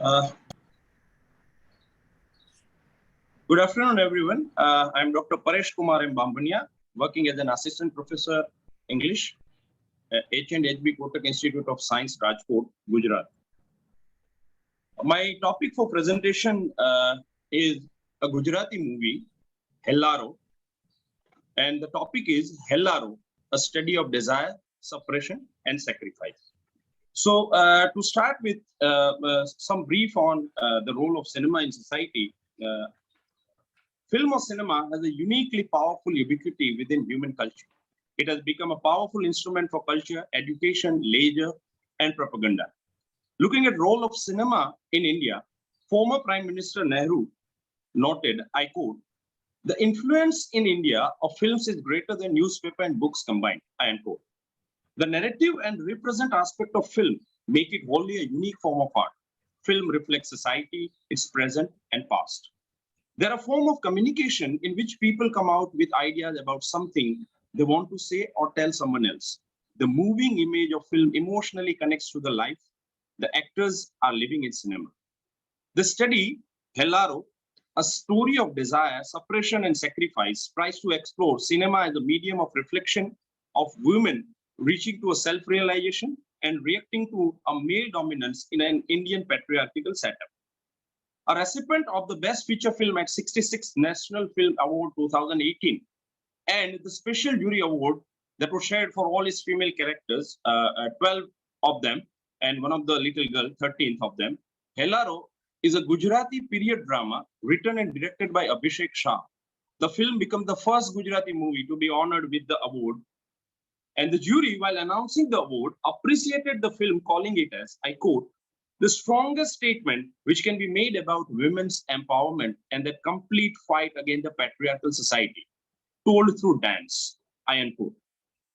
Uh, Good afternoon, everyone. I'm Dr. Paresh Kumar M. Bambania, working as an assistant professor English at H&HB Kotak Institute of Science, Rajkot, Gujarat. My topic for presentation is a Gujarati movie, Hellaro, and the topic is Hellaro, a study of desire, suppression, and sacrifice. So to start with some brief on the role of cinema in society, film or cinema has a uniquely powerful ubiquity within human culture. It has become a powerful instrument for culture, education, leisure, and propaganda. Looking at role of cinema in India, former Prime Minister Nehru noted, I quote, "The influence in India of films is greater than newspaper and books combined," I unquote. The narrative and represent aspect of film make it wholly a unique form of art. Film reflects society, its present and past. They're a form of communication in which people come out with ideas about something they want to say or tell someone else. The moving image of film emotionally connects to the life the actors are living in cinema. The study, Hellaro, a story of desire, suppression, and sacrifice, tries to explore cinema as a medium of reflection of women reaching to a self-realization and reacting to a male dominance in an Indian patriarchal setup. A recipient of the Best Feature Film at 66th National Film Award 2018 and the Special Jury Award that was shared for all its female characters, 12 of them, and one of the little girl, 13th of them. Hellaro is a Gujarati period drama written and directed by Abhishek Shah. The film became the first Gujarati movie to be honored with the award. And the jury, while announcing the award, appreciated the film, calling it as, I quote, "the strongest statement which can be made about women's empowerment and the complete fight against the patriarchal society, told through dance," I unquote.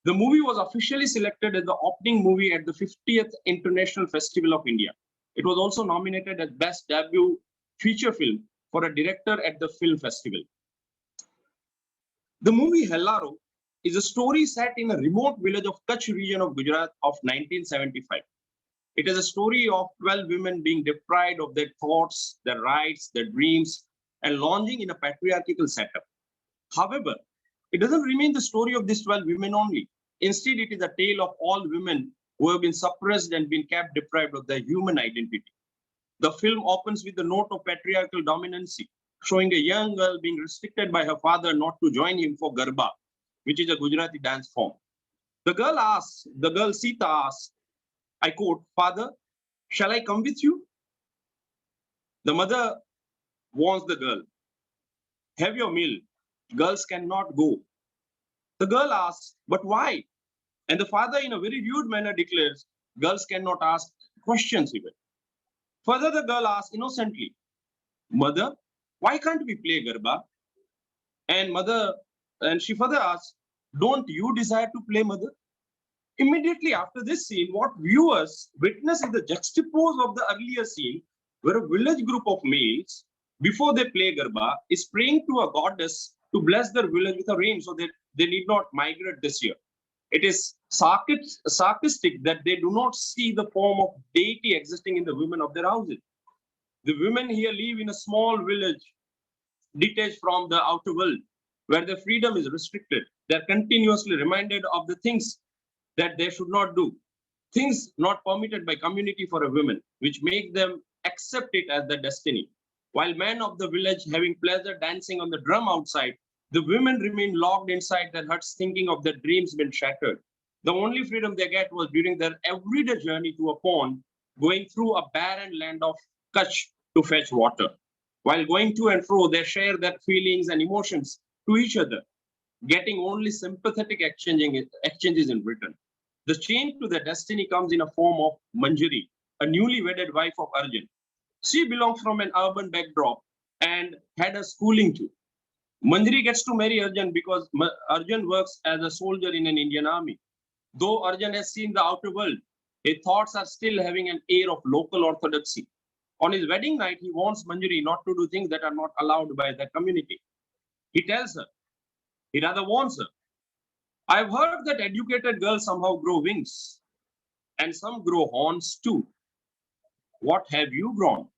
The movie was officially selected as the opening movie at the 50th International Festival of India. It was also nominated as Best Debut Feature Film for a director at the film festival. The movie Hellaro is a story set in a remote village of Kutch region of Gujarat of 1975. It is a story of 12 women being deprived of their thoughts, their rights, their dreams, and lounging in a patriarchal setup. However, it doesn't remain the story of these 12 women only. Instead, it is a tale of all women who have been suppressed and been kept deprived of their human identity. The film opens with the note of patriarchal dominancy, showing a young girl being restricted by her father not to join him for Garba, which is a Gujarati dance form. The girl Sita asks, I quote, "Father, shall I come with you?" The mother warns the girl, "Have your meal. Girls cannot go." The girl asks, "But why?" And the father, in a very rude manner, declares, "Girls cannot ask questions even." Further, the girl asks innocently, "Mother, why can't we play Garba?" And she further asks, "Don't you desire to play, mother?" Immediately after this scene, what viewers witness is the juxtapose of the earlier scene where a village group of males, before they play Garba, is praying to a goddess to bless their village with a rain so that they need not migrate this year. It is sarcastic that they do not see the form of deity existing in the women of their houses. The women here live in a small village, detached from the outer world, where their freedom is restricted. They are continuously reminded of the things that they should not do, things not permitted by community for a woman, which make them accept it as their destiny. While men of the village having pleasure dancing on the drum outside, the women remain locked inside their huts thinking of their dreams been shattered. The only freedom they get was during their everyday journey to a pond, going through a barren land of Kutch to fetch water. While going to and fro, they share their feelings and emotions to each other, getting only sympathetic exchanges in return. The change to their destiny comes in a form of Manjari, a newly wedded wife of Arjun. She belongs from an urban backdrop and had a schooling too. Manjari gets to marry Arjun because Arjun works as a soldier in an Indian army. Though Arjun has seen the outer world, his thoughts are still having an air of local orthodoxy. On his wedding night, he wants Manjari not to do things that are not allowed by the community. He tells her, he rather warns her, "I've heard that educated girls somehow grow wings, and some grow horns too. What have you grown?"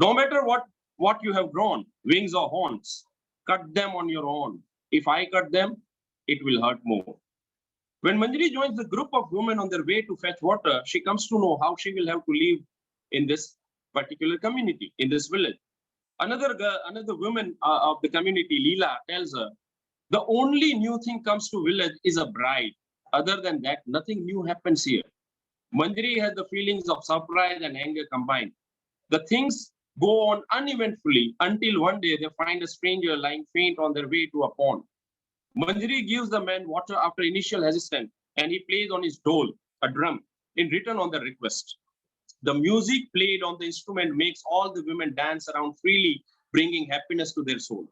No matter what you have grown, wings or horns, cut them on your own. If I cut them, it will hurt more. When Manjari joins the group of women on their way to fetch water, she comes to know how she will have to live in this particular community, in this village. Another woman of the community, Leela, tells her, the only new thing comes to village is a bride. Other than that, nothing new happens here. Manjari has the feelings of surprise and anger combined. The things go on uneventfully until one day they find a stranger lying faint on their way to a pond. Manjari gives the man water after initial hesitance, and he plays on his dole, a drum, in return on the request. The music played on the instrument makes all the women dance around freely, bringing happiness to their soul.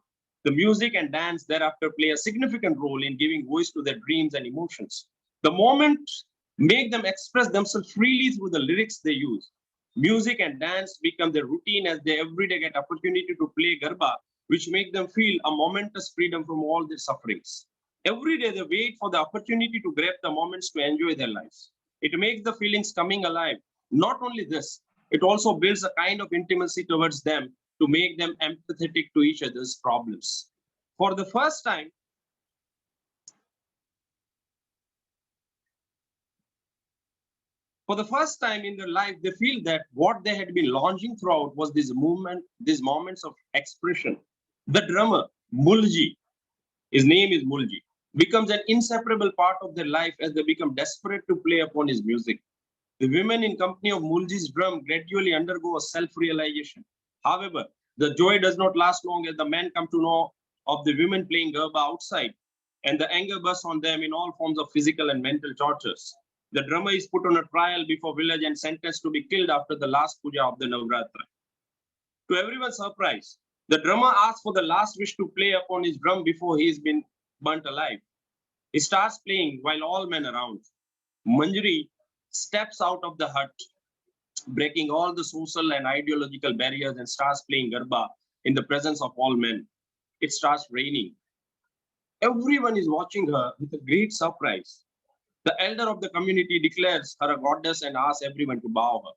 The music and dance thereafter play a significant role in giving voice to their dreams and emotions. The moment make them express themselves freely through the lyrics they use. Music and dance become their routine as they every day get opportunity to play Garba, which make them feel a momentous freedom from all their sufferings. Every day they wait for the opportunity to grab the moments to enjoy their lives. It makes the feelings coming alive. Not only this, it also builds a kind of intimacy towards them to make them empathetic to each other's problems. For the first time, in their life, they feel that what they had been launching throughout was this movement, these moments of expression. The drummer, Mulji, his name is Mulji, becomes an inseparable part of their life as they become desperate to play upon his music. The women in company of Mulji's drum gradually undergo a self-realization. However, the joy does not last long as the men come to know of the women playing Garba outside, and the anger bursts on them in all forms of physical and mental tortures. The drummer is put on a trial before village and sentenced to be killed after the last puja of the Navratra. To everyone's surprise, the drummer asks for the last wish to play upon his drum before he has been burnt alive. He starts playing while all men around. Manjari steps out of the hut, breaking all the social and ideological barriers, and starts playing Garba in the presence of all men. It starts raining. Everyone is watching her with a great surprise. The elder of the community declares her a goddess and asks everyone to bow her.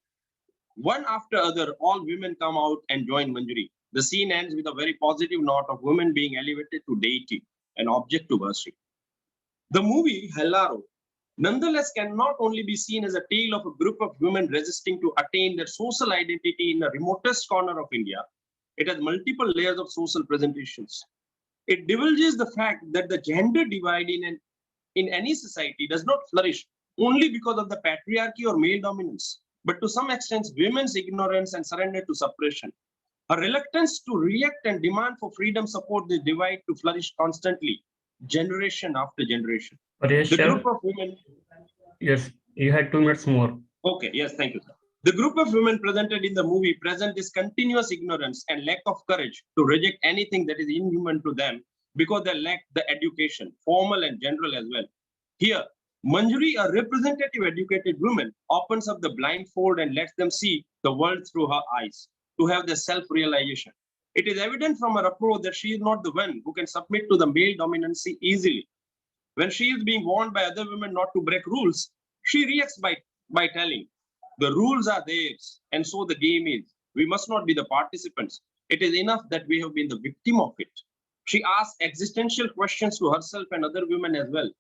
One after other, all women come out and join Manjari. The scene ends with a very positive note of women being elevated to deity, an object to worship. The movie Hellaro nonetheless can not only be seen as a tale of a group of women resisting to attain their social identity in the remotest corner of India. It has multiple layers of social presentations. It divulges the fact that the gender divide in any society does not flourish only because of the patriarchy or male dominance, but to some extent women's ignorance and surrender to suppression. A reluctance to react and demand for freedom support this divide to flourish constantly, generation after generation. Yes, The sir. group of women. Yes, you had 2 minutes more. Okay, yes, thank you, sir. The group of women presented in the movie present this continuous ignorance and lack of courage to reject anything that is inhuman to them because they lack the education, formal and general as well. Here, Manjari, a representative educated woman, opens up the blindfold and lets them see the world through her eyes, to have the self-realization. It is evident from her approach that she is not the one who can submit to the male dominancy easily. When she is being warned by other women not to break rules, she reacts by telling, the rules are theirs, and so the game is. We must not be the participants. It is enough that we have been the victim of it. She asks existential questions to herself and other women as well.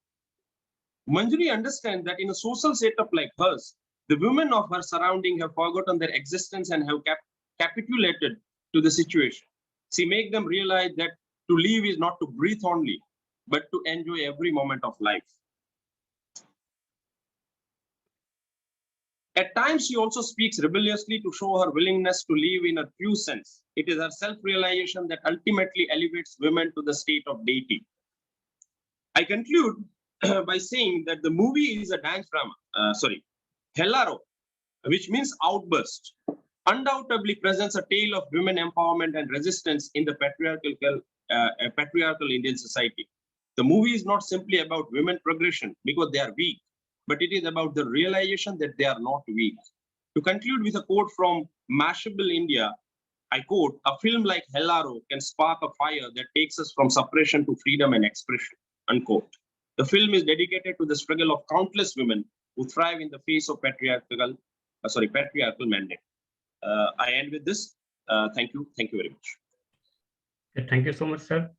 Manjari understands that in a social setup like hers, the women of her surrounding have forgotten their existence and have capitulated to the situation. She makes them realize that to live is not to breathe only, but to enjoy every moment of life. At times, she also speaks rebelliously to show her willingness to live in a true sense. It is her self-realization that ultimately elevates women to the state of deity. I conclude by saying that the movie is a dance drama, Hellaro, which means outburst, undoubtedly presents a tale of women empowerment and resistance in the patriarchal Indian society. The movie is not simply about women progression because they are weak, but it is about the realization that they are not weak. To conclude with a quote from Mashable India, I quote, a film like Hellaro can spark a fire that takes us from suppression to freedom and expression, unquote. The film is dedicated to the struggle of countless women who thrive in the face of patriarchal mandate. I end with this. Thank you. Thank you very much. Okay, thank you so much, sir.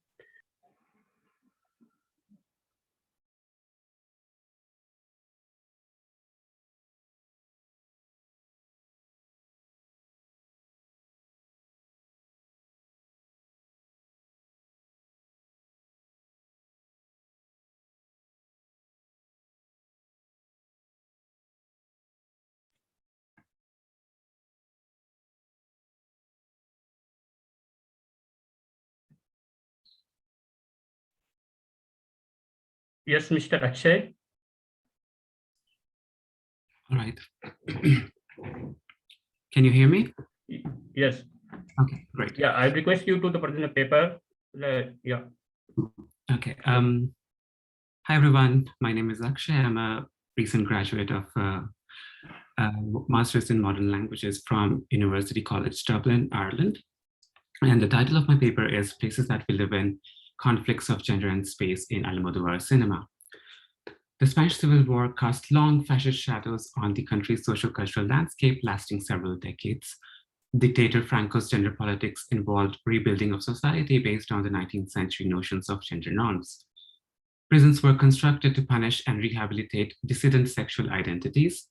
Yes, Mr. Akshay. All right. Can you hear me? Yes. Okay, great. Yeah, I request you to present the paper. Yeah. Okay. Hi, everyone. My name is Akshay. I'm a recent graduate of Master's in Modern Languages from University College Dublin, Ireland. And the title of my paper is Places That We Live In, Conflicts of Gender and Space in Almodovar Cinema. The Spanish Civil War cast long fascist shadows on the country's social-cultural landscape, lasting several decades. Dictator Franco's gender politics involved rebuilding of society based on the 19th century notions of gender norms. Prisons were constructed to punish and rehabilitate dissident sexual identities.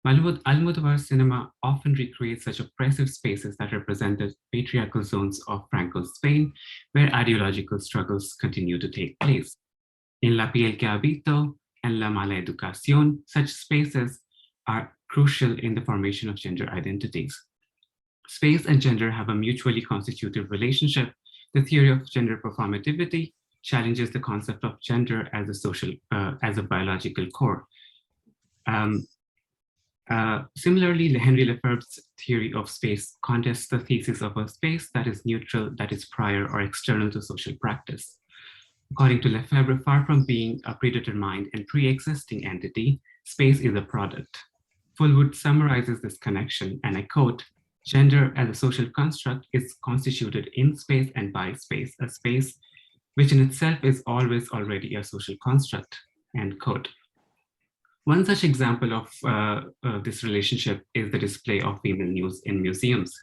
Almodovar cinema often recreates such oppressive spaces that represented patriarchal zones of Franco's Spain, where ideological struggles continue to take place. In La piel que habito and La mala educación, such spaces are crucial in the formation of gender identities. Space and gender have a mutually constitutive relationship. The theory of gender performativity challenges the concept of gender as a social, as a biological core. Similarly, Henry Lefebvre's theory of space contests the thesis of a space that is neutral, that is prior or external to social practice. According to Lefebvre, far from being a predetermined and pre-existing entity, space is a product. Fullwood summarizes this connection, and I quote, "Gender as a social construct is constituted in space and by space, a space which in itself is always already a social construct," end quote. One such example of this relationship is the display of female nudes in museums.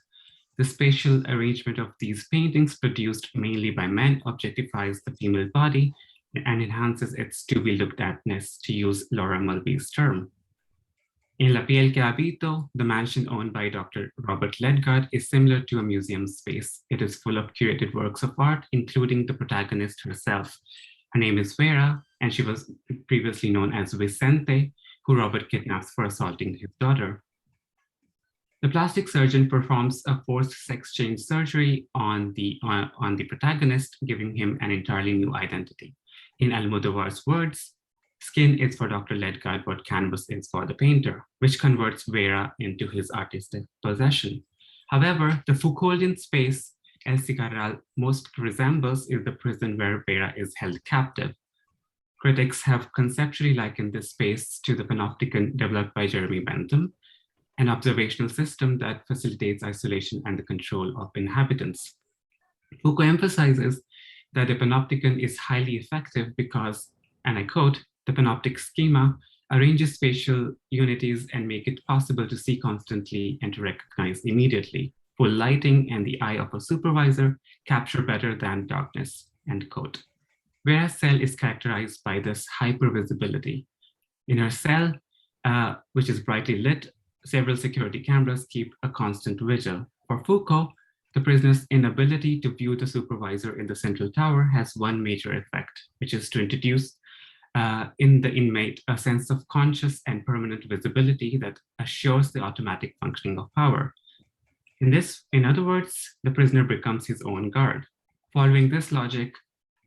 The spatial arrangement of these paintings, produced mainly by men, objectifies the female body and enhances its to-be-looked-atness, to use Laura Mulvey's term. In La piel que habito, the mansion owned by Dr. Robert Ledgard is similar to a museum space. It is full of curated works of art, including the protagonist herself. Her name is Vera, and she was previously known as Vicente, who Robert kidnaps for assaulting his daughter. The plastic surgeon performs a forced sex change surgery on the protagonist, giving him an entirely new identity. In Almodovar's words, "Skin is for Dr. Ledgard what canvas is for the painter," which converts Vera into his artistic possession. However, the Foucauldian space El Cigarral most resembles is the prison where Vera is held captive. Critics have conceptually likened this space to the panopticon developed by Jeremy Bentham, an observational system that facilitates isolation and the control of inhabitants. Foucault emphasizes that the panopticon is highly effective because, and I quote, "the panoptic schema arranges spatial unities and make it possible to see constantly and to recognize immediately. Full lighting and the eye of a supervisor capture better than darkness," end quote. Vera's cell is characterized by this hypervisibility. In her cell, which is brightly lit, several security cameras keep a constant vigil. For Foucault, the prisoner's inability to view the supervisor in the central tower has one major effect, which is to introduce in the inmate a sense of conscious and permanent visibility that assures the automatic functioning of power. In other words, the prisoner becomes his own guard. Following this logic,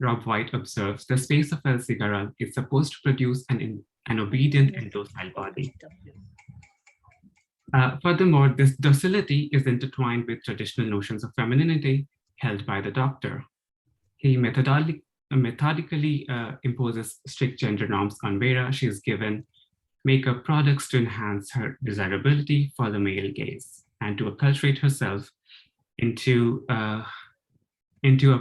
Rob White observes the space of El Cigarral is supposed to produce an obedient and docile body. Furthermore, this docility is intertwined with traditional notions of femininity held by the doctor. He methodically imposes strict gender norms on Vera. She is given makeup products to enhance her desirability for the male gaze and to acculturate herself into a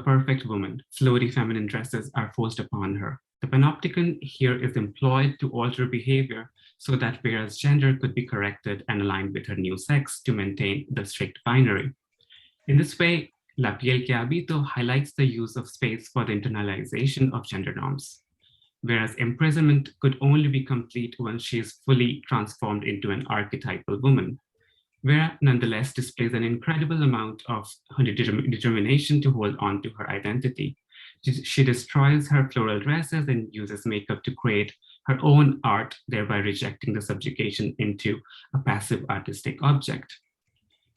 perfect woman. Slowly, feminine dresses are forced upon her. The panopticon here is employed to alter behavior so that Vera's gender could be corrected and aligned with her new sex to maintain the strict binary. In this way, La piel que habito highlights the use of space for the internalization of gender norms, whereas imprisonment could only be complete once she is fully transformed into an archetypal woman. Vera nonetheless displays an incredible amount of determination to hold on to her identity. She destroys her floral dresses and uses makeup to create her own art, thereby rejecting the subjugation into a passive artistic object.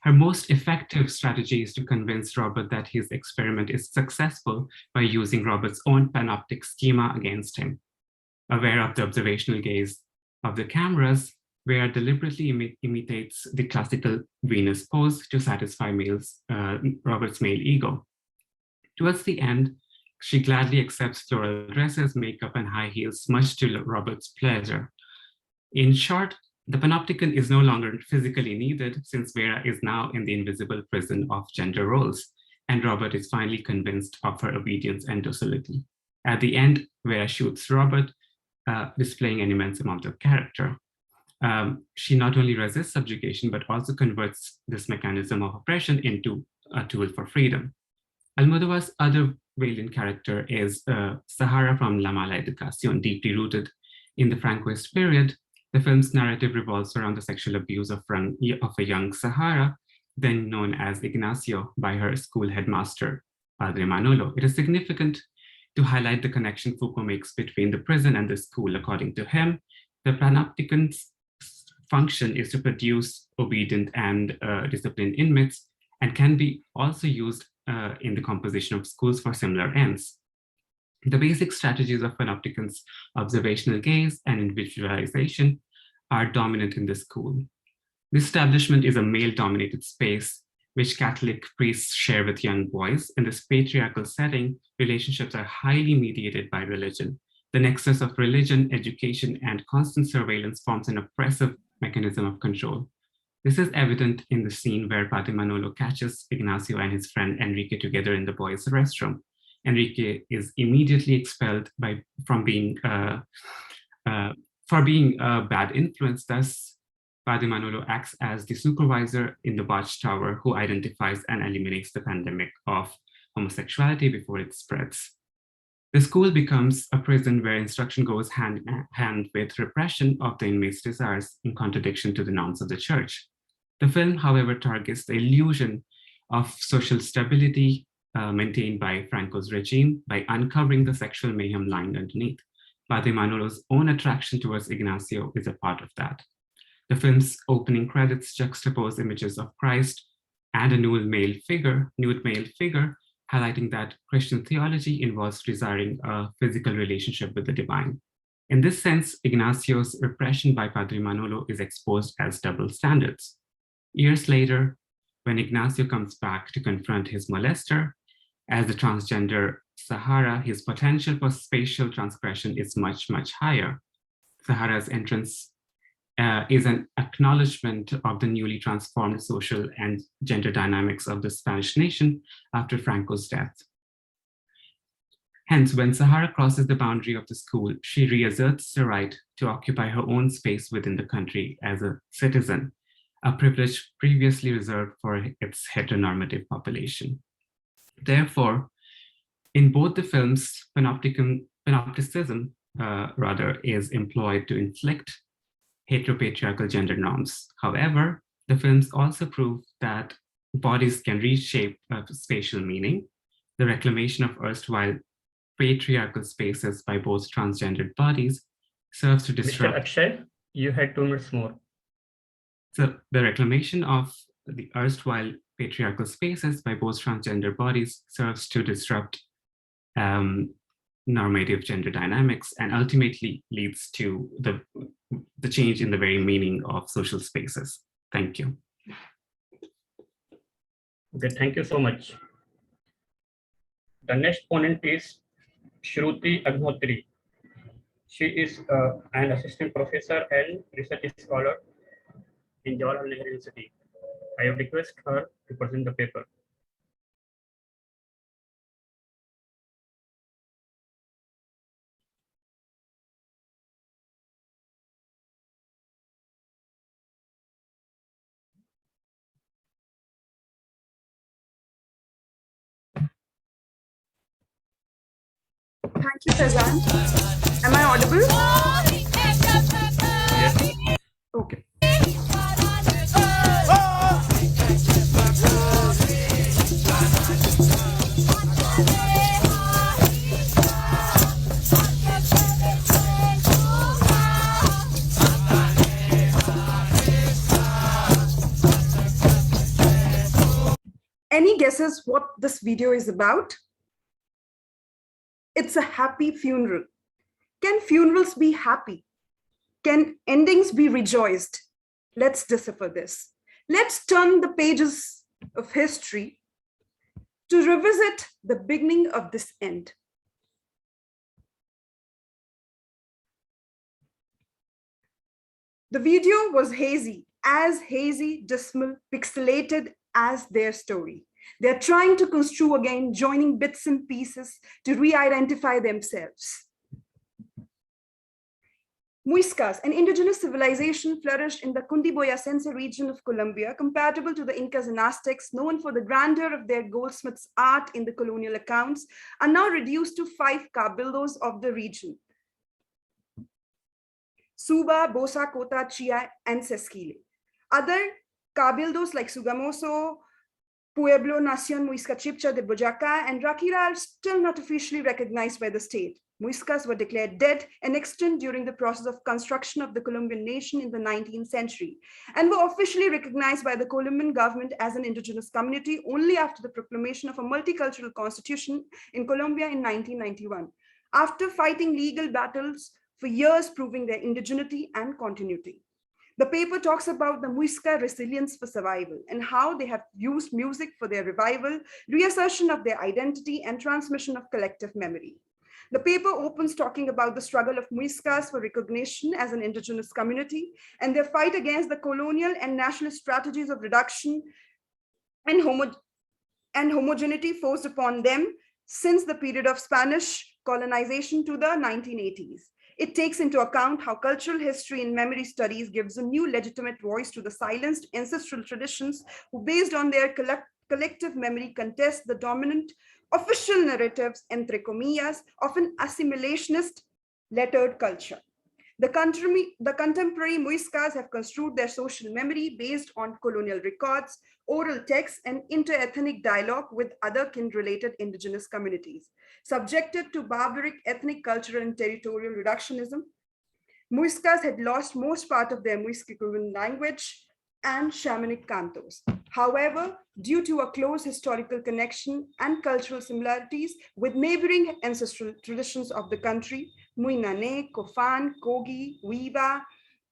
Her most effective strategy is to convince Robert that his experiment is successful by using Robert's own panoptic schema against him. Aware of the observational gaze of the cameras, Vera deliberately imitates the classical Venus pose to satisfy Robert's male ego. Towards the end, she gladly accepts floral dresses, makeup, and high heels, much to Robert's pleasure. In short, the panopticon is no longer physically needed since Vera is now in the invisible prison of gender roles, and Robert is finally convinced of her obedience and docility. At the end, Vera shoots Robert, displaying an immense amount of character. She not only resists subjugation, but also converts this mechanism of oppression into a tool for freedom. Almodovar's other valiant character is Sahara from La Mala Educación, deeply rooted in the Francoist period. The film's narrative revolves around the sexual abuse of a young Sahara, then known as Ignacio by her school headmaster, Padre Manolo. It is significant to highlight the connection Foucault makes between the prison and the school. According to him, the panopticon's function is to produce obedient and disciplined inmates, and can be also used in the composition of schools for similar ends. The basic strategies of panopticon's observational gaze and individualization are dominant in the school. This establishment is a male-dominated space which Catholic priests share with young boys. In this patriarchal setting, relationships are highly mediated by religion. The nexus of religion, education, and constant surveillance forms an oppressive mechanism of control. This is evident in the scene where Padre Manolo catches Ignacio and his friend Enrique together in the boys' restroom. Enrique is immediately expelled for being a bad influence. Thus, Padre Manolo acts as the supervisor in the watchtower who identifies and eliminates the pandemic of homosexuality before it spreads. The school becomes a prison where instruction goes hand in hand with repression of the inmates' desires, in contradiction to the norms of the church. The film, however, targets the illusion of social stability maintained by Franco's regime by uncovering the sexual mayhem lying underneath. Padre Manolo's own attraction towards Ignacio is a part of that. The film's opening credits juxtapose images of Christ and a nude male figure, highlighting that Christian theology involves desiring a physical relationship with the divine. In this sense, Ignacio's repression by Padre Manolo is exposed as double standards. Years later, when Ignacio comes back to confront his molester, as the transgender Sahara, his potential for spatial transgression is much, much higher. Sahara's entrance is an acknowledgement of the newly transformed social and gender dynamics of the Spanish nation after Franco's death. Hence, when Sahara crosses the boundary of the school, she reasserts the right to occupy her own space within the country as a citizen, a privilege previously reserved for its heteronormative population. Therefore, in both the films, panopticism is employed to inflict heteropatriarchal gender norms. However, the films also prove that bodies can reshape spatial meaning. The reclamation of erstwhile patriarchal spaces by both transgendered bodies serves to disrupt— Mr. Akshay, you had 2 minutes more. So the reclamation of the erstwhile patriarchal spaces by both transgender bodies serves to disrupt normative gender dynamics and ultimately leads to the change in the very meaning of social spaces. Thank you. Okay, thank you so much. The next opponent is Shruti Agnihotri. She is an assistant professor and research scholar in Jawaharlal Nehru University. I have requested her to present the paper. Thank you, Faizan. Am I audible? Yes. Okay. Any guesses what this video is about? It's a happy funeral. Can funerals be happy? Can endings be rejoiced? Let's decipher this. Let's turn the pages of history to revisit the beginning of this end. The video was hazy, dismal, pixelated as their story. They're trying to construe again, joining bits and pieces to re-identify themselves. Muiscas, an indigenous civilization, flourished in the Cundiboyacense region of Colombia, comparable to the Incas and Aztecs, known for the grandeur of their goldsmiths' art in the colonial accounts, are now reduced to 5 cabildos of the region: Suba, Bosa, Cota, Chia, and Sesquile. Other cabildos like Sugamoso, Pueblo, Nación Muisca Chipcha de Boyaca, and Rakira are still not officially recognized by the state. Muiscas were declared dead and extinct during the process of construction of the Colombian nation in the 19th century, and were officially recognized by the Colombian government as an indigenous community only after the proclamation of a multicultural constitution in Colombia in 1991, after fighting legal battles for years proving their indigeneity and continuity. The paper talks about the Muisca resilience for survival and how they have used music for their revival, reassertion of their identity, and transmission of collective memory. The paper opens talking about the struggle of Muiscas for recognition as an indigenous community and their fight against the colonial and nationalist strategies of reduction and homogeneity forced upon them since the period of Spanish colonization to the 1980s. It takes into account how cultural history and memory studies gives a new legitimate voice to the silenced ancestral traditions who, based on their collective memory, contest the dominant official narratives, entre comillas, of an assimilationist lettered culture. The contemporary Muiscas have construed their social memory based on colonial records, oral texts, and inter-ethnic dialogue with other kin-related indigenous communities. Subjected to barbaric ethnic, cultural, and territorial reductionism, Muiscas had lost most part of their Muisca-Cuban language and shamanic cantos. However, due to a close historical connection and cultural similarities with neighboring ancestral traditions of the country, Muinane, Kofan, Kogi, Wiba,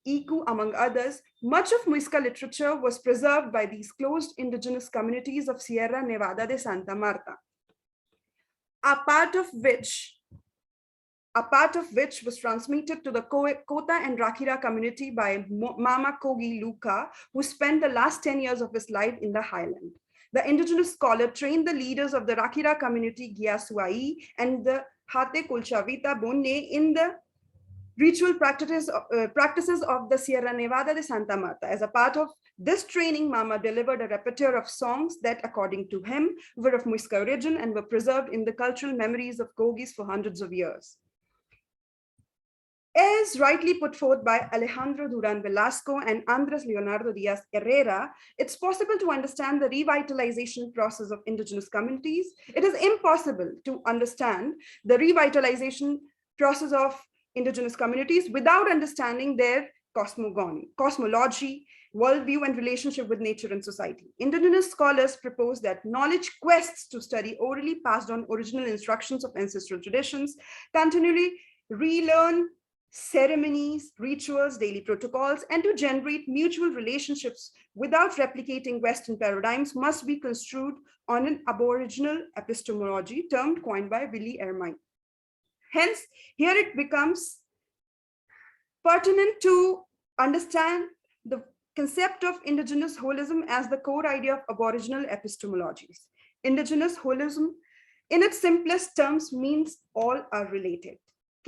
Iku, among others, much of Muisca literature was preserved by these closed indigenous communities of Sierra Nevada de Santa Marta, a part of which was transmitted to the Kota and Rakira community by Mama Kogi Luka, who spent the last 10 years of his life in the highland. The indigenous scholar trained the leaders of the Rakira community, Giasuai, and the Hate Kulchavita Bonne in the ritual practices of the Sierra Nevada de Santa Marta. As a part of this training, Mama delivered a repertoire of songs that, according to him, were of Muisca origin and were preserved in the cultural memories of Kogis for hundreds of years. As rightly put forth by Alejandro Duran Velasco and Andres Leonardo Diaz Herrera, it's possible to understand the revitalization process of indigenous communities. It is impossible to understand the revitalization process of indigenous communities without understanding their cosmology, worldview, and relationship with nature and society. Indigenous scholars propose that knowledge quests to study orally passed on original instructions of ancestral traditions, continually relearn ceremonies, rituals, daily protocols, and to generate mutual relationships without replicating Western paradigms must be construed on an aboriginal epistemology term coined by Willie Ermine. Hence, here it becomes pertinent to understand the concept of indigenous holism as the core idea of aboriginal epistemologies. Indigenous holism, in its simplest terms, means all are related.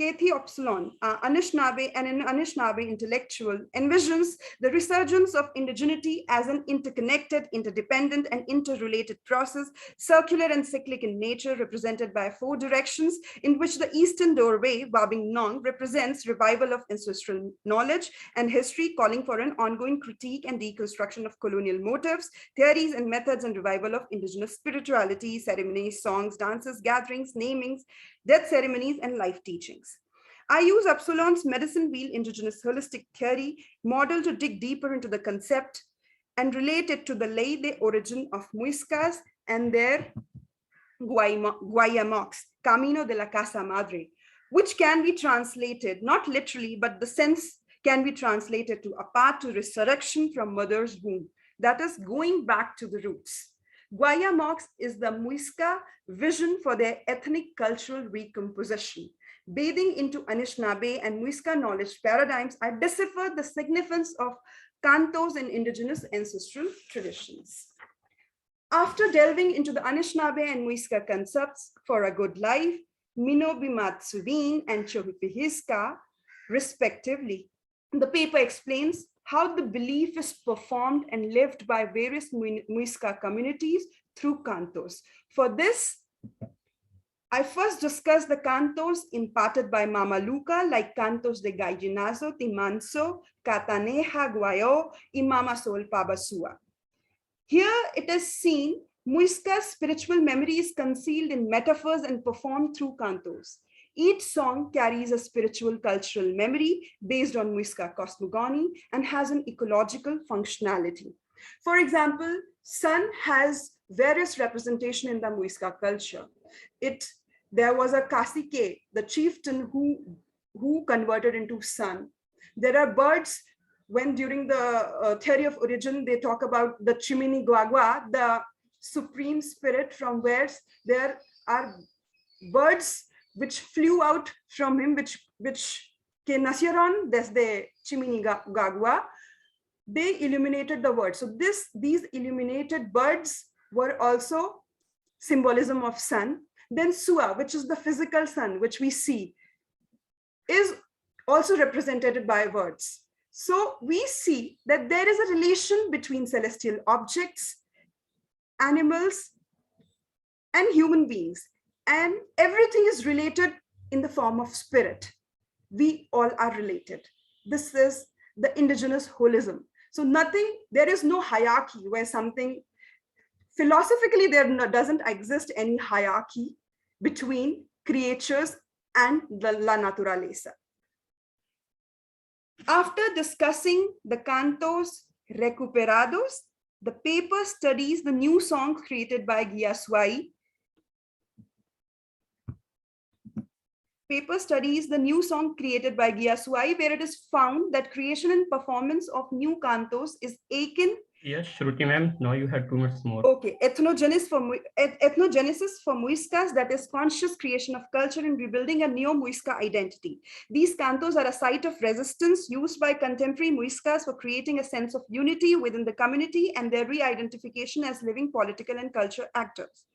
Kathy Opsilon, Anishinaabe, and an Anishinaabe intellectual, envisions the resurgence of indigeneity as an interconnected, interdependent, and interrelated process, circular and cyclic in nature, represented by 4 directions, in which the eastern doorway, Wabing Nong, represents revival of ancestral knowledge and history, calling for an ongoing critique and deconstruction of colonial motives, theories, and methods, and revival of indigenous spirituality, ceremonies, songs, dances, gatherings, namings, death ceremonies, and life teachings. I use Upsilon's medicine wheel indigenous holistic theory model to dig deeper into the concept and relate it to the Leyde origin of Muiscas and their Guayamocs, Camino de la Casa Madre, which can be translated, not literally, but the sense can be translated to a path to resurrection from mother's womb, that is, going back to the roots. Guayamocs is the Muisca vision for their ethnic cultural recomposition. Bathing into Anishinaabe and Muisca knowledge paradigms, I decipher the significance of cantos in indigenous ancestral traditions. After delving into the Anishinaabe and Muisca concepts for a good life, Minobimatsuvin and Chohipihiska, respectively, the paper explains how the belief is performed and lived by various Muisca communities through cantos. For this, I first discussed the cantos imparted by Mama Luca, like cantos de Gallinazo, Timanso, Cataneja, Guayo, y Mama Sol Pabasua. Here it is seen Muisca's spiritual memory is concealed in metaphors and performed through cantos. Each song carries a spiritual cultural memory based on Muisca cosmogony and has an ecological functionality. For example, sun has various representation in the Muisca culture. There was a cacique, the chieftain who converted into sun. There are birds, when during the theory of origin, they talk about the Chimini Guagua, the supreme spirit from where there are birds which flew out from him, which que nacieron desde Chimini Guagua. They illuminated the world. So these illuminated birds were also symbolism of sun. Then Sua, which is the physical sun, which we see, is also represented by words. So we see that there is a relation between celestial objects, animals, and human beings. And everything is related in the form of spirit. We all are related. This is the indigenous holism. So there is no hierarchy where something, philosophically, there doesn't exist any hierarchy between creatures and the la naturaleza. After discussing the cantos recuperados, the paper studies the new songs created by Guiasuai. Paper studies the new song created by Guiasuai, where it is found that creation and performance of new cantos is akin. Yes, Shruti ma'am, now you have 2 minutes more. Okay, ethnogenesis for Muiscas, that is conscious creation of culture and rebuilding a neo-Muisca identity. These cantos are a site of resistance used by contemporary Muiscas for creating a sense of unity within the community and their re-identification as living political and cultural actors.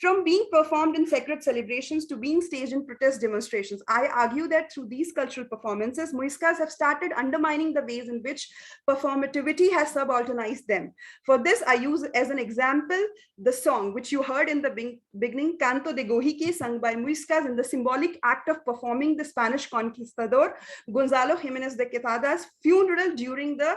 From being performed in sacred celebrations to being staged in protest demonstrations, I argue that through these cultural performances, Muiscas have started undermining the ways in which performativity has subalternized them. For this, I use as an example the song which you heard in the beginning, Canto de Gojique, sung by Muiscas in the symbolic act of performing the Spanish conquistador Gonzalo Jimenez de Quesada's funeral during the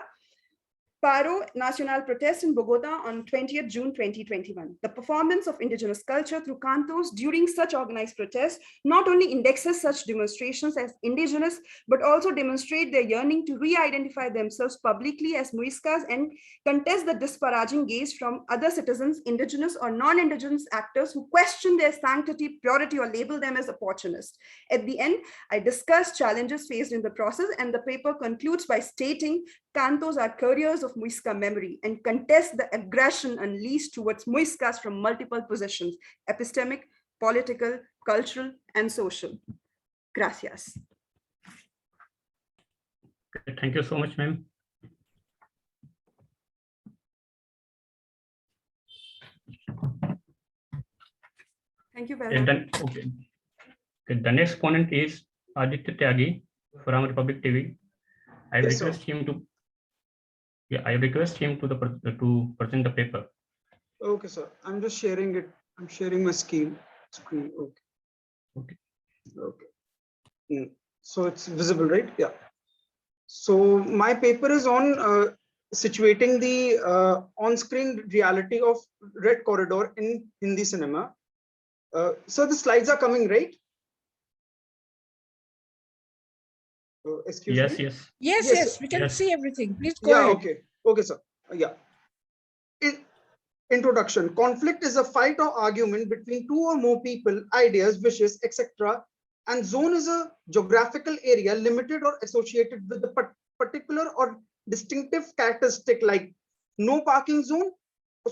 Paro Nacional protest in Bogota on 20th June 2021. The performance of indigenous culture through cantos during such organized protests not only indexes such demonstrations as indigenous, but also demonstrate their yearning to re-identify themselves publicly as Muiscas and contest the disparaging gaze from other citizens, indigenous or non-indigenous actors who question their sanctity, purity, or label them as opportunists. At the end, I discuss challenges faced in the process, and the paper concludes by stating cantos are couriers of Muisca memory and contest the aggression unleashed towards Muiscas from multiple positions: epistemic, political, cultural, and social. Gracias. Okay, thank you so much, ma'am. Thank you very much. Okay. The next exponent is Aditya Tyagi from Republic TV. I Yes, sir. request him to. Yeah, I request him to to present the paper. Okay, sir. I'm just sharing it. I'm sharing my screen. Okay. Okay. Okay. So it's visible, right? Yeah. So my paper is on situating the on-screen reality of Red Corridor in Hindi cinema. So the slides are coming, right? Excuse Yes, me. yes. Yes, Yes, yes, we can yes. see everything. Please go Yeah. ahead. Okay. Okay, sir. Yeah. Introduction. Conflict is a fight or argument between two or more people, ideas, wishes, etc. And zone is a geographical area limited or associated with a particular or distinctive characteristic like no parking zone.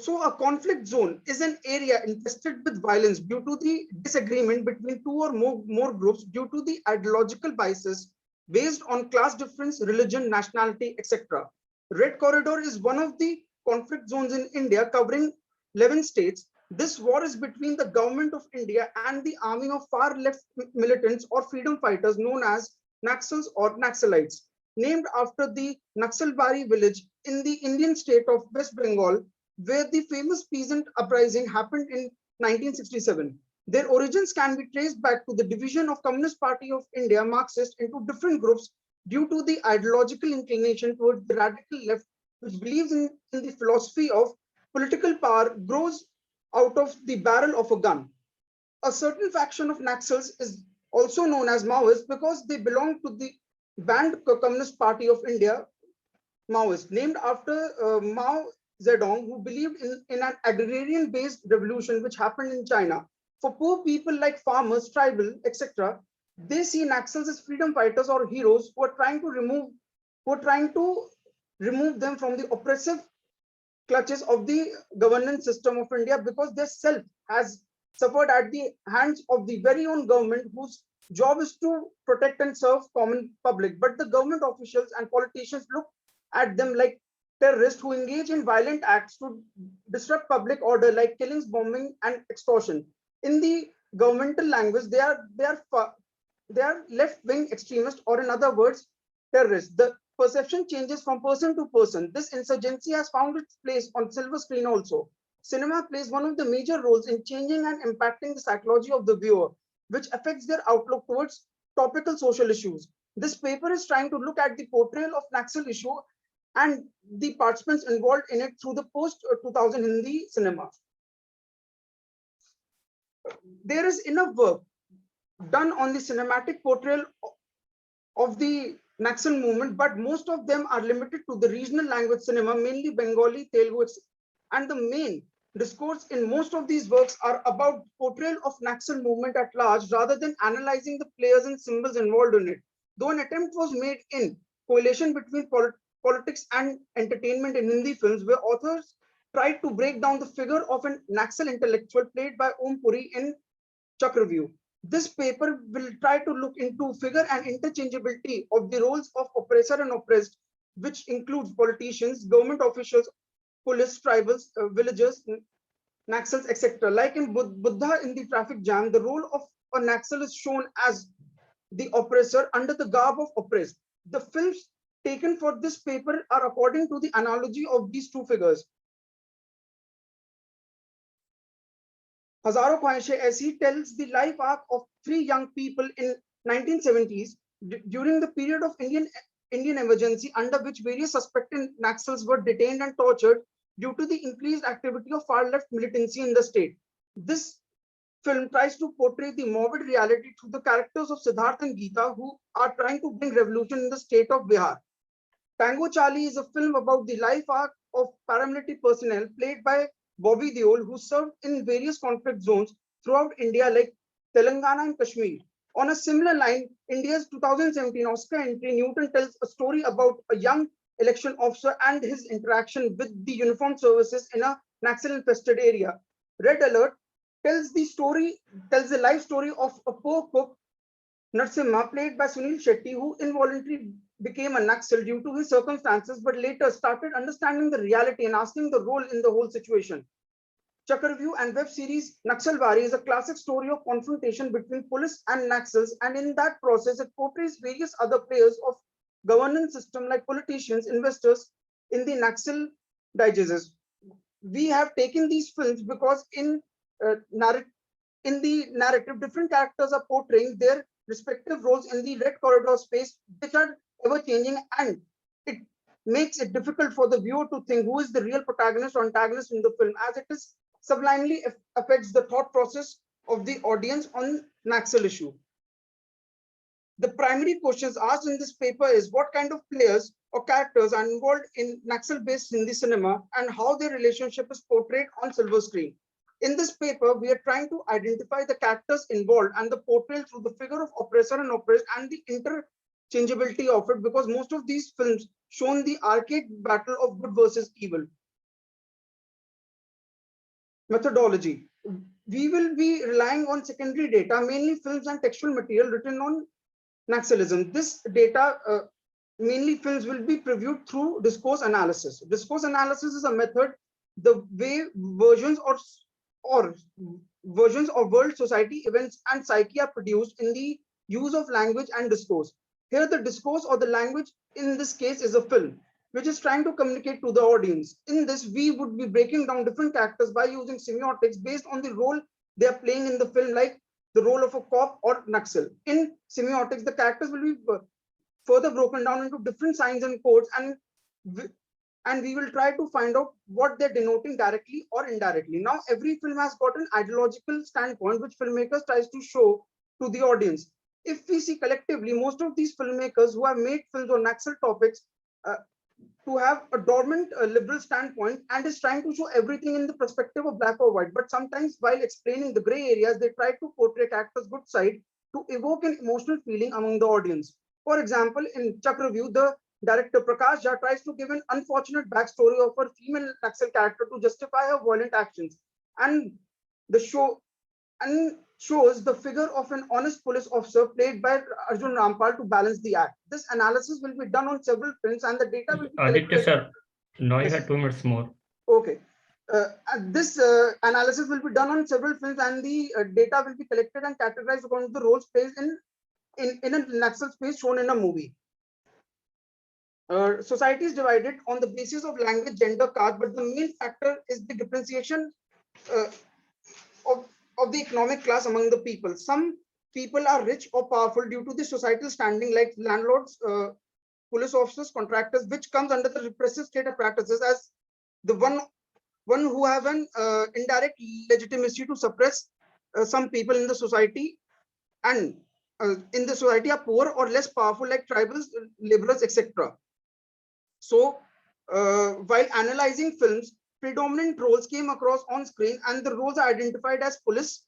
So a conflict zone is an area infested with violence due to the disagreement between two or more groups due to the ideological biases based on class difference, religion, nationality, etc. Red Corridor is one of the conflict zones in India covering 11 states. This war is between the government of India and the army of far left militants or freedom fighters known as Naxals or Naxalites, named after the Naxalbari village in the Indian state of West Bengal, where the famous peasant uprising happened in 1967. Their origins can be traced back to the division of Communist Party of India, Marxist, into different groups due to the ideological inclination towards the radical left, which believes in the philosophy of political power grows out of the barrel of a gun. A certain faction of Naxals is also known as Maoists because they belong to the banned Communist Party of India, Maoist, named after Mao Zedong, who believed in an agrarian-based revolution which happened in China. For poor people like farmers, tribal, etc., they see Naxals as freedom fighters or heroes who are trying to remove them from the oppressive clutches of the governance system of India because their self has suffered at the hands of the very own government whose job is to protect and serve common public. But the government officials and politicians look at them like terrorists who engage in violent acts to disrupt public order like killings, bombing, and extortion. In the governmental language, they are left-wing extremists, or in other words, terrorists. The perception changes from person to person. This insurgency has found its place on silver screen also. Cinema plays one of the major roles in changing and impacting the psychology of the viewer, which affects their outlook towards topical social issues. This paper is trying to look at the portrayal of Naxal issue and the participants involved in it through the post-2000 Hindi cinema. There is enough work done on the cinematic portrayal of the Naxal movement, but most of them are limited to the regional language cinema, mainly Bengali, Telugu, and the main discourse in most of these works are about portrayal of Naxal movement at large rather than analyzing the players and symbols involved in it. Though an attempt was made in correlation between politics and entertainment in Hindi films, where authors tried to break down the figure of an Naxal intellectual played by Om Puri in Chakravyuh. This paper will try to look into figure and interchangeability of the roles of oppressor and oppressed, which includes politicians, government officials, police, tribals, villagers, Naxals, etc. Like in Buddha in the traffic jam, the role of a Naxal is shown as the oppressor under the garb of oppressed. The films taken for this paper are according to the analogy of these two figures. Hazaro Khwaishein Aisi tells the life arc of three young people in 1970s during the period of Indian emergency, under which various suspected Naxals were detained and tortured due to the increased activity of far-left militancy in the state. This film tries to portray the morbid reality through the characters of Siddharth and Geeta, who are trying to bring revolution in the state of Bihar. Tango Charlie is a film about the life arc of paramilitary personnel played by Bobby Deol, who served in various conflict zones throughout India like Telangana and Kashmir. On a similar line, India's 2017 Oscar entry, Newton, tells a story about a young election officer and his interaction with the uniformed services in a Naxal-infested area. Red Alert tells the life story of a poor cook, Narasimha, played by Sunil Shetty, who involuntarily became a Naxal due to his circumstances, but later started understanding the reality and asking the role in the whole situation. Chakravyuh and web series Naxalbari is a classic story of confrontation between police and Naxals, and in that process, it portrays various other players of governance system like politicians, investors in the Naxal digests. We have taken these films because in the narrative, different characters are portraying their respective roles in the red corridor space, which are ever changing, and it makes it difficult for the viewer to think who is the real protagonist or antagonist in the film, as it is sublimely affects the thought process of the audience on Naxal issue. The primary questions asked in this paper is what kind of players or characters are involved in Naxal-based Hindi cinema and how their relationship is portrayed on silver screen. In this paper, we are trying to identify the characters involved and the portrayal through the figure of oppressor and oppressed and the interchangeability of it, because most of these films shown the arcade battle of good versus evil. Methodology. We will be relying on secondary data, mainly films and textual material written on Naxalism. This data, mainly films, will be previewed through discourse analysis. Discourse analysis is a method, the way versions of world, society, events, and psyche are produced in the use of language and discourse. Here, the discourse or the language in this case is a film, which is trying to communicate to the audience. In this, we would be breaking down different characters by using semiotics based on the role they are playing in the film, like the role of a cop or Naxal. In semiotics, the characters will be further broken down into different signs and codes, and we will try to find out what they're denoting directly or indirectly. Now, every film has got an ideological standpoint which filmmakers tries to show to the audience. If we see collectively, most of these filmmakers who have made films on Naxal topics to have a dormant liberal standpoint and is trying to show everything in the perspective of black or white. But sometimes while explaining the gray areas, they try to portray characters' good side to evoke an emotional feeling among the audience. For example, in Chakravyuh, the director Prakash Jha tries to give an unfortunate backstory of her female Naxal character to justify her violent actions, and the show shows the figure of an honest police officer played by Arjun Rampal to balance the act. This analysis will be done on several films, and the data will be Aditya sir, now you have 2 minutes more. Okay. This analysis will be done on several films, and the data will be collected and categorized according to the roles played in a Naxal space shown in a movie. Society is divided on the basis of language, gender, caste, but the main factor is the differentiation of the economic class among the people. Some people are rich or powerful due to the societal standing, like landlords, police officers, contractors, which comes under the repressive state of practices as the one who have an indirect legitimacy to suppress some people in the society, and in the society are poor or less powerful, like tribals, laborers, etc. So while analyzing films, predominant roles came across on screen, and the roles are identified as police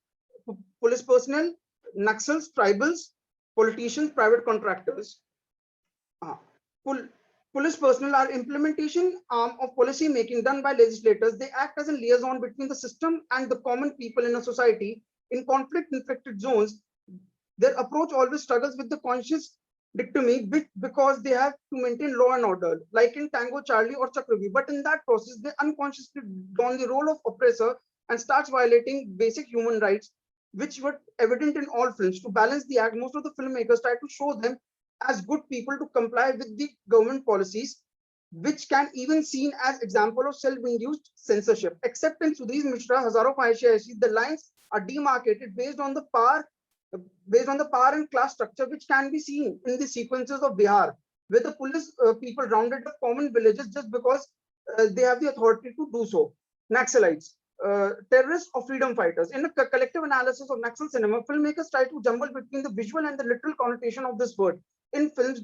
personnel, Naxals, tribals, politicians, private contractors. Police personnel are implementation arm of policy making done by legislators. They act as a liaison between the system and the common people in a society. In conflict-infected zones, their approach always struggles with the conscious dichotomy because they have to maintain law and order, like in Tango Charlie or Chakravyuh. But in that process, they unconsciously don the role of oppressor and starts violating basic human rights, which were evident in all films. To balance the act, most of the filmmakers try to show them as good people to comply with the government policies, which can even seen as example of self-induced censorship. Except in Sudhir Mishra, Hazaron Khwahish-e-Aishi, the lines are demarcated based on the power and class structure, which can be seen in the sequences of Bihar, where the police people rounded up common villages just because they have the authority to do so. Naxalites, terrorists or freedom fighters. In a collective analysis of Naxal cinema, filmmakers try to jumble between the visual and the literal connotation of this word. In films,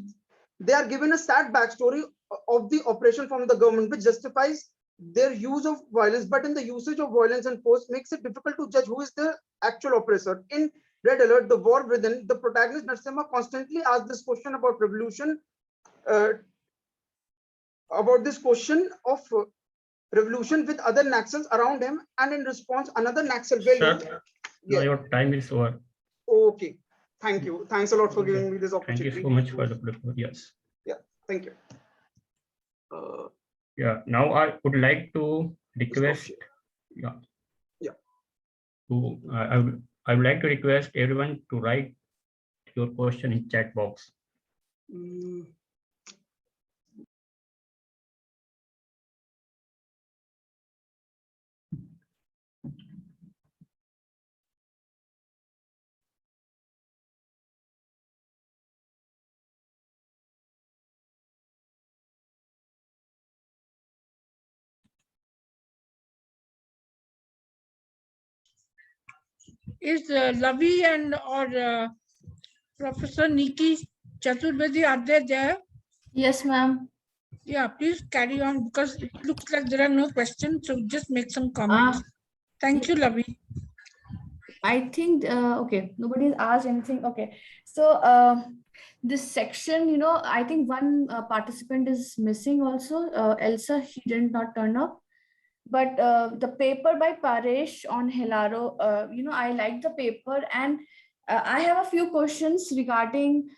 they are given a sad backstory of the oppression from the government, which justifies their use of violence, but in the usage of violence and force makes it difficult to judge who is the actual oppressor. In Red Alert, the war within, the protagonist Narasimha constantly asks this question about revolution, revolution with other Naxals around him, and in response, another Naxal will. Sir, yeah. Your time is over. Okay, thank you. Thanks a lot for giving me this opportunity. Thank you so much for the paper. Yes. Yeah, thank you. Yeah, now I would like to request. Yeah. I would like to request everyone to write your question in chat box. Is Lavi and or Professor Nikki Chaturvedi, are they there? Yes, ma'am. Yeah, please carry on because it looks like there are no questions. So just make some comments. Thank you, Lavi. I think, okay, nobody's asked anything. Okay, so this section, you know, I think one participant is missing also. Elsa, he did not turn up. But the paper by Paresh on Helaro, you know, I like the paper, and I have a few questions regarding,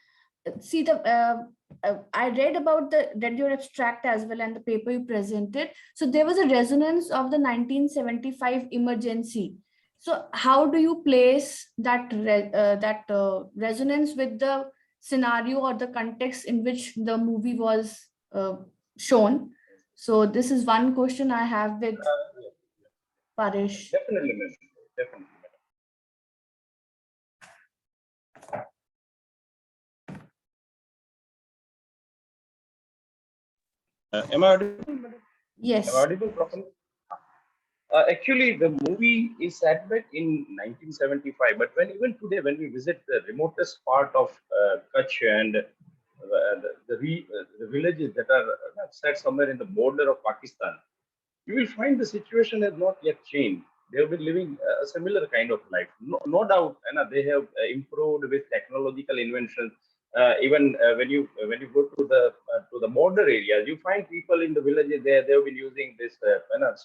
see I read your abstract as well and the paper you presented. So there was a resonance of the 1975 emergency. So how do you place that resonance with the scenario or the context in which the movie was shown? So this is one question I have with Paresh. Definitely, ma'am. Definitely. Am I audible? Yes. Am I audible properly? Actually, the movie is set back in 1975, but even today, when we visit the remotest part of Kutch and the villages that are set somewhere in the border of Pakistan, you will find the situation has not yet changed. They have been living a similar kind of life. No doubt, they have improved with technological inventions. Even when you go to the border areas, you find people in the villages there. They have been using this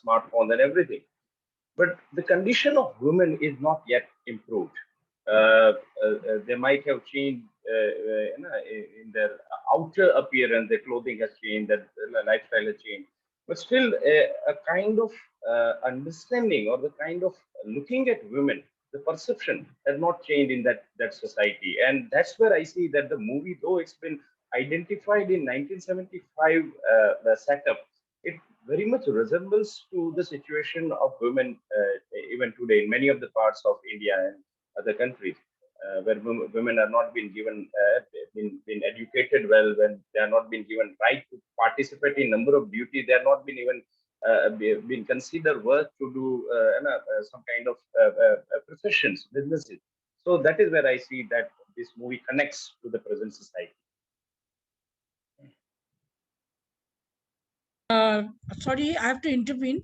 smartphones and everything. But the condition of women is not yet improved. They might have changed in their outer appearance. Their clothing has changed. Their lifestyle has changed. But still, a kind of understanding or the kind of looking at women, the perception has not changed in that society. And that's where I see that the movie, though it's been identified in 1975, the setup, it very much resembles to the situation of women even today in many of the parts of India and other countries where women are not been given, been educated well, when they are not been given right to participate in number of duties, they are not been even been considered worth to do some kind of professions, businesses. So that is where I see that this movie connects to the present society. Sorry, I have to intervene.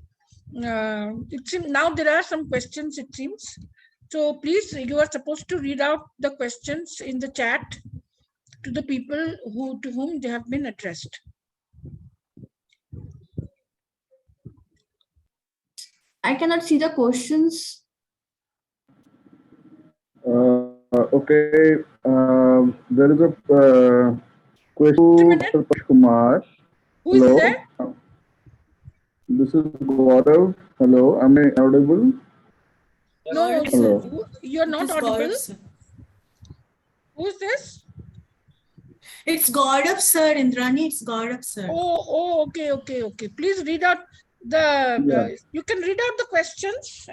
It seems now there are some questions, it seems. So please, you are supposed to read out the questions in the chat to the people to whom they have been addressed. I cannot see the questions. Okay, there is a question to Dr. Paresh Kumar. Who is there? This is Gaurav. Hello, am I audible? No, hello. You're not audible. Who is this? It's Gaurav sir, Indrani, it's Gaurav sir. Oh, okay. Please read out you can read out the questions.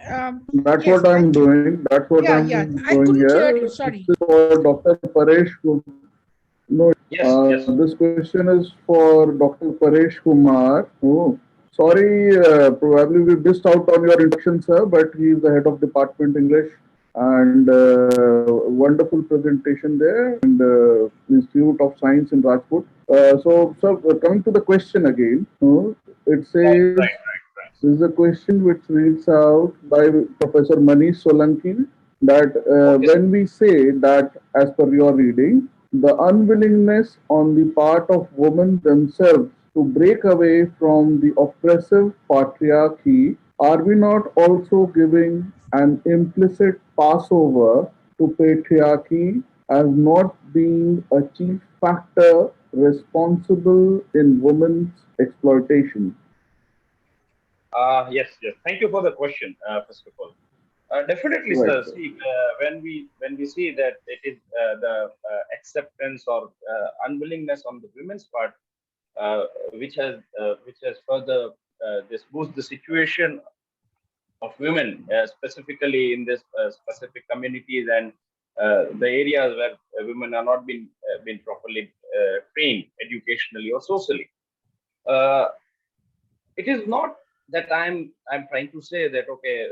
That's what I'm doing. That's what I'm doing. I couldn't hear here. you, sorry. This is for Dr. Paresh. No, yes. This question is for Dr. Paresh Kumar. Oh, sorry, probably we missed out on your introduction, sir, but he is the head of Department English, and wonderful presentation there, and Institute of Science in Rajkot. So, coming to the question again, it says, this is a question which reads out by Professor Manish Solanki, that when we say that, as per your reading, the unwillingness on the part of women themselves to break away from the oppressive patriarchy, are we not also giving an implicit passover to patriarchy as not being a chief factor responsible in women's exploitation? Yes. Thank you for the question, first of all. Definitely, Right, sir. sir. See, when we see that it is the acceptance or unwillingness on the women's part, which has further this boost the situation of women, specifically in this specific communities and the areas where women are not been properly trained educationally or socially. It is not that I'm trying to say that okay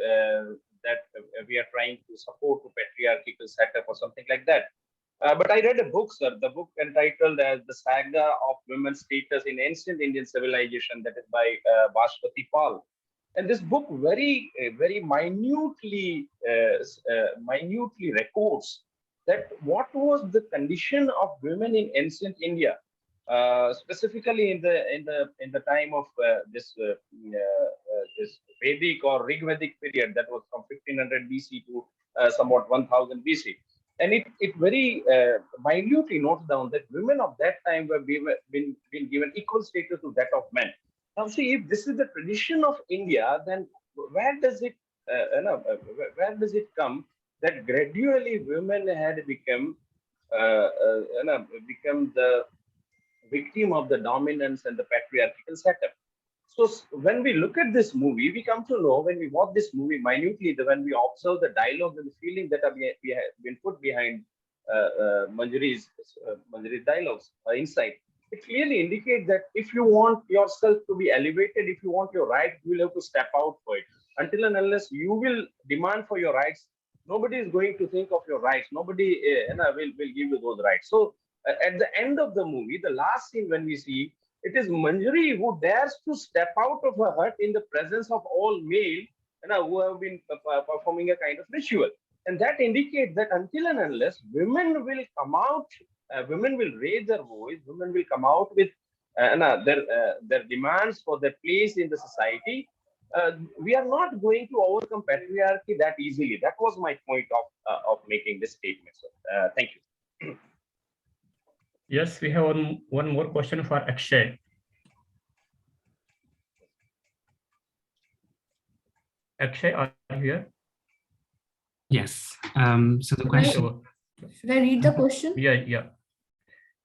that we are trying to support a patriarchal setup or something like that. But I read a book, sir, the book entitled as The Saga of Women's Status in Ancient Indian Civilization, that is by Bhashpati Pal. And this book very minutely records that what was the condition of women in ancient India, specifically in the time of this Vedic or Rigvedic period, that was from 1500 BC to somewhat 1000 BC. And it very minutely notes down that women of that time were been given equal status to that of men. Now, see, if this is the tradition of India, then where does it where does it come that gradually women had become become the victim of the dominance and the patriarchal setup? So when we look at this movie, we come to know, when we watch this movie minutely, when we observe the dialogue and the feeling that have been put behind Manjari's dialogues inside, it clearly indicates that if you want yourself to be elevated, if you want your right, you will have to step out for it. Until and unless you will demand for your rights, nobody is going to think of your rights. Nobody will give you those rights. So at the end of the movie, the last scene when we see, it is Manjari who dares to step out of her hut in the presence of all male who have been performing a kind of ritual. And that indicates that until and unless women will come out, women will raise their voice, women will come out with their demands for their place in the society, we are not going to overcome patriarchy that easily. That was my point of making this statement. So, thank you. Yes, we have one more question for Akshay. Akshay, are you here? Yes. So the question. Should I read the question? Yeah.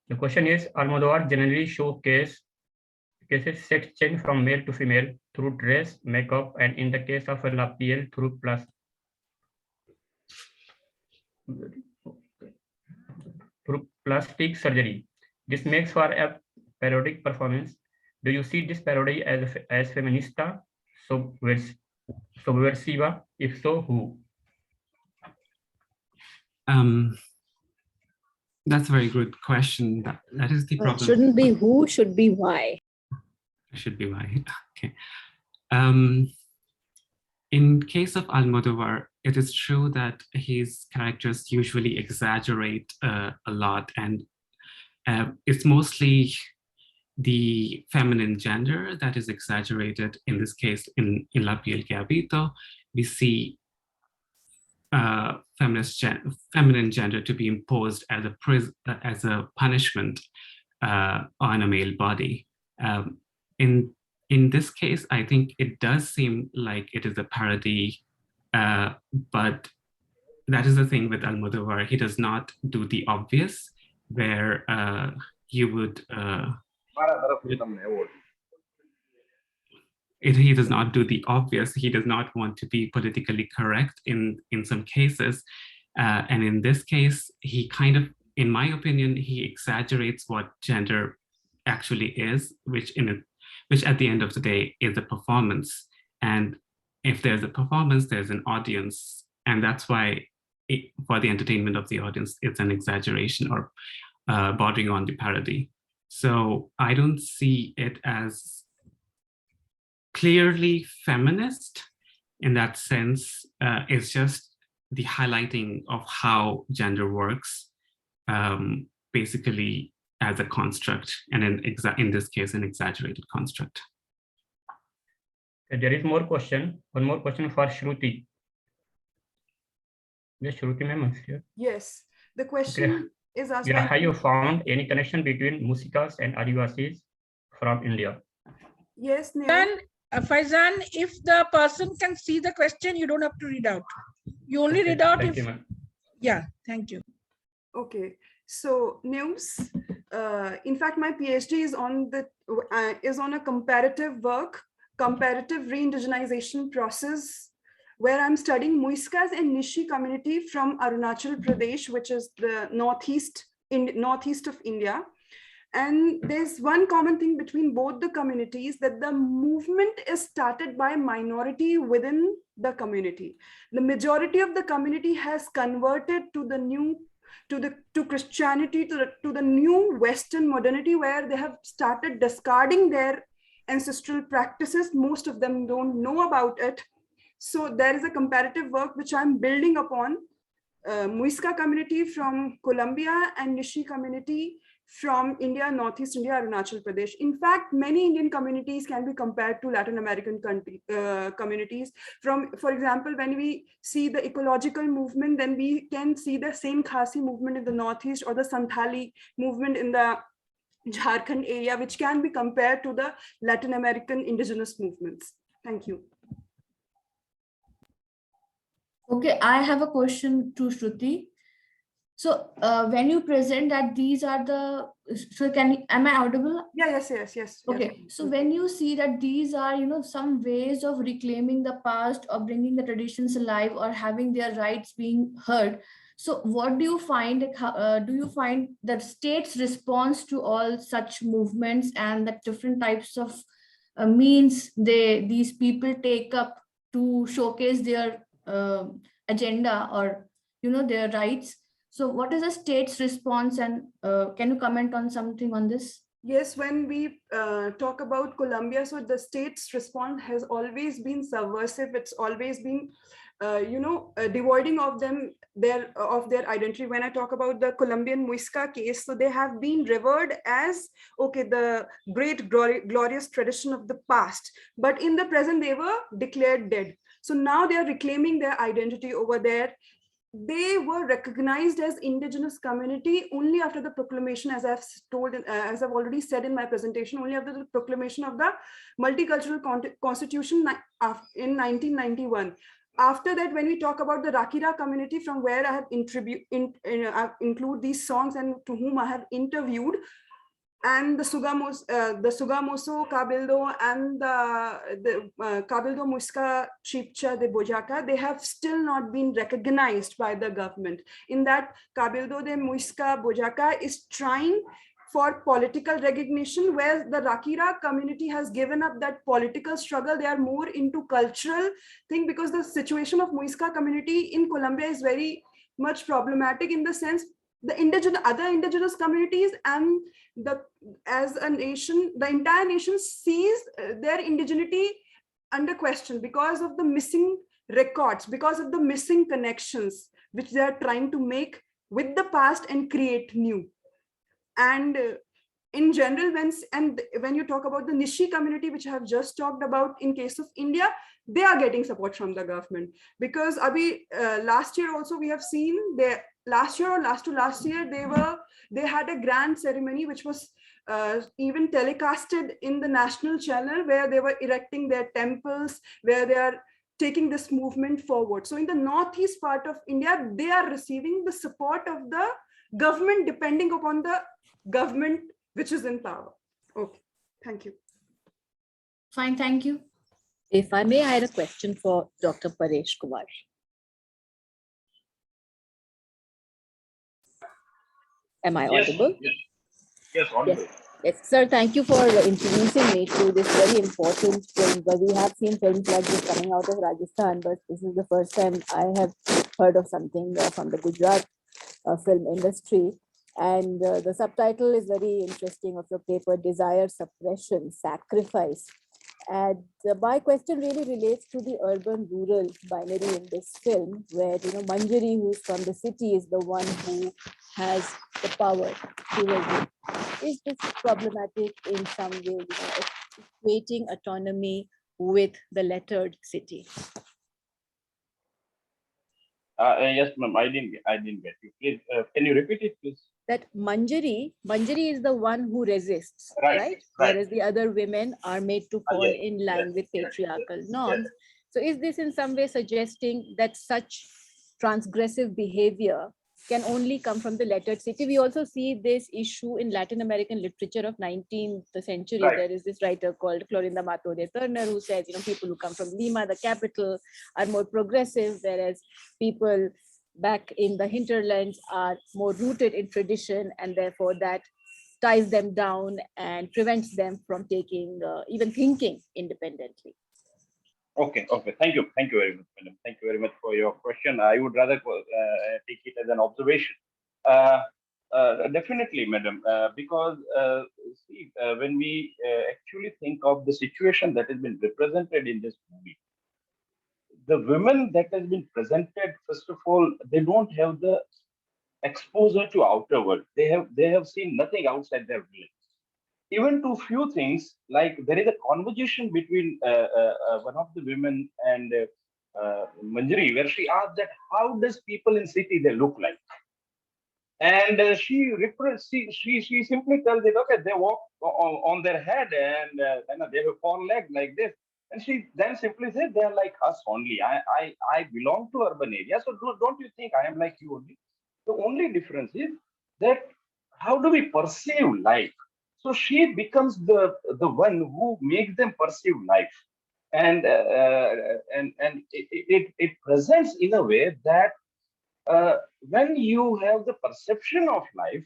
The question is: Almodovar generally showcases sex change from male to female through dress, makeup, and in the case of La Piel, through plastic surgery. This makes for a parodic performance. Do you see this parody as feminista, subversiva? If so, who? That's a very good question. That is the problem. Shouldn't be who, should be why. Should be why. Okay. In case of Almodovar, it is true that his characters usually exaggerate a lot, and it's mostly the feminine gender that is exaggerated. In this case, in La Piel que Habito, we see feminine gender to be imposed as a punishment on a male body. In this case, I think it does seem like it is a parody, but that is the thing with Almodovar. He does not do the obvious, where he would. He does not do the obvious. He does not want to be politically correct in some cases. And in this case, he kind of, in my opinion, he exaggerates what gender actually is, which at the end of the day is a performance. And if there's a performance, there's an audience. And that's why for the entertainment of the audience, it's an exaggeration or bordering on the parody. So I don't see it as clearly feminist in that sense. It's just the highlighting of how gender works, basically as a construct, and in this case, an exaggerated construct. There is one more question for Shruti. Yes, Shruti ma'am is here. Yes, the question is asked by... Have you found any connection between Musikas and Adivasis from India? Yes, Faizan, if the person can see the question, you don't have to read out. You only read out Thank if, you, ma'am. yeah, thank you. Okay, so news. In fact, my PhD is on a comparative work, comparative re-indigenization process, where I'm studying Muiskas and Nishi community from Arunachal Pradesh, which is the northeast of India. And there's one common thing between both the communities, that the movement is started by minority within the community. The majority of the community has converted to the new, to Christianity, to the new Western modernity, where they have started discarding their ancestral practices. Most of them don't know about it. So there is a comparative work which I'm building upon. Muisca community from Colombia and Nishi community from India, Northeast India, Arunachal Pradesh. In fact, many Indian communities can be compared to Latin American communities. For example, when we see the ecological movement, then we can see the same Khasi movement in the Northeast, or the Santhali movement in the Jharkhand area, which can be compared to the Latin American indigenous movements. Thank you. Okay, I have a question to Shruti. So when you present that these are the, so am I audible? Yeah, yes. Okay, so when you see that these are, some ways of reclaiming the past or bringing the traditions alive or having their rights being heard, so what do you find? Do you find that state's response to all such movements and the different types of means these people take up to showcase their agenda or their rights? So what is the state's response, and can you comment on something on this? Yes, when we talk about Colombia, so the state's response has always been subversive. It's always been, devoiding of them of their identity. When I talk about the Colombian Muisca case, so they have been revered as, okay, the great glorious tradition of the past, but in the present they were declared dead. So now they are reclaiming their identity over there. They were recognized as indigenous community only after the proclamation, as I've already said in my presentation, only after the proclamation of the multicultural constitution in 1991. After that, when we talk about the Rakira community, from where I have include these songs and to whom I have interviewed, and the Sugamoso Cabildo and the Cabildo Muisca Chipcha de Bojaka, they have still not been recognized by the government. In that, Cabildo de Muisca Bojaka is trying for political recognition, where the Rakira community has given up that political struggle. They are more into cultural thing, because the situation of Muisca community in Colombia is very much problematic, in the sense the other indigenous communities and as a nation, the entire nation sees their indigeneity under question because of the missing records, because of the missing connections which they are trying to make with the past and create new. And in general, when you talk about the Nishi community, which I have just talked about, in case of India, they are getting support from the government, because last year also we have seen last year or last to last year, they had a grand ceremony which was even telecasted in the national channel, where they were erecting their temples, where they are taking this movement forward. So in the northeast part of India, they are receiving the support of the government, depending upon the government which is in power. Okay, thank you. Fine, thank you. If I may, I had a question for Dr. Paresh Kumar. Am I audible? Yes, audible. Yes, sir, thank you for introducing me to this very important film. But we have seen films like this coming out of Rajasthan, but this is the first time I have heard of something from the Gujarat film industry. And the subtitle is very interesting of your paper, Desire, Suppression, Sacrifice. And my question really relates to the urban-rural binary in this film, where Manjari, who's from the city, is the one who has the power to regulate. Is this problematic in some way, equating autonomy with the lettered city? Yes, ma'am. I didn't get you. Please, can you repeat it, please? That Manjari is the one who resists, right? Whereas the other women are made to fall in line with patriarchal norms. So is this in some way suggesting that such transgressive behavior can only come from the lettered city. We also see this issue in Latin American literature of 19th century. Right. There is this writer called Florinda Mato de Turner who says, people who come from Lima, the capital, are more progressive, whereas people back in the hinterlands are more rooted in tradition, and therefore that ties them down and prevents them from taking, even thinking independently. Okay. Thank you very much, madam. Thank you very much for your question. I would rather take it as an observation. Definitely, madam, because see, when we actually think of the situation that has been represented in this movie, the women that has been presented, first of all, they don't have the exposure to outer world. They have seen nothing outside their village. Even to few things, like there is a conversation between one of the women and Manjari, where she asked that how does people in city they look like, and she simply tells it, okay, they walk on their head and they have 4 legs like this, and she then simply said they are like us only. I belong to urban area, so don't you think I am like you only? The only difference is that how do we perceive life? So she becomes the one who makes them perceive life, and it presents in a way that when you have the perception of life,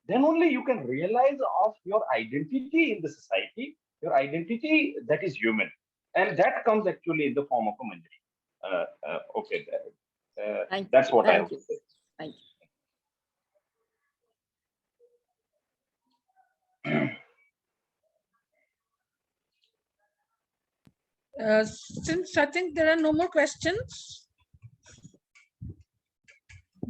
then only you can realize of your identity in the society, your identity that is human, and that comes actually in the form of a Manjari. Okay, that's what I have to say. Thank you. Since I think there are no more questions,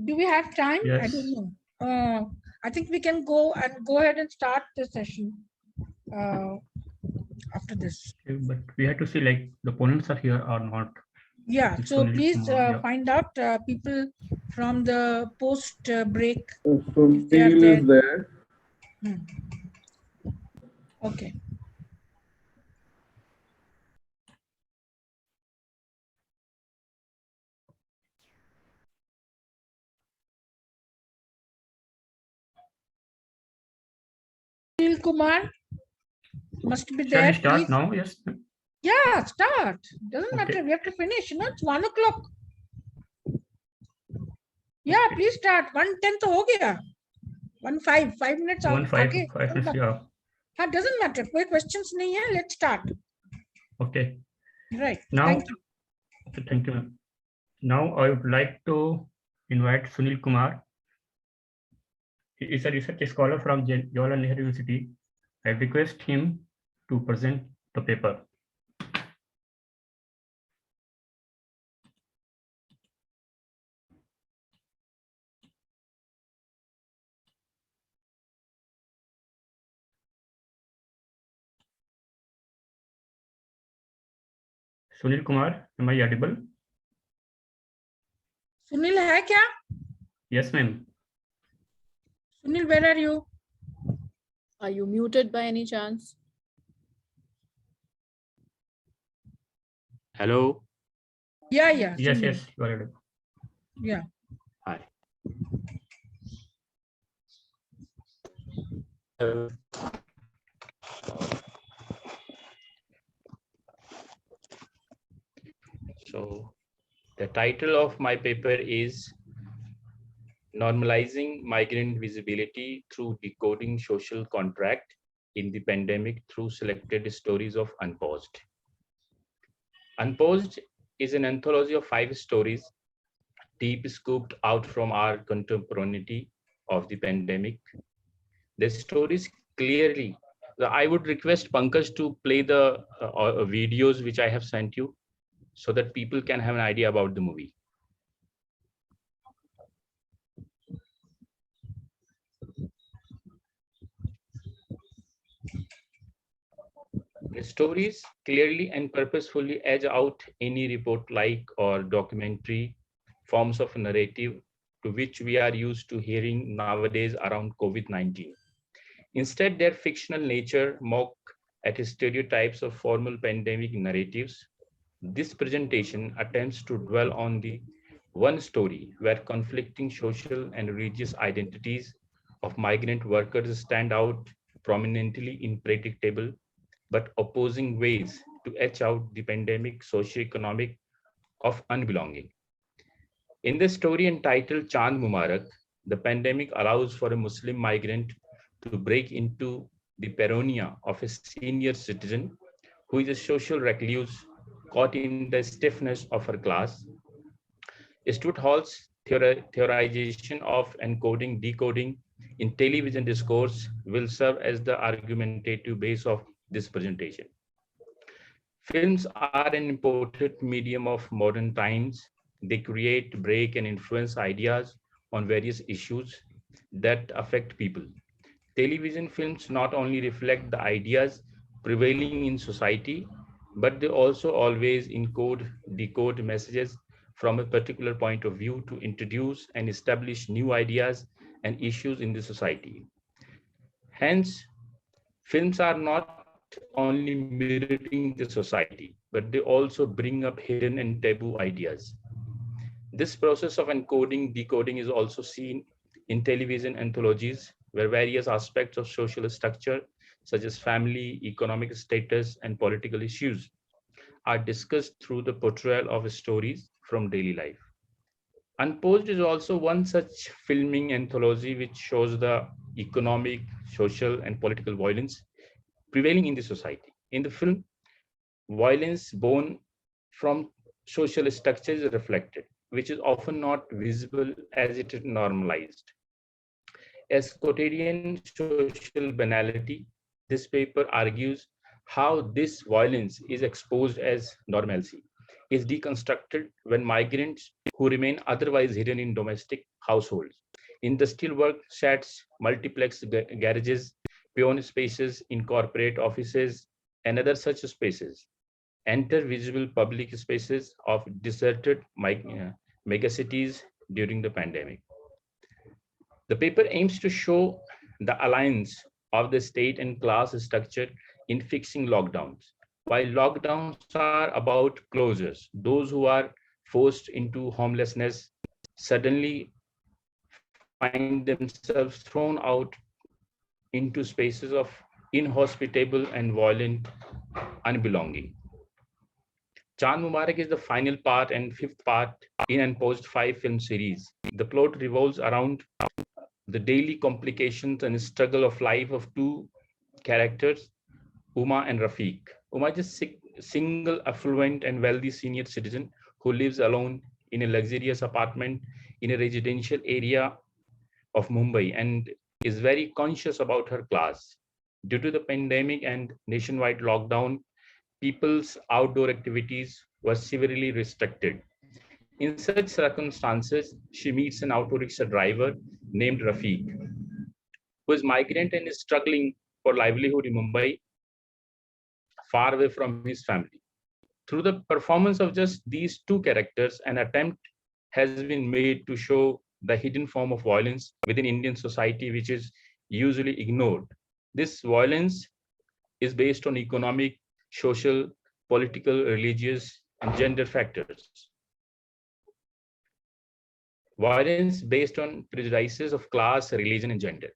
do we have time? Yes. I don't know. I think we can go ahead and start the session after this. Okay, but we have to see like the opponents are here or not. Yeah, so Sunil please Kumar, yeah. find out people from the post break. Sunil is there. Okay. Sunil Kumar must be there. Shall we start please. now? Yes. Yeah, start. Doesn't Okay. matter. We have to finish. It's 1 o'clock. Yeah, please start. 1:10 तो हो गया. 1:05. 5 minutes out. 1:05, yeah. हाँ, doesn't matter. कोई questions नहीं है. Let's start. Okay. Right. Now, Thank you. Thank you, ma'am. Now I would like to invite Sunil Kumar. He is a research scholar from Jawaharlal Nehru University. I request him to present the paper. Sunil Kumar, am I audible? Sunil है क्या? Yes, ma'am. Sunil, where are you? Are you muted by any chance? Hello. Yeah. Yes, Sunil. yes, you are audible. Yeah. Hi. So the title of my paper is Normalizing Migrant Visibility Through Decoding Social Contract in the Pandemic Through Selected Stories of Unpaused. Unpaused is an anthology of 5 stories, deep scooped out from our contemporaneity of the pandemic. The stories clearly, I would request Pankaj to play the videos which I have sent you so that people can have an idea about the movie. The stories clearly and purposefully edge out any report-like or documentary forms of narrative to which we are used to hearing nowadays around COVID-19. Instead, their fictional nature mock at stereotypes of formal pandemic narratives. This presentation attempts to dwell on the one story where conflicting social and religious identities of migrant workers stand out prominently in predictable but opposing ways to etch out the pandemic socioeconomic of unbelonging. In the story entitled Chand Mubarak, the pandemic allows for a Muslim migrant to break into the peronia of a senior citizen who is a social recluse caught in the stiffness of her class. Stuart Hall's theorization of encoding, decoding in television discourse will serve as the argumentative base of this presentation. Films are an important medium of modern times. They create, break, and influence ideas on various issues that affect people. Television films not only reflect the ideas prevailing in society, but they also always encode, decode messages from a particular point of view to introduce and establish new ideas and issues in the society. Hence, films are not only mirroring the society, but they also bring up hidden and taboo ideas. This process of encoding, decoding is also seen in television anthologies, where various aspects of social structure, such as family, economic status, and political issues, are discussed through the portrayal of stories from daily life. Unposed is also one such filming anthology which shows the economic, social, and political violence prevailing in the society. In the film, violence born from social structures is reflected, which is often not visible as it is normalized. As quotidian social banality, this paper argues how this violence is exposed as normalcy, is deconstructed when migrants who remain otherwise hidden in domestic households, industrial work sheds, multiplex garages, peon spaces in corporate offices, and other such spaces enter visible public spaces of deserted megacities during the pandemic. The paper aims to show the alliance of the state and class structure in fixing lockdowns. While lockdowns are about closures, those who are forced into homelessness suddenly find themselves thrown out into spaces of inhospitable and violent unbelonging. Chand Mubarak is the final part and fifth part in and post 5 film series. The plot revolves around the daily complications and struggle of life of two characters, Uma and Rafiq. Uma is a single, affluent, and wealthy senior citizen who lives alone in a luxurious apartment in a residential area of Mumbai and is very conscious about her class. Due to the pandemic and nationwide lockdown, people's outdoor activities were severely restricted. In such circumstances, she meets an auto rickshaw driver named Rafiq, who is migrant and is struggling for livelihood in Mumbai, far away from his family. Through the performance of just these two characters, an attempt has been made to show the hidden form of violence within Indian society, which is usually ignored. This violence is based on economic, social, political, religious, and gender factors. Violence based on prejudices of class, religion, and gender.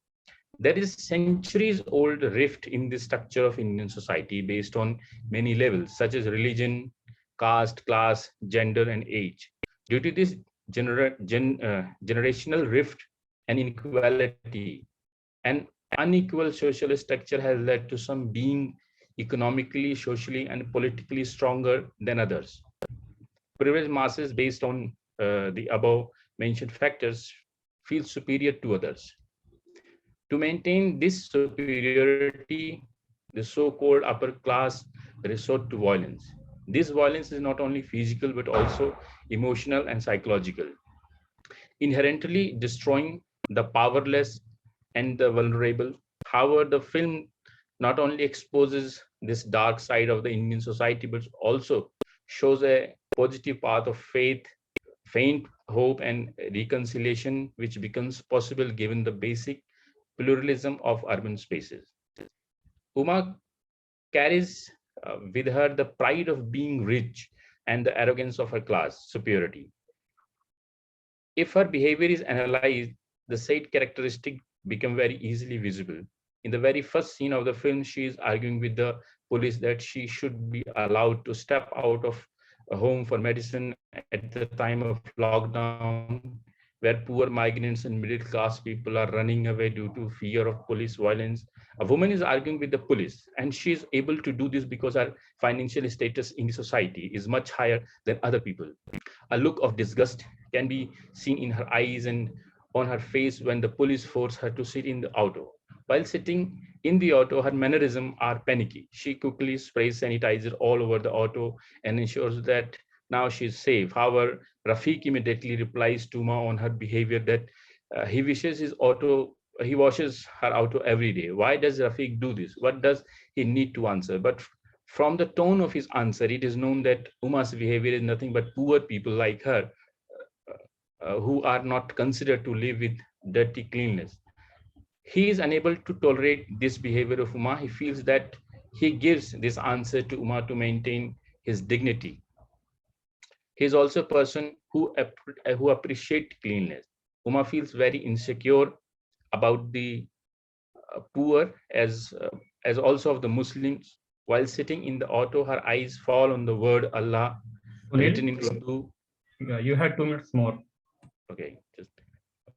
There is centuries-old rift in the structure of Indian society based on many levels, such as religion, caste, class, gender, and age. Due to this generational rift and inequality, an unequal social structure has led to some being economically, socially, and politically stronger than others. Privileged masses based on the above mentioned factors feel superior to others. To maintain this superiority, the so-called upper class resort to violence. This violence is not only physical, but also emotional and psychological, inherently destroying the powerless and the vulnerable. However, the film not only exposes this dark side of the Indian society, but also shows a positive path of faith, faint hope, and reconciliation, which becomes possible given the basic pluralism of urban spaces. Uma carries with her the pride of being rich and the arrogance of her class superiority. If her behavior is analyzed, the said characteristic become very easily visible. In the very first scene of the film, she is arguing with the police that she should be allowed to step out of a home for medicine at the time of lockdown, where poor migrants and middle class people are running away due to fear of police violence. A woman is arguing with the police, and she is able to do this because her financial status in the society is much higher than other people. A look of disgust can be seen in her eyes and on her face when the police force her to sit in the auto. While sitting in the auto, her mannerisms are panicky. She quickly sprays sanitizer all over the auto and ensures that now she is safe. However, Rafiq immediately replies to Ma on her behavior that he washes her auto every day. Why does Rafiq do this? What does he need to answer? But from the tone of his answer, it is known that Uma's behavior is nothing but poor people like her who are not considered to live with dirty cleanliness. He is unable to tolerate this behavior of Uma. He feels that he gives this answer to Uma to maintain his dignity. He is also a person who appreciates cleanliness. Uma feels very insecure about the poor as also of the Muslims. While sitting in the auto, her eyes fall on the word Allah written in Urdu. Yeah, you have 2 minutes more. Okay, just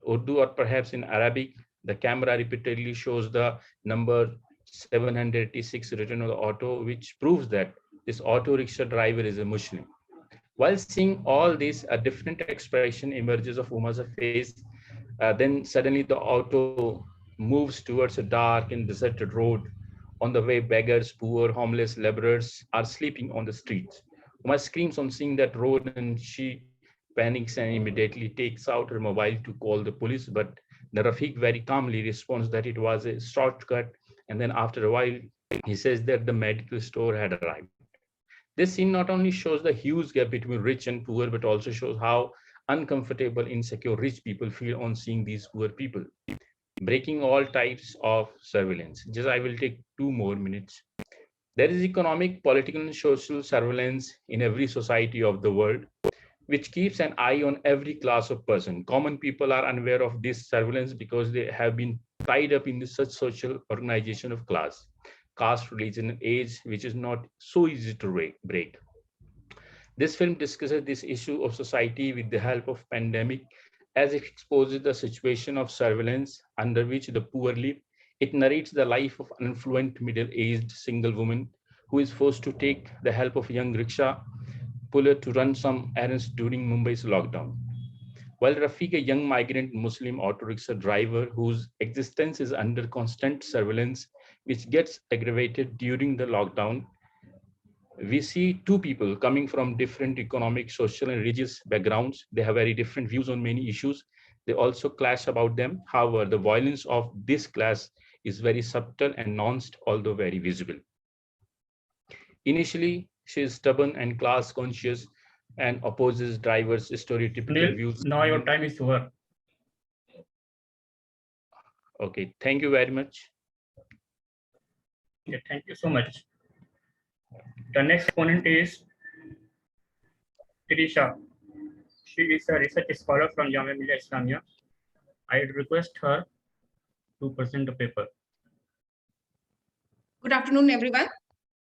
Urdu or perhaps in Arabic. The camera repeatedly shows the number 786 written on the auto, which proves that this auto rickshaw driver is a Muslim. While seeing all this, a different expression emerges of Uma's face. Then suddenly the auto moves towards a dark and deserted road. On the way, beggars, poor, homeless, laborers are sleeping on the streets. Uma screams on seeing that road and she panics and immediately takes out her mobile to call the police. But the Rafiq very calmly responds that it was a shortcut. And then after a while, he says that the medical store had arrived. This scene not only shows the huge gap between rich and poor, but also shows how uncomfortable, insecure rich people feel on seeing these poor people. Breaking all types of surveillance. Just I will take 2 more minutes. There is economic, political, and social surveillance in every society of the world, which keeps an eye on every class of person. Common people are unaware of this surveillance because they have been tied up in such social organization of class, caste, religion, and age, which is not so easy to break. This film discusses this issue of society with the help of pandemic, as it exposes the situation of surveillance under which the poor live. It narrates the life of an affluent middle-aged single woman who is forced to take the help of a young rickshaw puller to run some errands during Mumbai's lockdown. While Rafiq, a young migrant Muslim auto rickshaw driver whose existence is under constant surveillance, which gets aggravated during the lockdown, we see 2 people coming from different economic, social, and religious backgrounds. They have very different views on many issues. They also clash about them. However, the violence of this clash is very subtle and nuanced, although very visible. Initially, she is stubborn and class conscious and opposes drivers' stereotypical views. Now your time is over. Okay, thank you very much. Yeah, thank you so much. The next exponent is Tirisha. She is a research scholar from Jamia Millia Islamia. I request her to present the paper. Good afternoon, everyone.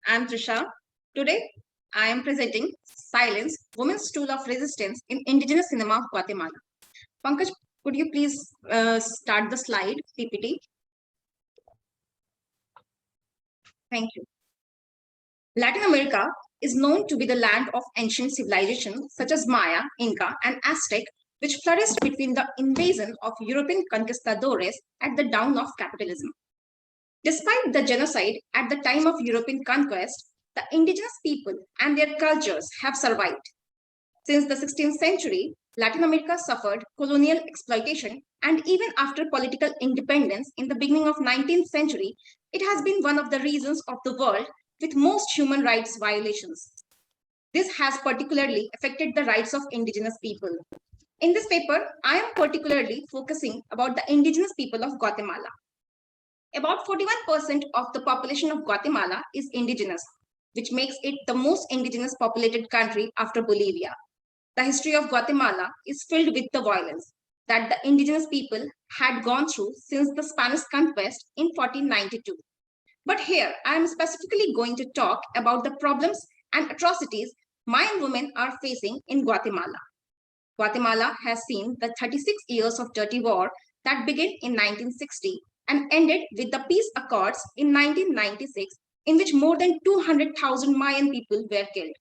I'm Trisha. Today, I am presenting Silence, Women's Tool of Resistance in Indigenous Cinema of Guatemala. Pankaj, could you please start the slide, PPT? Thank you. Latin America is known to be the land of ancient civilizations such as Maya, Inca, and Aztec, which flourished between the invasion of European conquistadores at the dawn of capitalism. Despite the genocide at the time of European conquest, the indigenous people and their cultures have survived. Since the 16th century, Latin America suffered colonial exploitation, and even after political independence in the beginning of 19th century, it has been one of the regions of the world with most human rights violations. This has particularly affected the rights of indigenous people. In this paper, I am particularly focusing about the indigenous people of Guatemala. About 41% of the population of Guatemala is indigenous, which makes it the most indigenous populated country after Bolivia. The history of Guatemala is filled with the violence that the indigenous people had gone through since the Spanish conquest in 1492. But here, I am specifically going to talk about the problems and atrocities Mayan women are facing in Guatemala. Guatemala has seen the 36 years of dirty war that began in 1960 and ended with the peace accords in 1996, in which more than 200,000 Mayan people were killed.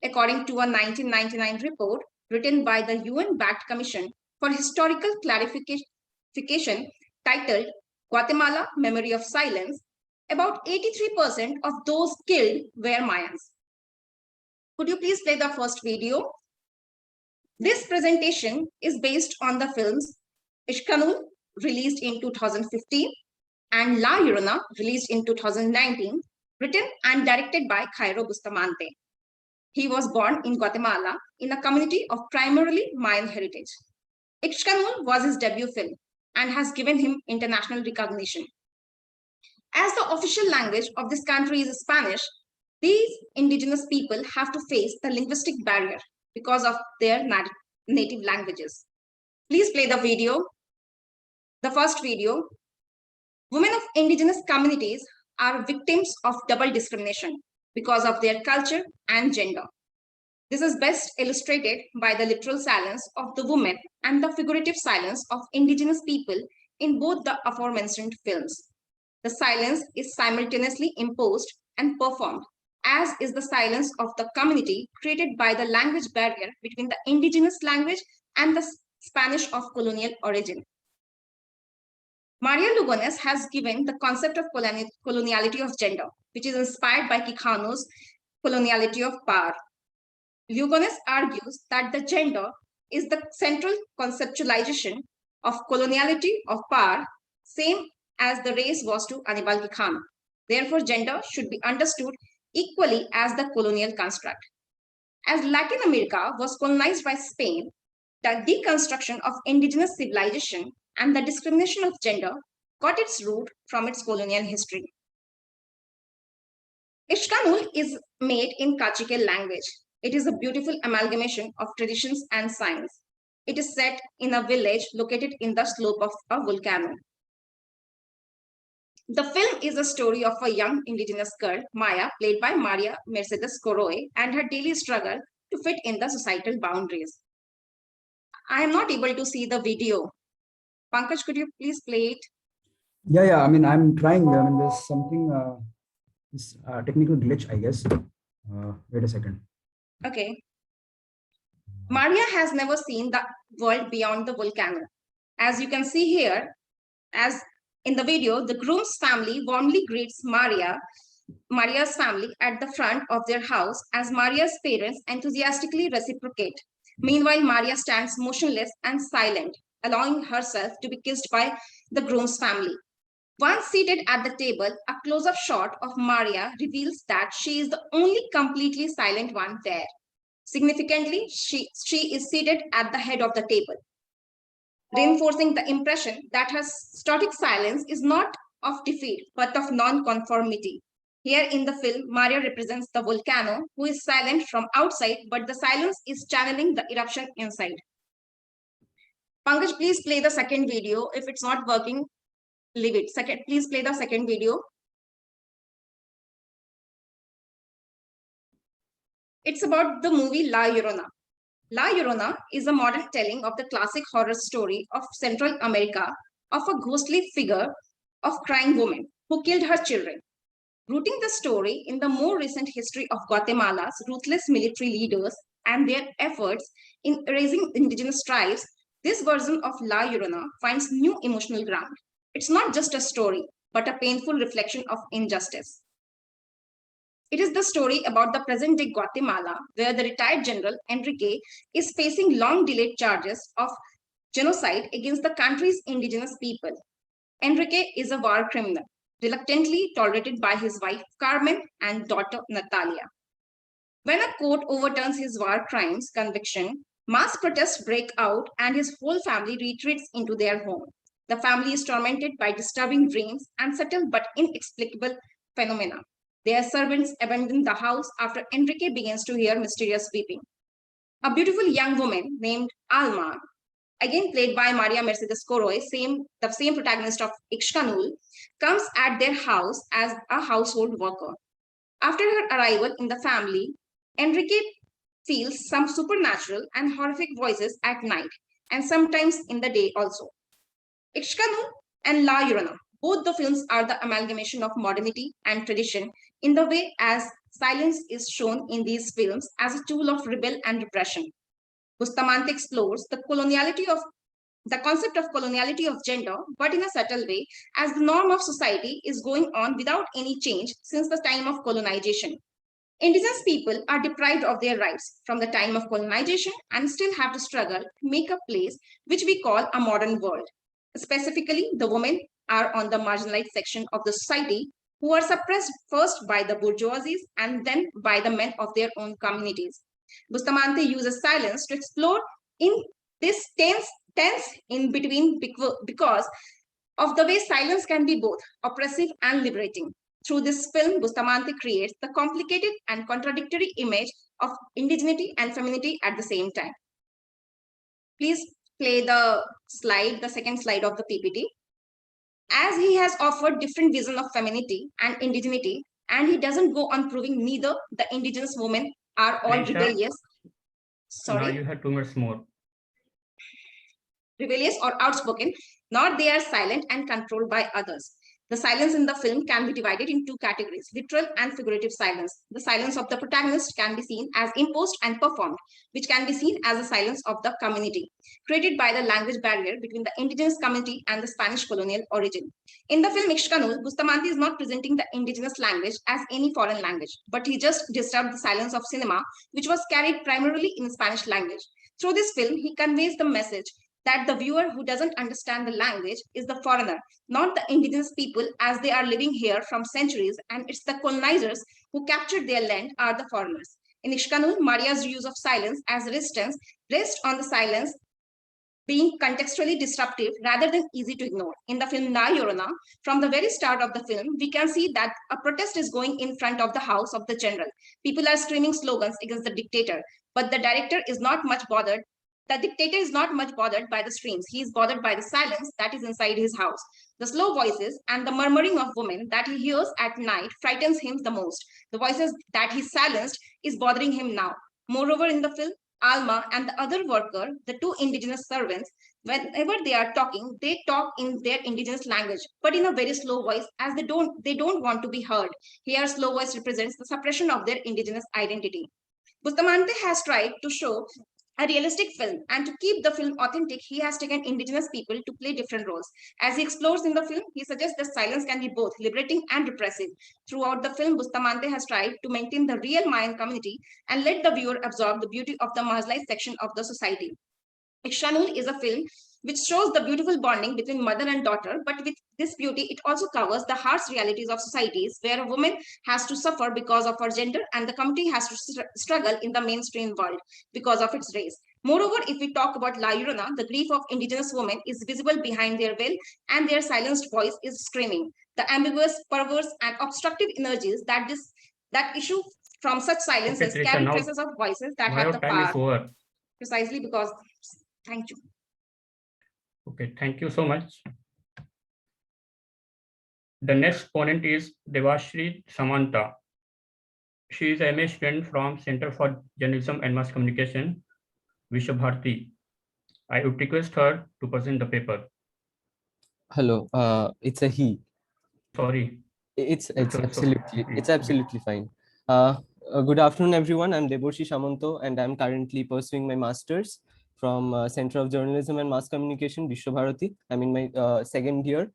According to a 1999 report written by the UN-backed Commission for Historical Clarification titled Guatemala Memory of Silence, about 83% of those killed were Mayans. Could you please play the first video? This presentation is based on the films Ishkanul, released in 2015, and La Llorona, released in 2019, written and directed by Jairo Bustamante. He was born in Guatemala in a community of primarily Mayan heritage. Ishkanul was his debut film and has given him international recognition. As the official language of this country is Spanish, these indigenous people have to face the linguistic barrier because of their native languages. Please play the video. The first video. Women of indigenous communities are victims of double discrimination because of their culture and gender. This is best illustrated by the literal silence of the women and the figurative silence of indigenous people in both the aforementioned films. The silence is simultaneously imposed and performed, as is the silence of the community created by the language barrier between the indigenous language and the Spanish of colonial origin. Maria Lugones has given the concept of coloniality of gender, which is inspired by Quijano's coloniality of power. Lugones argues that the gender is the central conceptualization of coloniality of power, same as the race was to Aníbal Quijano. Therefore, gender should be understood equally as the colonial construct. As Latin America was colonized by Spain, the deconstruction of indigenous civilization and the discrimination of gender got its root from its colonial history. Ishkanul is made in Cacique language. It is a beautiful amalgamation of traditions and science. It is set in a village located in the slope of a volcano. The film is a story of a young indigenous girl, Maya, played by Maria Mercedes Coroy, and her daily struggle to fit in the societal boundaries. I am not able to see the video. Pankaj, could you please play it? Yeah, I mean, I'm trying. I mean, there's something, this technical glitch, I guess. Wait a second. Okay. Maria has never seen the world beyond the volcano. As you can see here, as in the video, the groom's family warmly greets Maria's family at the front of their house as Maria's parents enthusiastically reciprocate. Meanwhile, Maria stands motionless and silent, allowing herself to be kissed by the groom's family. Once seated at the table, a close-up shot of Maria reveals that she is the only completely silent one there. Significantly, she is seated at the head of the table, reinforcing the impression that her stoic silence is not of defeat, but of non-conformity. Here in the film, Maria represents the volcano, who is silent from outside, but the silence is channeling the eruption inside. Pankaj, please play the second video. If it's not working, leave it. Please play the second video. It's about the movie La Llorona. La Llorona is a modern telling of the classic horror story of Central America of a ghostly figure of crying woman who killed her children. Rooting the story in the more recent history of Guatemala's ruthless military leaders and their efforts in erasing indigenous tribes, this version of La Llorona finds new emotional ground. It's not just a story, but a painful reflection of injustice. It is the story about the present-day Guatemala, where the retired General Enrique is facing long-delayed charges of genocide against the country's indigenous people. Enrique is a war criminal, reluctantly tolerated by his wife Carmen and daughter Natalia. When a court overturns his war crimes conviction, mass protests break out and his whole family retreats into their home. The family is tormented by disturbing dreams and subtle but inexplicable phenomena. Their servants abandon the house after Enrique begins to hear mysterious weeping. A beautiful young woman named Alma, again played by Maria Mercedes Coroy, the same protagonist of Ixcanul, comes at their house as a household worker. After her arrival in the family, Enrique feels some supernatural and horrific voices at night, and sometimes in the day also. Ixcanul and La Llorona, both the films are the amalgamation of modernity and tradition in the way as silence is shown in these films as a tool of rebel and repression. Bustamante explores the concept of coloniality of gender, but in a subtle way, as the norm of society is going on without any change since the time of colonization. Indigenous people are deprived of their rights from the time of colonization and still have to struggle to make a place which we call a modern world. Specifically, the women are on the marginalized section of the society who are suppressed first by the bourgeoisies and then by the men of their own communities. Bustamante uses silence to explore in this tense in between because of the way silence can be both oppressive and liberating. Through this film, Bustamante creates the complicated and contradictory image of indigeneity and femininity at the same time. Please play the second slide of the PPT. As he has offered different vision of femininity and indigeneity, and he doesn't go on proving neither the indigenous women are all Nisha, rebellious. Sorry. Now you have 2 minutes more. Rebellious or outspoken, nor they are silent and controlled by others. The silence in the film can be divided in 2 categories, literal and figurative silence. The silence of the protagonist can be seen as imposed and performed, which can be seen as the silence of the community, created by the language barrier between the indigenous community and the Spanish colonial origin. In the film Ixcanul, Bustamante is not presenting the indigenous language as any foreign language, but he just disturbed the silence of cinema, which was carried primarily in Spanish language. Through this film, he conveys the message that the viewer who doesn't understand the language is the foreigner, not the indigenous people, as they are living here from centuries, and it's the colonizers who captured their land are the foreigners. In Ixcanul, Maria's use of silence as resistance rests on the silence being contextually disruptive rather than easy to ignore. In the film La Llorona, from the very start of the film, we can see that a protest is going in front of the house of the general. People are screaming slogans against the dictator, but the director is not much bothered. The dictator is not much bothered by the screams. He is bothered by the silence that is inside his house. The slow voices and the murmuring of women that he hears at night frightens him the most. The voices that he silenced is bothering him now. Moreover, in the film, Alma and the other worker, the 2 indigenous servants, whenever they are talking, they talk in their indigenous language, but in a very slow voice, as they don't want to be heard. Here, slow voice represents the suppression of their indigenous identity. Bustamante has tried to show a realistic film, and to keep the film authentic, he has taken indigenous people to play different roles. As he explores in the film, he suggests that silence can be both liberating and repressive. Throughout the film, Bustamante has tried to maintain the real Mayan community and let the viewer absorb the beauty of the marginalized section of the society. Ixcanul is a film which shows the beautiful bonding between mother and daughter, but with this beauty, it also covers the harsh realities of societies where a woman has to suffer because of her gender and the community has to struggle in the mainstream world because of its race. Moreover, if we talk about La Llorona, the grief of indigenous women is visible behind their veil and their silenced voice is screaming. The ambiguous, perverse, and obstructive energies that issue from such silences carry traces of voices that have the power. Precisely because, thank you. Okay, thank you so much. The next exponent is Devashri Samanta. She is a MA student from Center for Journalism and Mass Communication, Vishwa Bharati. I would request her to present the paper. Hello, it's a he. Sorry. It's absolutely fine. Good afternoon, everyone. I'm Devashri Samanto, and I'm currently pursuing my master's from Center of Journalism and Mass Communication, Vishwa Bharati. I'm in my second year.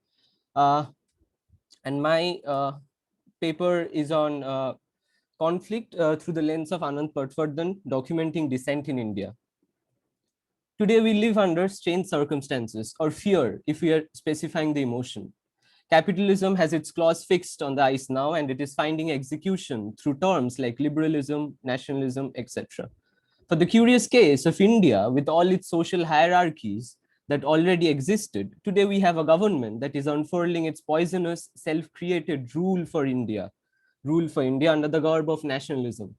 And my paper is on conflict through the lens of Anand Patwardhan, documenting dissent in India. Today, we live under strange circumstances, or fear, if we are specifying the emotion. Capitalism has its claws fixed on the ice now, and it is finding execution through terms like liberalism, nationalism, etc. For the curious case of India, with all its social hierarchies that already existed, today we have a government that is unfurling its poisonous, self-created rule for India under the garb of nationalism.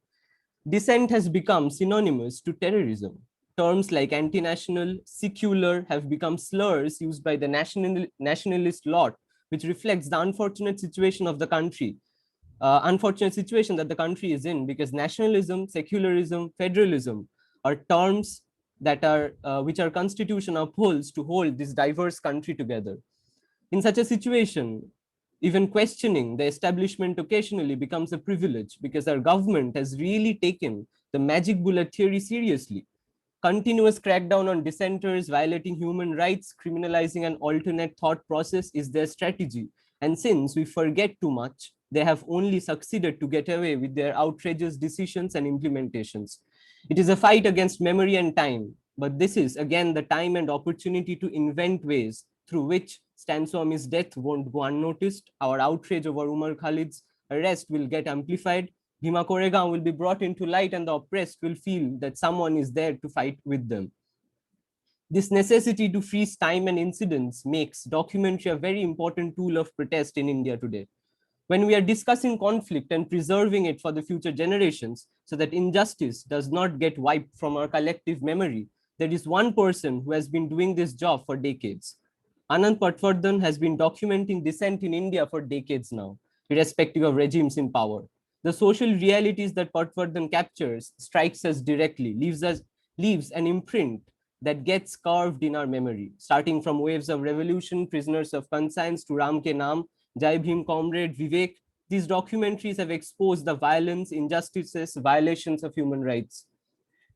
Dissent has become synonymous to terrorism. Terms like anti-national, secular have become slurs used by the nationalist lot, which reflects the unfortunate situation of the country, unfortunate situation that the country is in, because nationalism, secularism, federalism are terms that are which our constitution upholds to hold this diverse country together. In such a situation, even questioning the establishment occasionally becomes a privilege, because our government has really taken the magic bullet theory seriously. Continuous crackdown on dissenters, violating human rights, criminalizing an alternate thought process is their strategy. And since we forget too much, they have only succeeded to get away with their outrageous decisions and implementations. It is a fight against memory and time, but this is again the time and opportunity to invent ways through which Stan Swami's death won't go unnoticed, our outrage over Umar Khalid's arrest will get amplified, Bhima Koregaon will be brought into light, and the oppressed will feel that someone is there to fight with them. This necessity to freeze time and incidents makes documentary a very important tool of protest in India today. When we are discussing conflict and preserving it for the future generations so that injustice does not get wiped from our collective memory, there is one person who has been doing this job for decades. Anand Patwardhan has been documenting dissent in India for decades now, irrespective of regimes in power. The social realities that Patwardhan captures strikes us directly, leaves an imprint that gets carved in our memory, starting from Waves of Revolution, Prisoners of Conscience to Ram Ke Naam, Jai Bhim Comrade, Vivek. These documentaries have exposed the violence, injustices, violations of human rights.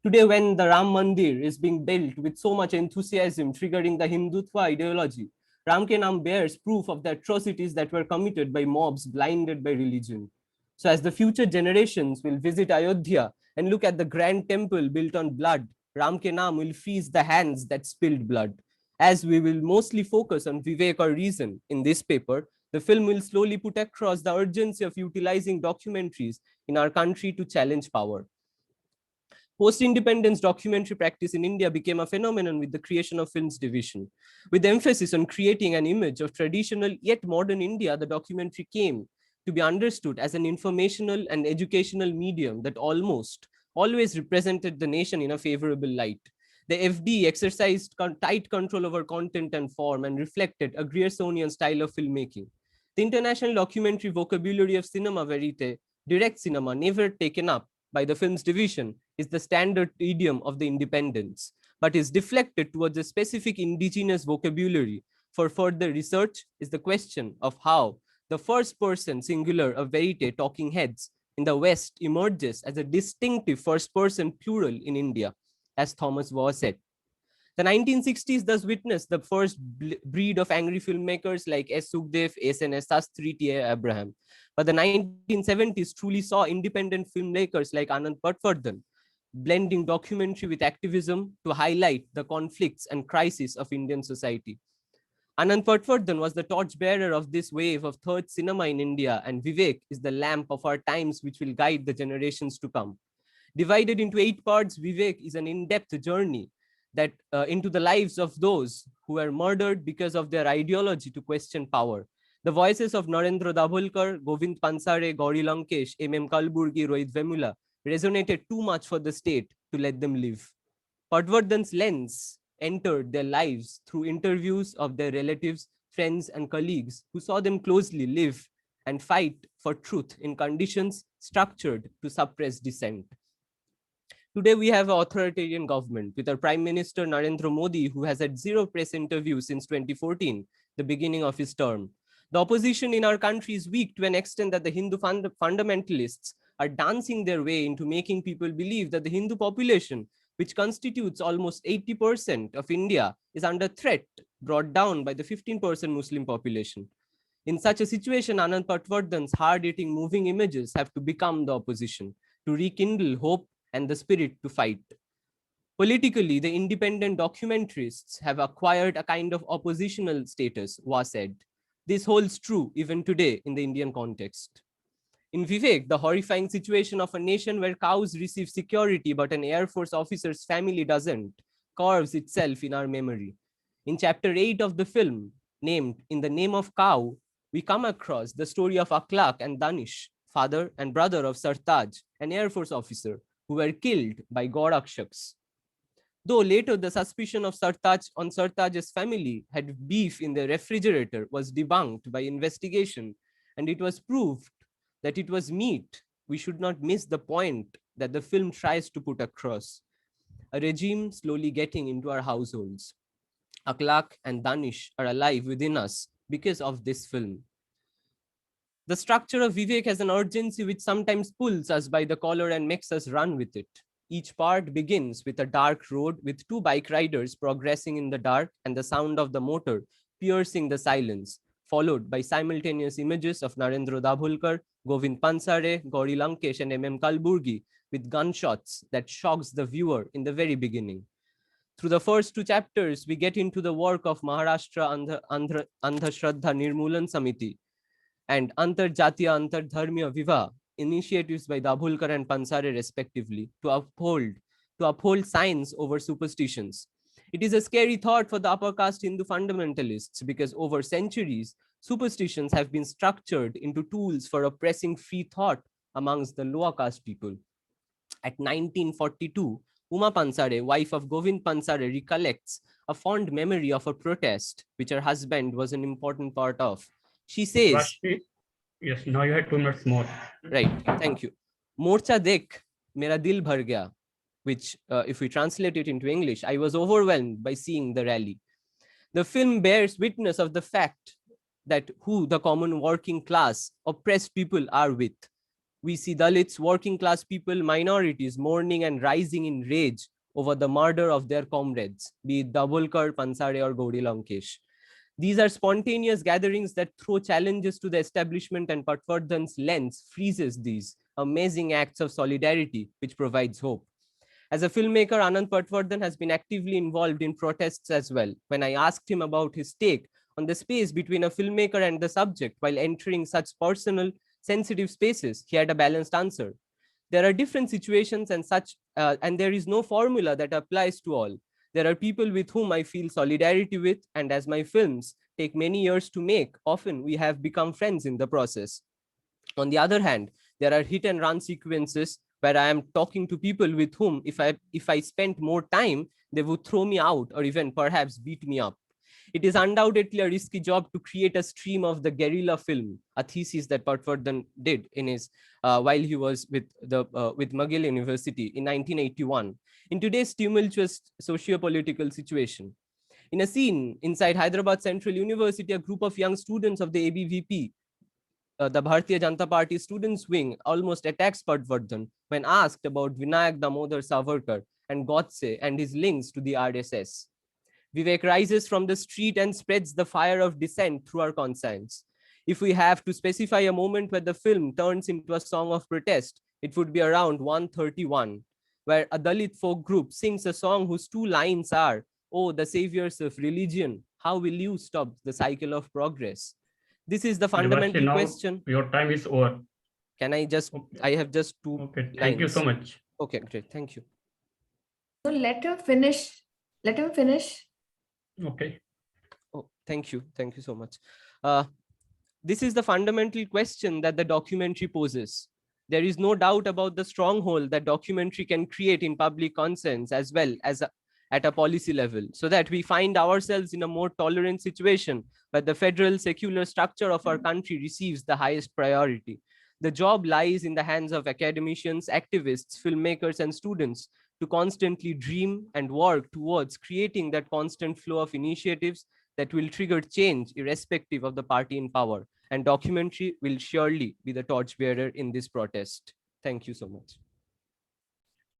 Today, when the Ram Mandir is being built with so much enthusiasm, triggering the Hindutva ideology, Ram Ke Naam bears proof of the atrocities that were committed by mobs blinded by religion. So as the future generations will visit Ayodhya and look at the grand temple built on blood, Ram Ke Naam will freeze the hands that spilled blood. As we will mostly focus on Vivek or reason in this paper, the film will slowly put across the urgency of utilizing documentaries in our country to challenge power. Post-independence documentary practice in India became a phenomenon with the creation of Films Division. With emphasis on creating an image of traditional yet modern India, the documentary came to be understood as an informational and educational medium that almost always represented the nation in a favorable light. The FD exercised tight control over content and form and reflected a Griersonian style of filmmaking. The international documentary vocabulary of cinema verite, direct cinema, never taken up by the Films Division, is the standard idiom of the independents, but is deflected towards a specific indigenous vocabulary. For further research is the question of how the first person singular of verite, talking heads, in the West emerges as a distinctive first person plural in India, as Thomas Waugh said. The 1960s thus witnessed the first breed of angry filmmakers like S. Sukhdev, S.N.S. Sastry, T.A. Abraham. But the 1970s truly saw independent filmmakers like Anand Patwardhan blending documentary with activism to highlight the conflicts and crises of Indian society. Anand Patwardhan was the torchbearer of this wave of third cinema in India, and Vivek is the lamp of our times which will guide the generations to come. Divided into 8 parts, Vivek is an in-depth journey that into the lives of those who were murdered because of their ideology to question power. The voices of Narendra Dabholkar, Govind Pansare, Gauri Lankesh, M.M. Kalburgi, Rohit Vemula resonated too much for the state to let them live. Patwardhan's lens entered their lives through interviews of their relatives, friends, and colleagues who saw them closely live and fight for truth in conditions structured to suppress dissent. Today, we have an authoritarian government with our Prime Minister Narendra Modi, who has had 0 press interviews since 2014, the beginning of his term. The opposition in our country is weak to an extent that the Hindu fundamentalists are dancing their way into making people believe that the Hindu population, which constitutes almost 80% of India, is under threat brought down by the 15% Muslim population. In such a situation, Anand Patwardhan's hard-hitting moving images have to become the opposition, to rekindle hope and the spirit to fight. Politically, the independent documentarists have acquired a kind of oppositional status, Waugh said. This holds true even today in the Indian context. In Vivek, the horrifying situation of a nation where cows receive security but an Air Force officer's family doesn't, carves itself in our memory. In chapter 8 of the film, named In the Name of Cow, we come across the story of Akhlaq and Danish, father and brother of Sartaj, an Air Force officer, who were killed by Gorakshaks. Though later the suspicion of Sartaj's family had beef in the refrigerator was debunked by investigation, and it was proved that it was meat, we should not miss the point that the film tries to put across. A regime slowly getting into our households. Akhlaq and Danish are alive within us because of this film. The structure of Vivek has an urgency which sometimes pulls us by the collar and makes us run with it. Each part begins with a dark road with two bike riders progressing in the dark and the sound of the motor piercing the silence, followed by simultaneous images of Narendra Dabholkar, Govind Pansare, Gauri Lankesh, and M.M. Kalburgi with gunshots that shocks the viewer in the very beginning. Through the first two chapters, we get into the work of Maharashtra Andhashraddha Nirmulan Samiti and Antarjatiya Antardharmiya Vivah, initiatives by Dabholkar and Pansare respectively, to uphold science over superstitions. It is a scary thought for the upper caste Hindu fundamentalists because over centuries, superstitions have been structured into tools for oppressing free thought amongst the lower caste people. At 1942, Uma Pansare, wife of Govind Pansare, recollects a fond memory of a protest, which her husband was an important part of. She says, yes, now you have 2 minutes more. Right, thank you. Morcha dekh, mera dil bhar gaya, which if we translate it into English, I was overwhelmed by seeing the rally. The film bears witness of the fact that who the common working class, oppressed people are with. We see Dalits, working class people, minorities mourning and rising in rage over the murder of their comrades, be it Dabholkar, Pansare, or Gauri Lankesh. These are spontaneous gatherings that throw challenges to the establishment, and Patwardhan's lens freezes these amazing acts of solidarity, which provides hope. As a filmmaker, Anand Patwardhan has been actively involved in protests as well. When I asked him about his take on the space between a filmmaker and the subject while entering such personal, sensitive spaces, he had a balanced answer. There are different situations and there is no formula that applies to all. There are people with whom I feel solidarity with, and as my films take many years to make, often we have become friends in the process. On the other hand, there are hit and run sequences where I am talking to people with whom if I spent more time, they would throw me out or even perhaps beat me up. It is undoubtedly a risky job to create a stream of the guerrilla film, a thesis that Patwardhan did in his while he was with McGill University in 1981. In today's tumultuous socio-political situation. In a scene inside Hyderabad Central University, a group of young students of the ABVP, the Bharatiya Janata Party students wing, almost attacks Patwardhan when asked about Vinayak Damodar Savarkar and Godse and his links to the RSS. Vivek rises from the street and spreads the fire of dissent through our conscience. If we have to specify a moment where the film turns into a song of protest, it would be around 131. Where a Dalit folk group sings a song whose two lines are, "Oh, the saviors of religion, how will you stop the cycle of progress?" This is the fundamental question. Your time is over. Can I just, I have just 2 Okay, thank you so much. Okay, great, thank you. So let him finish. Let him finish. Okay. Oh, thank you so much. This is the fundamental question that the documentary poses. There is no doubt about the stronghold that documentary can create in public conscience as well as at a policy level, so that we find ourselves in a more tolerant situation where the federal secular structure of our country receives the highest priority. The job lies in the hands of academicians, activists, filmmakers, and students to constantly dream and work towards creating that constant flow of initiatives that will trigger change irrespective of the party in power. And documentary will surely be the torchbearer in this protest. Thank you so much.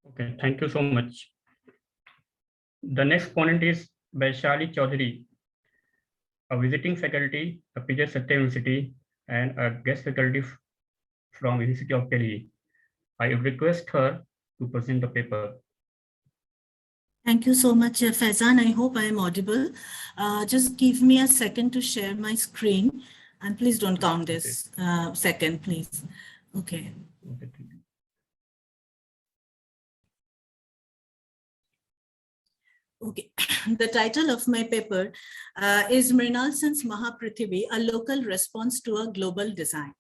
Okay, thank you so much. The next ponent is Vaishali Chaudhary, a visiting faculty of PJ Satya University and a guest faculty from University of Delhi. I would request her to present the paper. Thank you so much, Faizan. I hope I am audible. Just give me a second to share my screen. And please don't count this second, please. Okay. Okay. The title of my paper is Mrinal Sen's Mahaprithvi, a local response to a global design.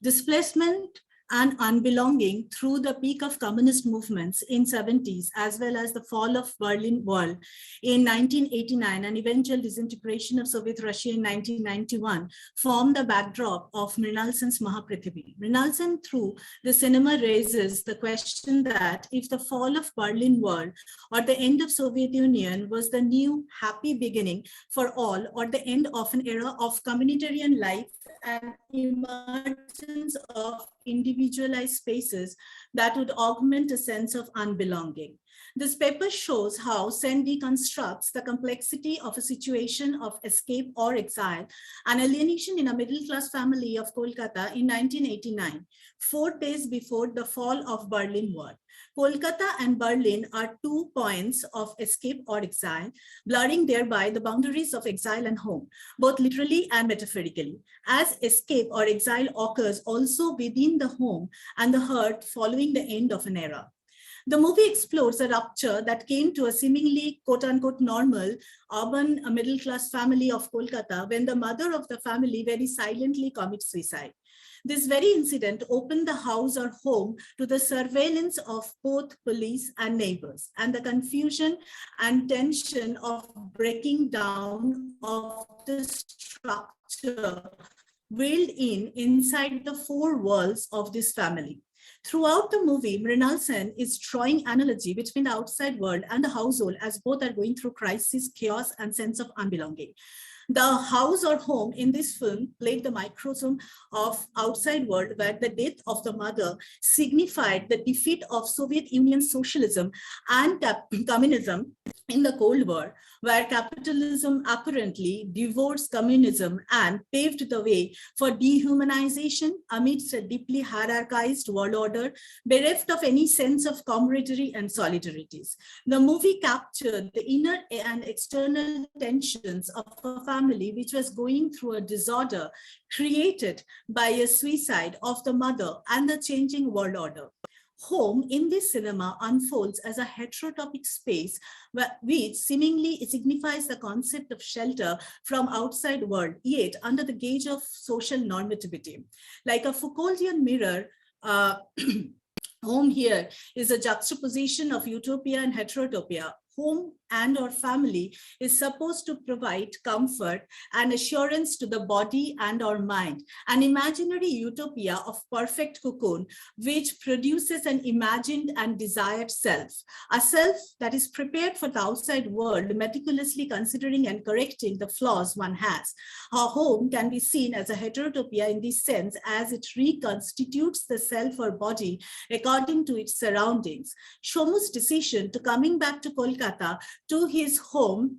Displacement and unbelonging through the peak of communist movements in 70s, as well as the fall of Berlin Wall in 1989 and eventual disintegration of Soviet Russia in 1991, form the backdrop of Mrinalsen's Mahaprithvi. Mrinalsen, through the cinema, raises the question that if the fall of Berlin Wall or the end of Soviet Union was the new happy beginning for all, or the end of an era of communitarian life and emergence of individualized spaces that would augment a sense of unbelonging. This paper shows how Sen deconstructs the complexity of a situation of escape or exile and alienation in a middle-class family of Kolkata in 1989, 4 days before the fall of Berlin Wall. Kolkata and Berlin are 2 points of escape or exile, blurring thereby the boundaries of exile and home, both literally and metaphorically, as escape or exile occurs also within the home and the heart following the end of an era. The movie explores a rupture that came to a seemingly quote-unquote normal urban middle-class family of Kolkata when the mother of the family very silently commits suicide. This very incident opened the house or home to the surveillance of both police and neighbors, and the confusion and tension of breaking down of the structure built inside the 4 walls of this family. Throughout the movie, Mrinalsen is drawing analogy between the outside world and the household as both are going through crisis, chaos, and sense of unbelonging. The house or home in this film played the microcosm of outside world, where the death of the mother signified the defeat of Soviet Union socialism and communism in the Cold War, where capitalism apparently divorced communism and paved the way for dehumanization amidst a deeply hierarchized world order, bereft of any sense of camaraderie and solidarities. The movie captured the inner and external tensions of a family which was going through a disorder created by a suicide of the mother and the changing world order. Home in this cinema unfolds as a heterotopic space which seemingly signifies the concept of shelter from outside world, yet under the gauge of social normativity. Like a Foucauldian mirror, home here is a juxtaposition of utopia and heterotopia. Home and or family is supposed to provide comfort and assurance to the body and or mind, an imaginary utopia of perfect cocoon, which produces an imagined and desired self, a self that is prepared for the outside world, meticulously considering and correcting the flaws one has. Our home can be seen as a heterotopia in this sense, as it reconstitutes the self or body according to its surroundings. Shomu's decision to coming back to Kolkata, to his home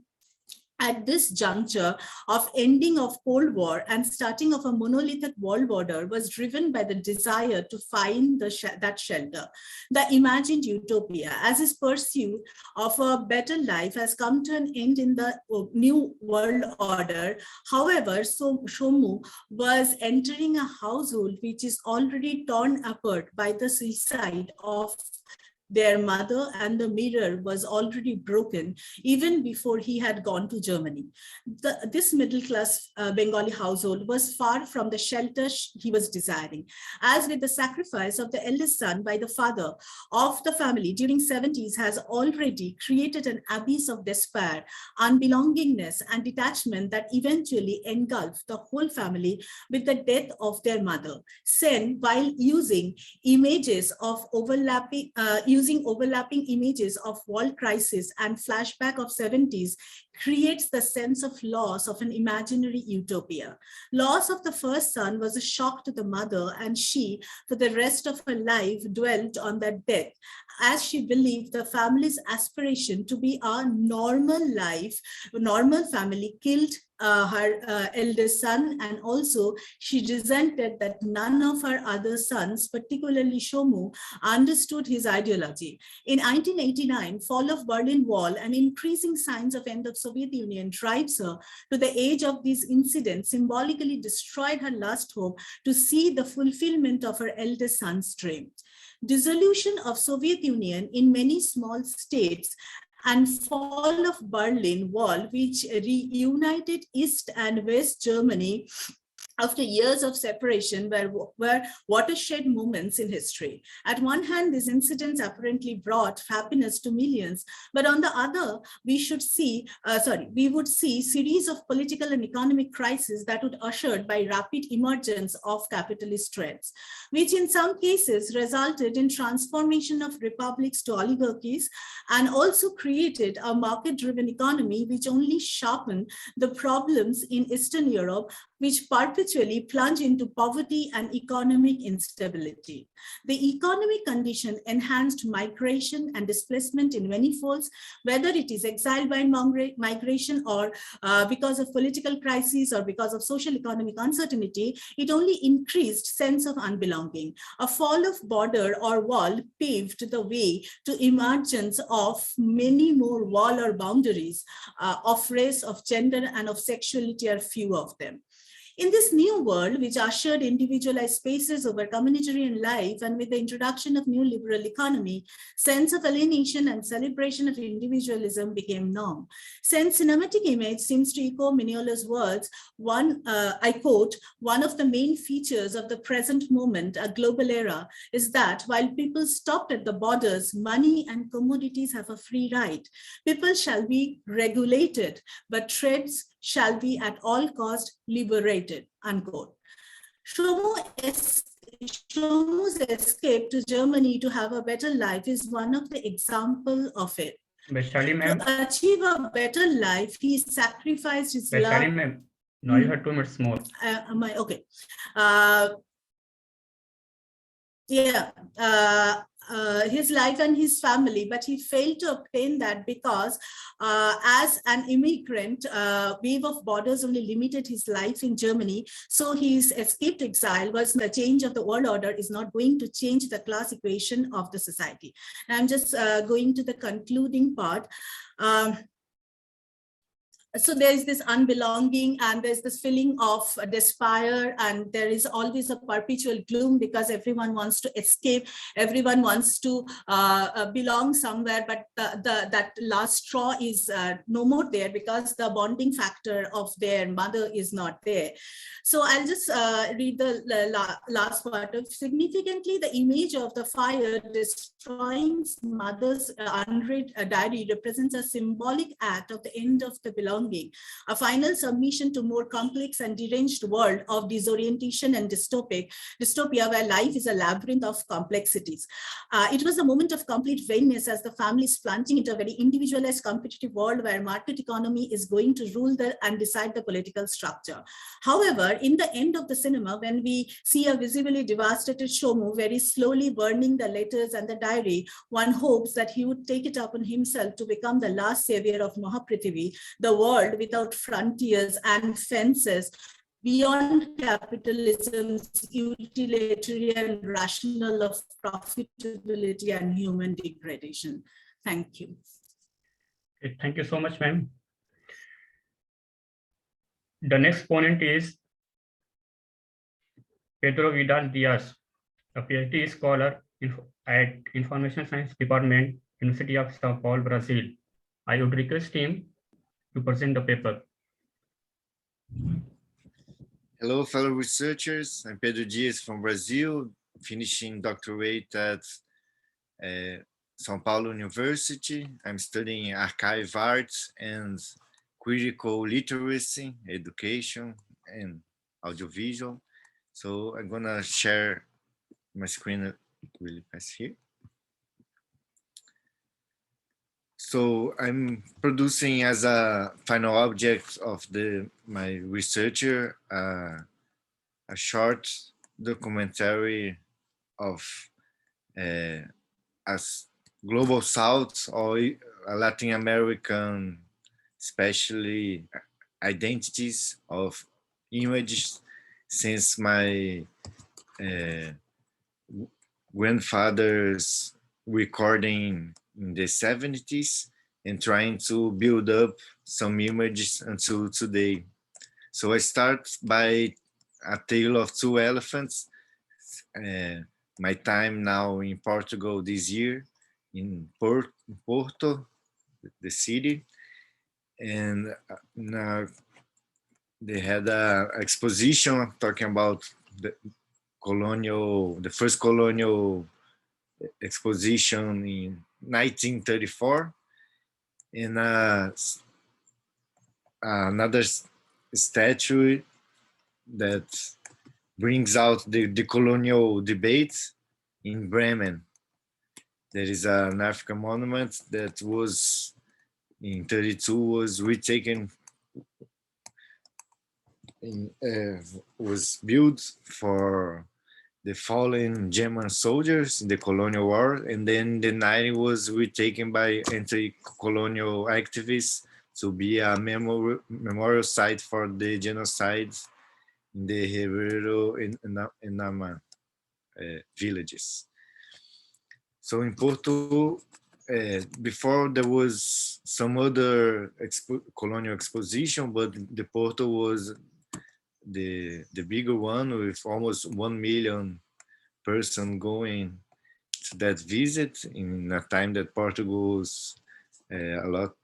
at this juncture of ending of Cold War and starting of a monolithic world order, was driven by the desire to find that shelter. The imagined utopia, as his pursuit of a better life, has come to an end in the new world order. However, Shomu was entering a household which is already torn apart by the suicide of their mother, and the mirror was already broken even before he had gone to Germany. This middle-class Bengali household was far from the shelter he was desiring. As with the sacrifice of the eldest son by the father of the family during 70s has already created an abyss of despair, unbelongingness, and detachment that eventually engulfed the whole family with the death of their mother. Sen, while using images of overlapping images of world crisis and flashback of 70s, creates the sense of loss of an imaginary utopia. Loss of the first son was a shock to the mother, and she, for the rest of her life, dwelt on that death, as she believed the family's aspiration to be a normal life, normal family, killed her eldest son, and also she resented that none of her other sons, particularly Shomu, understood his ideology. In 1989, fall of Berlin Wall and increasing signs of end of Soviet Union drives her to the edge of these incidents, symbolically destroyed her last hope to see the fulfillment of her eldest son's dream. Dissolution of Soviet Union in many small states and fall of Berlin Wall, which reunited East and West Germany after years of separation were watershed moments in history. At one hand, these incidents apparently brought happiness to millions, but on the other, we would see series of political and economic crises that would ushered by rapid emergence of capitalist threats, which in some cases resulted in transformation of republics to oligarchies and also created a market-driven economy which only sharpened the problems in Eastern Europe, which perpetually plunge into poverty and economic instability. The economic condition enhanced migration and displacement in many folds, whether it is exile by migration or because of political crises or because of social economic uncertainty, it only increased sense of unbelonging. A fall of border or wall paved the way to emergence of many more wall or boundaries of race, of gender, and of sexuality are few of them. In this new world, which ushered individualized spaces over communitarian life, and with the introduction of new liberal economy, sense of alienation and celebration of individualism became norm. Since cinematic image seems to echo Mignola's words, I quote, "One of the main features of the present moment, a global era, is that while people stopped at the borders, money and commodities have a free ride. People shall be regulated, but trades shall be at all cost liberated," unquote. Shomu's escape to Germany to have a better life is one of the examples of it. To achieve a better life, he sacrificed his life. Now you have 2 minutes more. Okay. His life and his family, but he failed to obtain that because as an immigrant, wave of borders only limited his life in Germany. So his escaped exile was the change of the world order is not going to change the class equation of the society. I'm just going to the concluding part. So there is this unbelonging and there's this feeling of despair, and there is always a perpetual gloom because everyone wants to escape, everyone wants to belong somewhere, but that last straw is no more there because the bonding factor of their mother is not there. So I'll just read the last part of significantly the image of the fire destroying mother's unread diary represents a symbolic act of the end of the belonging, a final submission to more complex and deranged world of disorientation and dystopia where life is a labyrinth of complexities. It was a moment of complete vainness as the family is plunging into a very individualized competitive world where market economy is going to rule and decide the political structure. However, in the end of the cinema, when we see a visibly devastated Shomu very slowly burning the letters and the diary, one hopes that he would take it upon himself to become the last savior of Mahaprithvi, the world without frontiers and fences, beyond capitalism's utilitarian rationale of profitability and human degradation. Thank you. Okay, thank you so much, ma'am. The next ponent is Pedro Vidal Diaz, a PhD scholar at Information Science Department, University of Sao Paulo, Brazil. I would request him to present the paper. Hello, fellow researchers. I'm Pedro Diaz from Brazil, finishing doctorate at São Paulo University. I'm studying archive arts and critical literacy, education, and audiovisual. So I'm gonna share my screen really fast here. So I'm producing as a final object of my researcher a short documentary of as Global South or Latin American, especially identities of images, since my grandfather's recording in the 70s and trying to build up some images until today. So I start by A Tale of Two Elephants, my time now in Portugal this year, in Porto, the city. And they had a exposition talking about the first colonial exposition in 1934, and another statue that brings out the colonial debates in Bremen. There is an African monument that was in 32 was retaken, was built for the fallen German soldiers in the colonial war, and then the 90s was retaken by anti-colonial activists to be a memorial site for the genocide in the Herero and Nama villages. So in Porto, before there was some other colonial exposition, but the Porto was the bigger one with almost 1 million person going to that visit in a time that Portugal was a lot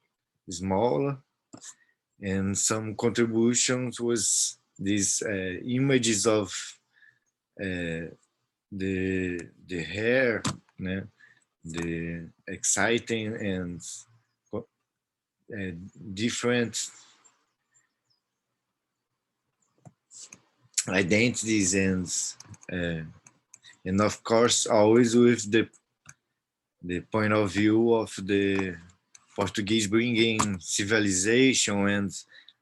smaller, and some contributions was these images of the hair, the exciting and different identities, and of course always with the point of view of the Portuguese bringing civilization and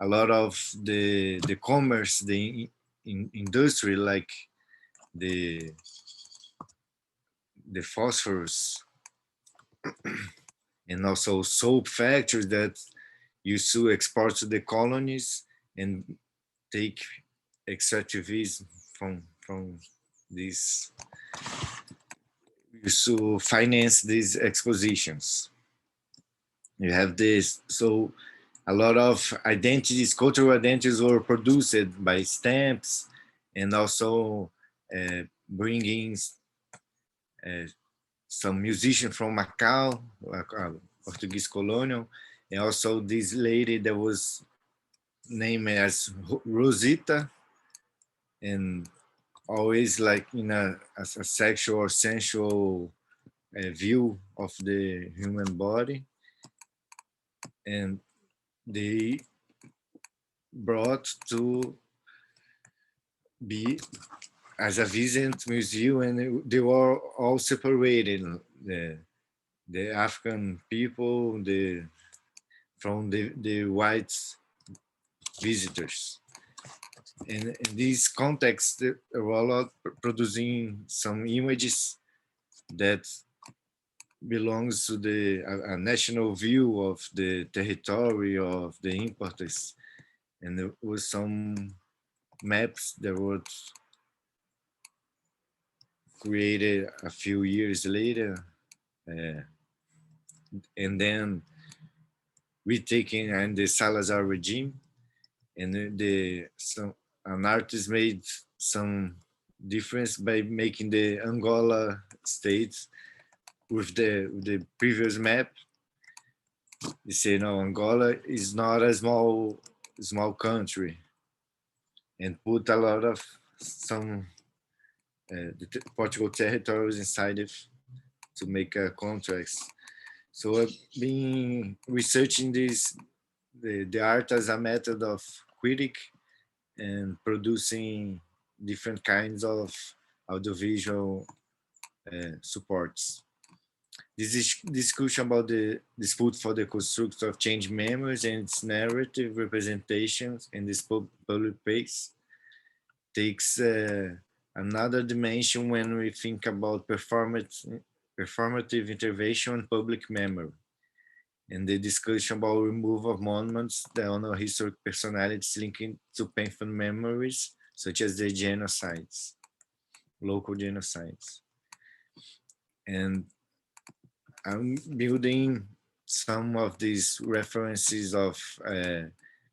a lot of the commerce, the industry, like the phosphorus, and also soap factories that used to export to the colonies and take extractivism from these, used to finance these expositions. You have this, so a lot of identities, cultural identities were produced by stamps, and also bringing some musician from Macau, like Portuguese colonial, and also this lady that was named as Rosita, and always like in a sexual or sensual view of the human body. And they brought to be as a visit museum, and they were all separated. The African people, from the white visitors. And in this context, they were a lot producing some images that belongs to a national view of the territory of the importers. And there was some maps that were created a few years later, and then retaken in the Salazar regime, and an artist made some difference by making the Angola state with the previous map. They say, no, Angola is not a small country, and put a lot of some the Portugal territories inside it to make a contrast. So I've been researching the art as a method of critique and producing different kinds of audiovisual supports. This is discussion about the dispute for the construct of change memories and its narrative representations in this public space takes another dimension when we think about performative intervention in public memory, and the discussion about removal of monuments that honor historic personalities linking to painful memories, such as the genocides, local genocides. And I'm building some of these references of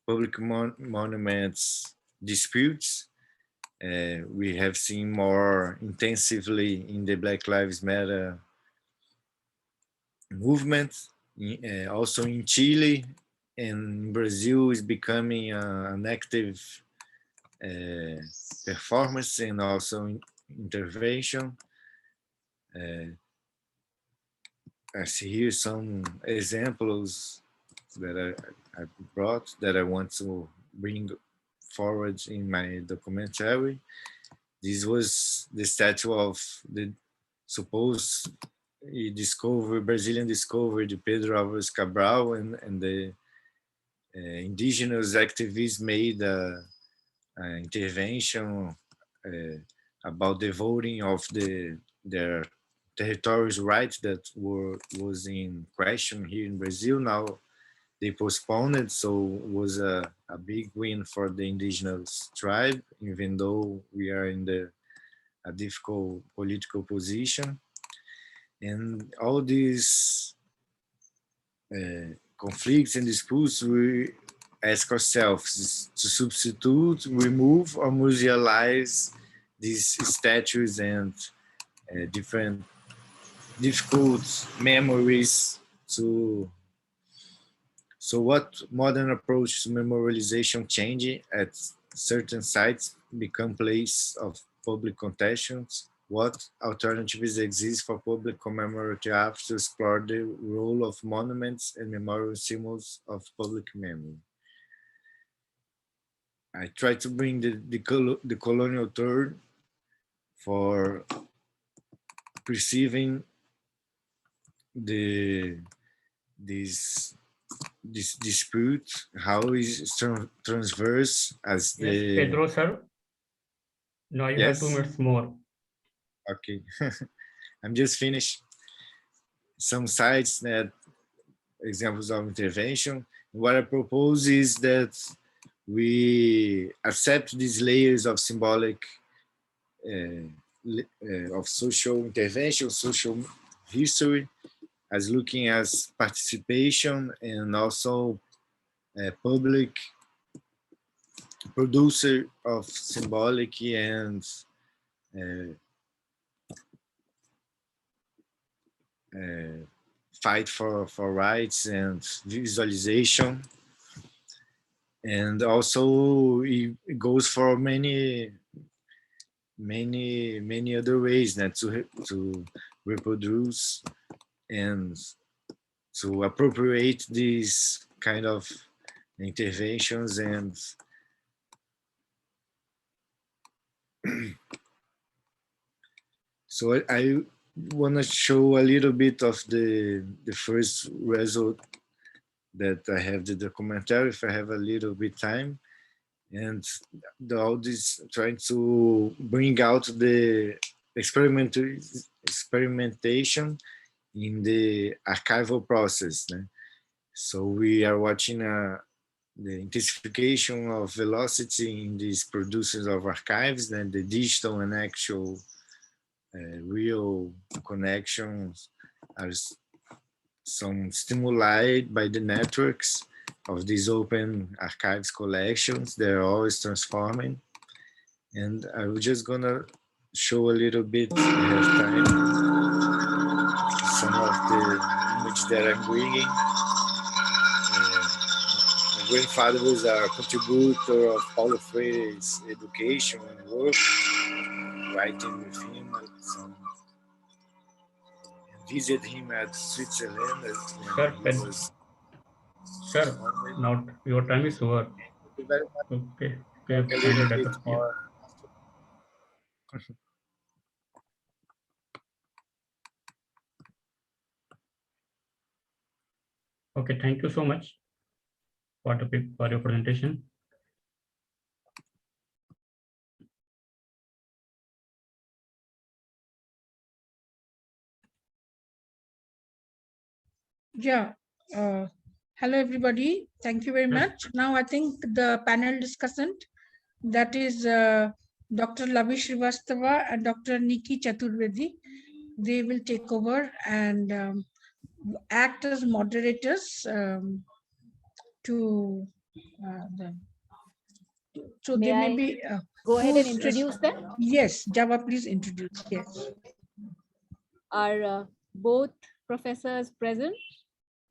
public monuments disputes. We have seen more intensively in the Black Lives Matter movement, also in Chile, and Brazil is becoming an active performance and also intervention. I see here some examples that I brought that I want to bring forward in my documentary. This was the statue of the supposed Brazilian discovery, Pedro Álvares Cabral, and the indigenous activists made an intervention about the voting of their territories' rights that was in question here in Brazil. Now they postponed it, so it was a big win for the indigenous tribe, even though we are in a difficult political position. And all these conflicts and disputes, we ask ourselves to substitute, remove, or musealize these statues and different difficult memories so what modern approach to memorialization change at certain sites become place of public contestations? What alternatives exist for public commemorative acts to explore the role of monuments and memorial symbols of public memory? I try to bring the colonial turn for perceiving this dispute, how is transverse as Yes, the Pedro, sir. Now you have 2 minutes more. Okay. I'm just finished. Some sites that examples of intervention. What I propose is that we accept these layers of symbolic of social intervention, social history, as looking as participation and also public producer of symbolic and fight for rights and visualization. And also it goes for many other ways that to reproduce and to appropriate these kind of interventions. And so I want to show a little bit of the first result that I have the documentary, if I have a little bit time, and all this trying to bring out the experimentation in the archival process. So we are watching the intensification of velocity in these producers of archives, and the digital and actual real connections are some stimuli by the networks of these open archives collections. They're always transforming. And I'm just gonna show a little bit, I have time, some of the image that I'm bringing. My grandfather was a contributor of Paulo Freire's education and work, writing with him. Visit him at Switzerland. Sir, now your time is over. Okay. Okay, thank you so much for your presentation. Yeah. Hello, everybody. Thank you very much. Now, I think the panel discussant, that is Dr. Lavi Srivastava and Dr. Nikki Chaturvedi, they will take over and act as moderators to so May they may I be go ahead and introduce them? Yes, Java, please introduce. Yes. Are both professors present?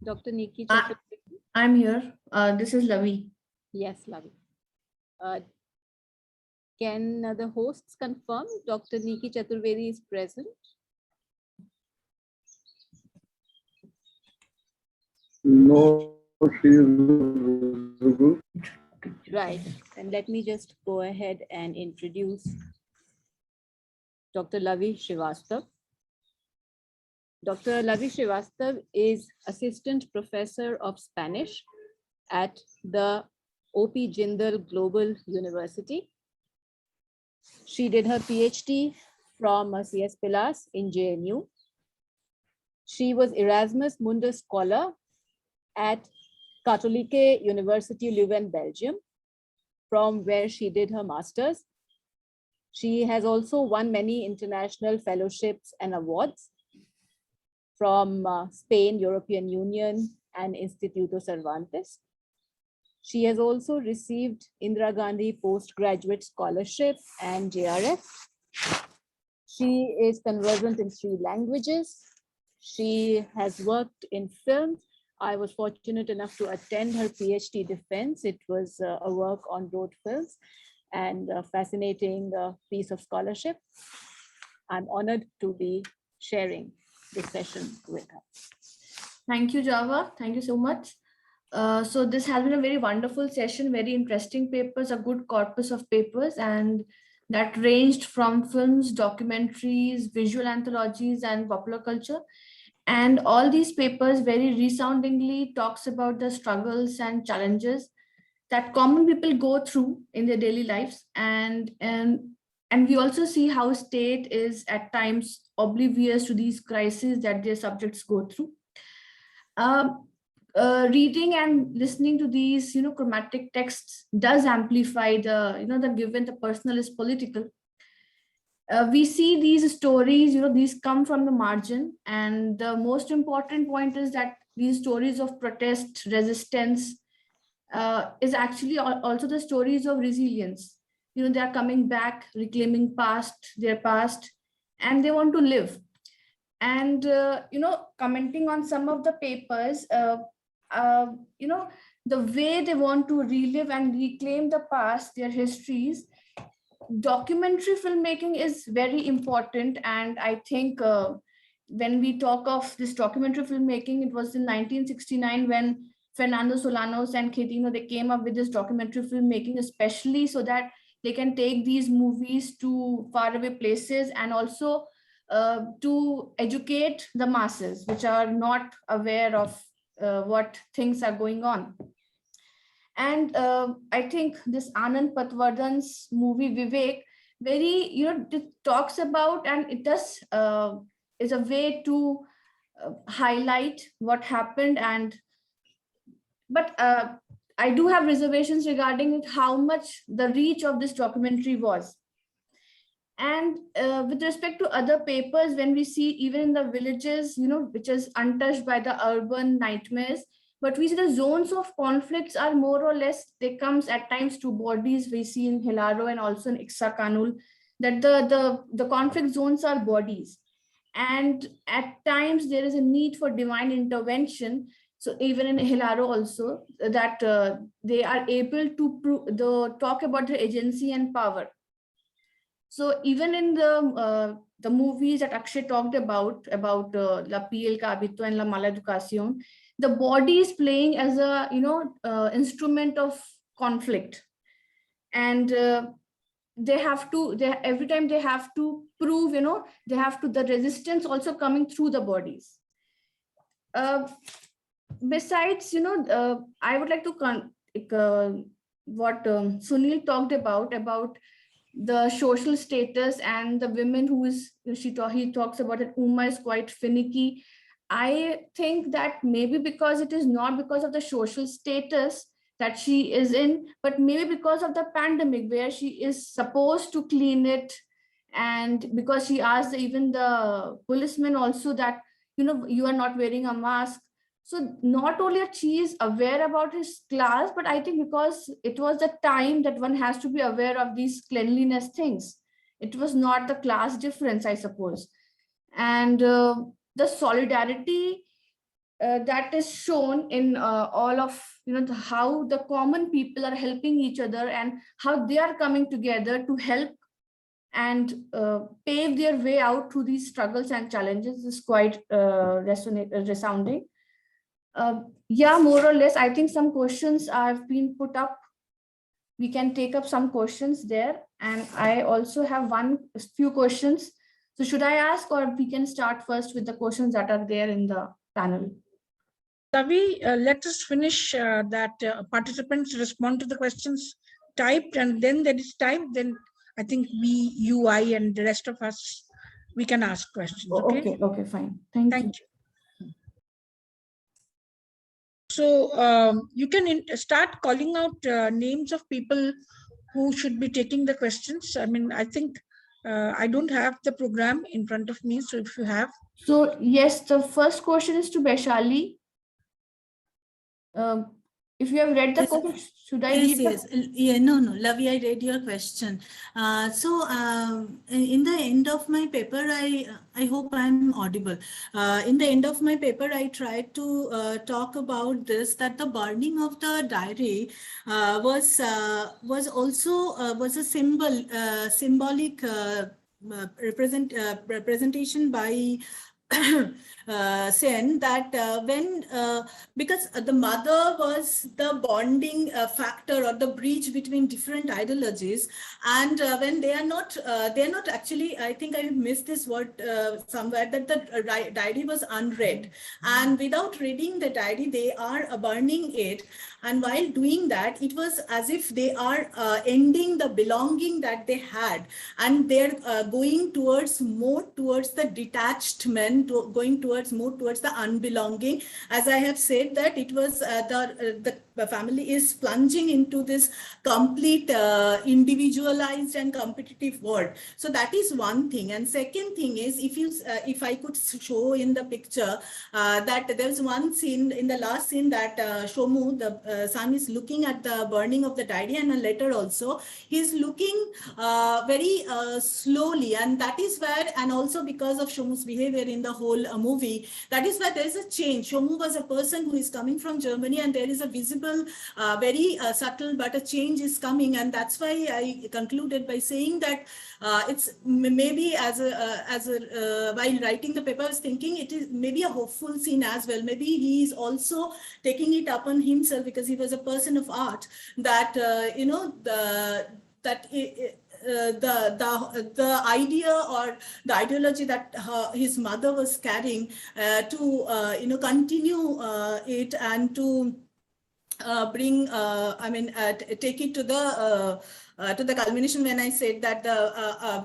Dr. Nikki Chaturvedi. I'm here. This is Lavi. Yes, Lavi. Can the hosts confirm Dr. Niki Chaturvedi is present? No, she is visible. Right. And let me just go ahead and introduce Dr. Lavi Srivastav. Dr. Lavi Srivastav is Assistant Professor of Spanish at the O.P. Jindal Global University. She did her PhD from C.S. Pilas in JNU. She was Erasmus Mundus Scholar at Katholieke University Leuven, Belgium, from where she did her master's. She has also won many international fellowships and awards from Spain, European Union, and Instituto Cervantes. She has also received Indira Gandhi Postgraduate Scholarship and JRF. She is conversant in 3 languages. She has worked in film. I was fortunate enough to attend her PhD defense. It was a work on road films and a fascinating piece of scholarship. I'm honored to be sharing this session with her. Thank you, Java. Thank you so much. So this has been a very wonderful session, very interesting papers, a good corpus of papers, and that ranged from films, documentaries, visual anthologies, and popular culture. And all these papers very resoundingly talks about the struggles and challenges that common people go through in their daily lives. And we also see how state is at times oblivious to these crises that their subjects go through. Reading and listening to these, chromatic texts does amplify the, the given the personal is political. We see these stories, these come from the margin. And the most important point is that these stories of protest, resistance is actually also the stories of resilience. They are coming back, reclaiming their past, and they want to live. And, commenting on some of the papers, the way they want to relive and reclaim the past, their histories, documentary filmmaking is very important. And I think when we talk of this documentary filmmaking, it was in 1969 when Fernando Solanos and Ketino, they came up with this documentary filmmaking, especially so that they can take these movies to faraway places and also to educate the masses, which are not aware of what things are going on. And I think this Anand Patwardhan's movie Vivek very, it talks about, and it does is a way to highlight what happened. But I do have reservations regarding how much the reach of this documentary was. And with respect to other papers, when we see even in the villages, which is untouched by the urban nightmares, but we see the zones of conflicts are more or less, they comes at times to bodies. We see in Hilaro and also in Iksa Kanul that the conflict zones are bodies. And at times there is a need for divine intervention. So even in Hilaro also that they are able to talk about their agency and power. So even in the movies that Akshay talked about La Piel Ka Habito and La Mala Educación, the body is playing as a instrument of conflict, and every time they have to prove, the resistance also coming through the bodies. Besides, I would like to what Sunil talked about the social status and the women who is, he talks about that Uma is quite finicky. I think that maybe because it is not because of the social status that she is in, but maybe because of the pandemic where she is supposed to clean it. And because she asked even the policeman also that, you are not wearing a mask. So not only that she is aware about his class, but I think because it was the time that one has to be aware of these cleanliness things. It was not the class difference, I suppose. And the solidarity that is shown in all of how the common people are helping each other and how they are coming together to help and pave their way out through these struggles and challenges is quite resounding. Yeah, more or less, I think some questions have been put up. We can take up some questions there, and I also have few questions. So should I ask, or we can start first with the questions that are there in the panel? Ravi, let us finish that participants respond to the questions typed, and then that is typed, then I think we, you, I, and the rest of us, we can ask questions. Okay, okay, fine. Thank you. So you can start calling out names of people who should be taking the questions. I mean, I think I don't have the program in front of me, so if you have. So yes, the first question is to Vaishali. If you have read the question, should I read? Yes. Yeah, no, Lavi, I read your question. In the end of my paper, I hope I'm audible. In the end of my paper, I tried to talk about this, that the burning of the diary was a symbolic representation by Sen, that because the mother was the bonding factor or the bridge between different ideologies, and when they are not actually, I think I missed this word somewhere, that the diary was unread, and without reading the diary they are burning it, and while doing that it was as if they are ending the belonging that they had, and they're going more towards the detachment, going more towards the unbelonging. As I have said, that it was the family is plunging into this complete individualized and competitive world. So that is one thing. And second thing is, if I could show in the picture that there's one scene, in the last scene, that Shomu, the son, is looking at the burning of the diary, and a letter also. He's looking very slowly, and that is where, and also because of Shomu's behavior in the whole movie, that is where there is a change. Shomu was a person who is coming from Germany, and there is a visible, very subtle, but a change is coming, and that's why I concluded by saying that it's maybe while writing the paper, I was thinking it is maybe a hopeful scene as well. Maybe he is also taking it upon himself, because he was a person of art, that the idea or the ideology that his mother was carrying to continue it, and to bring take it to the culmination, when I said that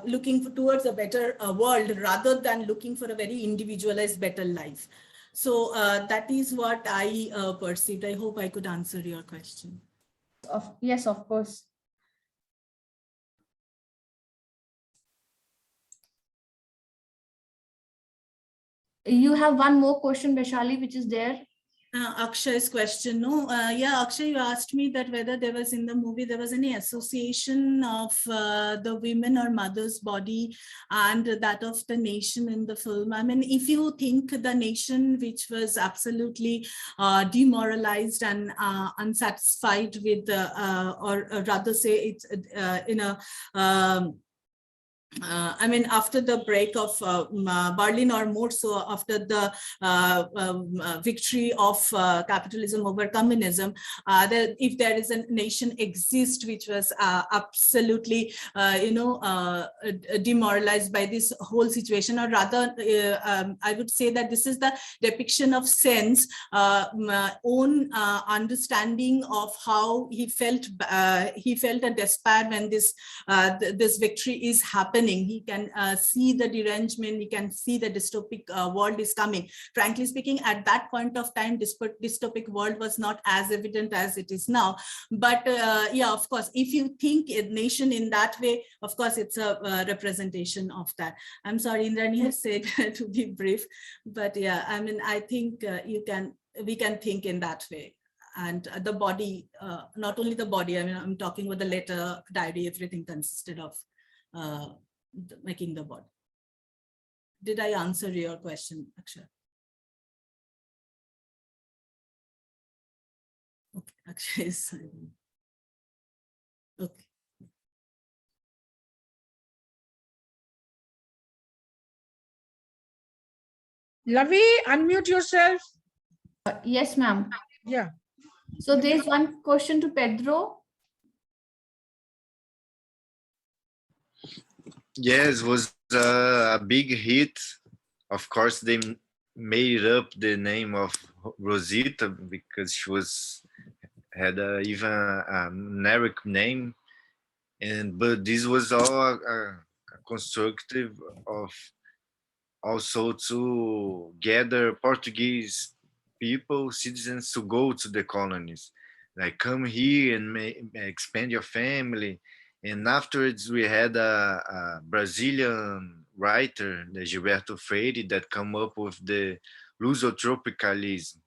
looking towards a better world rather than looking for a very individualized better life. So that is what I perceived. I hope I could answer your question. Yes, of course. You have one more question, Vaishali, which is there. Akshay's question. No, yeah, Akshay, you asked me that whether there was in the movie, there was any association of the women or mother's body and that of the nation in the film. I mean, if you think the nation, which was absolutely demoralized and unsatisfied with, or rather say it's in a after the break of Berlin, or more so after the victory of capitalism over communism, if there is a nation exist which was absolutely, demoralized by this whole situation, or rather, I would say that this is the depiction of Sen's own understanding of how he felt a despair when this victory is happening. He can see the derangement, he can see the dystopic world is coming. Frankly speaking, at that point of time, dystopic world was not as evident as it is now. But yeah, of course, if you think a nation in that way, of course, it's a representation of that. I'm sorry, Indrani has said to be brief, but yeah, I mean, I think we can think in that way. And the body, not only the body, I mean, I'm talking about the letter, diary, everything consisted of making the body. Did I answer your question, Akshay? Actually, okay. Lavi, unmute yourself. Yes, ma'am. Yeah. So there's one question to Pedro. Yes, was a big hit. Of course, they made up the name of Rosita because she had even a generic name, but this was all a constructive of also to gather Portuguese people, citizens, to go to the colonies, like come here and expand your family. And afterwards, we had a Brazilian writer, the Gilberto Freire, that come up with the Lusotropicalism,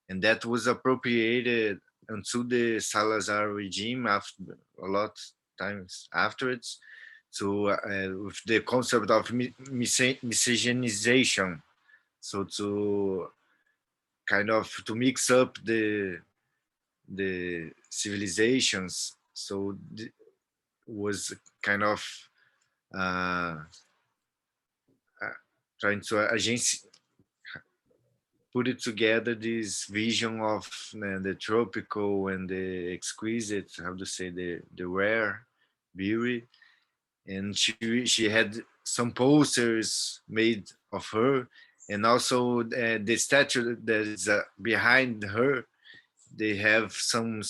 and that was appropriated until the Salazar regime after a lot times afterwards. So with the concept of miscegenization, so to kind of to mix up the civilizations, so was kind of uh, trying to put it together, this vision of the tropical and the exquisite, how to say, the rare beauty. And she had some posters made of her, and also the statue that is behind her, they have some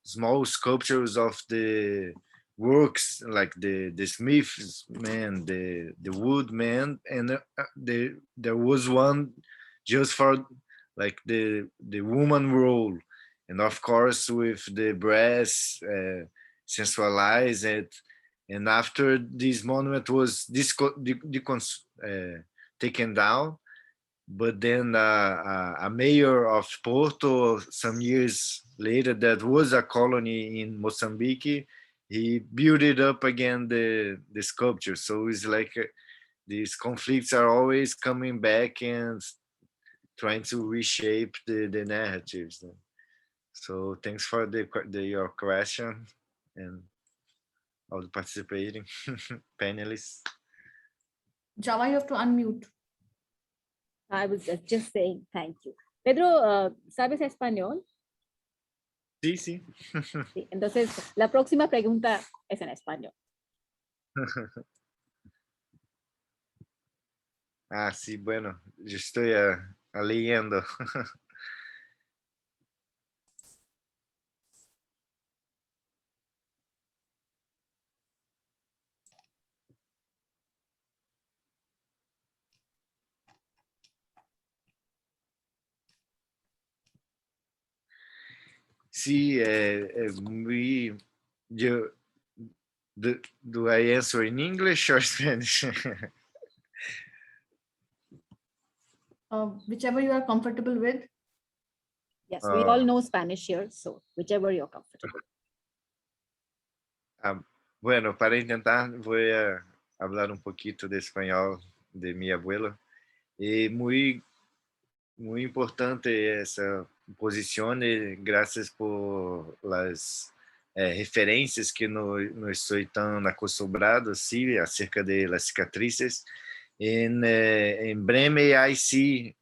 small sculptures of the works, like the smiths man, the wood man, and there was one just for like the woman role, and of course with the breasts sensualized. And after this monument was taken down, but then a mayor of Porto, some years later, that was a colony in Mozambique, he built it up again, the sculpture. So it's like these conflicts are always coming back and trying to reshape the narratives. So thanks for your question and all the participating panelists. Java, you have to unmute. I was just saying thank you. Pedro, ¿sabes español? Sí, sí. Sí. Entonces, la próxima pregunta es en español. Ah, sí, bueno, yo estoy leyendo. Sí, muy, yo, do I answer in English or Spanish? Whichever you are comfortable with. Yes, we all know Spanish here, so whichever you're comfortable. Bueno, para intentar voy a hablar un poquito de español de mi abuelo. Y muy importante esa posición, gracias por las referencias que no estoy tan acostumbrado, sí, acerca de las cicatrices. En Bremen hay sí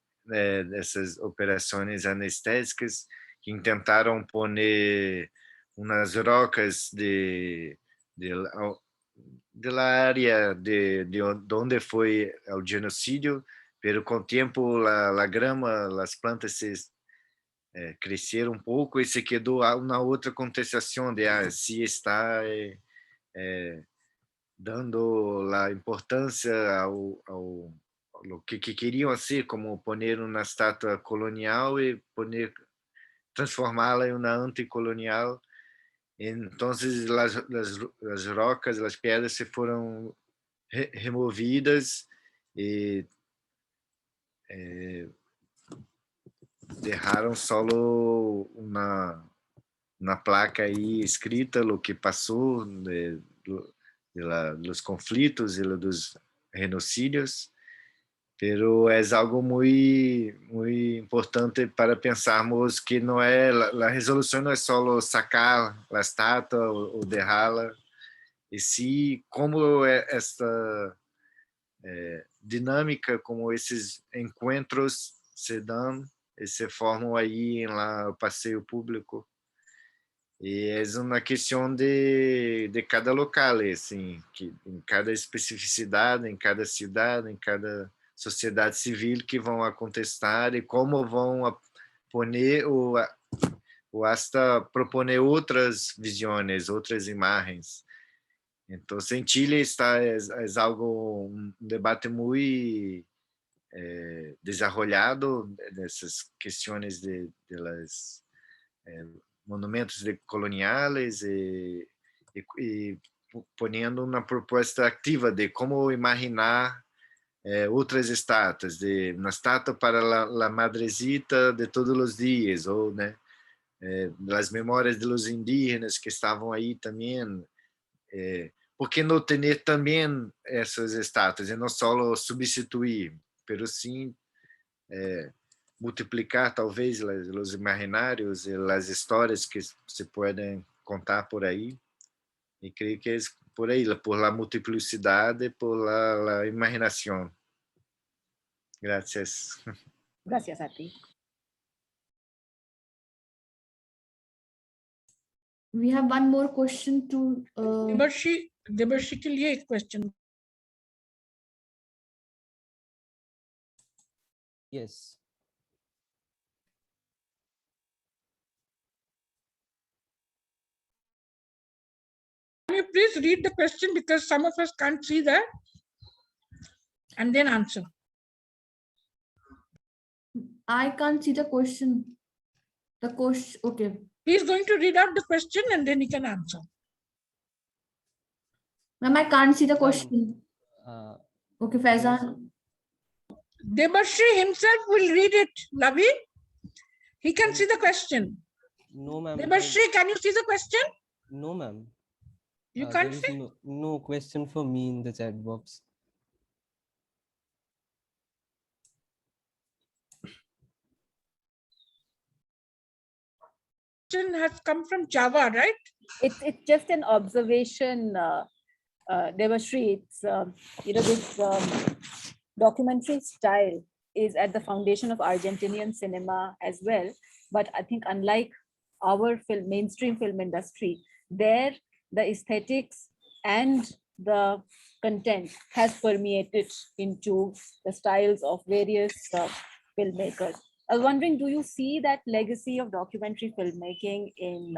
essas operações anestésicas que intentaram poner unas rocas de la área de donde fue el genocidio, pero con tiempo la grama, las plantas se cresceram um pouco e se quedou uma outra contestação de se está dando a importância ao que queriam hacer, como poner uma estátua colonial e transformá-la em uma anticolonial. Entonces las rocas, las piedras se fueron removidas y dejaron solo una placa ahí escrita lo que pasó de los conflictos y los genocidios. pero es algo muy, muy importante para pensarmos que no es, la resolución no es solo sacar la estatua o dejarla, y sí como esta dinámica, como esses encontros se dão e se formam aí no passeio público. E é uma questão de cada local, assim, que em cada especificidade, em cada cidade, em cada sociedade civil que vão contestar e como vão poner ou hasta proponer outras visões, outras imagens. Então, em Chile está é algo um debate muito desarrollado dessas questões de las monumentos decoloniales e ponendo uma proposta ativa de como imaginar outras estátuas, de uma estátua para a madrecita de todos os dias, ou né, as memórias de los indígenas que estavam aí também. Por que não ter também essas estátuas e não só substituir, mas sim multiplicar talvez os imaginários e as histórias que se podem contar por aí? E creio que é por aí, por la multiplicidade, por la imaginação. Gracias. Gracias a ti. We have one more question to देवर्षि के लिए एक question. Yes. Can you please read the question, because some of us can't see that, and then answer. I can't see the question. The question, okay. He's going to read out the question and then he can answer. Ma'am, I can't see the question. Okay, Faizan. Debarshi himself will read it, Lavi. He can see the question. No, ma'am. Debarshi, can you see the question? No, ma'am. You can't see? No question for me in the chat box. Question has come from Java, right? It's just an observation, Devashri. It's this documentary style is at the foundation of Argentinian cinema as well. But I think unlike our mainstream film industry, there the aesthetics and the content has permeated into the styles of various filmmakers. I was wondering, do you see that legacy of documentary filmmaking in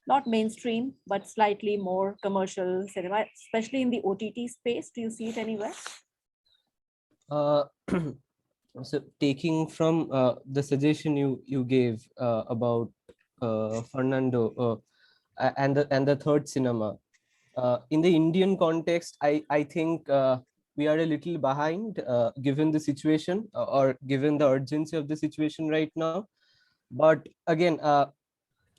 not mainstream, but slightly more commercial cinema, especially in the OTT space? Do you see it anywhere? So taking from the suggestion you gave about Fernando and the third cinema, in the Indian context, I think we are a little behind given the situation or given the urgency of the situation right now. But again,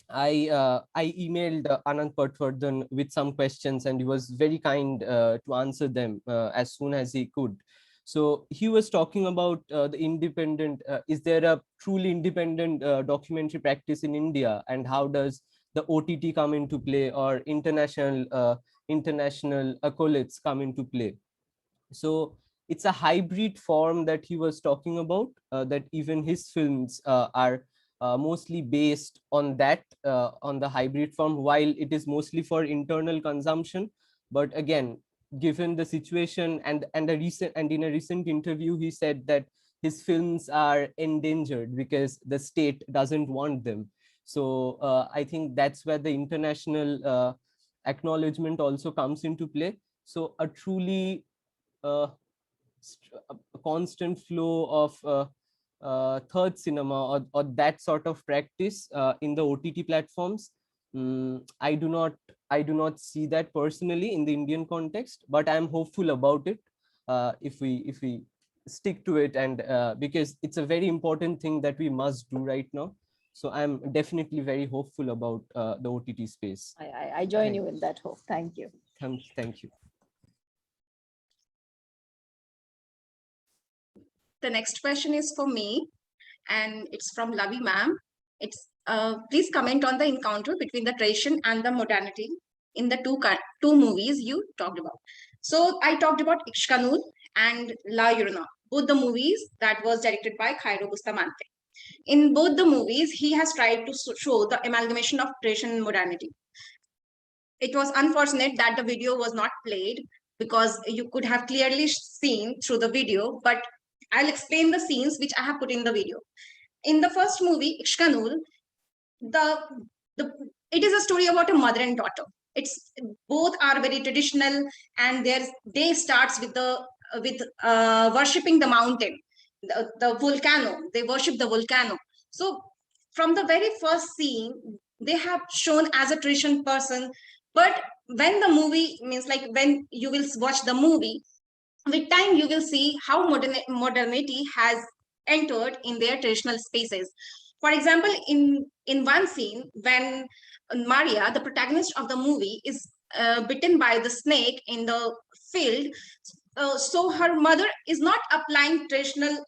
I emailed Anand Patwardhan with some questions, and he was very kind to answer them as soon as he could. So he was talking about the independent, is there a truly independent documentary practice in India, and how does the OTT come into play, or international acolytes come into play? So it's a hybrid form that he was talking about, that even his films are mostly based on that, on the hybrid form, while it is mostly for internal consumption. But again, given the situation and in a recent interview, he said that his films are endangered because the state doesn't want them. So I think that's where the international acknowledgement also comes into play. So a truly a constant flow of third cinema or that sort of practice in the OTT platforms, I do not see that personally in the Indian context, but I'm hopeful about it if we stick to it, and because it's a very important thing that we must do right now. So I'm definitely very hopeful about the OTT space. I join you in that hope. Thank you. Thank you. The next question is for me, and it's from Lavi ma'am. It's please comment on the encounter between the tradition and the modernity in the two movies you talked about. So I talked about Ishkanul and La Llorona, both the movies that was directed by Jairo Bustamante. In both the movies, he has tried to show the amalgamation of tradition and modernity. It was unfortunate that the video was not played because you could have clearly seen through the video, but I'll explain the scenes which I have put in the video. In the first movie, Ishkanul, it is a story about a mother and daughter. It's both are very traditional, and their day starts with worshipping the mountain, the volcano. They worship the volcano. So from the very first scene, they have shown as a tradition person, but when the movie means like when you will watch the movie, with time you will see how modernity has entered in their traditional spaces. For example, in one scene, when Maria, the protagonist of the movie, is bitten by the snake in the field, so her mother is not applying traditional,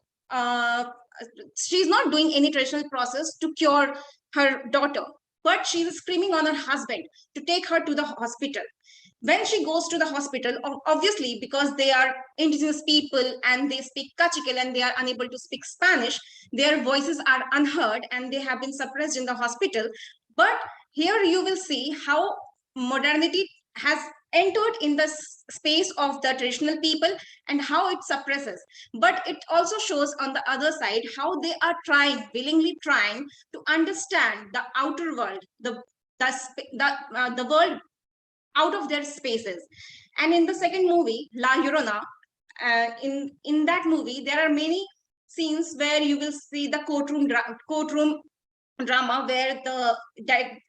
she's not doing any traditional process to cure her daughter, but she's screaming on her husband to take her to the hospital. When she goes to the hospital, obviously, because they are indigenous people and they speak Kachikal and they are unable to speak Spanish, their voices are unheard and they have been suppressed in the hospital. But here you will see how modernity has entered in the space of the traditional people and how it suppresses. But it also shows on the other side how they are willingly trying to understand the outer world, the world out of their spaces. And in the second movie, La Llorona, in that movie, there are many scenes where you will see the courtroom drama where the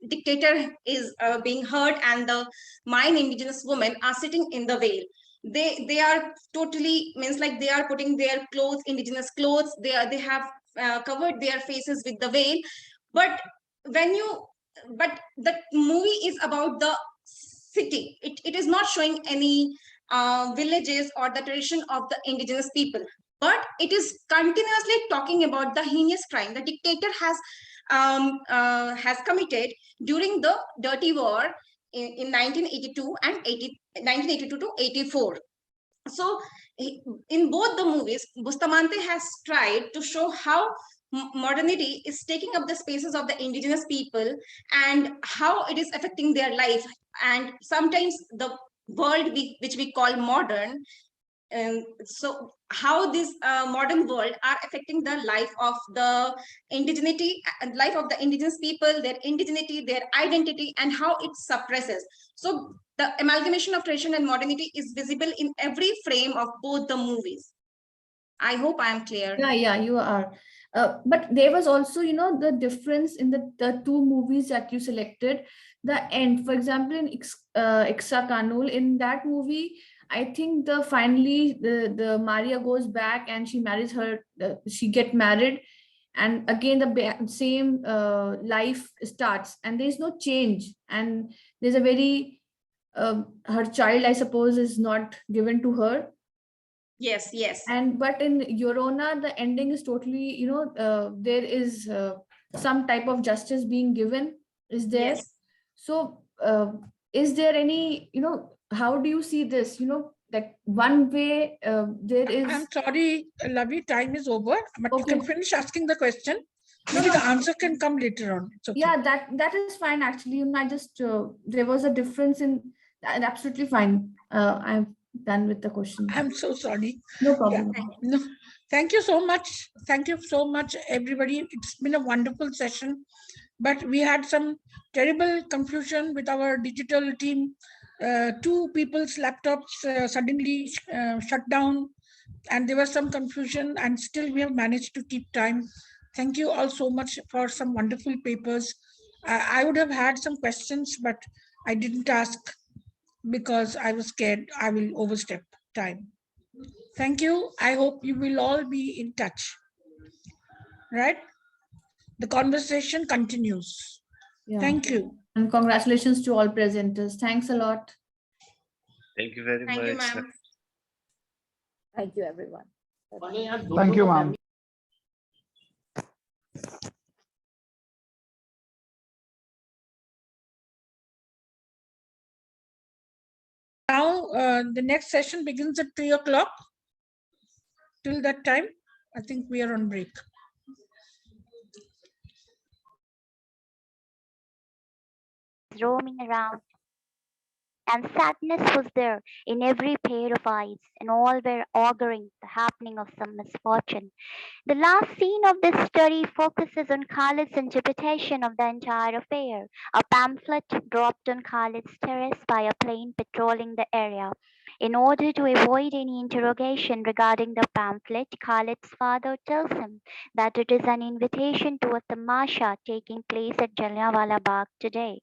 dictator is being heard and the 9 indigenous women are sitting in the veil. They are totally, means like they are putting their clothes, indigenous clothes, they have covered their faces with the veil. But the movie is about the city. It is not showing any villages or the tradition of the indigenous people, but it is continuously talking about the heinous crime the dictator has committed during the dirty war in 1982 and 1982 to 84. So in both the movies, Bustamante has tried to show how modernity is taking up the spaces of the indigenous people and how it is affecting their life. And sometimes the world which we call modern, so how this modern world are affecting the life of the life of the indigenous people, their indigeneity, their identity, and how it suppresses. So the amalgamation of tradition and modernity is visible in every frame of both the movies. I hope I am clear. Yeah, you are. But there was also, the difference in the two movies that you selected. The end, for example, in Ishkanul, in that movie, I think finally the Maria goes back and she marries her. She get married, and again the same life starts, and there is no change. And there's a very her child, I suppose, is not given to her. Yes. But in Llorona, the ending is totally, there is some type of justice being given. Is there? Yes. So is there any, how do you see this? Like one way there is. I'm sorry, Lavi, time is over, but okay. You can finish asking the question. Maybe the answer can come later on. It's okay. Yeah, that is fine. Actually, I just there was a difference in, and absolutely fine. I'm done with the question. I'm so sorry. No problem. Yeah. No, thank you so much. Thank you so much, everybody. It's been a wonderful session, but we had some terrible confusion with our digital team. 2 people's laptops suddenly shut down, and there was some confusion, and still we have managed to keep time. Thank you all so much for some wonderful papers. I would have had some questions, but I didn't ask because I was scared I will overstep time. Thank you. I hope you will all be in touch. Right? The conversation continues. Yeah. Thank you. And congratulations to all presenters. Thanks a lot. Thank you very much. Thank you, ma'am. Thank you, everyone. Thank you, ma'am. Now, the next session begins at 3 o'clock. Till that time, I think we are on break. Roaming around, and sadness was there in every pair of eyes, and all were auguring the happening of some misfortune. The last scene of this story focuses on Khalid's interpretation of the entire affair. A pamphlet dropped on Khalid's terrace by a plane patrolling the area. In order to avoid any interrogation regarding the pamphlet, Khalid's father tells him that it is an invitation to a tamasha taking place at Jallianwala Bagh today.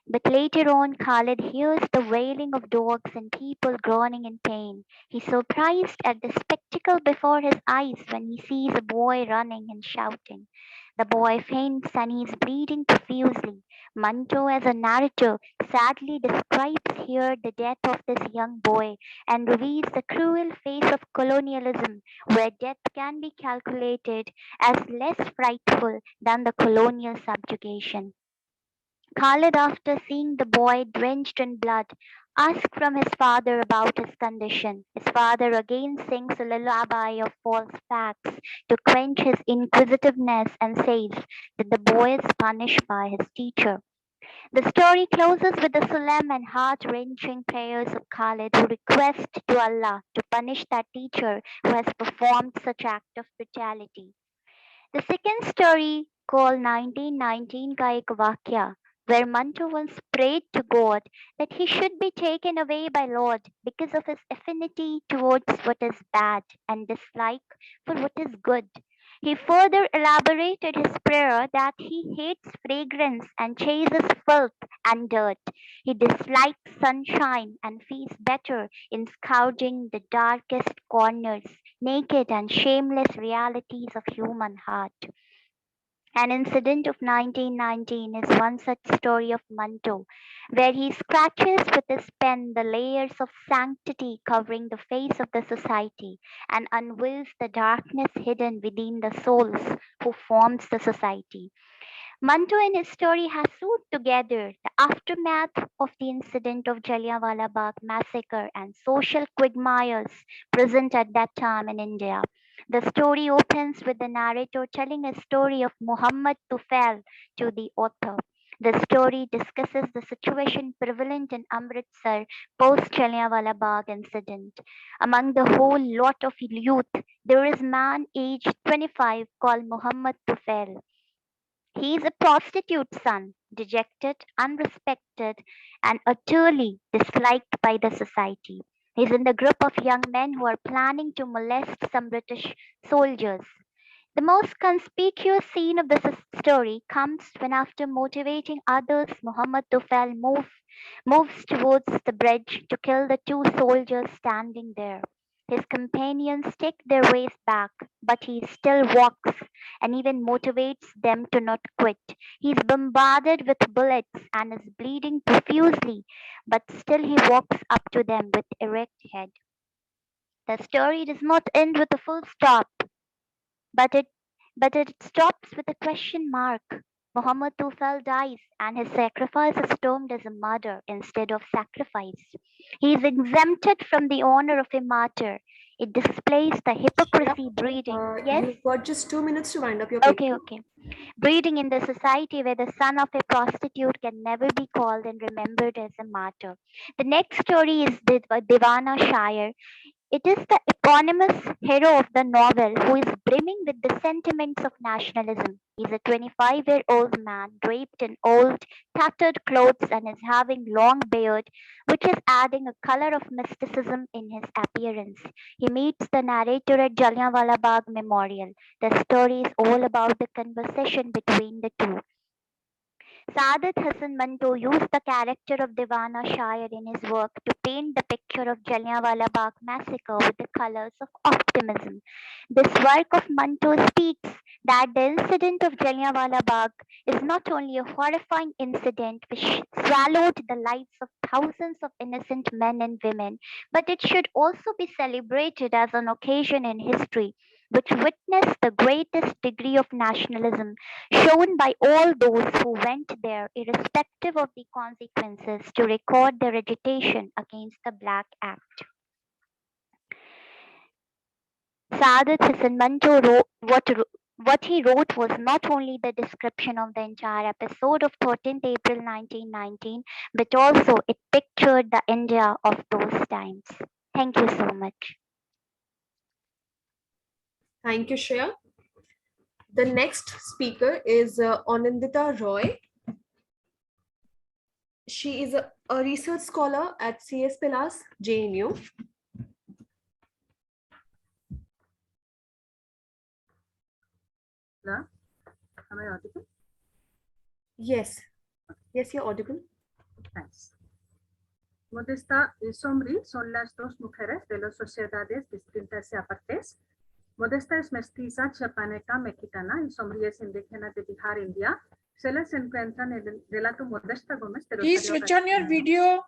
But later on, Khalid hears the wailing of dogs and people groaning in pain. He's surprised at the spectacle before his eyes when he sees a boy running and shouting. The boy faints and he is bleeding profusely. Manto, as a narrator, sadly describes here the death of this young boy and reveals the cruel face of colonialism, where death can be calculated as less frightful than the colonial subjugation. Khalid, after seeing the boy drenched in blood, asks from his father about his condition. His father again sings a lullaby of false facts to quench his inquisitiveness and says that the boy is punished by his teacher. The story closes with the solemn and heart-wrenching prayers of Khalid, who requests to Allah to punish that teacher who has performed such act of brutality. The second story, called 1919 Ka Ek Vakya, where Mantu once prayed to God that he should be taken away by Lord because of his affinity towards what is bad and dislike for what is good. He further elaborated his prayer that he hates fragrance and chases filth and dirt. He dislikes sunshine and feels better in scourging the darkest corners, naked and shameless realities of human heart. An incident of 1919 is one such story of Manto, where he scratches with his pen the layers of sanctity covering the face of the society and unveils the darkness hidden within the souls who forms the society. Manto in his story has sewed together the aftermath of the incident of Jallianwala Bagh massacre and social quagmires present at that time in India. The story opens with the narrator telling a story of Muhammad Tufail to the author. The story discusses the situation prevalent in Amritsar post Jallianwala Bagh incident. Among the whole lot of youth, there is man aged 25 called Muhammad Tufail. He is a prostitute's son, dejected, unrespected, and utterly disliked by the society. He is in the group of young men who are planning to molest some British soldiers. The most conspicuous scene of this story comes when, after motivating others, Muhammad Tufail moves towards the bridge to kill the two soldiers standing there. His companions take their ways back, but he still walks and even motivates them to not quit. He is bombarded with bullets and is bleeding profusely, but still he walks up to them with erect head. The story does not end with a full stop, but it stops with a question mark. Muhammad Tufal dies and his sacrifice is termed as a murder instead of sacrifice. He is exempted from the honor of a martyr. It displays the hypocrisy breeding. Yes? You've got just 2 minutes to wind up your Okay, okay. Breeding in the society where the son of a prostitute can never be called and remembered as a martyr. The next story is Divana Shire. It is the eponymous hero of the novel who is brimming with the sentiments of nationalism. He is a 25-year-old man draped in old, tattered clothes and is having long beard, which is adding a color of mysticism in his appearance. He meets the narrator at Jallianwala Bagh Memorial. The story is all about the conversation between the two. Saadat Hasan Manto used the character of Divana Shire in his work to paint the picture of Jallianwala Bagh massacre with the colors of optimism. This work of Manto speaks that the incident of Jallianwala Bagh is not only a horrifying incident which swallowed the lives of thousands of innocent men and women, but it should also be celebrated as an occasion in history which witnessed the greatest degree of nationalism shown by all those who went there, irrespective of the consequences, to record their agitation against the Black Act. Saadat Hasan Manto wrote what he wrote was not only the description of the entire episode of 13th April 1919, but also it pictured the India of those times. Thank you so much. Thank you, Shreya. The next speaker is Anindita Roy. She is a research scholar at CS Pilas, JNU. Am I audible? Yes. Yes, you're audible. Thanks. Modesta y Somri son las dos mujeres de las sociedades distintas y apartes. Modesta es mestiza chiapaneca mexicana y Somri es indígena de Bihar, India. Se les encuentra en el relato Modesta Gómez de Please Rosario switch on your Castellanos. video.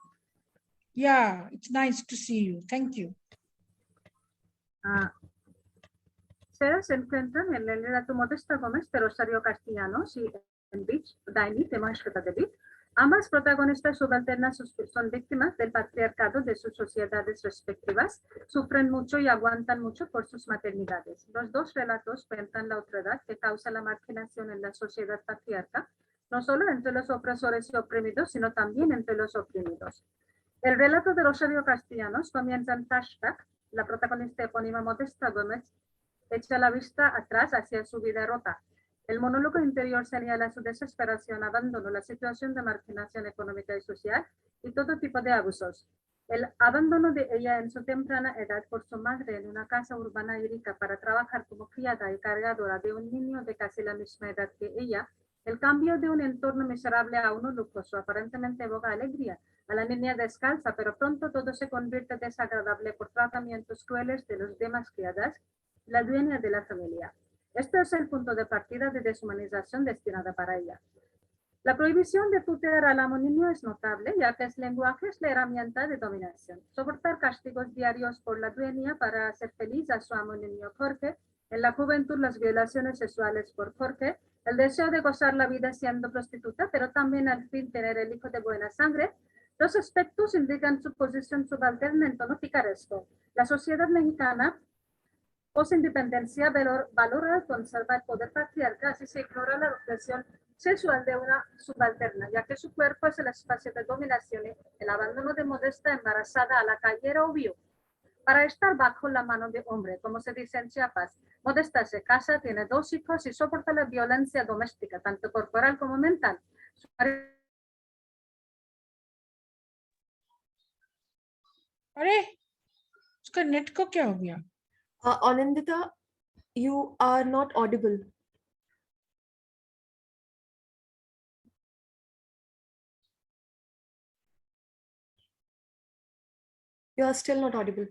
Yeah, it's nice to see you. Thank you. Se encuentran en el relato Modesta Gómez de Rosario Castellanos y en Beach, Daini de Maestra de Beach. Ambas protagonistas subalternas son víctimas del patriarcado de sus sociedades respectivas, sufren mucho y aguantan mucho por sus maternidades. Los dos relatos cuentan la otredad que causa la marginación en la sociedad patriarca, no solo entre los opresores y oprimidos, sino también entre los oprimidos. El relato de Rosario Castellanos comienza en flashback. La protagonista epónima Modesta Gómez echa la vista atrás hacia su vida rota. El monólogo interior señala su desesperación, abandono, la situación de marginación económica y social y todo tipo de abusos. El abandono de ella en su temprana edad por su madre en una casa urbana y rica para trabajar como criada y cargadora de un niño de casi la misma edad que ella, el cambio de un entorno miserable a uno lujoso aparentemente evoca alegría a la niña descalza, pero pronto todo se convierte desagradable por tratamientos crueles de los demás criadas, la dueña de la familia. Este es el punto de partida de deshumanización destinada para ella. La prohibición de tutear al amo niño es notable, ya que el lenguaje es la herramienta de dominación. Soportar castigos diarios por la dueña para hacer feliz a su amo niño Jorge, en la juventud las violaciones sexuales por Jorge, el deseo de gozar la vida siendo prostituta, pero también al fin tener el hijo de buena sangre. Los aspectos indican su posición subalterna en tono picaresco. La sociedad mexicana post-independencia valora y conserva el poder patriarcal, así se ignora la represión sexual de una subalterna, ya que su cuerpo es el espacio de dominación y el abandono de Modesta embarazada a la calle era obvio. Para estar bajo la mano de hombre, como se dice en Chiapas, Modesta se casa, tiene 2 hijos y soporta la violencia doméstica, tanto corporal como mental. अरे उसका net को क्या हो गया? Anindita, you are not audible. You are still not audible.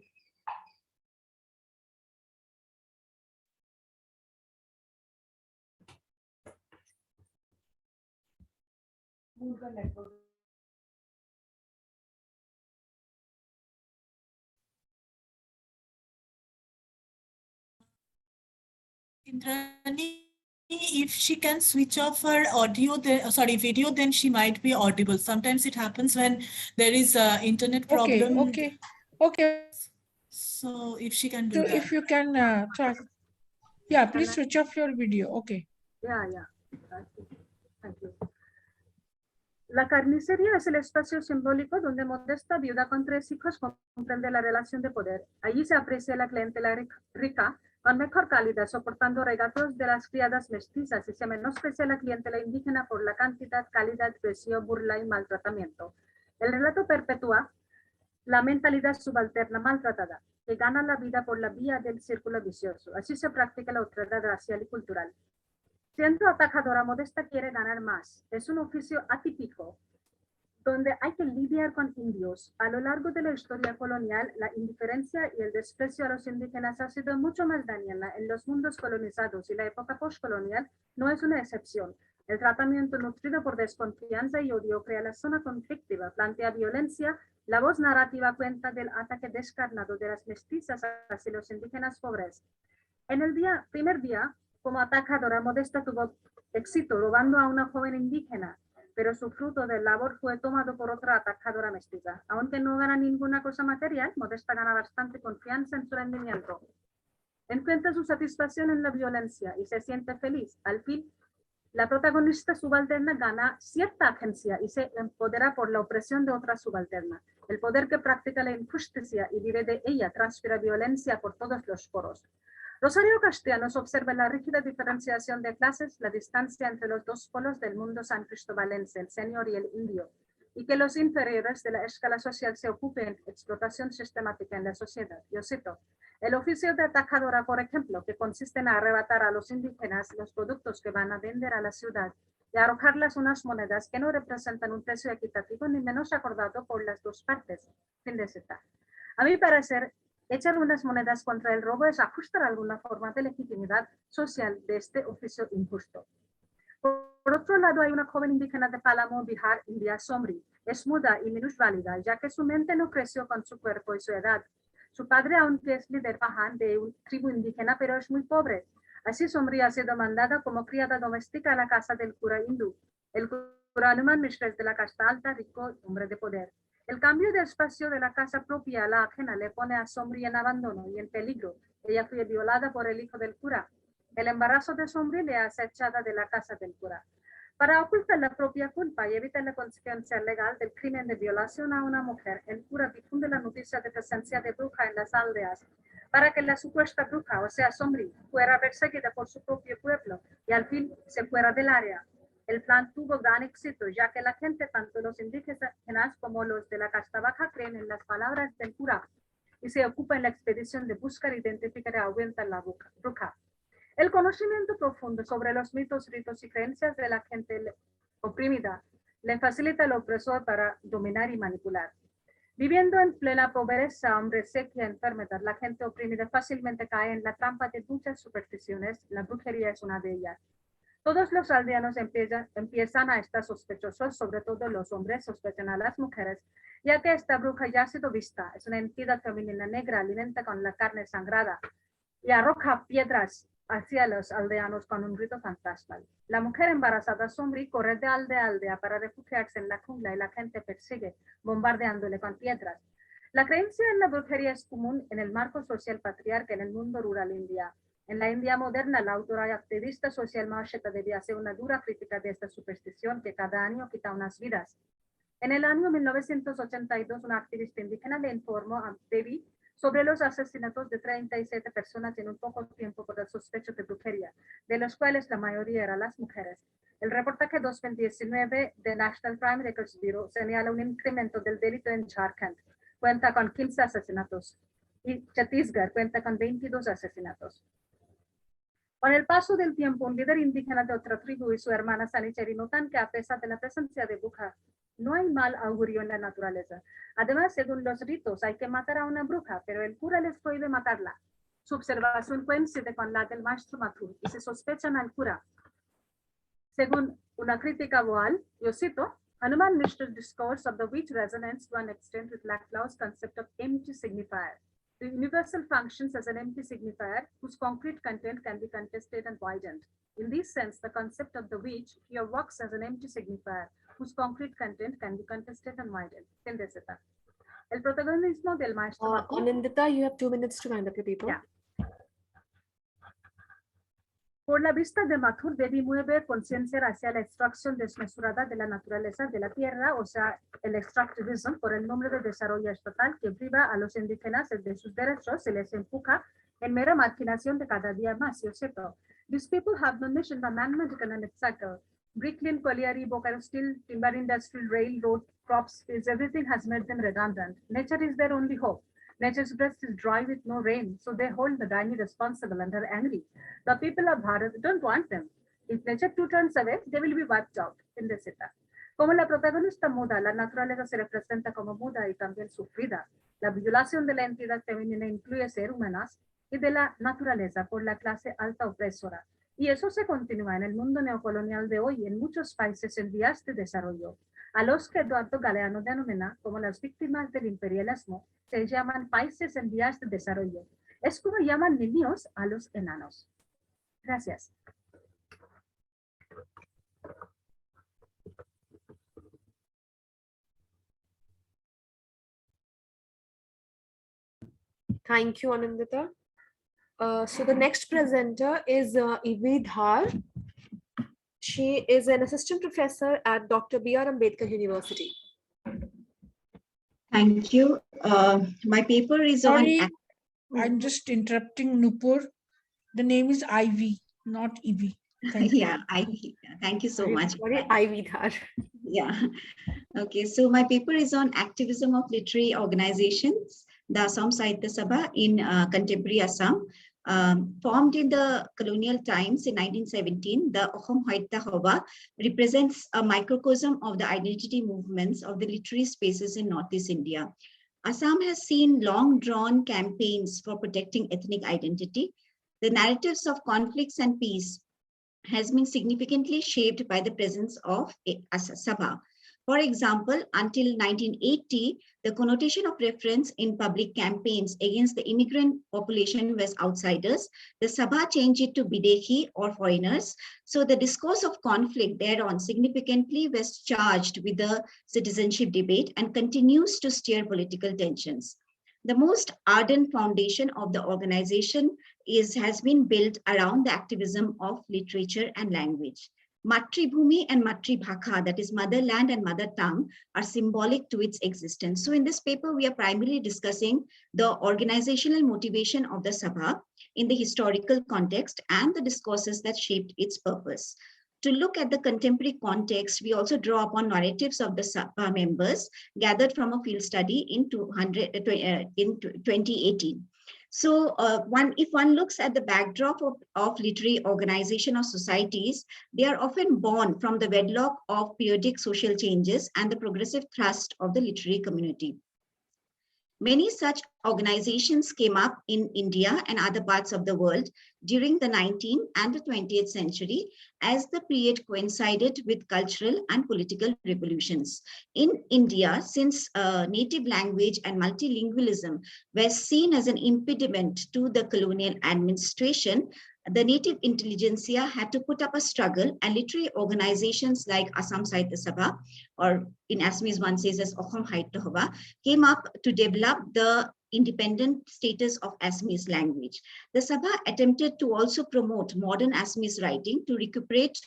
Indrani, if she can switch off her audio, video, then she might be audible. Sometimes it happens when there is a internet problem. Okay. So if she can do So that. if you can try. Yeah, please switch off your video. Okay. Yeah. Thank you. La carnicería es el espacio simbólico donde Modesta, viuda con 3 hijos, comprende la relación de poder. Allí se aprecia la clientela rica, con mejor calidad, soportando regalos de las criadas mestizas, y se menosprecia la clientela indígena por la cantidad, calidad, precio, burla y maltratamiento. El relato perpetúa la mentalidad subalterna maltratada, que gana la vida por la vía del círculo vicioso. Así se practica la otredad racial y cultural. Siendo atajadora, Modesta quiere ganar más. Es un oficio atípico, donde hay que lidiar con indios. A lo largo de la historia colonial, la indiferencia y el desprecio a los indígenas ha sido mucho más dañina en los mundos colonizados, y la época postcolonial no es una excepción. El tratamiento nutrido por desconfianza y odio crea la zona conflictiva, plantea violencia. La voz narrativa cuenta del ataque descarnado de las mestizas hacia los indígenas pobres. En el primer día, como atajadora, Modesta tuvo éxito robando a una joven indígena, pero su fruto del labor fue tomado por otra atajadora mestiza. Aunque no gana ninguna cosa material, Modesta gana bastante confianza en su rendimiento. Encuentra su satisfacción en la violencia y se siente feliz. Al fin, la protagonista subalterna gana cierta agencia y se empodera por la opresión de otra subalterna. El poder que practica la injusticia y vive de ella transfiere violencia por todos los poros. Rosario Castellanos observa la rígida diferenciación de clases, la distancia entre los dos polos del mundo san cristobalense, el señor y el indio, y que los inferiores de la escala social se ocupen de explotación sistemática en la sociedad. Yo cito: el oficio de atajadora, por ejemplo, que consiste en arrebatar a los indígenas los productos que van a vender a la ciudad y arrojarles unas monedas que no representan un precio equitativo ni menos acordado por las dos partes. Fin de cita. A mi parecer, echar unas monedas contra el robo es ajustar alguna forma de legitimidad social de este oficio injusto. Por otro lado, hay una joven indígena de Pálamo, Bihar, India, Somri. Es muda y minusválida, ya que su mente no creció con su cuerpo y su edad. Su padre, aunque es líder Pahan de una tribu indígena, pero es muy pobre. Así, Somri ha sido mandada como criada doméstica a la casa del cura hindú. El cura Hanuman Mishra es de la casta alta, rico, hombre de poder. El cambio de espacio de la casa propia a la ajena le pone a Somri en abandono y en peligro. Ella fue violada por el hijo del cura. El embarazo de Somri le hace echada de la casa del cura. Para ocultar la propia culpa y evitar la consecuencia legal del crimen de violación a una mujer, el cura difunde la noticia de presencia de bruja en las aldeas, para que la supuesta bruja, o sea, Somri, fuera perseguida por su propio pueblo y al fin se fuera del área. El plan tuvo gran éxito, ya que la gente, tanto los indígenas como los de la casta baja, creen en las palabras del cura y se ocupa en la expedición de buscar, identificar y ahuyentar la bruja. El conocimiento profundo sobre los mitos, ritos y creencias de la gente oprimida le facilita al opresor para dominar y manipular. Viviendo en plena pobreza, hambre, sequía, enfermedad, la gente oprimida fácilmente cae en la trampa de muchas supersticiones. La brujería es una de ellas. Todos los aldeanos empiezan a estar sospechosos, sobre todo los hombres sospechan a las mujeres, ya que esta bruja ya ha sido vista. Es una entidad femenina negra, alimenta con la carne sangrada y arroja piedras hacia los aldeanos con un rito fantasmal. La mujer embarazada Somri corre de aldea a aldea para refugiarse en la jungla y la gente persigue, bombardeándole con piedras. La creencia en la brujería es común en el marco social patriarcal en el mundo rural india. En la India moderna, la autora y activista social Marsheta debía hacer una dura crítica de esta superstición que cada año quita unas vidas. En el año 1982, una activista indígena le informó a Devi sobre los asesinatos de 37 personas en un poco tiempo por el sospecho de brujería, de los cuales la mayoría eran las mujeres. El reportaje 2019 de National Crime Records Bureau señala un incremento del delito en Jharkhand, cuenta con 15 asesinatos, y Chhattisgarh cuenta con 22 asesinatos. Con el paso del tiempo, un líder indígena de otra tribu y su hermana Sanicheri notan que a pesar de la presencia de brujas, no hay mal augurio en la naturaleza. Además, según los ritos, hay que matar a una bruja, pero el cura les prohíbe matarla. Su observación coincide con la del maestro Mathur y se sospechan al cura. Según una crítica voal, yo cito, Hanuman Mishra's discourse of the witch resonates to an extent with Laclau's concept of empty signifier. The universal functions as an empty signifier whose concrete content can be contested and widened. In this sense, the concept of the witch here works as an empty signifier whose concrete content can be contested and widened. El protagonismo del maestro. Anindita, you have 2 minutes to wind up your paper. Yeah. Por la vista de Mathur, Devi mueve conciencia hacia la extracción desmesurada de la naturaleza de la tierra, o sea, el extractivismo por el nombre de desarrollo estatal que priva a los indígenas de sus derechos y les empuja en mera marginación de cada día más, yo cito. These people have no mission, the man-made economic cycle. Bricklane, colliery, Bokaro steel, timber industry, railroad, crops, everything has made them redundant. Nature is their only hope. Nature's breast is dry with no rain, so they hold the Daini responsible and are angry. The people of Bharat don't want them. If nature too turns away, they will be wiped out in the cita. Como la protagonista muda, la naturaleza se representa como muda y también sufrida. La violación de la entidad femenina incluye ser humanas y de la naturaleza por la clase alta opresora. Y eso se continúa en el mundo neocolonial de hoy en muchos países en vías de desarrollo, a los que Eduardo Galeano denomina como las víctimas del imperialismo. Se llaman países en vías de desarrollo. Es como llaman niños a los enanos. Gracias. Thank you, Anindita. So the next presenter is Ivy Dhar. She is an assistant professor at Dr. B.R. Ambedkar University. Thank you. My paper is Sorry, on... I'm just interrupting Nupur. The name is Ivy, not Ivy. Thank you. Yeah, Ivy. Thank you so much. Sorry, Ivy Dhar. Yeah. Okay, so my paper is on activism of literary organizations, the Assam Sahitya Sabha in contemporary Assam. Formed in the colonial times in 1917, the Ahom Haitya Hova represents a microcosm of the identity movements of the literary spaces in Northeast India. Assam has seen long-drawn campaigns for protecting ethnic identity. The narratives of conflicts and peace has been significantly shaped by the presence of Sabha. For example, until 1980, the connotation of reference in public campaigns against the immigrant population was outsiders. The Sabha changed it to Bidehi or foreigners. So the discourse of conflict thereon significantly was charged with the citizenship debate and continues to steer political tensions. The most ardent foundation of the organization has been built around the activism of literature and language. Matribhumi and Matribhaka, that is motherland and mother tongue, are symbolic to its existence. So in this paper, we are primarily discussing the organizational motivation of the Sabha in the historical context and the discourses that shaped its purpose. To look at the contemporary context, we also draw upon narratives of the Sabha members gathered from a field study in 2018. So if one looks at the backdrop of literary organization or societies, they are often born from the wedlock of periodic social changes and the progressive thrust of the literary community. Many such organizations came up in India and other parts of the world during the 19th and the 20th century as the period coincided with cultural and political revolutions. In India, since native language and multilingualism were seen as an impediment to the colonial administration, the native intelligentsia had to put up a struggle, and literary organizations like Assam Sahitya Sabha, or in Assamese one says as Ahom Haitya Hova, came up to develop the independent status of Assamese language. The Sabha attempted to also promote modern Assamese writing to recuperate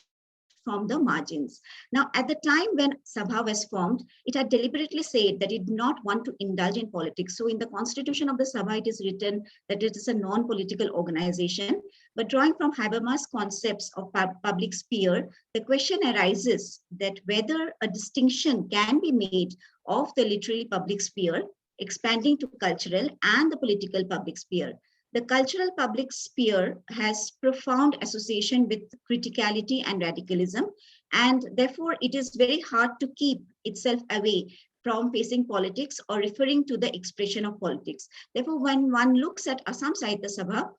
from the margins. Now, at the time when Sabha was formed, it had deliberately said that it did not want to indulge in politics. So in the constitution of the Sabha, it is written that it is a non-political organization. But drawing from Habermas' concepts of public sphere, the question arises that whether a distinction can be made of the literary public sphere, expanding to cultural and the political public sphere. The cultural public sphere has profound association with criticality and radicalism, and therefore it is very hard to keep itself away from facing politics or referring to the expression of politics. Therefore, when one looks at Assam Sahitya Sabha,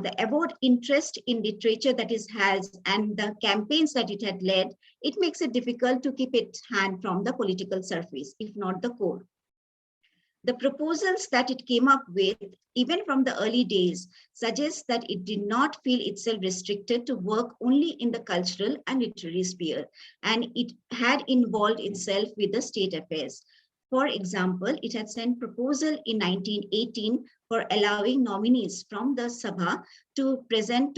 the avowed interest in literature that it has and the campaigns that it had led, it makes it difficult to keep its hand from the political surface, if not the core. The proposals that it came up with, even from the early days, suggest that it did not feel itself restricted to work only in the cultural and literary sphere, and it had involved itself with the state affairs. For example, it had sent proposal in 1918 for allowing nominees from the Sabha to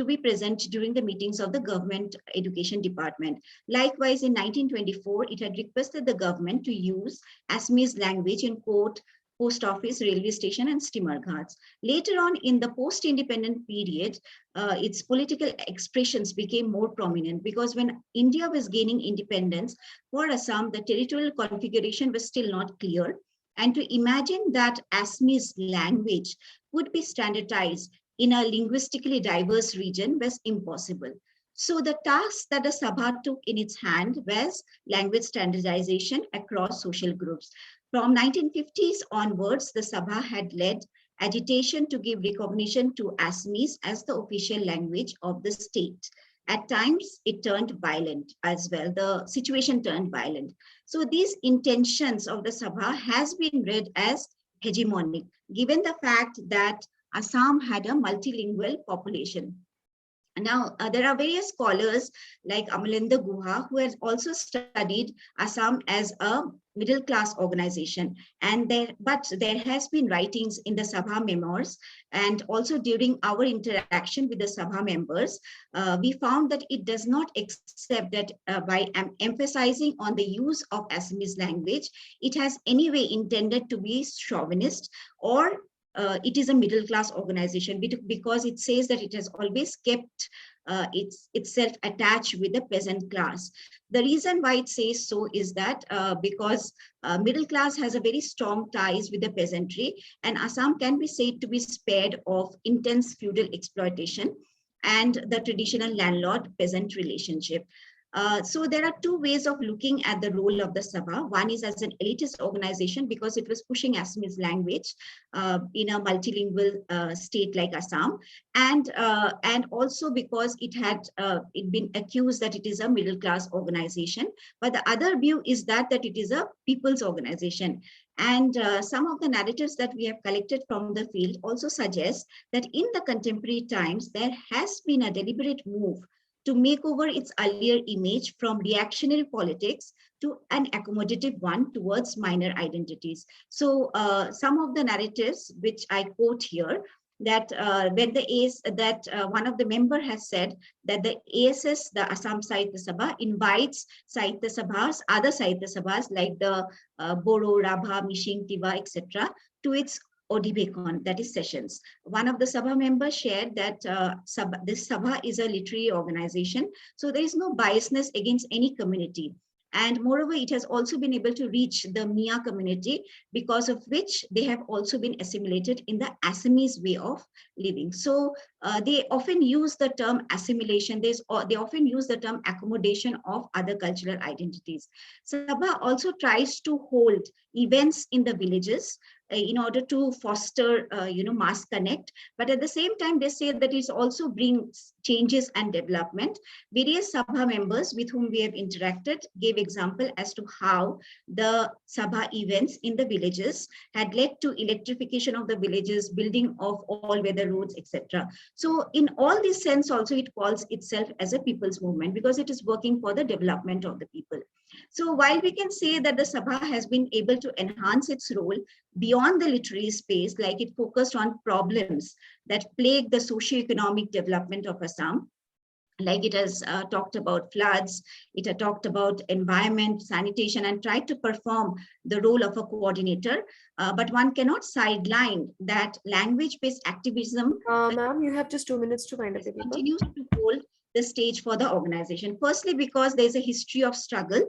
be present during the meetings of the government education department. Likewise, in 1924, it had requested the government to use Assamese language in court, post office, railway station, and steamer ghats. Later on in the post-independent period, its political expressions became more prominent because when India was gaining independence, for Assam, the territorial configuration was still not clear. And to imagine that Assamese language would be standardized in a linguistically diverse region was impossible. So the task that the Sabha took in its hand was language standardization across social groups. From 1950s onwards, the Sabha had led agitation to give recognition to Assamese as the official language of the state. At times, it turned violent as well. The situation turned violent. So these intentions of the Sabha has been read as hegemonic, given the fact that Assam had a multilingual population. Now, there are various scholars like Amalendra Guha who has also studied Assam as a middle class organization, and but there has been writings in the Sabha memoirs, and also during our interaction with the Sabha members, we found that it does not accept that by emphasizing on the use of Assamese language, it has anyway intended to be chauvinist, or it is a middle class organization, because it says that it has always kept itself attached with the peasant class. The reason why it says so is that because middle class has a very strong ties with the peasantry, and Assam can be said to be spared of intense feudal exploitation and the traditional landlord-peasant relationship. So there are two ways of looking at the role of the Sabha. One is as an elitist organization because it was pushing Assamese language in a multilingual state like Assam, and also because it had been accused that it is a middle class organization. But the other view is that it is a people's organization. And some of the narratives that we have collected from the field also suggest that in the contemporary times, there has been a deliberate move to make over its earlier image from reactionary politics to an accommodative one towards minor identities. So some of the narratives which I quote here, that when one of the member has said that the ASS, the Assam Sahitya Sabha, invites Sahitya Sabhas, other Sahitya Sabhas like the Boro, Rabha, Mishing, Tiva, etc., to its Odibekon, that is sessions. One of the Sabha members shared that this Sabha is a literary organization, so there is no biasness against any community. And moreover, it has also been able to reach the Mia community, because of which they have also been assimilated in the Assamese way of living. So they often use the term assimilation, they often use the term accommodation of other cultural identities. Sabha also tries to hold events in the villages in order to foster mass connect, but at the same time they say that it also brings changes and development. Various Sabha members with whom we have interacted gave example as to how the Sabha events in the villages had led to electrification of the villages, building of all-weather roads, etc. So in all this sense also it calls itself as a people's movement because it is working for the development of the people. So while we can say that the Sabha has been able to enhance its role beyond the literary space, like it focused on problems that plague the socio-economic development of Assam, like it has talked about floods, it had talked about environment, sanitation, and tried to perform the role of a coordinator. But one cannot sideline that language-based activism. Ma'am, you have just 2 minutes to wind up the paper. Continues to hold the stage for the organization. Firstly, because there's a history of struggle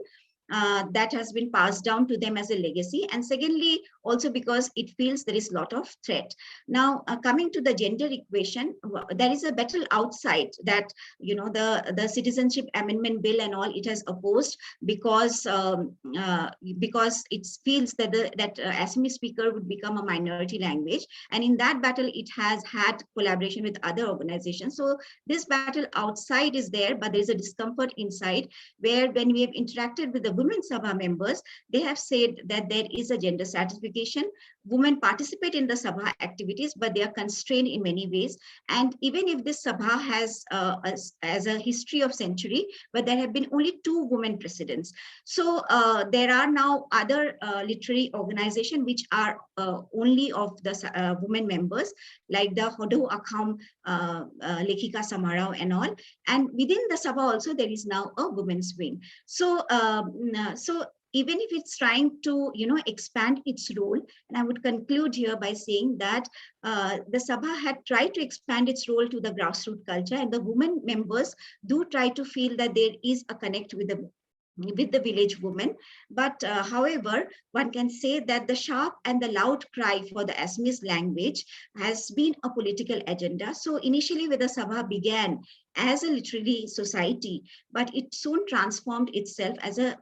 that has been passed down to them as a legacy, and secondly also because it feels there is a lot of threat. Now coming to the gender equation, there is a battle outside that the citizenship amendment bill and all, it has opposed because it feels that Assamese speaker would become a minority language, and in that battle it has had collaboration with other organizations. So this battle outside is there, but there is a discomfort inside, where when we have interacted with the Women Sabha members, they have said that there is a gender stratification. Women participate in the Sabha activities, but they are constrained in many ways. And even if this Sabha has as a history of century, but there have been only 2 women presidents. So there are now other literary organizations which are only of the women members, like the Hodo Akham, Lekhika Samarao and all. And within the Sabha also, there is now a women's wing. So even if it's trying to expand its role, and I would conclude here by saying that the Sabha had tried to expand its role to the grassroots culture, and the women members do try to feel that there is a connect with the village women. But however, one can say that the sharp and the loud cry for the Assamese language has been a political agenda. So initially when the Sabha began as a literary society, but it soon transformed itself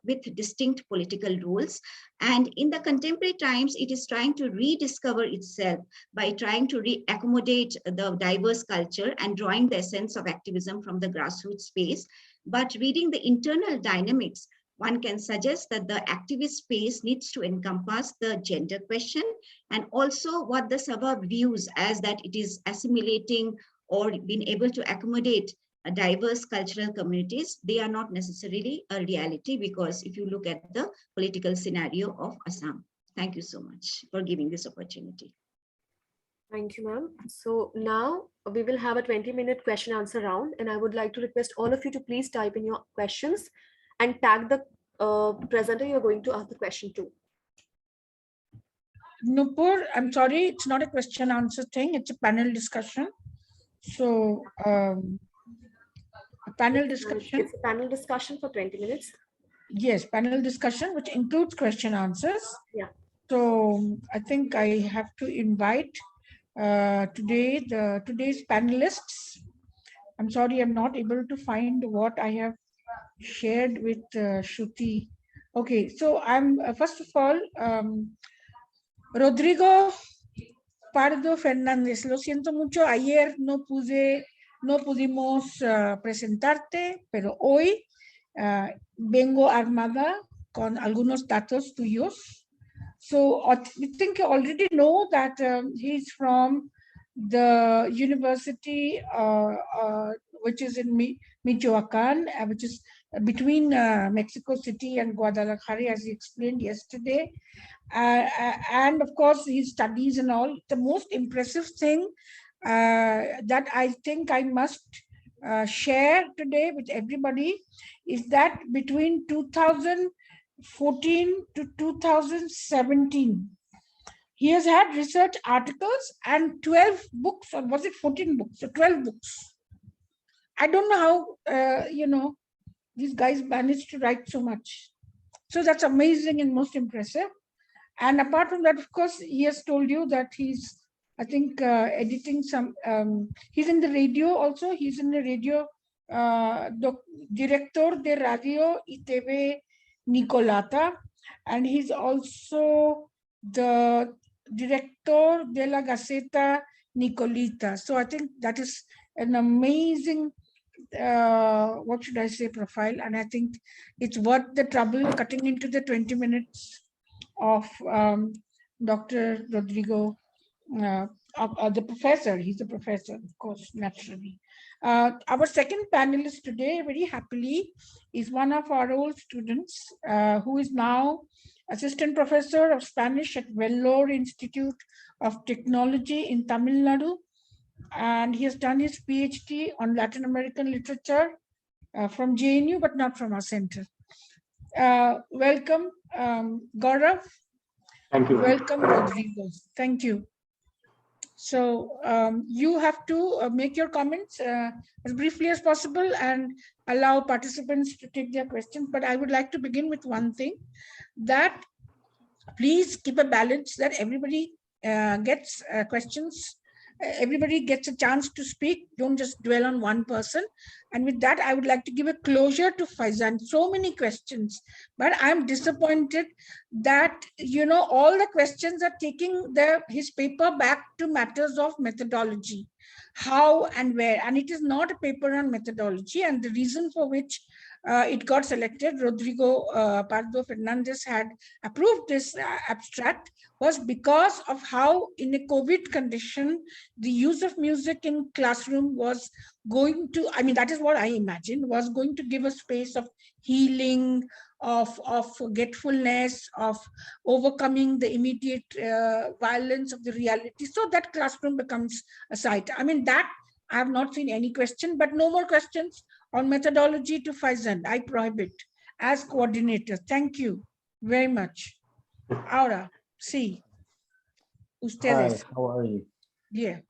with distinct political roles. And in the contemporary times, it is trying to rediscover itself by trying to accommodate the diverse culture and drawing the essence of activism from the grassroots space. But reading the internal dynamics, one can suggest that the activist space needs to encompass the gender question and also what the suburb views as that it is assimilating or being able to accommodate diverse cultural communities. They are not necessarily a reality, because if you look at the political scenario of Assam. Thank you so much for giving this opportunity. Thank you, ma'am. So now we will have a 20-minute question answer round, and I would like to request all of you to please type in your questions and tag the presenter you're going to ask the question to. Nupur, I'm sorry, it's not a question answer thing, it's a panel discussion. So a panel discussion. It's a panel discussion for 20 minutes. Yes, panel discussion, which includes question answers. Yeah. So I think I have to invite today's panelists. I'm sorry, I'm not able to find what I have shared with Shruti. Okay, so I'm first of all, Rodrigo Pardo Fernández, lo siento mucho, ayer no pudimos presentarte, pero hoy vengo armada con algunos datos tuyos. So I think you already know that he's from the university which is in Michoacan, which is between Mexico City and Guadalajara, as he explained yesterday. And of course, his studies and all. The most impressive thing that I think I must share today with everybody is that between 2014 to 2017, he has had research articles and 12 books, or was it 14 books? So 12 books. I don't know how, these guys managed to write so much. So that's amazing and most impressive. And apart from that, of course, he has told you that he's, I think, editing some, he's in the radio also. He's in the radio, Director de Radio y TV Nicolata. And he's also the Director de la Gaceta Nicolita. So I think that is an amazing, what should I say, profile. And I think it's worth the trouble cutting into the 20 minutes of Dr. Rodrigo, the professor. He's a professor, of course, naturally. Our second panelist today, very happily, is one of our old students who is now assistant professor of Spanish at Vellore Institute of Technology in Tamil Nadu. And he has done his PhD on Latin American literature from JNU, but not from our center. Welcome, Gaurav. Thank you. Welcome, Rodrigo. Thank you. So you have to make your comments as briefly as possible and allow participants to take their questions. But I would like to begin with one thing, that please keep a balance, that everybody gets questions. Everybody gets a chance to speak. Don't just dwell on one person. And with that, I would like to give a closure to Faizan. So many questions, but I'm disappointed that, all the questions are taking his paper back to matters of methodology, how and where. And it is not a paper on methodology. And the reason for which it got selected, Rodrigo Pardo Fernandez had approved this abstract, was because of how, in a COVID condition, the use of music in classroom was going to, that is what I imagined, was going to give a space of healing, of forgetfulness, of overcoming the immediate violence of the reality. So that classroom becomes a site. That I have not seen any question, but no more questions on methodology to Faizan. I prohibit as coordinator. Thank you very much. Ahora, sí. Ustedes. Hi, how are you? Yeah.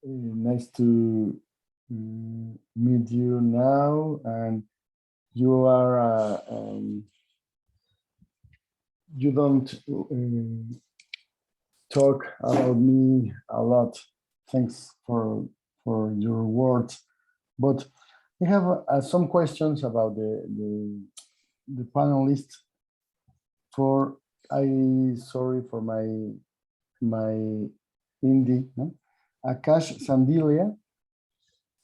Nice to meet you now. And you are, you don't talk about me a lot. Thanks for for your words. But I have some questions about the panelists. Sorry for my Hindi. No? Akash Sandilia.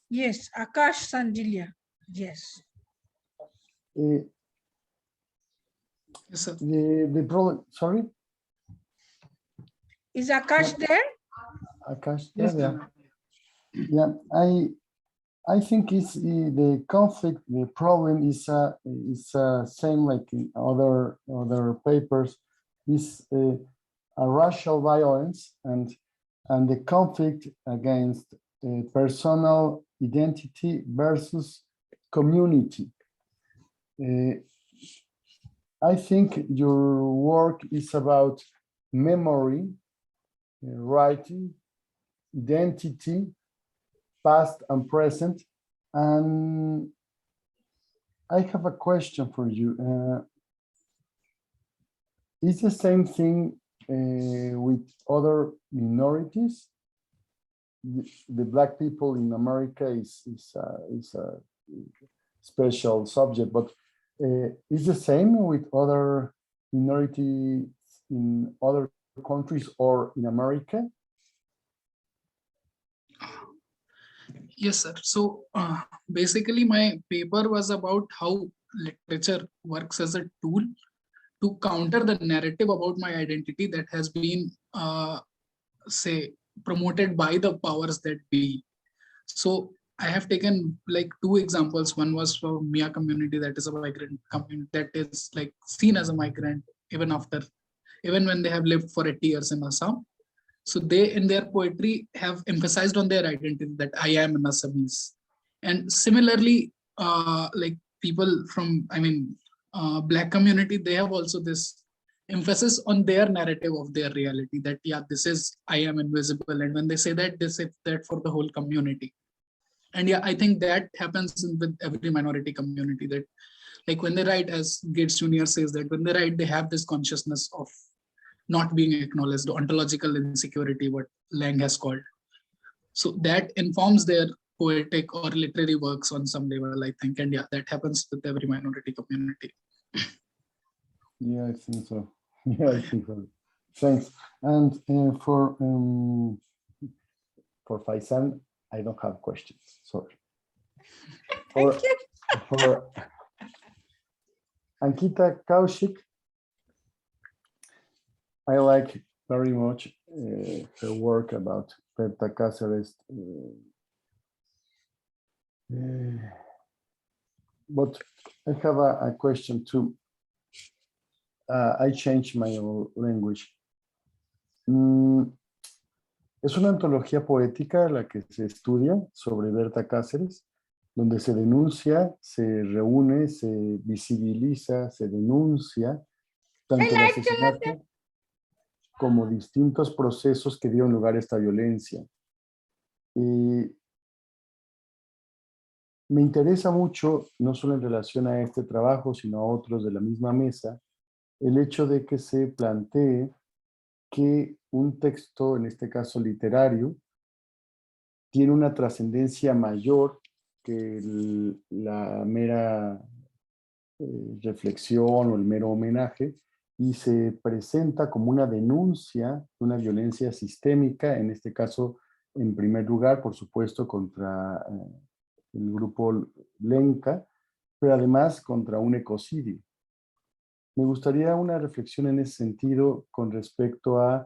Yes, Akash Sandilia. Yes. Yes, sir. The problem. Sorry. Is Akash there? Akash, yeah. Yeah, I think it's the conflict. The problem is same like in other papers. Is a racial violence and the conflict against personal identity versus community. I think your work is about memory, writing, identity, past and present. And I have a question for you. Is the same thing with other minorities? The Black people in America is a special subject, but is the same with other minorities in other countries or in America? Yes, sir. So basically my paper was about how literature works as a tool to counter the narrative about my identity that has been, say, promoted by the powers that be. So I have taken like two examples. One was for Mia community, that is a migrant community that is like seen as a migrant even when they have lived for 80 years in Assam. So they in their poetry have emphasized on their identity that I am an Assamese. And similarly, like people from, Black community, they have also this emphasis on their narrative of their reality that, yeah, this is, I am invisible. And when they say that, they say that for the whole community. And yeah, I think that happens with every minority community, that like when they write, as Gates Jr. says, that when they write, they have this consciousness of not being acknowledged, ontological insecurity, what Lang has called. So that informs their poetic or literary works on some level, I think. And yeah, that happens with every minority community. Yeah, I think so. Yeah, I think so. Thanks. And for Faisan, I don't have questions. Sorry. For Ankita Kaushik, I like very much her work about Berta Cáceres. But I have a question too. I changed my language. Es una antología poética la que se estudia sobre Berta Cáceres, donde se denuncia, se reúne, se visibiliza, se denuncia tanto el asesinato como distintos procesos que dieron lugar a esta violencia. Me interesa mucho, no solo en relación a este trabajo, sino a otros de la misma mesa, el hecho de que se plantee que un texto, en este caso literario, tiene una trascendencia mayor que la mera reflexión o el mero homenaje, y se presenta como una denuncia de una violencia sistémica, en este caso, en primer lugar, por supuesto, contra el grupo Lenca, pero además contra un ecocidio. Me gustaría una reflexión en ese sentido con respecto a,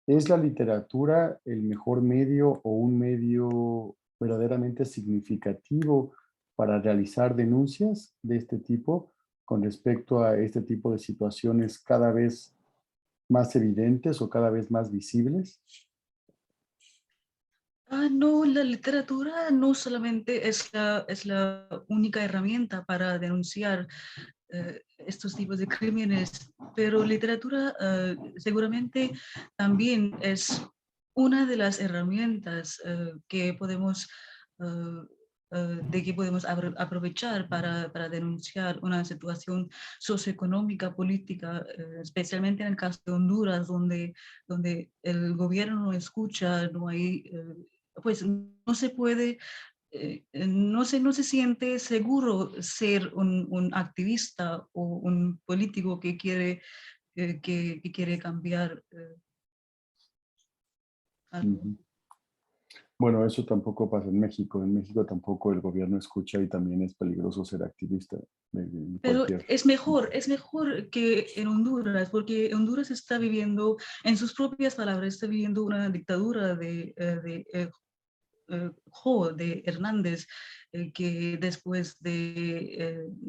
¿es la literatura el mejor medio o un medio verdaderamente significativo para realizar denuncias de este tipo con respecto a este tipo de situaciones cada vez más evidentes o cada vez más visibles? No, la literatura no solamente es la única herramienta para denunciar estos tipos de crímenes, pero literatura seguramente también es una de las herramientas que podemos aprovechar para denunciar una situación socioeconómica, política, especialmente en el caso de Honduras, donde el gobierno no escucha, no hay pues no se puede, no se siente seguro ser un activista o un político que quiere cambiar algo. Ujú. Bueno, eso tampoco pasa en México. En México tampoco el gobierno escucha y también es peligroso ser activista de Pero cualquier. es mejor que en Honduras, porque Honduras está viviendo, en sus propias palabras, está viviendo una dictadura de Hernández, que después de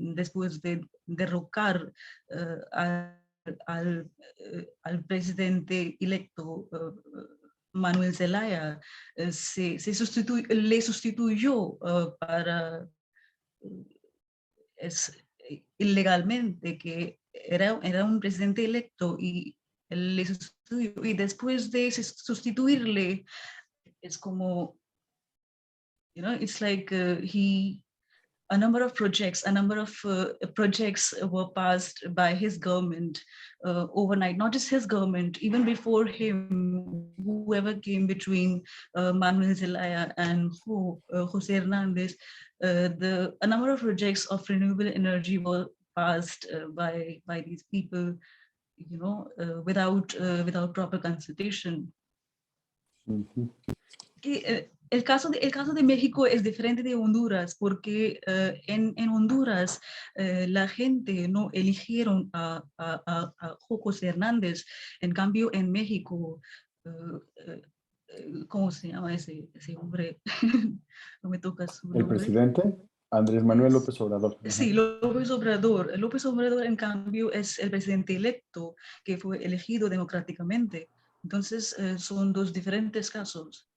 derrocar al presidente electo Manuel Zelaya, le sustituyó para ilegalmente, que era un presidente electo y le sustituyó, y después de sustituirle es como, it's like a number of projects were passed by his government overnight, not just his government, even before him, whoever came between Manuel Zelaya and Jose Hernandez, a number of projects of renewable energy were passed by these people, without proper consultation. Ujú. El caso de México es diferente de Honduras, porque en Honduras la gente no eligieron a José Hernández. En cambio, en México, ¿cómo se llama ese hombre? No me toca su El nombre. presidente, Andrés Manuel López Obrador. Sí, López Obrador. López Obrador, en cambio, es el presidente electo que fue elegido democráticamente. Entonces, son dos diferentes casos.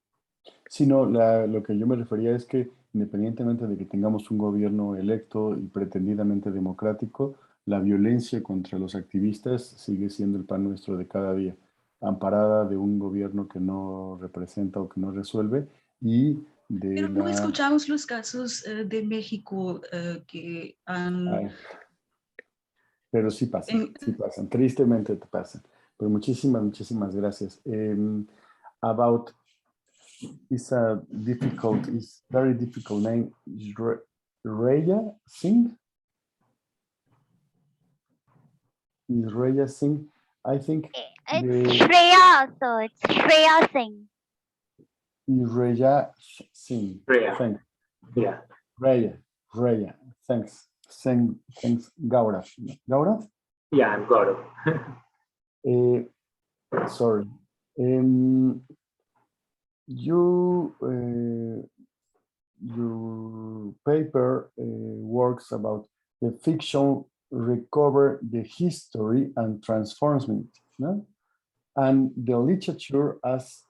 Sino lo que yo me refería es que independientemente de que tengamos un gobierno electo y pretendidamente democrático, la violencia contra los activistas sigue siendo el pan nuestro de cada día, amparada de un gobierno que no representa o que no resuelve y de Pero no escuchamos los casos de México que han... Ay, pero sí pasan, tristemente te pasan. Pero muchísimas gracias. About it's very difficult name. Reya Singh. Is Reya Singh? I think It's Shreya, so it's Shreya Singh. Is Reya Singh. Reya. Thanks. Yeah. Reya. Thanks. Thanks. Gaurav. Gaurav? Yeah, I'm Gaurav. Sorry. Your paper works about the fiction recover the history and transforms it, no? And the literature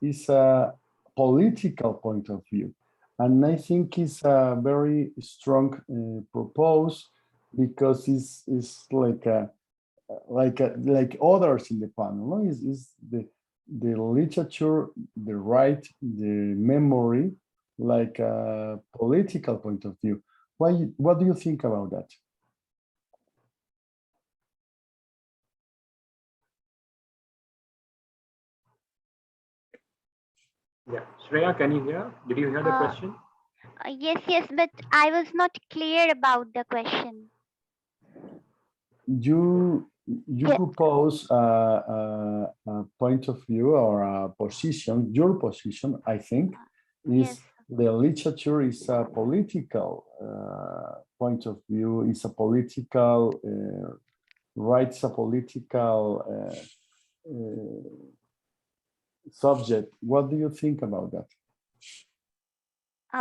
is a political point of view. And I think it's a very strong propose because it's like others in the panel, no? Is the literature, the right, the memory, like a political point of view. What do you think about that? Yeah, Shreya, can you hear? Did you hear the question? Yes, but I was not clear about the question. You propose a point of view or a position, your position, I think, is the literature is a political point of view, is a political, writes a political subject. What do you think about that?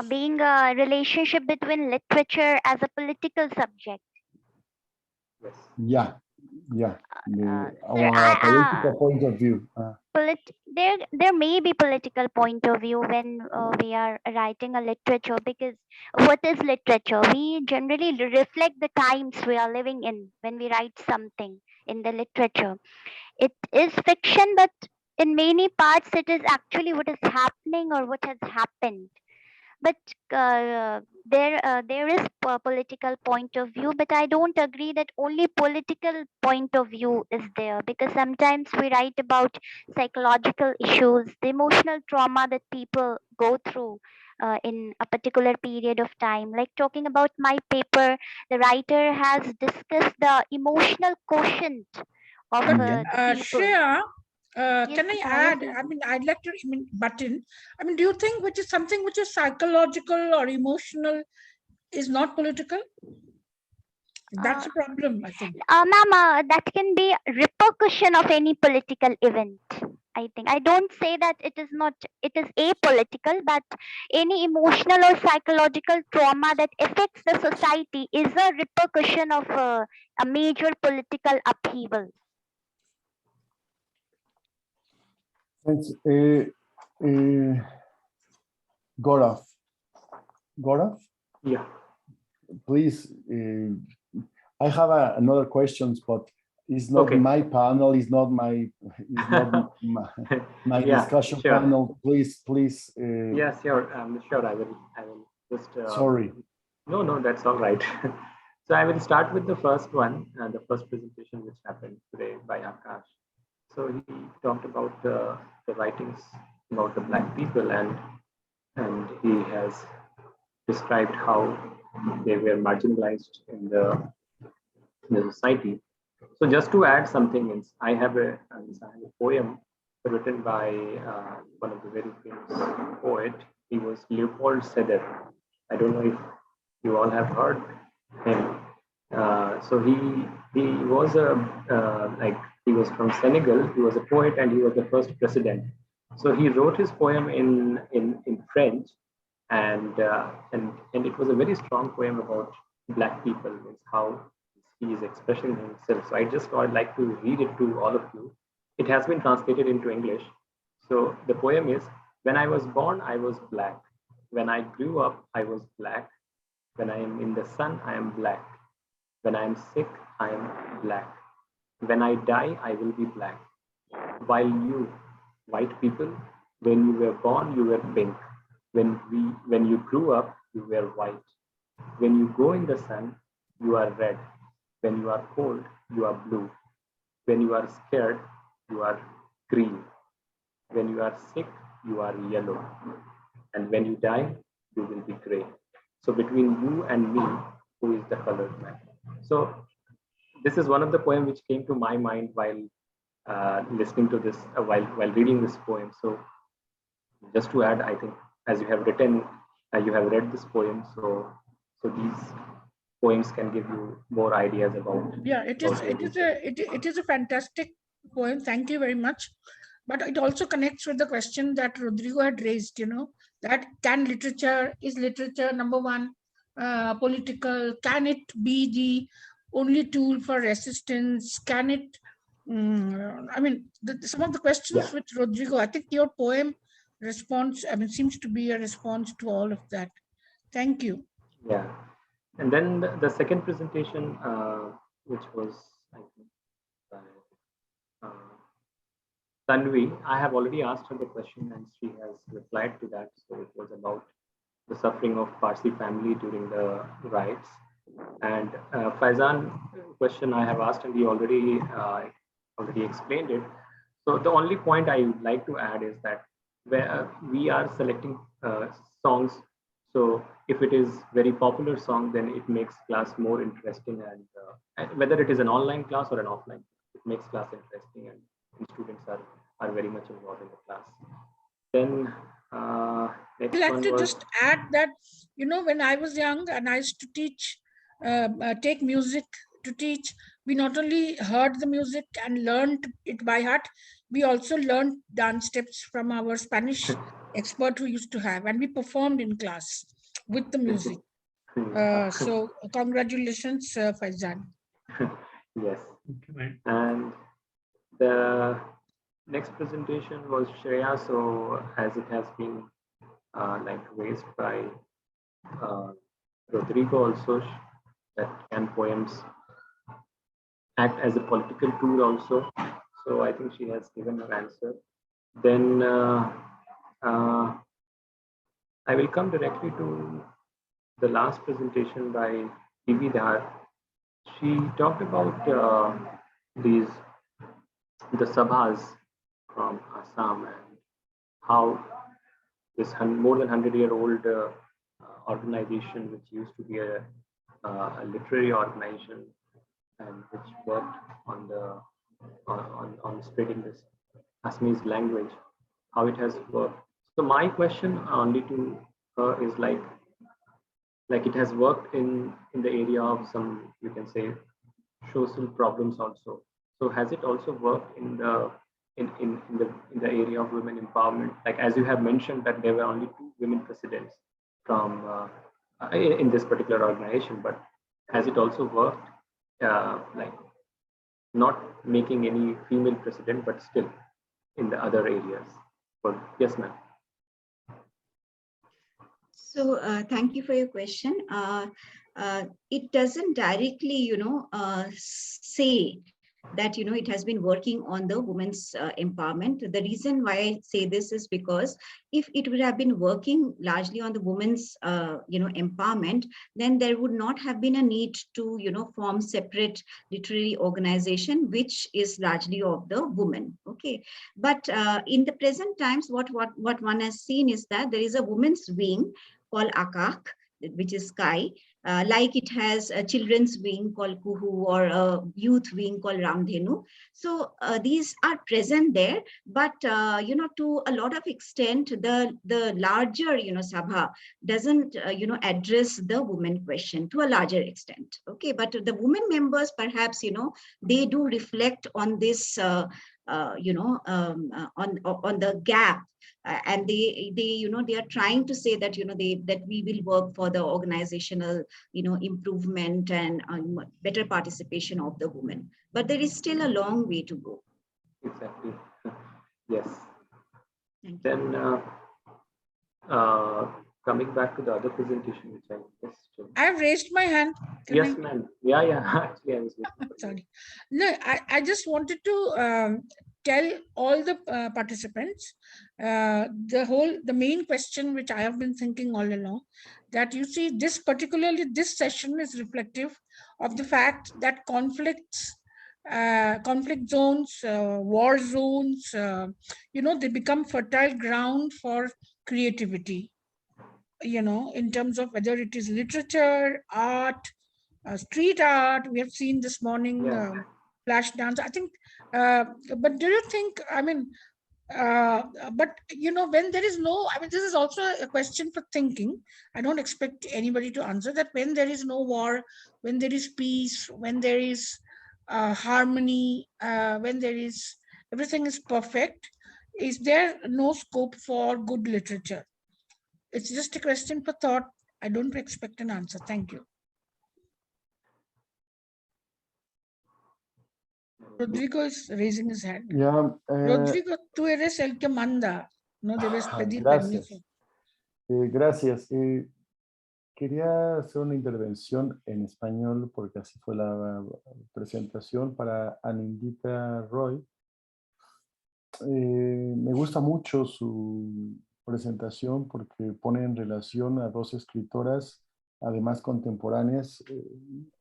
Being a relationship between literature as a political subject. Yeah. Our political point of view. There may be political point of view when we are writing a literature, because what is literature? We generally reflect the times we are living in when we write something in the literature. It is fiction, but in many parts it is actually what is happening or what has happened. but there is a political point of view, but I don't agree that only political point of view is there, because sometimes we write about psychological issues, the emotional trauma that people go through in a particular period of time. Like talking about my paper, the writer has discussed the emotional quotient of the people. Shreya, can I yes, add? yes. I mean, I'd like to butt in. I mean, do you think which is something which is psychological or emotional is not political? That's a problem, I think. Ma'am, that can be repercussion of any political event. I think I don't say that it is not, it is apolitical, but any emotional or psychological trauma that affects the society is a repercussion of a major political upheaval. Thanks. Gaurav? Yeah. Please, I have another questions, but it's not my panel, it's not my Yeah, discussion sure. panel. Please. Yes, sure. Sure. I will just. Sorry. No, that's all right. So I will start with the first one, the first presentation which happened today by Akash. So he talked about the writings about the Black people, and he has described how they were marginalized in the society. So just to add something, I have a poem written by one of the very famous poet. He was Leopold Sédar. I don't know if you all have heard him. So he was he was from Senegal. He was a poet and he was the first president. So he wrote his poem in French, and it was a very strong poem about Black people. It's how he is expressing himself. So I just would like to read it to all of you. It has been translated into English. So the poem is: when I was born, I was Black. When I grew up, I was Black. When I am in the sun, I am Black. When I am sick, I am Black. When I die, I will be Black. While you, white people, when you were born, you were pink. When you grew up, you were white. When you go in the sun, you are red. When you are cold, you are blue. When you are scared, you are green. When you are sick, you are yellow. And when you die, you will be gray. So between you and me, who is the colored man? So this is one of the poems which came to my mind while listening to this, while reading this poem. So just to add, I think as you have written, you have read this poem. So these poems can give you more ideas about. Yeah, it is a fantastic poem. Thank you very much. But it also connects with the question that Rodrigo had raised, that is literature, number one, political? Can it be the only tool for resistance? Can it, I mean, some of the questions with Rodrigo, I think your poem response, seems to be a response to all of that. Thank you. Yeah. And then the second presentation, which was, I think, by Tanvi, I have already asked her the question and she has replied to that. So it was about the suffering of Parsi family during the riots. And Faizan question I have asked and he already explained it. So the only point I would like to add is that we are selecting songs. So if it is very popular song, then it makes class more interesting, and whether it is an online class or an offline, it makes class interesting and students are very much involved in the class. Then next I'd like one to was, just add that, when I was young and I used to teach, take music to teach, we not only heard the music and learned it by heart, we also learned dance steps from our Spanish expert who used to have, and we performed in class with the music. So congratulations, Faizan. yes. And the next presentation was Shreya. So as it has been raised by Rodrigo also, that can poems act as a political tool also. So I think she has given her answer. Then I will come directly to the last presentation by P.V. Dhar. She talked about the sabhas from Assam and how this more than 100-year-old organization, which used to be a literary organization and which worked on spreading this Assamese language, how it has worked. So my question only to her is like it has worked in the area of some, you can say, social problems also. So has it also worked in the area of women empowerment? Like, as you have mentioned that there were only 2 women presidents from in this particular organization, but has it also worked like not making any female president, but still in the other areas? But yes, ma'am. So thank you for your question. It doesn't directly, say that, it has been working on the women's empowerment. The reason why I say this is because if it would have been working largely on the women's, empowerment, then there would not have been a need to, form separate literary organization, which is largely of the women. Okay, but in the present times, what one has seen is that there is a women's wing called Akak, which is Sky, like it has a children's wing called Kuhu or a youth wing called Ramdhenu. So these are present there, but to a lot of extent, the larger Sabha doesn't address the women question to a larger extent. Okay, but the women members perhaps they do reflect on this on the gap. And they are trying to say that that we will work for the organizational improvement and better participation of the women, but there is still a long way to go. Exactly. Yes. Thank then coming back to the other presentation, which I missed. I've raised my hand. Yes, ma'am. Yeah. Actually, I was sorry. No, I just wanted to tell all the participants the main question which I have been thinking all along, that you see this session is reflective of the fact that conflict zones, war zones, they become fertile ground for creativity, in terms of whether it is literature, art, street art. We have seen this morning flash dance, I think. But do you think, but when there is no, this is also a question for thinking. I don't expect anybody to answer that. When there is no war, when there is peace, when there is harmony, when there is everything is perfect, is there no scope for good literature? It's just a question for thought. I don't expect an answer. Thank you. Rodrigo is raising his hand. Yeah. Rodrigo, tú eres el que manda. No debes pedir permiso. Gracias. Quería hacer una intervención en español porque así fue la presentación para Anindita Roy. Me gusta mucho su presentación porque pone en relación a 2 escritoras, además contemporáneas,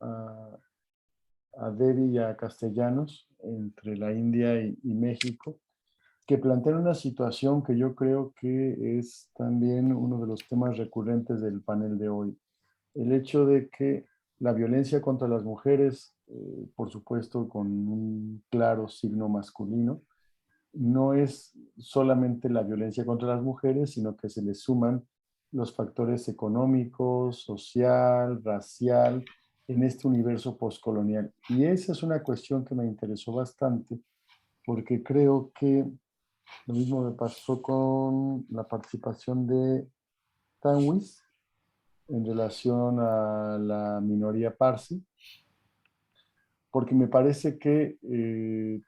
a Devi y a Castellanos, entre la India y México, que plantean una situación que yo creo que es también uno de los temas recurrentes del panel de hoy. El hecho de que la violencia contra las mujeres, por supuesto con un claro signo masculino, no es solamente la violencia contra las mujeres, sino que se le suman los factores económicos, social, racial, en este universo postcolonial. Y esa es una cuestión que me interesó bastante, porque creo que lo mismo me pasó con la participación de Tanwis en relación a la minoría parsi, porque me parece que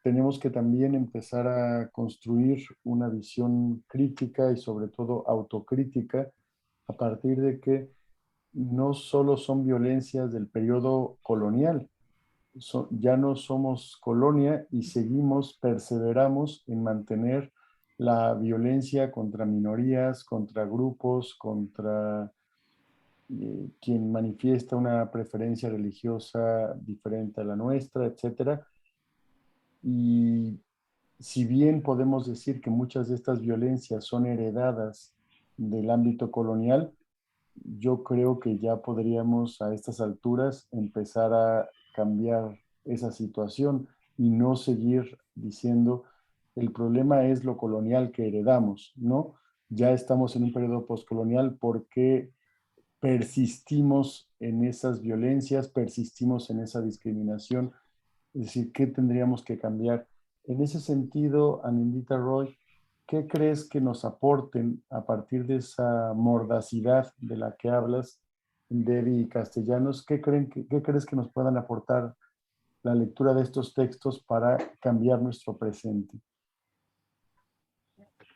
tenemos que también empezar a construir una visión crítica y sobre todo autocrítica a partir de que no solo son violencias del periodo colonial, ya no somos colonia y perseveramos en mantener la violencia contra minorías, contra grupos, contra quien manifiesta una preferencia religiosa diferente a la nuestra, etc. Y si bien podemos decir que muchas de estas violencias son heredadas del ámbito colonial, yo creo que ya podríamos a estas alturas empezar a cambiar esa situación y no seguir diciendo el problema es lo colonial que heredamos, ¿no? Ya estamos en un periodo postcolonial porque persistimos en esas violencias, persistimos en esa discriminación. Es decir, ¿qué tendríamos que cambiar? En ese sentido, Anindita Roy, ¿qué crees que nos aporten a partir de esa mordacidad de la que hablas, Debbie y Castellanos? ¿Qué crees que nos puedan aportar la lectura de estos textos para cambiar nuestro presente?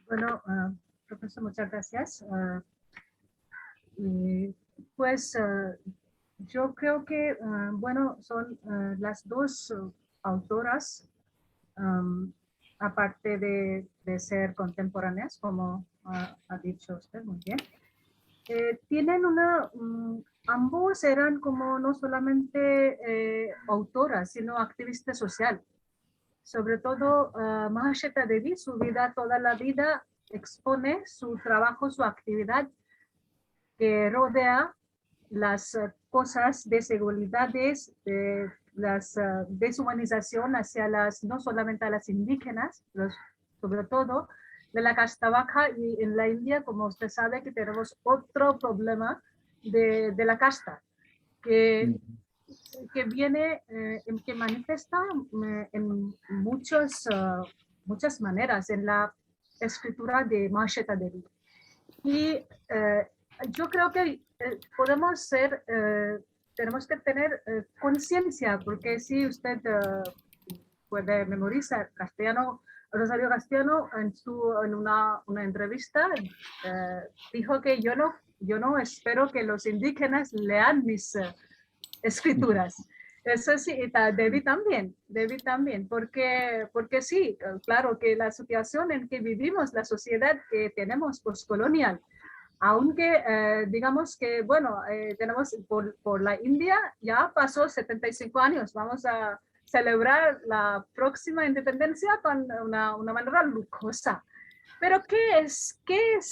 Bueno, profesor, muchas gracias. Pues yo creo que, bueno, son las dos autoras, aparte de ser contemporáneas, como ha dicho usted muy bien, tienen ambos eran como no solamente autoras, sino activistas social. Sobre todo, Mahasheta Devi, su vida, toda la vida, expone su trabajo, su actividad que rodea las cosas, desigualdades, las deshumanización hacia no solamente a las indígenas, sobre todo de la casta baja, y en la India, como usted sabe, que tenemos otro problema de la casta, que viene, que manifiesta en muchas maneras en la escritura de Mahasheta Devi. Y yo creo que tenemos que tener conciencia, porque si usted puede memorizar Rosario Castellano en una entrevista dijo que yo no espero que los indígenas lean mis escrituras. Eso sí, y Debbie también, porque sí, claro que la situación en que vivimos, la sociedad que tenemos postcolonial, aunque digamos que, bueno, tenemos por la India, ya pasó 75 años, vamos a celebrar la próxima independencia con una manera lujosa. Pero ¿qué es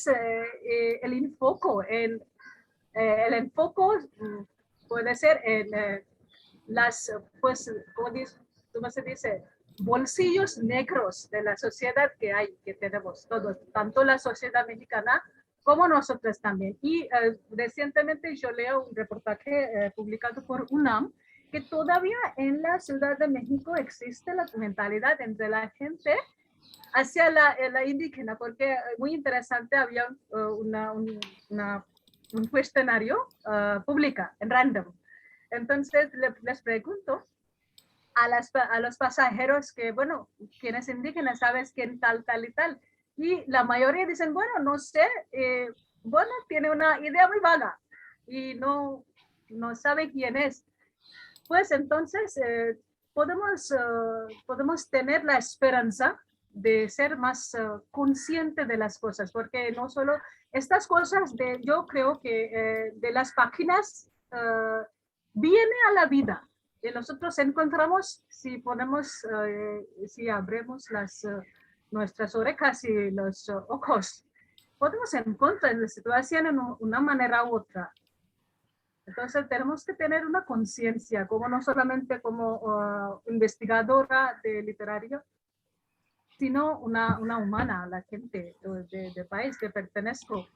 el enfoque? El enfoque puede ser en pues, ¿cómo se dice? Bolsillos negros de la sociedad que tenemos todos, tanto la sociedad mexicana como nosotros también. Y recientemente yo leo un reportaje publicado por UNAM que todavía en la Ciudad de México existe la mentalidad entre la gente hacia la indígena, porque muy interesante, había un cuestionario publica en random. Entonces les pregunto a los pasajeros que, bueno, ¿quién es indígena? ¿Sabes quién tal y tal? Y la mayoría dicen, bueno, no sé, bueno, tiene una idea muy vaga y no sabe quién es. Pues entonces podemos tener la esperanza de ser más consciente de las cosas, porque no solo estas cosas, yo creo que de las páginas viene a la vida. Y nosotros encontramos, si abrimos nuestras orejas y los ojos, podemos encontrar la situación en una manera u otra. Entonces tenemos que tener una conciencia, como no solamente como investigadora de literario, sino una humana, la gente de país que pertenezco,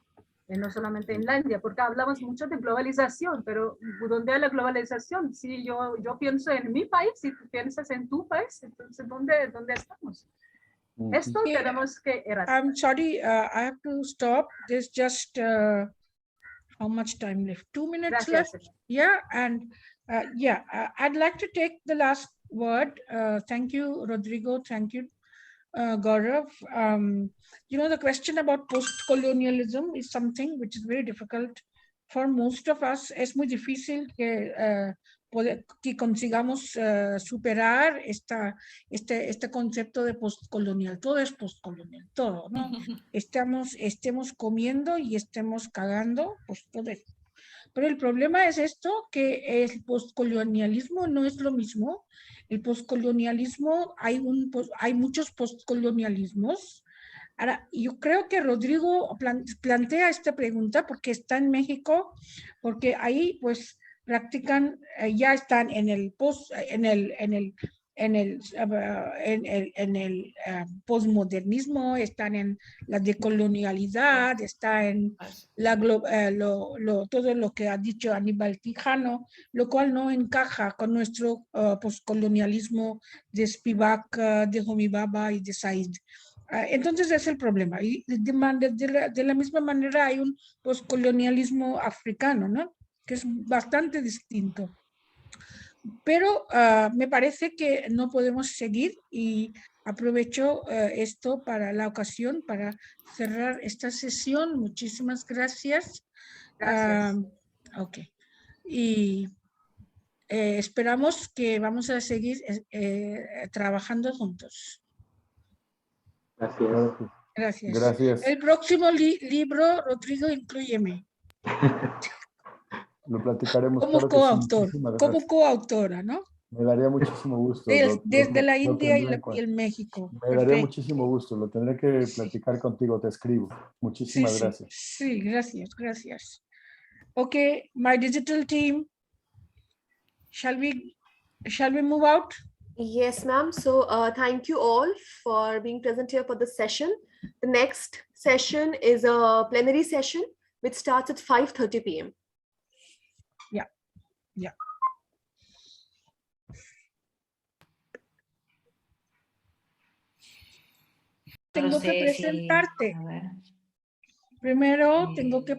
no solamente en la India, porque hablamos mucho de globalización, pero ¿dónde hay la globalización? Si yo pienso en mi país, si tú piensas en tu país, entonces ¿dónde estamos? Esto tenemos que erradicar. I'm sorry, I have to stop. There's just how much time left? 2 minutes left. Yeah, and I'd like to take the last word. Thank you, Rodrigo. Thank you, Gaurav. The question about post-colonialism is something which is very difficult for most of us es muy difícil que, que consigamos superar este concepto de postcolonial. Todo es postcolonial, todo, ¿no? Estemos comiendo y estemos cagando, pues todo eso. Pero el problema es esto, que el postcolonialismo no es lo mismo. El postcolonialismo, hay muchos postcolonialismos. Ahora, yo creo que Rodrigo plantea esta pregunta porque está en México, porque ahí pues practican, ya están en el posmodernismo, están en la decolonialidad, está en todo lo que ha dicho Aníbal Quijano, lo cual no encaja con nuestro postcolonialismo de Spivak, de Homi Bhabha y de Said. Entonces es el problema. Y de la misma manera hay un postcolonialismo africano, ¿no? Que es bastante distinto. Pero me parece que no podemos seguir y aprovecho esto para la ocasión, para cerrar esta sesión. Muchísimas gracias. Gracias. Ok. Y esperamos que vamos a seguir trabajando juntos. Gracias. Gracias. Gracias. El próximo libro, Rodrigo, inclúyeme. Lo platicaremos. Como Claro que sí. coautor, Muchísimas como gracias. coautora, ¿no? Me daría muchísimo gusto. Desde la India tendré en y cuenta. el México. Me daría Perfecto. muchísimo gusto. Lo tendré que platicar contigo. Te escribo. Muchísimas gracias. Sí, gracias, gracias. Okay, my digital team, shall we move out? Yes, ma'am. So thank you all for being present here for this session. The next session is a plenary session, which starts at 5:30 p.m. Yeah. Tengo que presentarte. Primero tengo que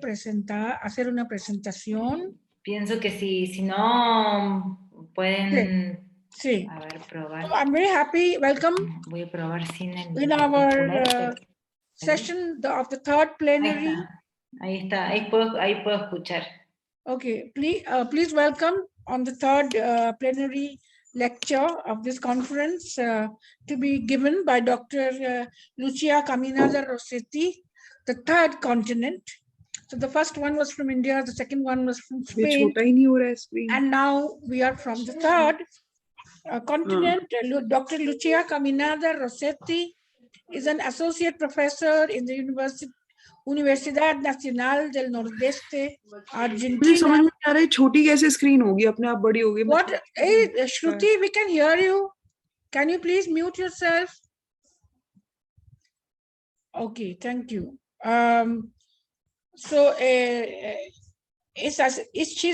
hacer una presentación. Pienso que si no pueden a ver, probar. I'm very happy. Welcome. Voy a probar sin el in our session of the third plenary. Ahí está. Ahí puedo escuchar. Okay, please welcome on the third plenary lecture of this conference to be given by Dr. Lucia Caminada Rosetti, the third continent. So the first one was from India, the second one was from Spain, and now we are from the third continent. Dr. Lucia Caminada Rosetti is an associate professor in the Universidad Nacional del Nordeste, Argentina. What? Hey, Shruti, we can hear you. Can you please mute yourself? Okay, thank you. She's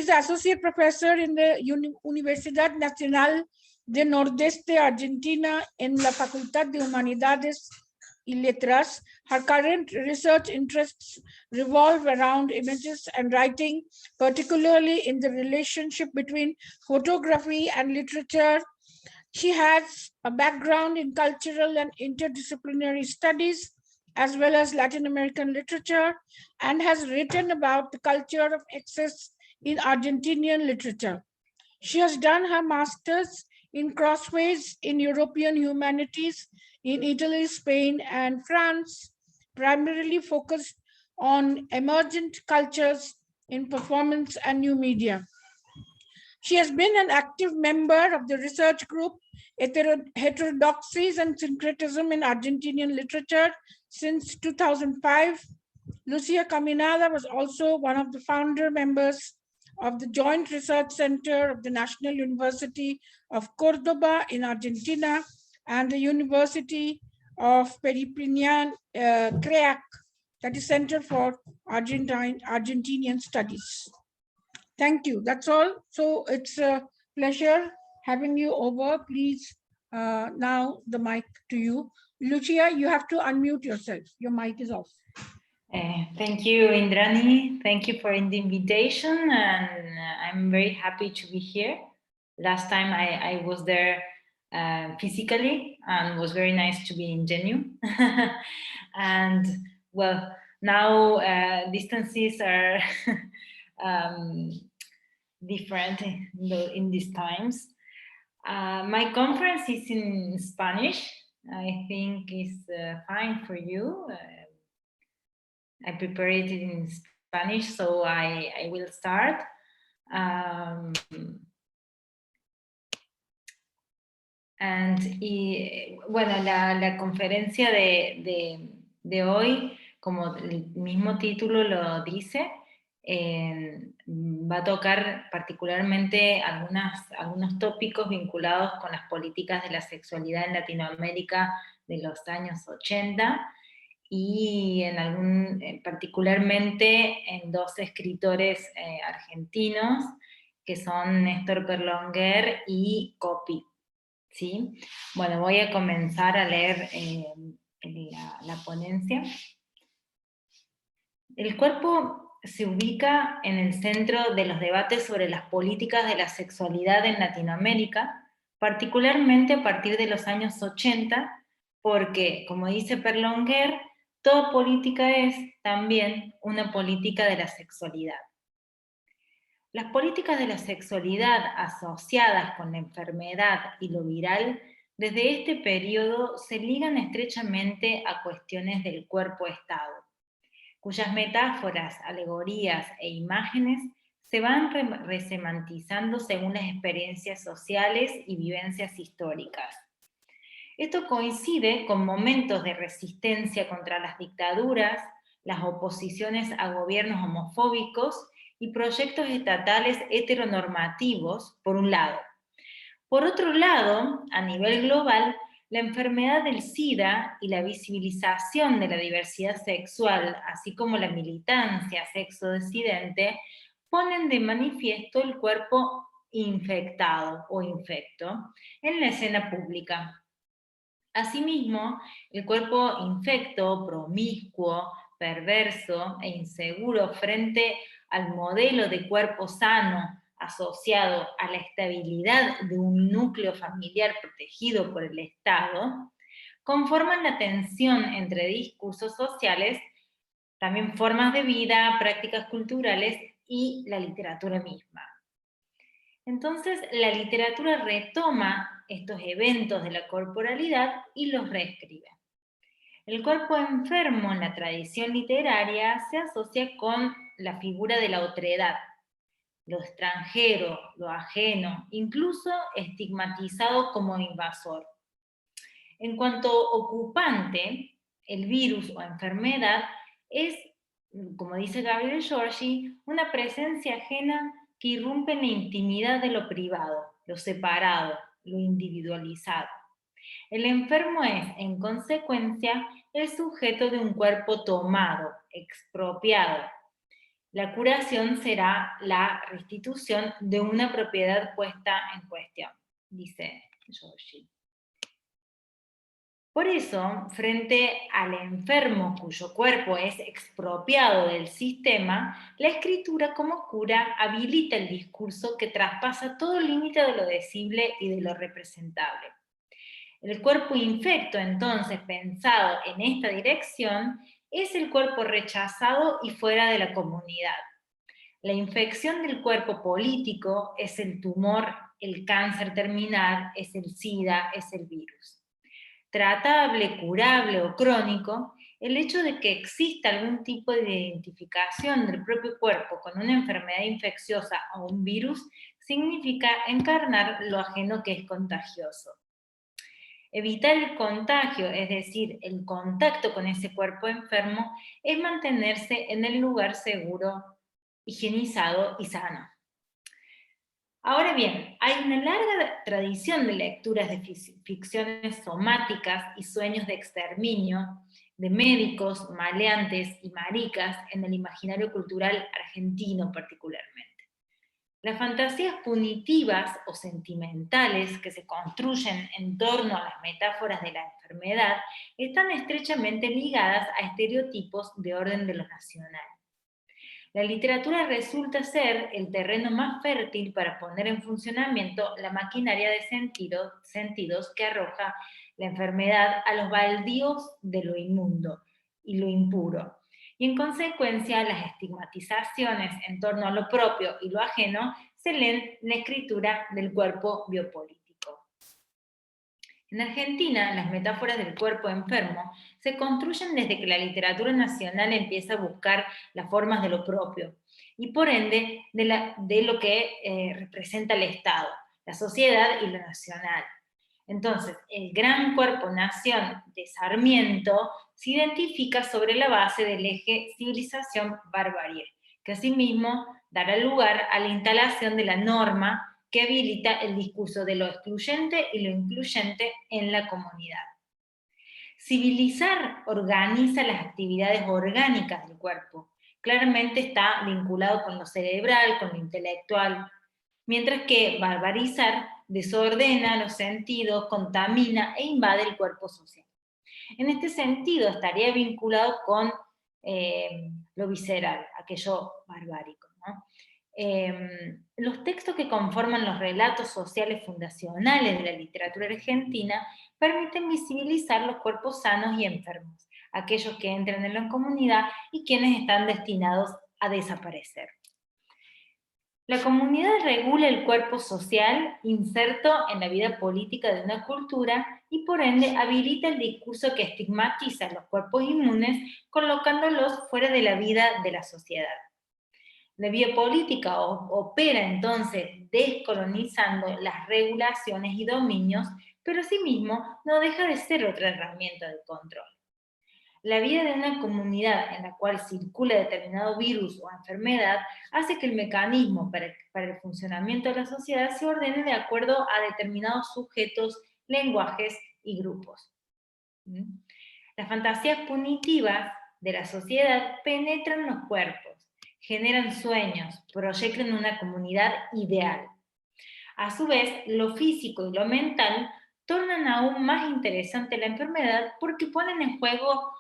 the associate professor in the Universidad Nacional del Nordeste, Argentina, in la Facultad de Humanidades y Letras. Her current research interests revolve around images and writing, particularly in the relationship between photography and literature. She has a background in cultural and interdisciplinary studies, as well as Latin American literature, and has written about the culture of excess in Argentinian literature. She has done her master's in Crossways in European Humanities in Italy, Spain, and France, primarily focused on emergent cultures in performance and new media. She has been an active member of the research group Heterodoxies and Syncretism in Argentinian Literature since 2005. Lucia Caminada was also one of the founder members of the Joint Research Center of the National University of Cordoba in Argentina and the University of Peripinian CREAC, that is Center for Argentinian Studies. Thank you. That's all. So it's a pleasure having you over. Please, now the mic to you. Lucia, you have to unmute yourself. Your mic is off. Thank you, Indrani. Thank you for the invitation, and I'm very happy to be here. Last time I was there physically, and it was very nice to be in Genu. And well, now distances are different in these times. My conference is in Spanish. I think it's fine for you. I prepared it in Spanish, so I will start. Bueno, la conferencia de hoy, como el mismo título lo dice, va a tocar particularmente algunos tópicos vinculados con las políticas de la sexualidad en Latinoamérica de los años 80 y particularmente en dos escritores argentinos que son Néstor Perlonguer y Coppi. ¿Sí? Bueno, voy a comenzar a leer la ponencia. El cuerpo se ubica en el centro de los debates sobre las políticas de la sexualidad en Latinoamérica, particularmente a partir de los años 80, porque, como dice Perlonguer, toda política es también una política de la sexualidad. Las políticas de la sexualidad asociadas con la enfermedad y lo viral, desde este periodo se ligan estrechamente a cuestiones del cuerpo-estado, cuyas metáforas, alegorías e imágenes se van resemantizando según las experiencias sociales y vivencias históricas. Esto coincide con momentos de resistencia contra las dictaduras, las oposiciones a gobiernos homofóbicos y proyectos estatales heteronormativos, por un lado. Por otro lado, a nivel global, la enfermedad del SIDA y la visibilización de la diversidad sexual, así como la militancia sexodisidente, ponen de manifiesto el cuerpo infectado o infecto en la escena pública. Asimismo, el cuerpo infecto, promiscuo, perverso e inseguro frente al modelo de cuerpo sano asociado a la estabilidad de un núcleo familiar protegido por el Estado, conforman la tensión entre discursos sociales, también formas de vida, prácticas culturales y la literatura misma. Entonces, la literatura retoma estos eventos de la corporalidad y los reescribe. El cuerpo enfermo en la tradición literaria se asocia con la figura de la otredad, lo extranjero, lo ajeno, incluso estigmatizado como invasor. En cuanto ocupante, el virus o enfermedad es, como dice Gabriel Giorgi, una presencia ajena que irrumpe en la intimidad de lo privado, lo separado, lo individualizado. El enfermo es, en consecuencia, el sujeto de un cuerpo tomado, expropiado. La curación será la restitución de una propiedad puesta en cuestión, dice Giorgi. Por eso, frente al enfermo cuyo cuerpo es expropiado del sistema, la escritura como cura habilita el discurso que traspasa todo límite de lo decible y de lo representable. El cuerpo infecto, entonces, pensado en esta dirección, es el cuerpo rechazado y fuera de la comunidad. La infección del cuerpo político es el tumor, el cáncer terminal, es el SIDA, es el virus. Tratable, curable o crónico, el hecho de que exista algún tipo de identificación del propio cuerpo con una enfermedad infecciosa o un virus significa encarnar lo ajeno que es contagioso. Evitar el contagio, es decir, el contacto con ese cuerpo enfermo, es mantenerse en el lugar seguro, higienizado y sano. Ahora bien, hay una larga tradición de lecturas de ficciones somáticas y sueños de exterminio, de médicos, maleantes y maricas en el imaginario cultural argentino particularmente. Las fantasías punitivas o sentimentales que se construyen en torno a las metáforas de la enfermedad están estrechamente ligadas a estereotipos de orden de lo nacional. La literatura resulta ser el terreno más fértil para poner en funcionamiento la maquinaria de sentidos que arroja la enfermedad a los baldíos de lo inmundo y lo impuro, y en consecuencia las estigmatizaciones en torno a lo propio y lo ajeno se leen en la escritura del cuerpo biopolítico. En Argentina, las metáforas del cuerpo enfermo se construyen desde que la literatura nacional empieza a buscar las formas de lo propio y por ende de lo que representa el Estado, la sociedad y lo nacional. Entonces, el gran cuerpo-nación de Sarmiento se identifica sobre la base del eje civilización-barbarie, que asimismo dará lugar a la instalación de la norma que habilita el discurso de lo excluyente y lo incluyente en la comunidad. Civilizar organiza las actividades orgánicas del cuerpo. Claramente está vinculado con lo cerebral, con lo intelectual, mientras que barbarizar desordena los sentidos, contamina e invade el cuerpo social. En este sentido, estaría vinculado con lo visceral, aquello barbárico, ¿no? Los textos que conforman los relatos sociales fundacionales de la literatura argentina permiten visibilizar los cuerpos sanos y enfermos, aquellos que entran en la comunidad y quienes están destinados a desaparecer. La comunidad regula el cuerpo social inserto en la vida política de una cultura y por ende habilita el discurso que estigmatiza los cuerpos inmunes colocándolos fuera de la vida de la sociedad. La biopolítica opera entonces descolonizando las regulaciones y dominios, pero asimismo no deja de ser otra herramienta de control. La vida de una comunidad en la cual circula determinado virus o enfermedad hace que el mecanismo para el funcionamiento de la sociedad se ordene de acuerdo a determinados sujetos, lenguajes y grupos. Las fantasías punitivas de la sociedad penetran los cuerpos, generan sueños, proyectan una comunidad ideal. A su vez, lo físico y lo mental tornan aún más interesante la enfermedad porque ponen en juego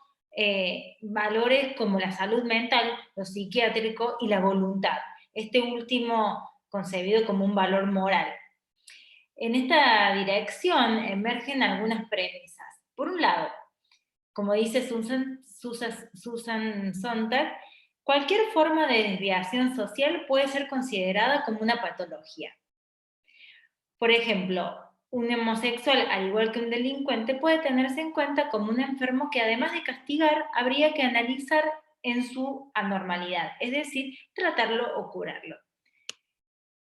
valores como la salud mental, lo psiquiátrico y la voluntad, este último concebido como un valor moral. En esta dirección emergen algunas premisas. Por un lado, como dice Susan Sontag, cualquier forma de desviación social puede ser considerada como una patología. Por ejemplo, un homosexual, al igual que un delincuente, puede tenerse en cuenta como un enfermo que además de castigar, habría que analizar en su anormalidad, es decir, tratarlo o curarlo.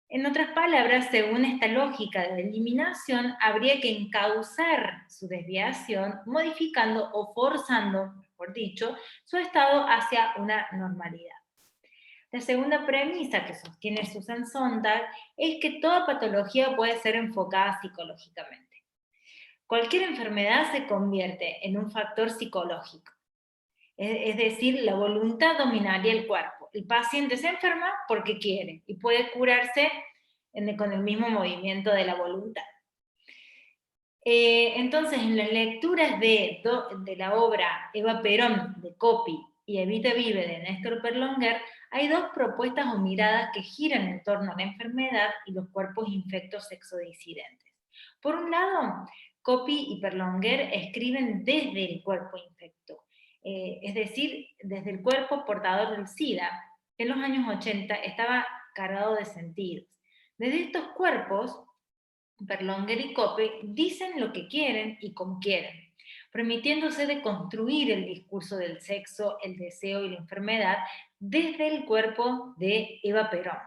En otras palabras, según esta lógica de eliminación, habría que encauzar su desviación modificando o forzando, mejor dicho, su estado hacia una normalidad. La segunda premisa que sostiene Susan Sontag es que toda patología puede ser enfocada psicológicamente. Cualquier enfermedad se convierte en un factor psicológico. Es decir, la voluntad dominaría el cuerpo. El paciente se enferma porque quiere y puede curarse con el mismo movimiento de la voluntad. Entonces, en las lecturas de la obra Eva Perón de Coppi y Evita Vive de Néstor Perlonguer, hay dos propuestas o miradas que giran en torno a la enfermedad y los cuerpos infectos sexodisidentes. Por un lado, Coppi y Perlonguer escriben desde el cuerpo infecto, es decir, desde el cuerpo portador del SIDA, que en los años 80 estaba cargado de sentidos. Desde estos cuerpos, Perlonguer y Coppi dicen lo que quieren y como quieren, permitiéndose de construir el discurso del sexo, el deseo y la enfermedad desde el cuerpo de Eva Perón.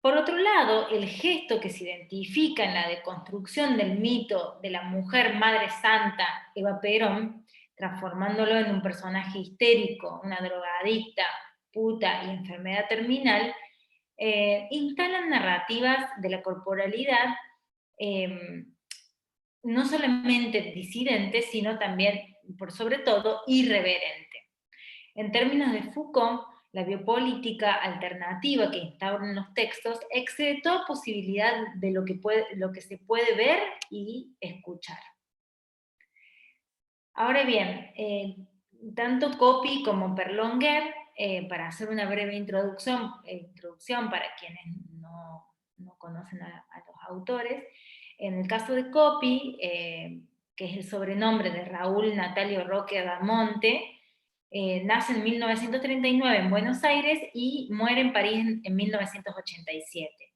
Por otro lado, el gesto que se identifica en la deconstrucción del mito de la mujer madre santa Eva Perón, transformándolo en un personaje histérico, una drogadicta, puta y enfermedad terminal, instalan narrativas de la corporalidad no solamente disidente, sino también, por sobre todo, irreverente. En términos de Foucault, la biopolítica alternativa que instaura en los textos excede toda posibilidad de lo que se puede ver y escuchar. Ahora bien, tanto Coppi como Perlonguer, para hacer una breve introducción para quienes no conocen a los autores, en el caso de Coppi, que es el sobrenombre de Raúl Natalio Roque Damonte, nace en 1939 en Buenos Aires y muere en París en 1987.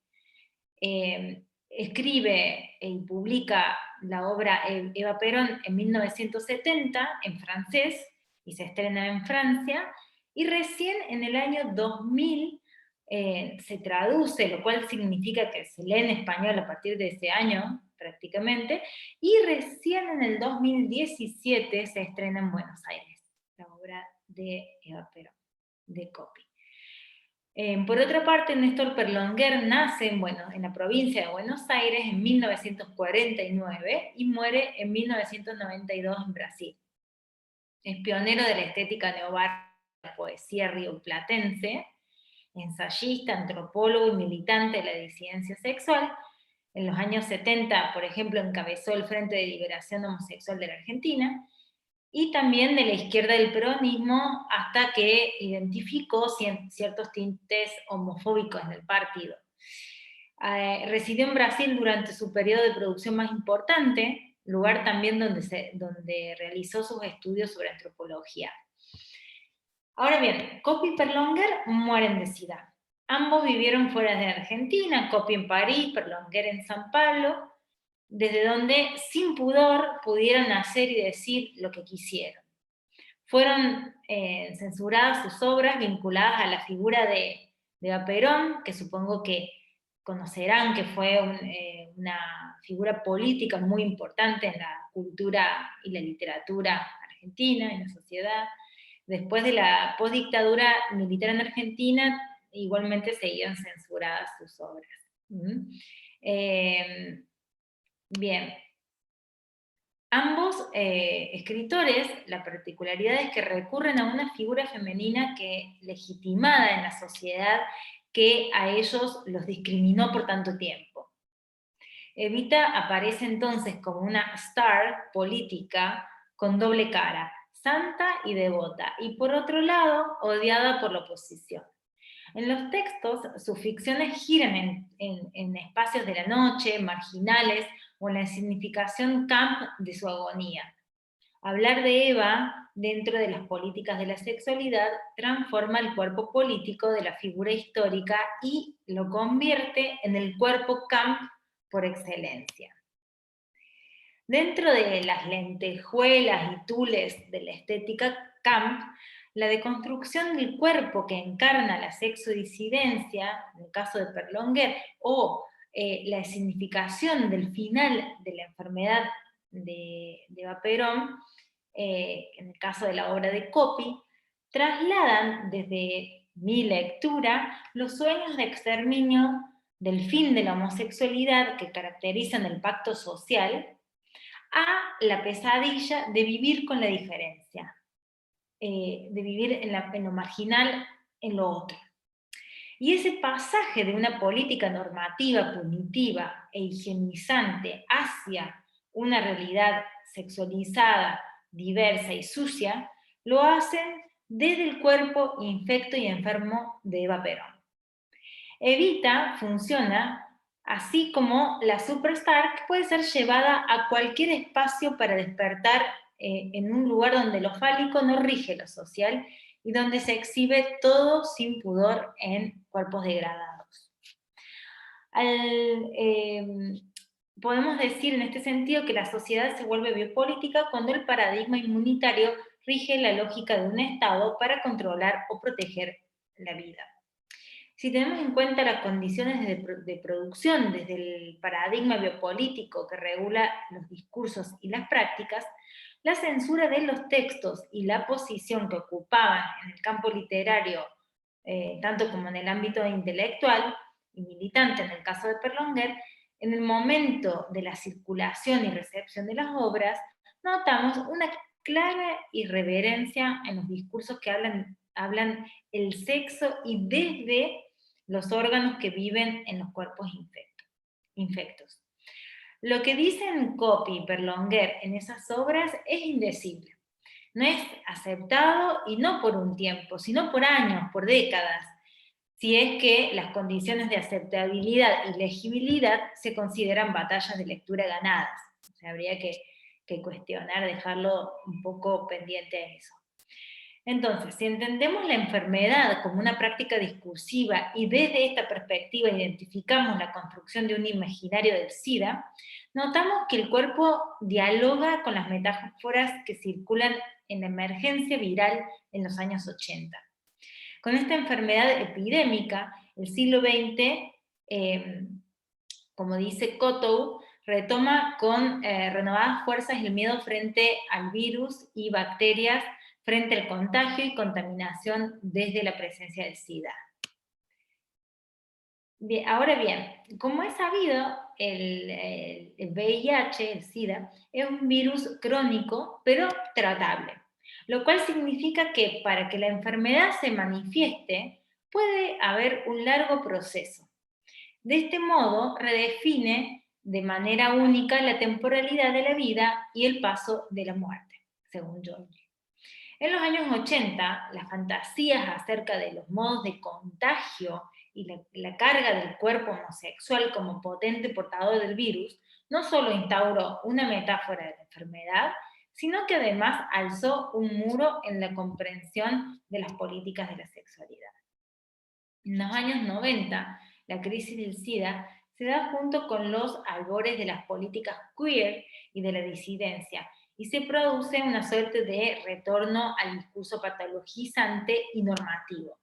Escribe y publica la obra Eva Perón en 1970 en francés y se estrena en Francia, y recién en el año 2000 se traduce, lo cual significa que se lee en español a partir de ese año prácticamente, y recién en el 2017 se estrena en Buenos Aires la obra de Eva Perón, de Copy. Por otra parte, Néstor Perlonguer nace en la provincia de Buenos Aires en 1949 y muere en 1992 en Brasil. Es pionero de la estética neobarroca, la poesía rioplatense, ensayista, antropólogo y militante de la disidencia sexual. En los años 70, por ejemplo, encabezó el Frente de Liberación Homosexual de la Argentina, y también de la izquierda del peronismo, hasta que identificó ciertos tintes homofóbicos en el partido. Residió en Brasil durante su periodo de producción más importante, lugar también donde realizó sus estudios sobre antropología. Ahora bien, Copy y Perlonguer mueren de SIDA. Ambos vivieron fuera de Argentina, Copy en París, Perlonguer en San Pablo, desde donde, sin pudor, pudieron hacer y decir lo que quisieron. Fueron censuradas sus obras vinculadas a la figura de Eva Perón, que supongo que conocerán que fue una figura política muy importante en la cultura y la literatura argentina, en la sociedad. Después de la postdictadura militar en Argentina, igualmente seguían censuradas sus obras. Bien, ambos escritores, la particularidad es que recurren a una figura femenina legitimada en la sociedad que a ellos los discriminó por tanto tiempo. Evita aparece entonces como una star política con doble cara, santa y devota, y por otro lado, odiada por la oposición. En los textos, sus ficciones giran en espacios de la noche, marginales, o en la significación camp de su agonía. Hablar de Eva, dentro de las políticas de la sexualidad, transforma el cuerpo político de la figura histórica y lo convierte en el cuerpo camp por excelencia. Dentro de las lentejuelas y tules de la estética camp, la deconstrucción del cuerpo que encarna la sexodisidencia, en el caso de Perlonguer, o la significación del final de la enfermedad de Eva Perón, en el caso de la obra de Copy, trasladan desde mi lectura los sueños de exterminio del fin de la homosexualidad que caracterizan el pacto social, a la pesadilla de vivir con la diferencia, de vivir en lo marginal, en lo otro. Y ese pasaje de una política normativa punitiva e higienizante hacia una realidad sexualizada, diversa y sucia, lo hacen desde el cuerpo infecto y enfermo de Eva Perón. Evita funciona así como la superstar, que puede ser llevada a cualquier espacio para despertar en un lugar donde lo fálico no rige lo social y donde se exhibe todo sin pudor en cuerpos degradados. Podemos decir en este sentido que la sociedad se vuelve biopolítica cuando el paradigma inmunitario rige la lógica de un Estado para controlar o proteger la vida. Si tenemos en cuenta las condiciones de producción desde el paradigma biopolítico que regula los discursos y las prácticas, la censura de los textos y la posición que ocupaban en el campo literario, tanto como en el ámbito intelectual y militante en el caso de Perlonguer, en el momento de la circulación y recepción de las obras, notamos una clara irreverencia en los discursos que hablan el sexo y desde los órganos que viven en los cuerpos infectos. Lo que dicen Copy y Perlonguer en esas obras es indecible. No es aceptado, y no por un tiempo, sino por años, por décadas, si es que las condiciones de aceptabilidad y legibilidad se consideran batallas de lectura ganadas. O sea, habría que cuestionar, dejarlo un poco pendiente a eso. Entonces, si entendemos la enfermedad como una práctica discursiva y desde esta perspectiva identificamos la construcción de un imaginario del SIDA, notamos que el cuerpo dialoga con las metáforas que circulan en la emergencia viral en los años 80. Con esta enfermedad epidémica, el siglo XX, como dice Cotto, retoma con renovadas fuerzas el miedo frente al virus y bacterias, frente al contagio y contaminación desde la presencia del SIDA. Bien, ahora bien, como es sabido, el VIH, el SIDA, es un virus crónico, pero tratable, lo cual significa que para que la enfermedad se manifieste, puede haber un largo proceso. De este modo, redefine de manera única la temporalidad de la vida y el paso de la muerte, según George. En los años 80, las fantasías acerca de los modos de contagio y la carga del cuerpo homosexual como potente portador del virus no solo instauró una metáfora de la enfermedad, sino que además alzó un muro en la comprensión de las políticas de la sexualidad. En los años 90, la crisis del SIDA se da junto con los albores de las políticas queer y de la disidencia, y se produce una suerte de retorno al discurso patologizante y normativo,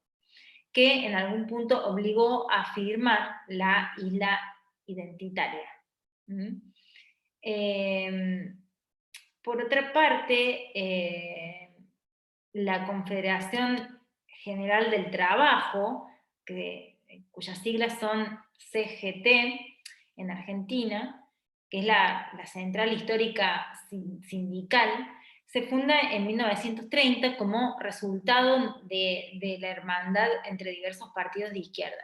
que en algún punto obligó a afirmar la isla identitaria. Por otra parte, la Confederación General del Trabajo, cuyas siglas son CGT en Argentina, que es la central histórica sindical, se funda en 1930 como resultado de la hermandad entre diversos partidos de izquierda.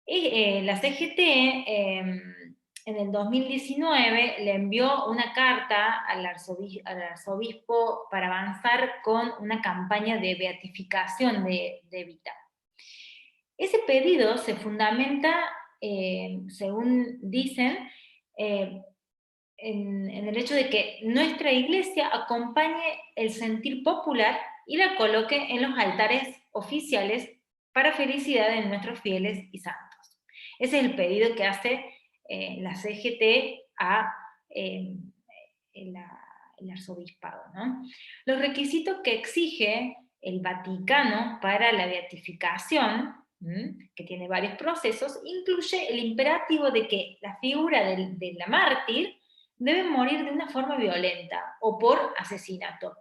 La CGT en el 2019 le envió una carta al arzobispo para avanzar con una campaña de beatificación de Evita. Ese pedido se fundamenta, según dicen, en el hecho de que nuestra iglesia acompañe el sentir popular y la coloque en los altares oficiales para felicidad de nuestros fieles y santos. Ese es el pedido que hace la CGT a el arzobispado, ¿no? Los requisitos que exige el Vaticano para la beatificación, que tiene varios procesos, incluye el imperativo de que la figura de la mártir debe morir de una forma violenta o por asesinato.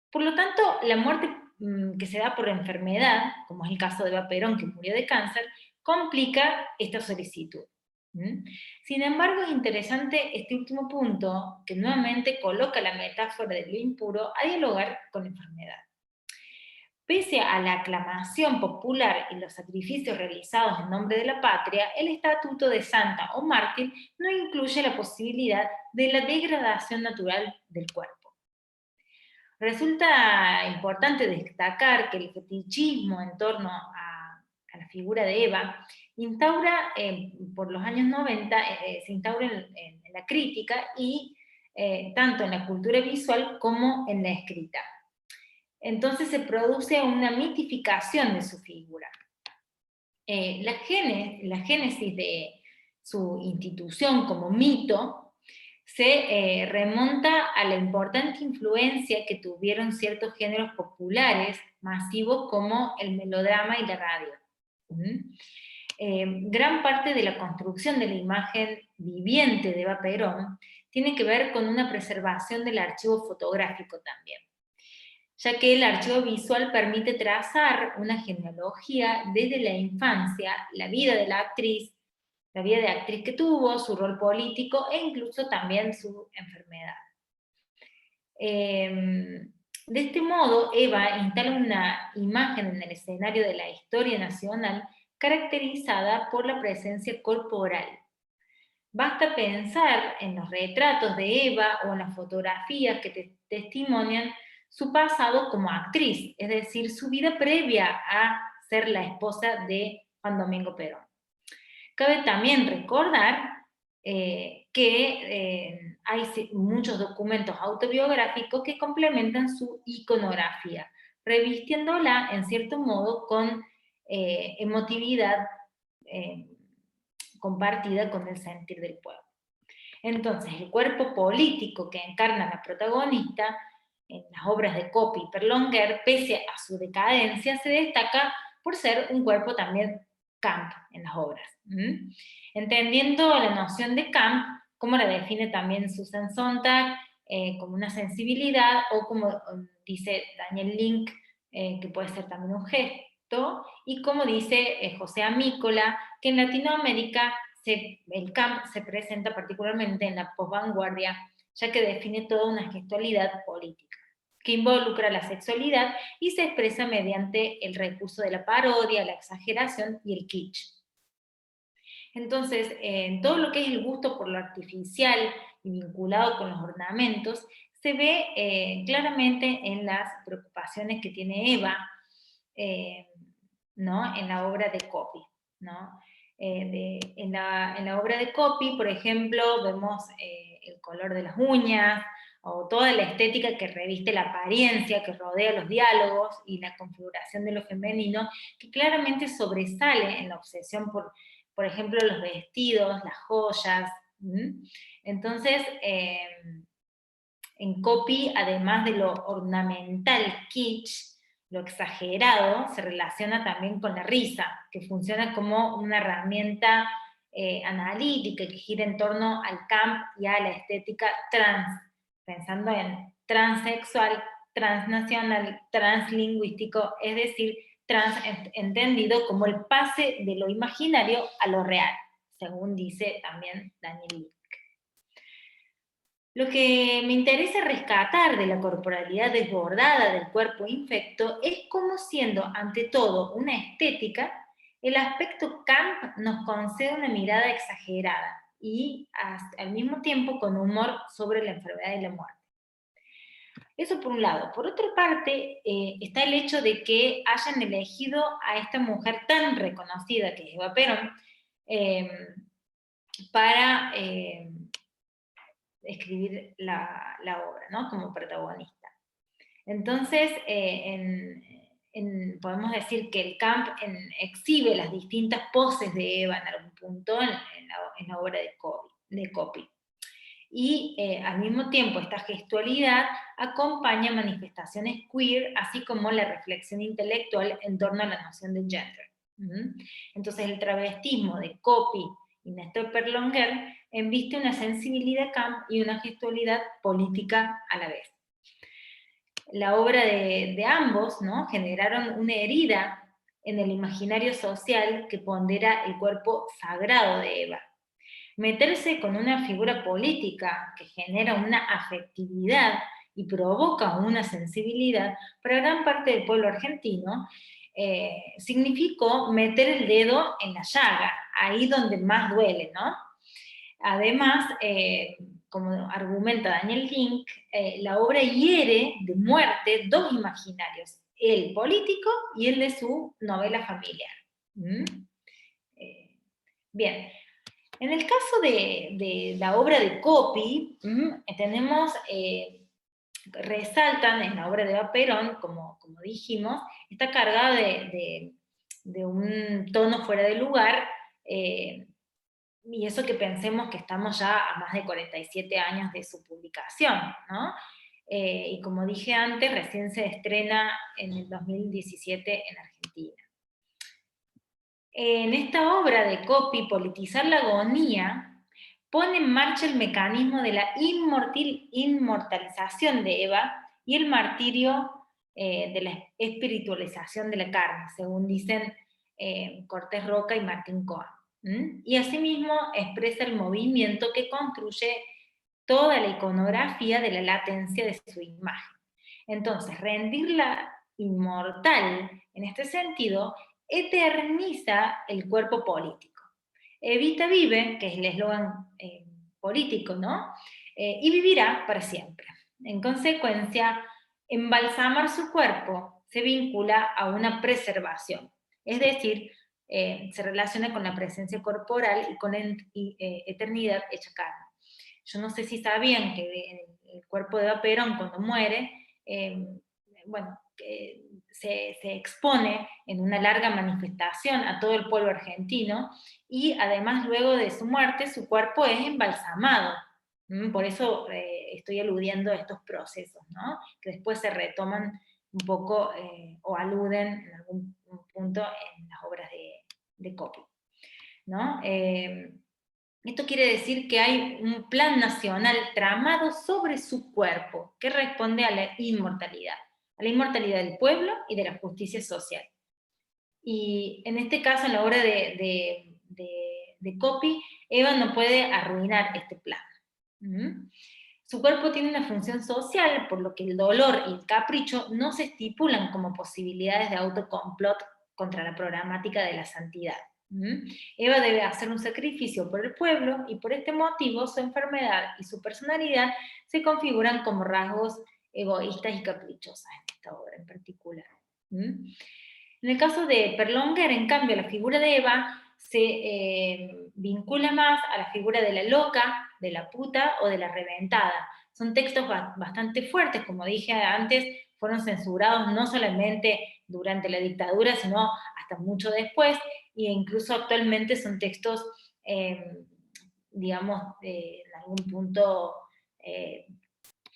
Por lo tanto, la muerte que se da por enfermedad, como es el caso de Eva Perón, que murió de cáncer, complica esta solicitud. Sin embargo, es interesante este último punto, que nuevamente coloca la metáfora de lo impuro a dialogar con la enfermedad. Pese a la aclamación popular y los sacrificios realizados en nombre de la patria, el estatuto de santa o mártir no incluye la posibilidad de la degradación natural del cuerpo. Resulta importante destacar que el fetichismo en torno a la figura de Eva instaura, por los años 90, se instaura en la crítica y tanto en la cultura visual como en la escrita. Entonces se produce una mitificación de su figura. La génesis de su institución como mito se remonta a la importante influencia que tuvieron ciertos géneros populares masivos como el melodrama y la radio. Gran parte de la construcción de la imagen viviente de Eva Perón tiene que ver con una preservación del archivo fotográfico también, ya que el archivo visual permite trazar una genealogía desde la infancia, la vida de la actriz que tuvo, su rol político e incluso también su enfermedad. De este modo, Eva instala una imagen en el escenario de la historia nacional caracterizada por la presencia corporal. Basta pensar en los retratos de Eva o en las fotografías que testimonian su pasado como actriz, es decir, su vida previa a ser la esposa de Juan Domingo Perón. Cabe también recordar que que hay muchos documentos autobiográficos que complementan su iconografía, revistiéndola en cierto modo con emotividad compartida con el sentir del pueblo. Entonces, el cuerpo político que encarna la protagonista en las obras de Copy y Berlinguer, pese a su decadencia, se destaca por ser un cuerpo también camp en las obras. Entendiendo la noción de camp, como la define también Susan Sontag, como una sensibilidad, o como dice Daniel Link, que puede ser también un gesto, y como dice José Amícola, que en Latinoamérica el camp se presenta particularmente en la posvanguardia, ya que define toda una gestualidad política, que involucra la sexualidad y se expresa mediante el recurso de la parodia, la exageración y el kitsch. Entonces, en todo lo que es el gusto por lo artificial y vinculado con los ornamentos, se ve claramente en las preocupaciones que tiene Eva, ¿no? En la obra de Copy, ¿no? En la obra de Copy, por ejemplo, vemos el color de las uñas, o toda la estética que reviste la apariencia, que rodea los diálogos, y la configuración de lo femenino, que claramente sobresale en la obsesión por ejemplo, los vestidos, las joyas. Entonces, en Copy, además de lo ornamental kitsch, lo exagerado, se relaciona también con la risa, que funciona como una herramienta analítica que gira en torno al camp y a la estética trans, pensando en transexual, transnacional, translingüístico, es decir, trans entendido como el pase de lo imaginario a lo real, según dice también Daniel Link. Lo que me interesa rescatar de la corporalidad desbordada del cuerpo infecto es cómo, siendo ante todo una estética, el aspecto camp nos concede una mirada exagerada y al mismo tiempo con humor sobre la enfermedad y la muerte. Eso por un lado. Por otra parte, está el hecho de que hayan elegido a esta mujer tan reconocida, que es Eva Perón, para escribir la obra, ¿no? Como protagonista. Entonces, podemos decir que el camp exhibe las distintas poses de Eva en algún punto en la obra de Copy. Y al mismo tiempo esta gestualidad acompaña manifestaciones queer, así como la reflexión intelectual en torno a la noción de gender. Entonces el travestismo de Copy y Néstor Berlinguer embiste una sensibilidad camp y una gestualidad política a la vez. La obra de ambos, ¿no?, generaron una herida en el imaginario social que pondera el cuerpo sagrado de Eva. Meterse con una figura política que genera una afectividad y provoca una sensibilidad para gran parte del pueblo argentino, significó meter el dedo en la llaga, ahí donde más duele, ¿no? Además, como argumenta Daniel Link, la obra hiere de muerte dos imaginarios, el político y el de su novela familiar. Bien. En el caso de la obra de Copy, tenemos, resaltan en la obra de Eva Perón, como dijimos, está cargada de un tono fuera de lugar, y eso que pensemos que estamos ya a más de 47 años de su publicación, ¿no? Y como dije antes, recién se estrena en el 2017 en Argentina. En esta obra de Copy, Politizar la agonía, pone en marcha el mecanismo de la inmortalización de Eva y el martirio de la espiritualización de la carne, según dicen Cortés Roca y Martín Coa. Y asimismo expresa el movimiento que construye toda la iconografía de la latencia de su imagen. Entonces, rendirla inmortal, en este sentido, eterniza el cuerpo político. Evita vive, que es el eslogan político, ¿no? Y vivirá para siempre. En consecuencia, embalsamar su cuerpo se vincula a una preservación, es decir, se relaciona con la presencia corporal y con eternidad hecha carne. Yo no sé si sabían que el cuerpo de Eva Perón cuando muere, bueno, se expone en una larga manifestación a todo el pueblo argentino, y además luego de su muerte su cuerpo es embalsamado. Por eso estoy aludiendo a estos procesos, ¿no? Que después se retoman un poco o aluden en algún punto en las obras de Copy, ¿no? Esto quiere decir que hay un plan nacional tramado sobre su cuerpo que responde a la inmortalidad del pueblo y de la justicia social. Y en este caso, en la obra de Copy, Eva no puede arruinar este plan. Su cuerpo tiene una función social, por lo que el dolor y el capricho no se estipulan como posibilidades de autocomplot contra la programática de la santidad. Eva debe hacer un sacrificio por el pueblo, y por este motivo su enfermedad y su personalidad se configuran como rasgos egoístas y caprichosas en esta obra en particular. En el caso de Perlonger, en cambio, la figura de Eva se vincula más a la figura de la loca, de la puta o de la reventada. Son textos bastante fuertes, como dije antes, fueron censurados no solamente durante la dictadura, sino hasta mucho después, e incluso actualmente son textos, digamos, en algún punto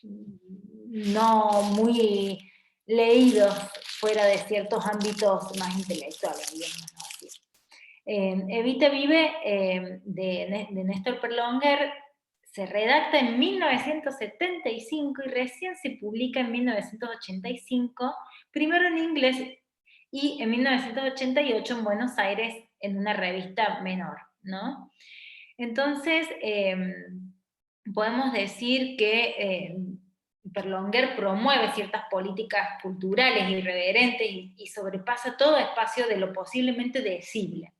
no muy leídos fuera de ciertos ámbitos más intelectuales, digamos así. Evita Vive de Néstor Perlonger se redacta en 1975 y recién se publica en 1985, primero en inglés y en 1988 en Buenos Aires en una revista menor, ¿no? Entonces, podemos decir que Perlonger promueve ciertas políticas culturales irreverentes y sobrepasa todo espacio de lo posiblemente decible.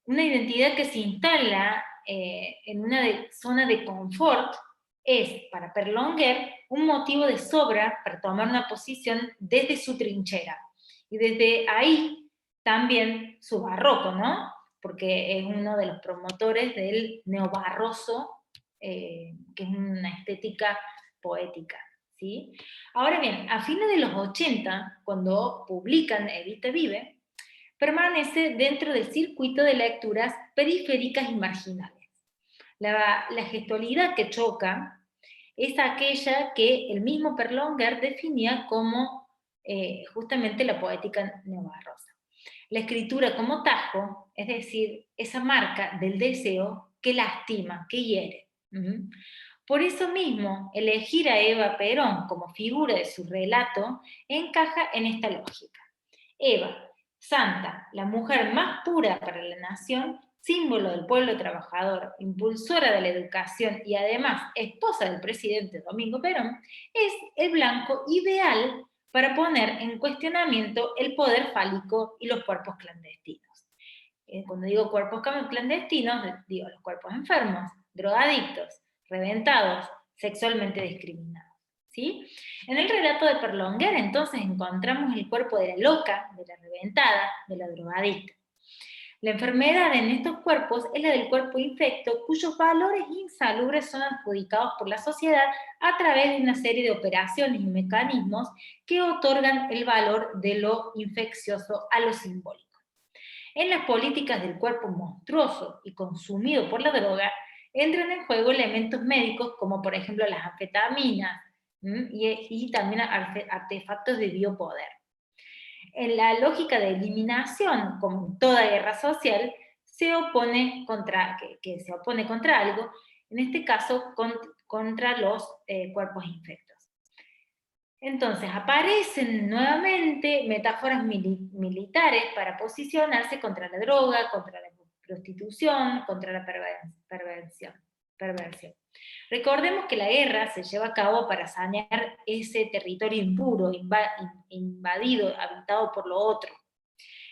Una identidad que se instala en una zona de confort es, para Perlonger, un motivo de sobra para tomar una posición desde su trinchera. Y desde ahí también su barroco, ¿no? Porque es uno de los promotores del neobarroso, que es una estética poética, ¿sí? Ahora bien, a fines de los 80, cuando publican Evita Vive, permanece dentro del circuito de lecturas periféricas y marginales. La gestualidad que choca es aquella que el mismo Perlonger definía como justamente la poética neobarrosa. La escritura como tajo, es decir, esa marca del deseo que lastima, que hiere. Por eso mismo, elegir a Eva Perón como figura de su relato encaja en esta lógica. Eva, santa, la mujer más pura para la nación, símbolo del pueblo trabajador, impulsora de la educación y además esposa del presidente Domingo Perón, es el blanco ideal para poner en cuestionamiento el poder fálico y los cuerpos clandestinos. Cuando digo cuerpos clandestinos, digo los cuerpos enfermos, drogadictos, reventados, sexualmente discriminados. ¿Sí? En el relato de Perlonger, entonces, encontramos el cuerpo de la loca, de la reventada, de la drogadicta. La enfermedad en estos cuerpos es la del cuerpo infecto, cuyos valores insalubres son adjudicados por la sociedad a través de una serie de operaciones y mecanismos que otorgan el valor de lo infeccioso a lo simbólico. En las políticas del cuerpo monstruoso y consumido por la droga, entran en juego elementos médicos como por ejemplo las anfetaminas, y también artefactos de biopoder. En la lógica de eliminación, como en toda guerra social, se opone contra algo, en este caso contra los cuerpos infectos. Entonces aparecen nuevamente metáforas militares para posicionarse contra la droga, contra la prostitución, contra la perversión. Recordemos que la guerra se lleva a cabo para sanear ese territorio impuro, invadido, habitado por lo otro.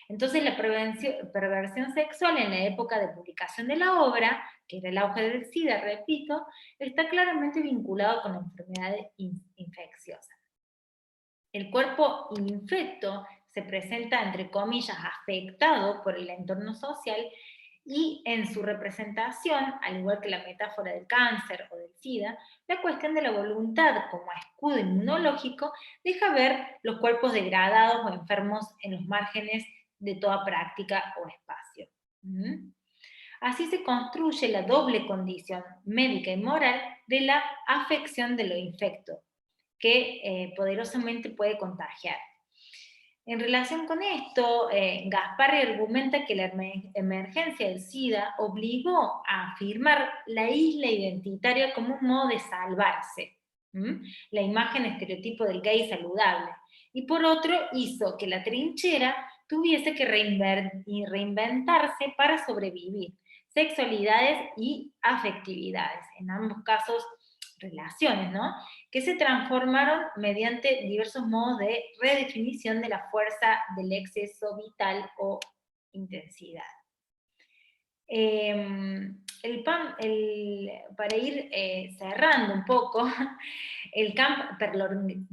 Entonces la perversión sexual en la época de publicación de la obra, que era el auge del SIDA, repito, está claramente vinculado con la enfermedad infecciosa. El cuerpo infecto se presenta, entre comillas, afectado por el entorno social Y en su representación, al igual que la metáfora del cáncer o del SIDA, la cuestión de la voluntad como escudo inmunológico deja ver los cuerpos degradados o enfermos en los márgenes de toda práctica o espacio. Así se construye la doble condición médica y moral de la afección de lo infecto, que poderosamente puede contagiar. En relación con esto, Gasparri argumenta que la emergencia del SIDA obligó a afirmar la isla identitaria como un modo de salvarse, la imagen estereotipo del gay saludable, y por otro hizo que la trinchera tuviese que reinventarse para sobrevivir, sexualidades y afectividades, en ambos casos relaciones, ¿no?, que se transformaron mediante diversos modos de redefinición de la fuerza del exceso vital o intensidad. Para ir cerrando un poco, el camp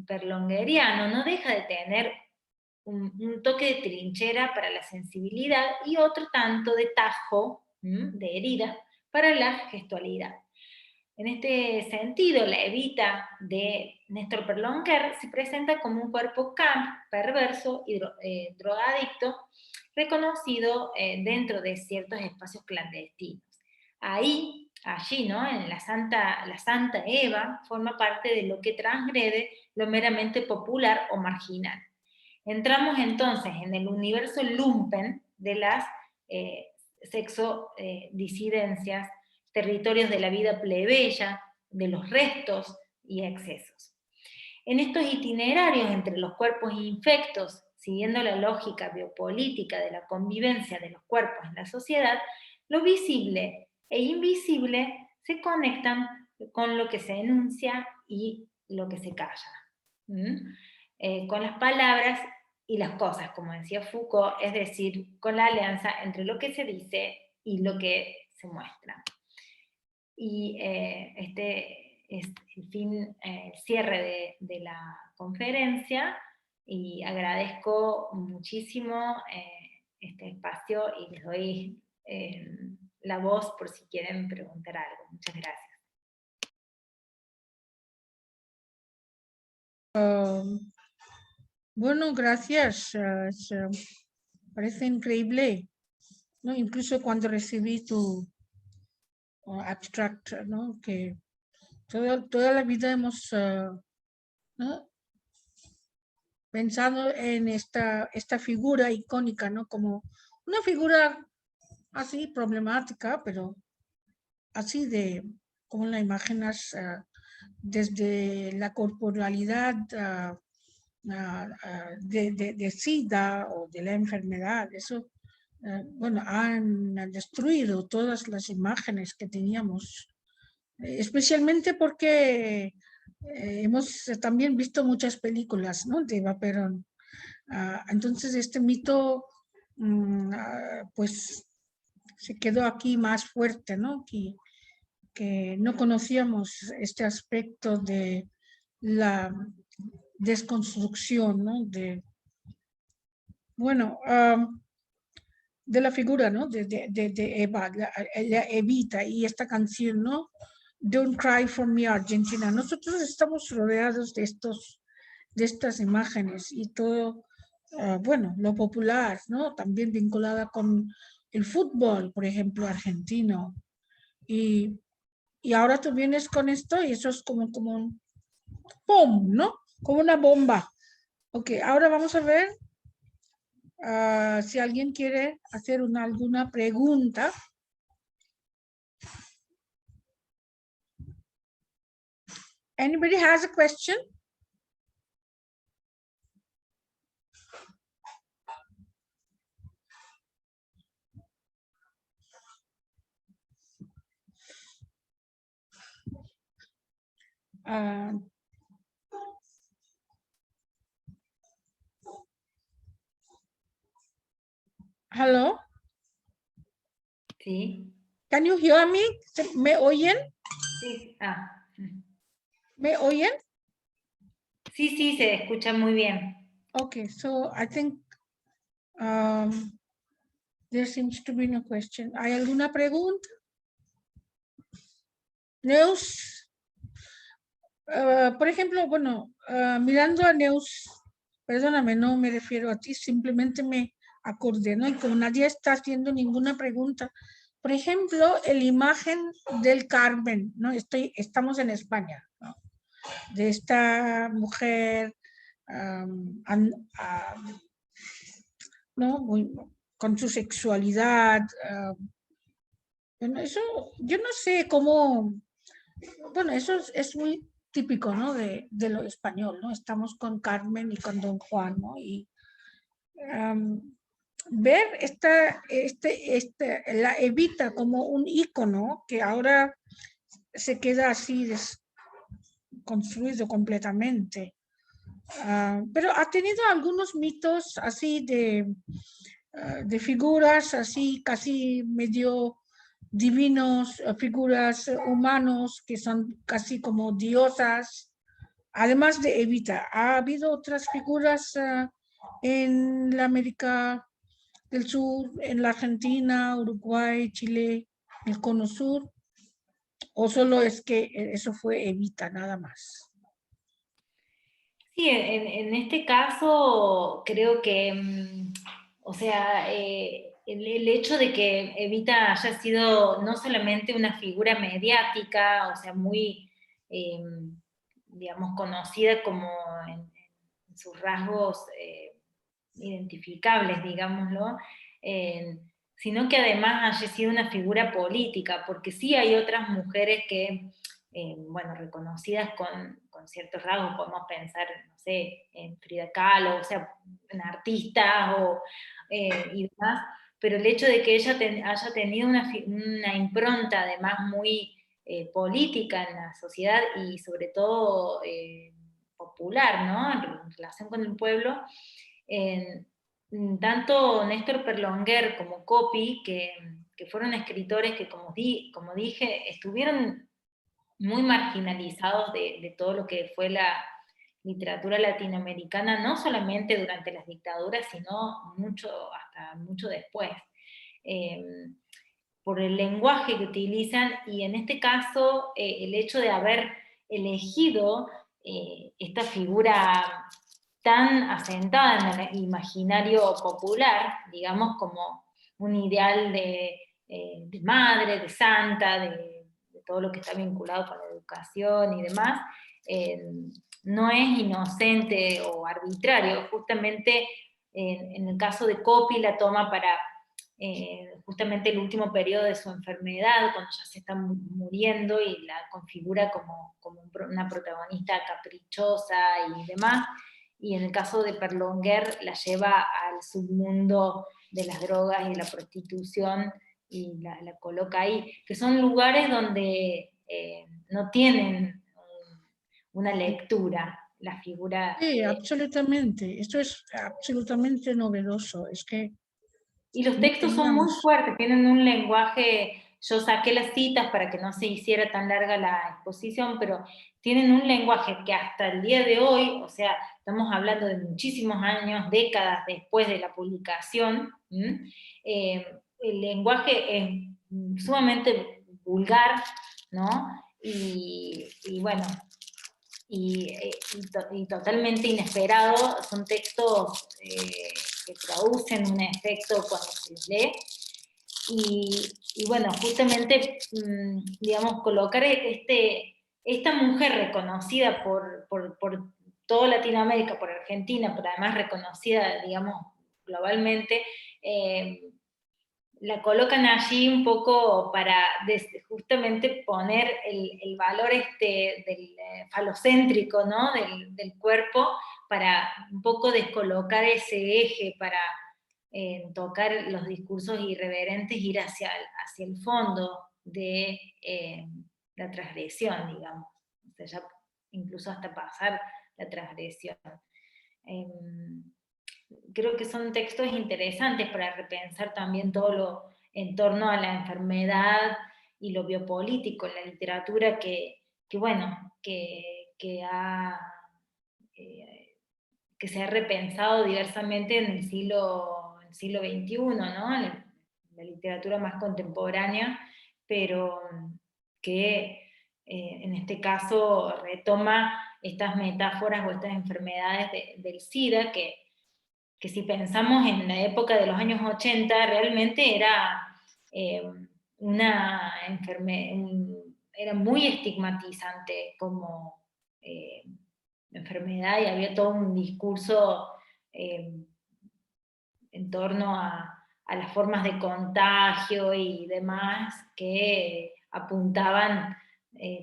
perlongueriano no deja de tener un toque de trinchera para la sensibilidad y otro tanto de tajo, de herida, para la gestualidad. En este sentido, la Evita de Néstor Perlonguer se presenta como un cuerpo camp, perverso y drogadicto, reconocido dentro de ciertos espacios clandestinos. Allí, ¿no?, en la Santa Eva forma parte de lo que transgrede lo meramente popular o marginal. Entramos entonces en el universo lumpen de las sexodisidencias, territorios de la vida plebeya, de los restos y excesos. En estos itinerarios entre los cuerpos infectos, siguiendo la lógica biopolítica de la convivencia de los cuerpos en la sociedad, lo visible e invisible se conectan con lo que se enuncia y lo que se calla. Con las palabras y las cosas, como decía Foucault, es decir, con la alianza entre lo que se dice y lo que se muestra. Y este es el cierre de la conferencia, y agradezco muchísimo este espacio y les doy la voz por si quieren preguntar algo. Muchas gracias. Bueno, gracias. Parece increíble, ¿no? Incluso cuando recibí tu abstract, ¿no?, que toda la vida hemos ¿no?, pensado en esta figura icónica, ¿no?, como una figura así problemática, pero así como la imaginas desde la corporalidad de SIDA o de la enfermedad. Eso, bueno, han destruido todas las imágenes que teníamos, especialmente porque hemos también visto muchas películas, ¿no?, de Eva Perón. Entonces este mito pues se quedó aquí más fuerte, ¿no?, que no conocíamos este aspecto de la desconstrucción, ¿no?, de la figura, ¿no?, de Eva, la Evita, y esta canción, ¿no?, Don't Cry for Me Argentina. Nosotros estamos rodeados de estas imágenes y todo, bueno, lo popular, ¿no?, también vinculada con el fútbol, por ejemplo, argentino. Y ahora tú vienes con esto y eso es como un ¡pum!, ¿no?, como una bomba. Ok, ahora vamos a ver si alguien quiere hacer alguna pregunta. Anybody has a question? Hello? Sí. Can you hear me? ¿Me oyen? Sí. ¿Me oyen? Sí, se escucha muy bien. Okay, so I think There seems to be no question. ¿Hay alguna pregunta? Neus, por ejemplo, bueno, mirando a Neus, perdóname, no me refiero a ti, simplemente me acordé, ¿no? Y como nadie está haciendo ninguna pregunta, por ejemplo, la imagen del Carmen, ¿no? Estamos en España, ¿no? De esta mujer, ¿no? Con su sexualidad. Bueno, eso, yo no sé cómo, bueno, eso es muy típico, ¿no? De lo español, ¿no? Estamos con Carmen y con Don Juan, ¿no? Y ver la Evita como un ícono que ahora se queda así construido completamente. Pero ha tenido algunos mitos así de figuras así casi medio divinos, figuras humanos que son casi como diosas, además de Evita. ¿Ha habido otras figuras en la América del Sur, en la Argentina, Uruguay, Chile, el Cono Sur? ¿O solo es que eso fue Evita nada más? Sí, en este caso creo que, o sea, el hecho de que Evita haya sido no solamente una figura mediática, o sea, muy, digamos, conocida como en sus rasgos identificables, digámoslo, sino que además haya sido una figura política, porque sí hay otras mujeres que, bueno, reconocidas con ciertos rasgos, podemos pensar, no sé, en Frida Kahlo, o sea, en artistas y demás, pero el hecho de que ella haya tenido una impronta además muy política en la sociedad y sobre todo popular, ¿no? En relación con el pueblo, tanto Néstor Perlonguer como Coppi, que fueron escritores que, como dije, estuvieron muy marginalizados de todo lo que fue la literatura latinoamericana, no solamente durante las dictaduras, sino hasta mucho después, por el lenguaje que utilizan, y en este caso el hecho de haber elegido esta figura tan asentada en el imaginario popular, digamos, como un ideal de madre, de santa, de todo lo que está vinculado con la educación y demás, no es inocente o arbitrario. Justamente en el caso de Coppi la toma para justamente el último periodo de su enfermedad, cuando ya se está muriendo, y la configura como una protagonista caprichosa y demás. Y en el caso de Perlonguer la lleva al submundo de las drogas y la prostitución y la coloca ahí, que son lugares donde no tienen una lectura, la figura. Sí, absolutamente. Esto es absolutamente novedoso. Es que y los no textos son muy teníamos. fuertes, tienen un lenguaje, yo saqué las citas para que no se hiciera tan larga la exposición, pero tienen un lenguaje que hasta el día de hoy, o sea, estamos hablando de muchísimos años, décadas después de la publicación, el lenguaje es sumamente vulgar, ¿no? Y bueno, y totalmente inesperado, son textos que producen un efecto cuando se los lee, y bueno, justamente, digamos, colocar esta mujer reconocida por toda Latinoamérica, por Argentina, pero además reconocida, digamos, globalmente, la colocan allí un poco para justamente poner el valor del falocéntrico, ¿no? del cuerpo, para un poco descolocar ese eje, para tocar los discursos irreverentes, ir hacia el fondo de la transgresión, digamos, o sea, ya incluso hasta pasar la transgresión. Creo que son textos interesantes para repensar también todo lo en torno a la enfermedad y lo biopolítico en la literatura que se ha repensado diversamente en el siglo XXI, ¿no? la literatura más contemporánea, pero que en este caso retoma estas metáforas o estas enfermedades del SIDA, que si pensamos en la época de los años 80, realmente era una era muy estigmatizante como enfermedad, y había todo un discurso en torno a las formas de contagio y demás que apuntaban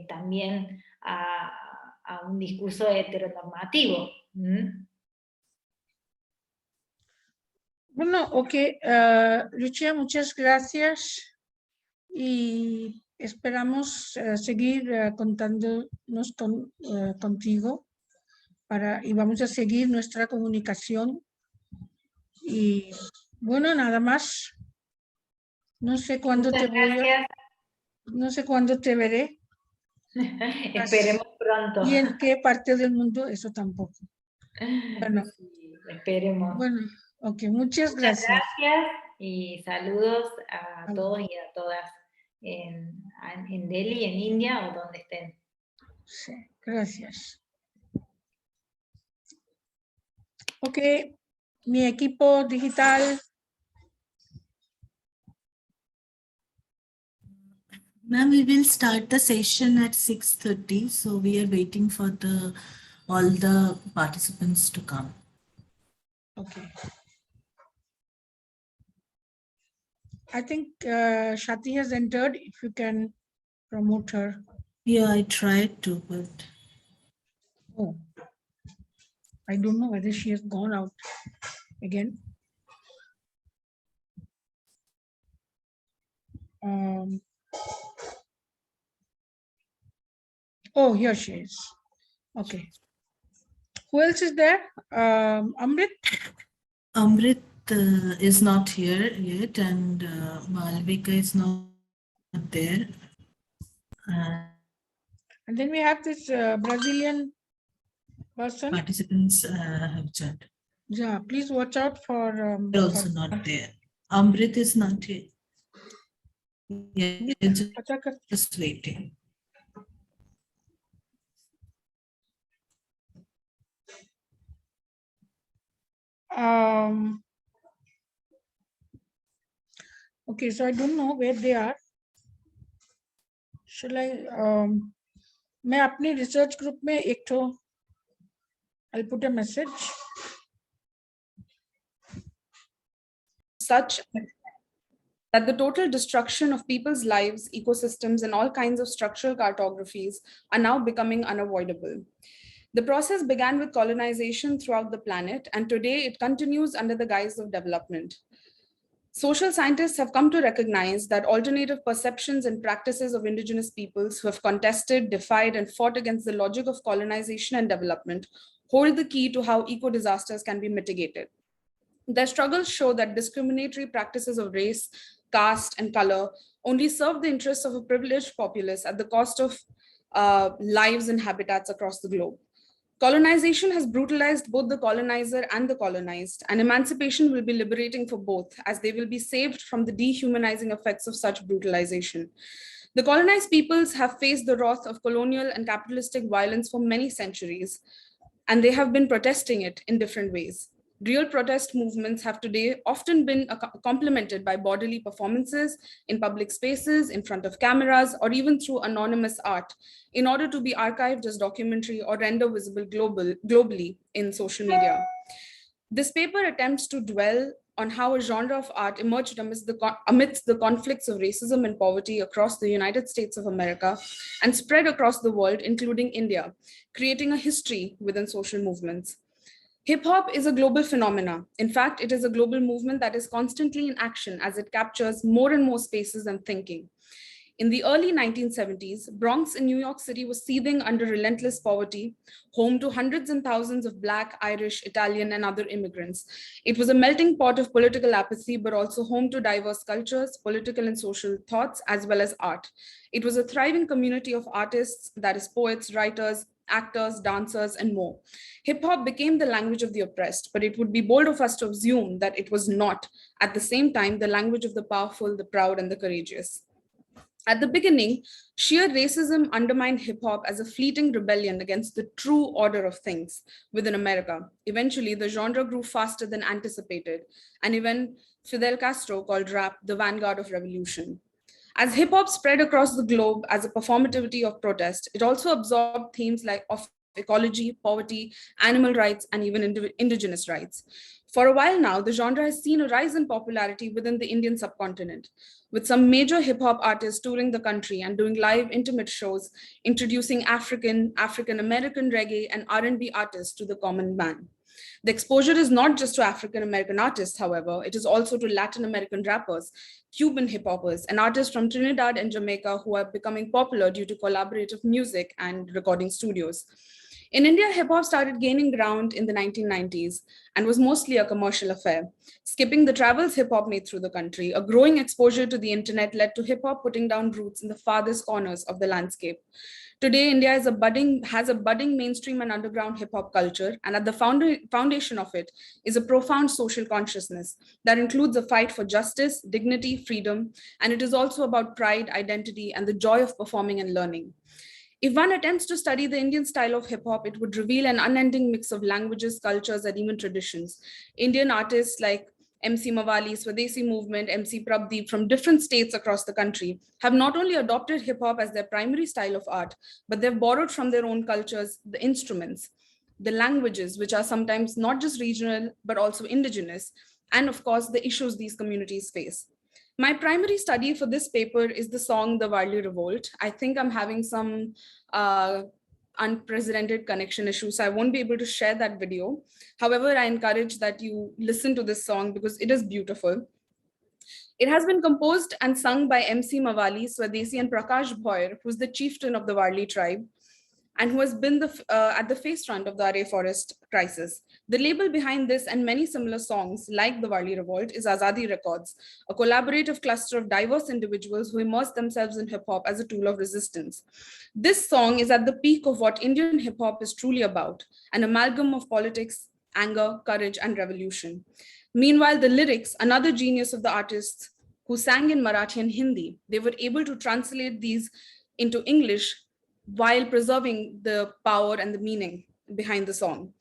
también a un discurso heteronormativo. Bueno, ok, Lucia, muchas gracias y esperamos seguir contándonos contigo y vamos a seguir nuestra comunicación. Y bueno, nada más. No sé cuándo Muchas gracias. No sé cuándo te veré. Esperemos pronto. ¿Y en qué parte del mundo? Eso tampoco. Bueno, sí, esperemos. Bueno, ok, muchas gracias. Gracias y saludos a todos y a todas en Delhi, en India o donde estén. Sí, gracias. Ok, mi equipo digital. Ma'am, we will start the session at 6:30, so we are waiting for all the participants to come. Okay. I think Shati has entered. If you can promote her. Yeah, I tried to, but oh, I don't know whether she has gone out again. Oh, here she is. Okay. Who else is there? Amrit? Amrit is not here yet, and Malvika is not there. And then we have this Brazilian person. Participants have joined. Yeah, please watch out for. They're also not there. Amrit is not here. Yeah, just waiting. Okay, so I don't know where they are. Shall I? मैं अपनी research group में एक ठो I'll put a message. Such that the total destruction of people's lives, ecosystems, and all kinds of structural cartographies are now becoming unavoidable. The process began with colonization throughout the planet, and today it continues under the guise of development. Social scientists have come to recognize that alternative perceptions and practices of indigenous peoples who have contested, defied, and fought against the logic of colonization and development hold the key to how eco-disasters can be mitigated. Their struggles show that discriminatory practices of race, caste, and color only serve the interests of a privileged populace at the cost of lives and habitats across the globe. Colonization has brutalized both the colonizer and the colonized, and emancipation will be liberating for both, as they will be saved from the dehumanizing effects of such brutalization. The colonized peoples have faced the wrath of colonial and capitalistic violence for many centuries, and they have been protesting it in different ways. Real protest movements have today often been complemented by bodily performances in public spaces, in front of cameras, or even through anonymous art, in order to be archived as documentary or render visible globally in social media. This paper attempts to dwell on how a genre of art emerged amidst the conflicts of racism and poverty across the United States of America and spread across the world, including India, creating a history within social movements. Hip-hop is a global phenomenon. In fact, it is a global movement that is constantly in action as it captures more and more spaces and thinking. In the early 1970s, Bronx in New York City was seething under relentless poverty, home to hundreds and thousands of Black, Irish, Italian, and other immigrants. It was a melting pot of political apathy, but also home to diverse cultures, political and social thoughts, as well as art. It was a thriving community of artists, that is poets, writers, actors, dancers, and more. Hip hop became the language of the oppressed, but it would be bold of us to assume that it was not, at the same time, the language of the powerful, the proud, and the courageous. At the beginning, sheer racism undermined hip hop as a fleeting rebellion against the true order of things within America. Eventually, the genre grew faster than anticipated, and even Fidel Castro called rap the vanguard of revolution. As hip hop spread across the globe as a performativity of protest, it also absorbed themes like of ecology, poverty, animal rights, and even indigenous rights. For a while now, the genre has seen a rise in popularity within the Indian subcontinent, with some major hip hop artists touring the country and doing live intimate shows, introducing African, African-American reggae and R&B artists to the common man. The exposure is not just to African-American artists, however, it is also to Latin American rappers, Cuban hip hoppers, and artists from Trinidad and Jamaica who are becoming popular due to collaborative music and recording studios. In India, hip hop started gaining ground in the 1990s and was mostly a commercial affair. Skipping the travels hip hop made through the country, a growing exposure to the internet led to hip hop putting down roots in the farthest corners of the landscape. Today, India has a budding mainstream and underground hip hop culture, and at the foundation of it is a profound social consciousness that includes a fight for justice, dignity, freedom, and it is also about pride, identity, and the joy of performing and learning. If one attempts to study the Indian style of hip hop, it would reveal an unending mix of languages, cultures, and even traditions. Indian artists like MC Mawali, Swadesi Movement, MC Prabdeep from different states across the country have not only adopted hip hop as their primary style of art, but they've borrowed from their own cultures the instruments, the languages, which are sometimes not just regional, but also indigenous, and of course, the issues these communities face. My primary study for this paper is the song The Warli Revolt. I think I'm having some unprecedented connection issues, so I won't be able to share that video. However, I encourage that you listen to this song because it is beautiful. It has been composed and sung by MC Mawali, Swadesi, and Prakash Bhoir, who's the chieftain of the Warli tribe, and who has been at the face front of the Array Forest crisis. The label behind this and many similar songs like The Warli Revolt is Azadi Records, a collaborative cluster of diverse individuals who immerse themselves in hip hop as a tool of resistance. This song is at the peak of what Indian hip hop is truly about, an amalgam of politics, anger, courage, and revolution. Meanwhile, the lyrics, another genius of the artists who sang in Marathi and Hindi, they were able to translate these into English while preserving the power and the meaning behind the song.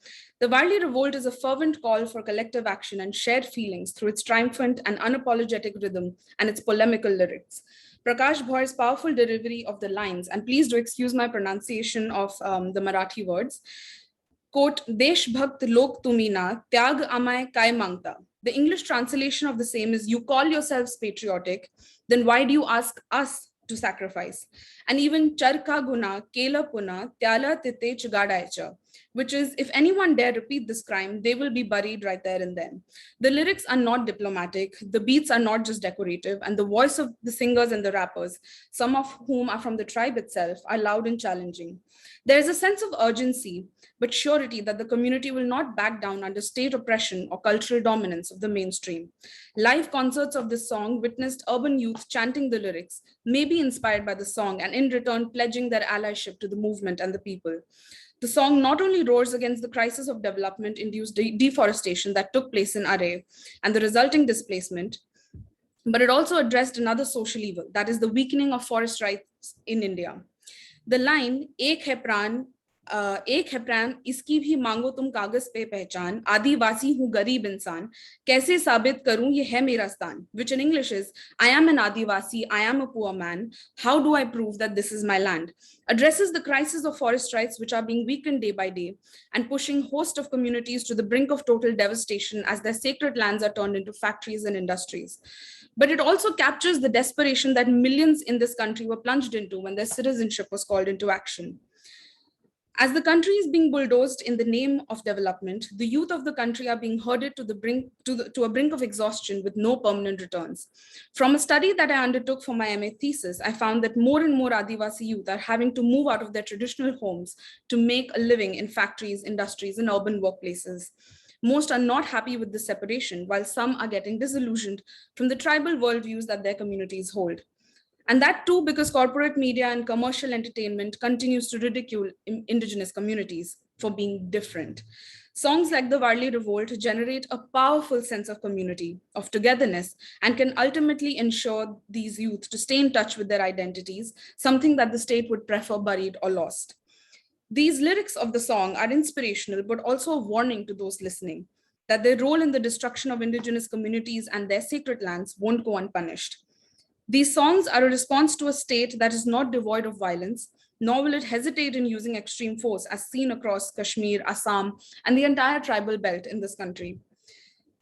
The Warli Revolt is a fervent call for collective action and shared feelings through its triumphant and unapologetic rhythm and its polemical lyrics. Prakash Bhoir's powerful delivery of the lines, and please do excuse my pronunciation of the Marathi words, quote, Desh Bhakt Lok Tumina, Tyag Amay Kai Mangta. The English translation of the same is, you call yourselves patriotic, then why do you ask us to sacrifice? And even Charka Guna, Kela Puna, Tyala Tite Chigadaicha, which is, if anyone dare repeat this crime, they will be buried right there and then. The lyrics are not diplomatic, the beats are not just decorative, and the voice of the singers and the rappers, some of whom are from the tribe itself, are loud and challenging. There is a sense of urgency, but surety that the community will not back down under state oppression or cultural dominance of the mainstream. Live concerts of this song witnessed urban youth chanting the lyrics, maybe inspired by the song, and in return pledging their allyship to the movement and the people. The song not only roars against the crisis of development-induced deforestation that took place in Array and the resulting displacement, but it also addressed another social evil, that is the weakening of forest rights in India. The line, Ek hai pran, इसकी भी मांगो तुम कागज पे पहचान, आदिवासी हूँ गरीब इंसान, कैसे साबित करूं ये है मेरा स्थान, which in English is, I am an Adivasi, I am a poor man, how do I prove that this is my land, addresses the crisis of forest rights which are being weakened day by day and pushing host of communities to the brink of total devastation as their sacred lands are turned into factories and industries. But it also captures the desperation that millions in this country were plunged into when their citizenship was called into action. As the country is being bulldozed in the name of development, the youth of the country are being herded to a brink of exhaustion with no permanent returns. From a study that I undertook for my MA thesis, I found that more and more Adivasi youth are having to move out of their traditional homes to make a living in factories, industries, and urban workplaces. Most are not happy with this separation, while some are getting disillusioned from the tribal worldviews that their communities hold. And that too because corporate media and commercial entertainment continues to ridicule indigenous communities for being different. Songs like the Varli Revolt generate a powerful sense of community, of togetherness, and can ultimately ensure these youth to stay in touch with their identities, something that the state would prefer buried or lost. These lyrics of the song are inspirational, but also a warning to those listening that their role in the destruction of indigenous communities and their sacred lands won't go unpunished. These songs are a response to a state that is not devoid of violence, nor will it hesitate in using extreme force as seen across Kashmir, Assam, and the entire tribal belt in this country.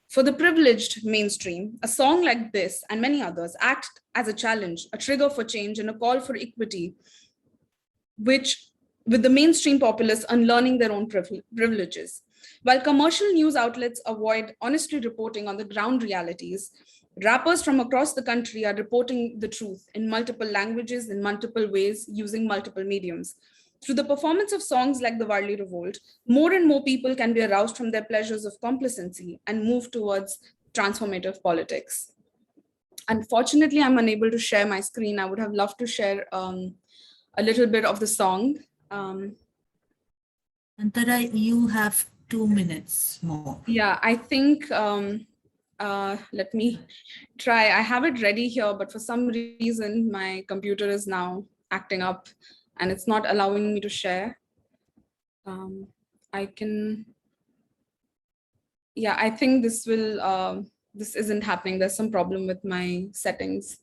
For the privileged mainstream, a song like this and many others act as a challenge, a trigger for change, and a call for equity, which with the mainstream populace unlearning their own privileges. While commercial news outlets avoid honestly reporting on the ground realities, rappers from across the country are reporting the truth in multiple languages, in multiple ways, using multiple mediums. Through the performance of songs like the Varli Revolt, more and more people can be aroused from their pleasures of complacency and move towards transformative politics. Unfortunately, I'm unable to share my screen. I would have loved to share a little bit of the song. Antara, you have 2 minutes more. Yeah, I think, let me try. I have it ready here, but for some reason, my computer is now acting up and it's not allowing me to share. I think this isn't happening. There's some problem with my settings.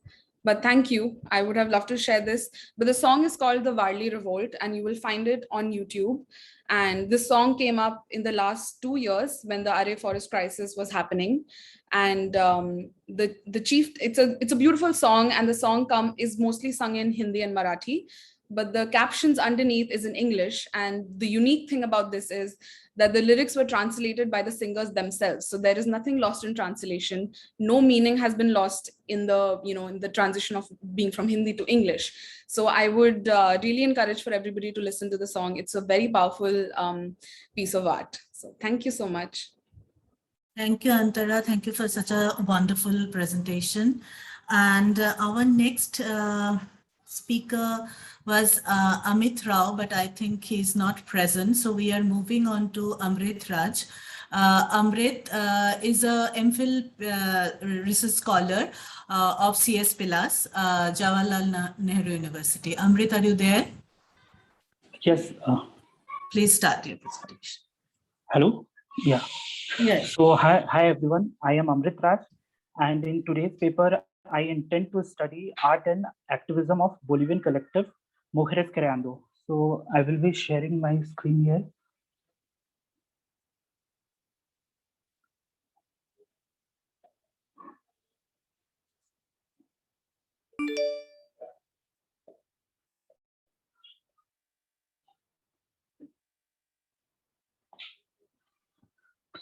But thank you. I would have loved to share this. But the song is called The Varli Revolt, and you will find it on YouTube. And this song came up in the last 2 years when the Array Forest crisis was happening. And the chief, it's a beautiful song, and the song is mostly sung in Hindi and Marathi, but the captions underneath is in English. And the unique thing about this is that the lyrics were translated by the singers themselves. So there is nothing lost in translation. No meaning has been lost in the transition of being from Hindi to English. So I would really encourage for everybody to listen to the song. It's a very powerful piece of art. So thank you so much. Thank you, Antara. Thank you for such a wonderful presentation. And our next speaker was Amit Rao, but I think he's not present. So we are moving on to Amrit Raj. Amrit is a MPhil research scholar of CS Pilas, Jawaharlal Nehru University. Amrit, are you there? Yes. Please start your presentation. Hello? Yeah. Yes. So hi everyone. I am Amrit Raj, and in today's paper, I intend to study art and activism of Bolivian collective Mujeres Creando. So I will be sharing my screen here.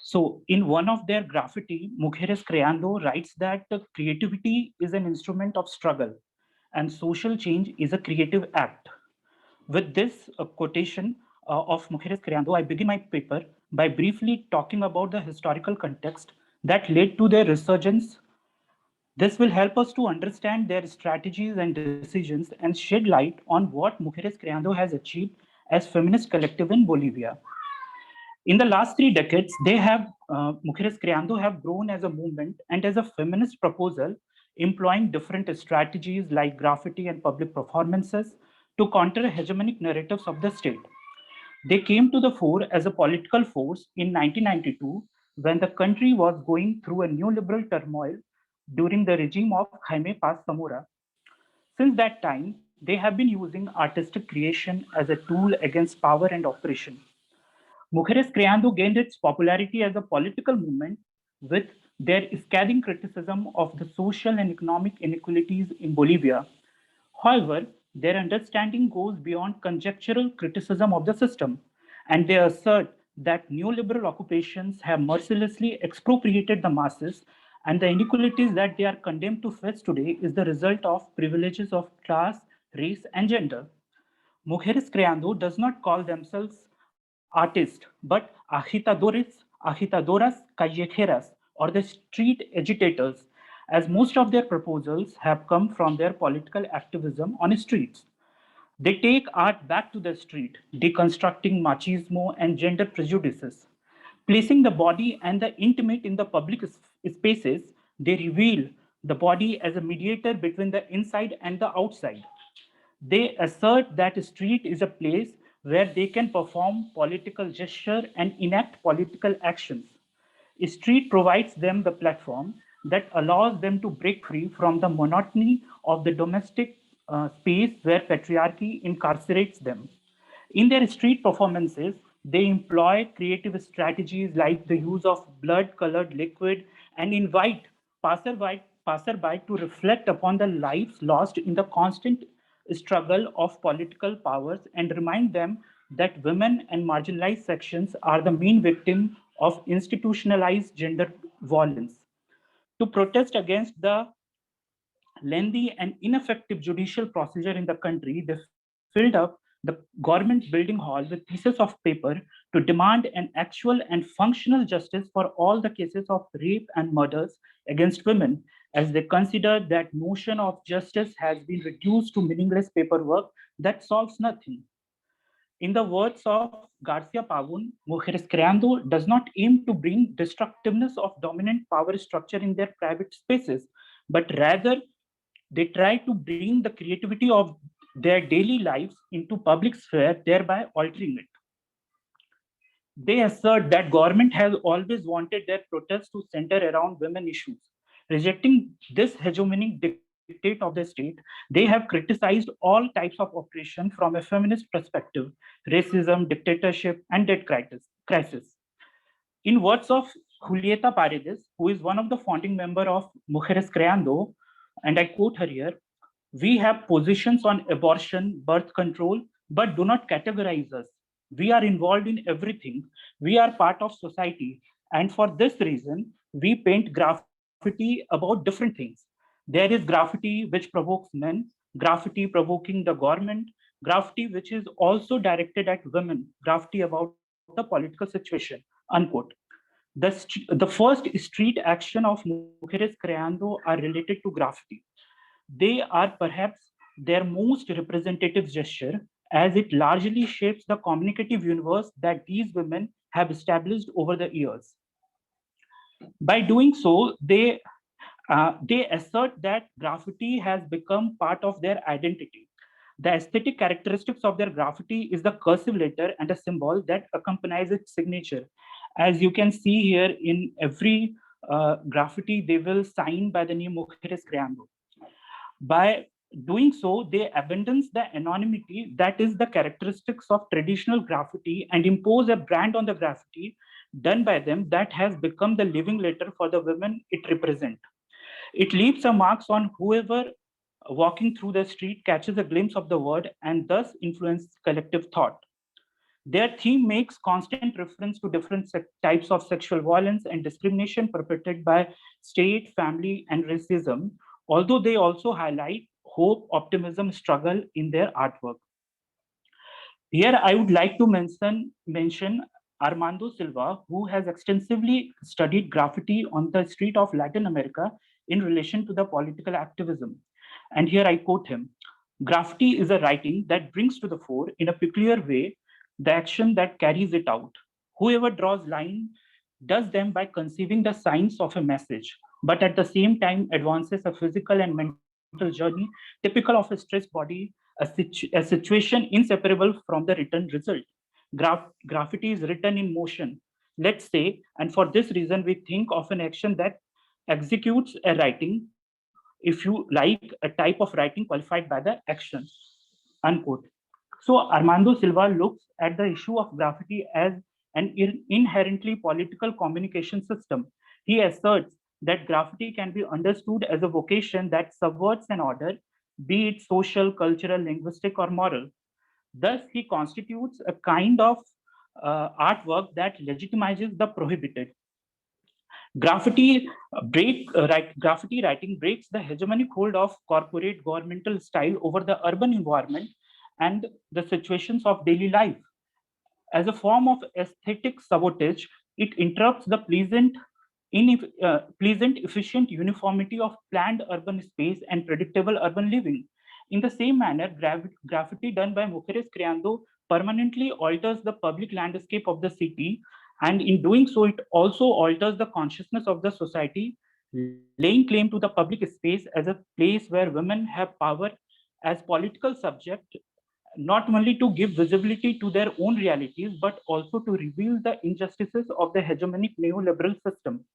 So in one of their graffiti, Mujeres Creando writes that creativity is an instrument of struggle and social change is a creative act. With this quotation of Mujeres Creando, I begin my paper by briefly talking about the historical context that led to their resurgence. This will help us to understand their strategies and decisions and shed light on what Mujeres Creando has achieved as feminist collective in Bolivia. In the last 3 decades, Mujeres Creando have grown as a movement and as a feminist proposal, employing different strategies like graffiti and public performances to counter hegemonic narratives of the state. They came to the fore as a political force in 1992 when the country was going through a neoliberal turmoil during the regime of Jaime Paz Zamora. Since that time, they have been using artistic creation as a tool against power and oppression. Mujeres Creando gained its popularity as a political movement with their scathing criticism of the social and economic inequalities in Bolivia. However, their understanding goes beyond conjectural criticism of the system, and they assert that neoliberal occupations have mercilessly expropriated the masses, and the inequalities that they are condemned to face today is the result of privileges of class, race, and gender. Mujeres Creando does not call themselves artists, but agitadoras callejeras, or the street agitators, as most of their proposals have come from their political activism on streets. They take art back to the street, deconstructing machismo and gender prejudices. Placing the body and the intimate in the public spaces, they reveal the body as a mediator between the inside and the outside. They assert that a street is a place where they can perform political gesture and enact political actions. A street provides them the platform that allows them to break free from the monotony of the domestic space where patriarchy incarcerates them. In their street performances, they employ creative strategies like the use of blood-colored liquid and invite passerby to reflect upon the lives lost in the constant struggle of political powers and remind them that women and marginalized sections are the main victim of institutionalized gender violence. To protest against the lengthy and ineffective judicial procedure in the country, they filled up the government building hall with pieces of paper to demand an actual and functional justice for all the cases of rape and murders against women, as they consider that notion of justice has been reduced to meaningless paperwork that solves nothing. In the words of Garcia Pavun, Mujeres Creando does not aim to bring destructiveness of dominant power structure in their private spaces, but rather they try to bring the creativity of their daily lives into public sphere, thereby altering it. They assert that government has always wanted their protests to center around women issues. Rejecting this hegemonic dictate of the state, they have criticized all types of oppression from a feminist perspective, racism, dictatorship, and debt crisis. In words of Julieta Paredes, who is one of the founding members of Mujeres Creando, and I quote her here, "We have positions on abortion, birth control, but do not categorize us. We are involved in everything. We are part of society. And for this reason, we paint graffiti about different things. There is graffiti which provokes men, graffiti provoking the government, graffiti which is also directed at women, graffiti about the political situation," unquote. The first street action of Mujeres Creando are related to graffiti. They are perhaps their most representative gesture, as it largely shapes the communicative universe that these women have established over the years. By doing so, they assert that graffiti has become part of their identity. The aesthetic characteristics of their graffiti is the cursive letter and a symbol that accompanies its signature. As you can see here, in every graffiti, they will sign by the name Mujeres Creando. By doing so, they abandon the anonymity that is the characteristics of traditional graffiti and impose a brand on the graffiti done by them that has become the living letter for the women it represents. It leaves a marks on whoever walking through the street catches a glimpse of the word and thus influences collective thought. Their theme makes constant reference to different types of sexual violence and discrimination perpetrated by state, family, and racism, although they also highlight hope, optimism, struggle in their artwork. Here, I would like to mention Armando Silva, who has extensively studied graffiti on the street of Latin America in relation to the political activism. And here I quote him, "Graffiti is a writing that brings to the fore in a peculiar way the action that carries it out. Whoever draws line does them by conceiving the signs of a message, but at the same time advances a physical and mental journey typical of a stressed body, a situation inseparable from the written result. Graffiti is written in motion, let's say, and for this reason we think of an action that executes a writing, if you like, a type of writing qualified by the action," unquote. So Armando Silva looks at the issue of graffiti as an inherently political communication system. He asserts that graffiti can be understood as a vocation that subverts an order, be it social, cultural, linguistic, or moral. Thus, he constitutes a kind of artwork that legitimizes the prohibited. Graffiti writing breaks the hegemonic hold of corporate governmental style over the urban environment and the situations of daily life. As a form of aesthetic sabotage, it interrupts the pleasant pleasant, efficient uniformity of planned urban space and predictable urban living. In the same manner, graffiti done by mujeres creando permanently alters the public landscape of the city, and in doing so, it also alters the consciousness of the society, laying claim to the public space as a place where women have power as political subject, not only to give visibility to their own realities, but also to reveal the injustices of the hegemonic neoliberal system.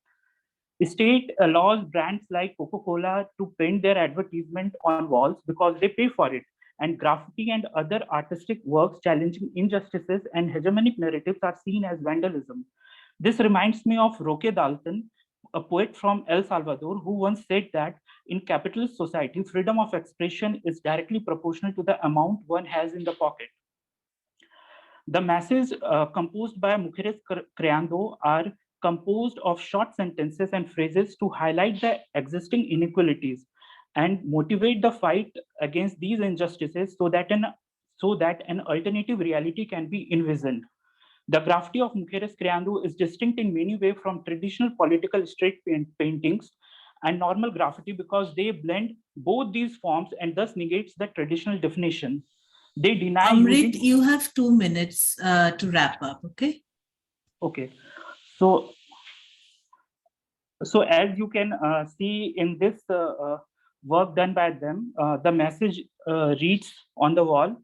State allows brands like Coca-Cola to paint their advertisement on walls because they pay for it, and graffiti and other artistic works challenging injustices and hegemonic narratives are seen as vandalism. This reminds me of Roque Dalton, a poet from El Salvador, who once said that in capitalist society, freedom of expression is directly proportional to the amount one has in the pocket. The masses composed by Mujeres Creando are composed of short sentences and phrases to highlight the existing inequalities and motivate the fight against these injustices so that an alternative reality can be envisioned. The graffiti of Mujeres Creando is distinct in many ways from traditional political street paintings and normal graffiti because they blend both these forms and thus negates the traditional definition. They deny Amrit, you have 2 minutes to wrap up, okay? Okay. So as you can see in this work done by them, the message reads on the wall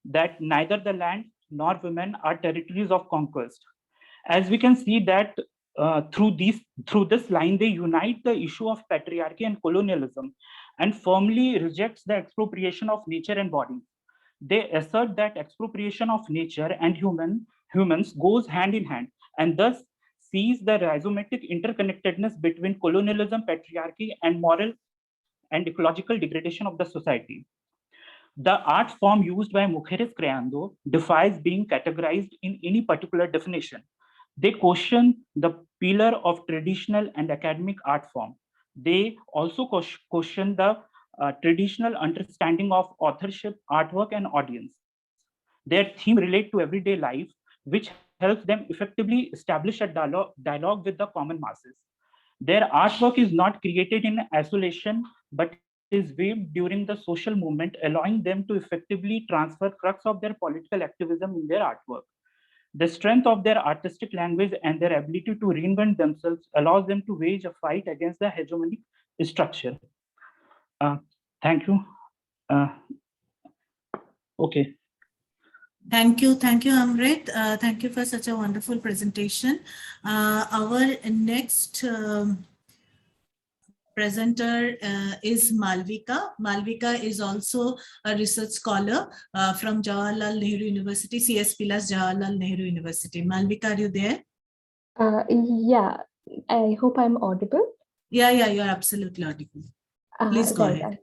that neither the land nor women are territories of conquest. As we can see that through this line, they unite the issue of patriarchy and colonialism and firmly rejects the expropriation of nature and body. They assert that expropriation of nature and humans goes hand in hand, and thus sees the rhizomatic interconnectedness between colonialism, patriarchy, and moral and ecological degradation of the society. The art form used by Mujeres Creando defies being categorized in any particular definition. They question the pillar of traditional and academic art form. They also question the traditional understanding of authorship, artwork, and audience. Their theme relate to everyday life, which helps them effectively establish a dialogue with the common masses. Their artwork is not created in isolation, but is weaved during the social movement, allowing them to effectively transfer crux of their political activism in their artwork. The strength of their artistic language and their ability to reinvent themselves allows them to wage a fight against the hegemonic structure. Thank you. Okay. Thank you, Amrit. Thank you for such a wonderful presentation. Our next presenter is Malvika. Malvika is also a research scholar from Jawaharlal Nehru University, CS Pilas Jawaharlal Nehru University. Malvika, are you there? Yeah, I hope I'm audible. Yeah, you're absolutely audible. Please go ahead. I'm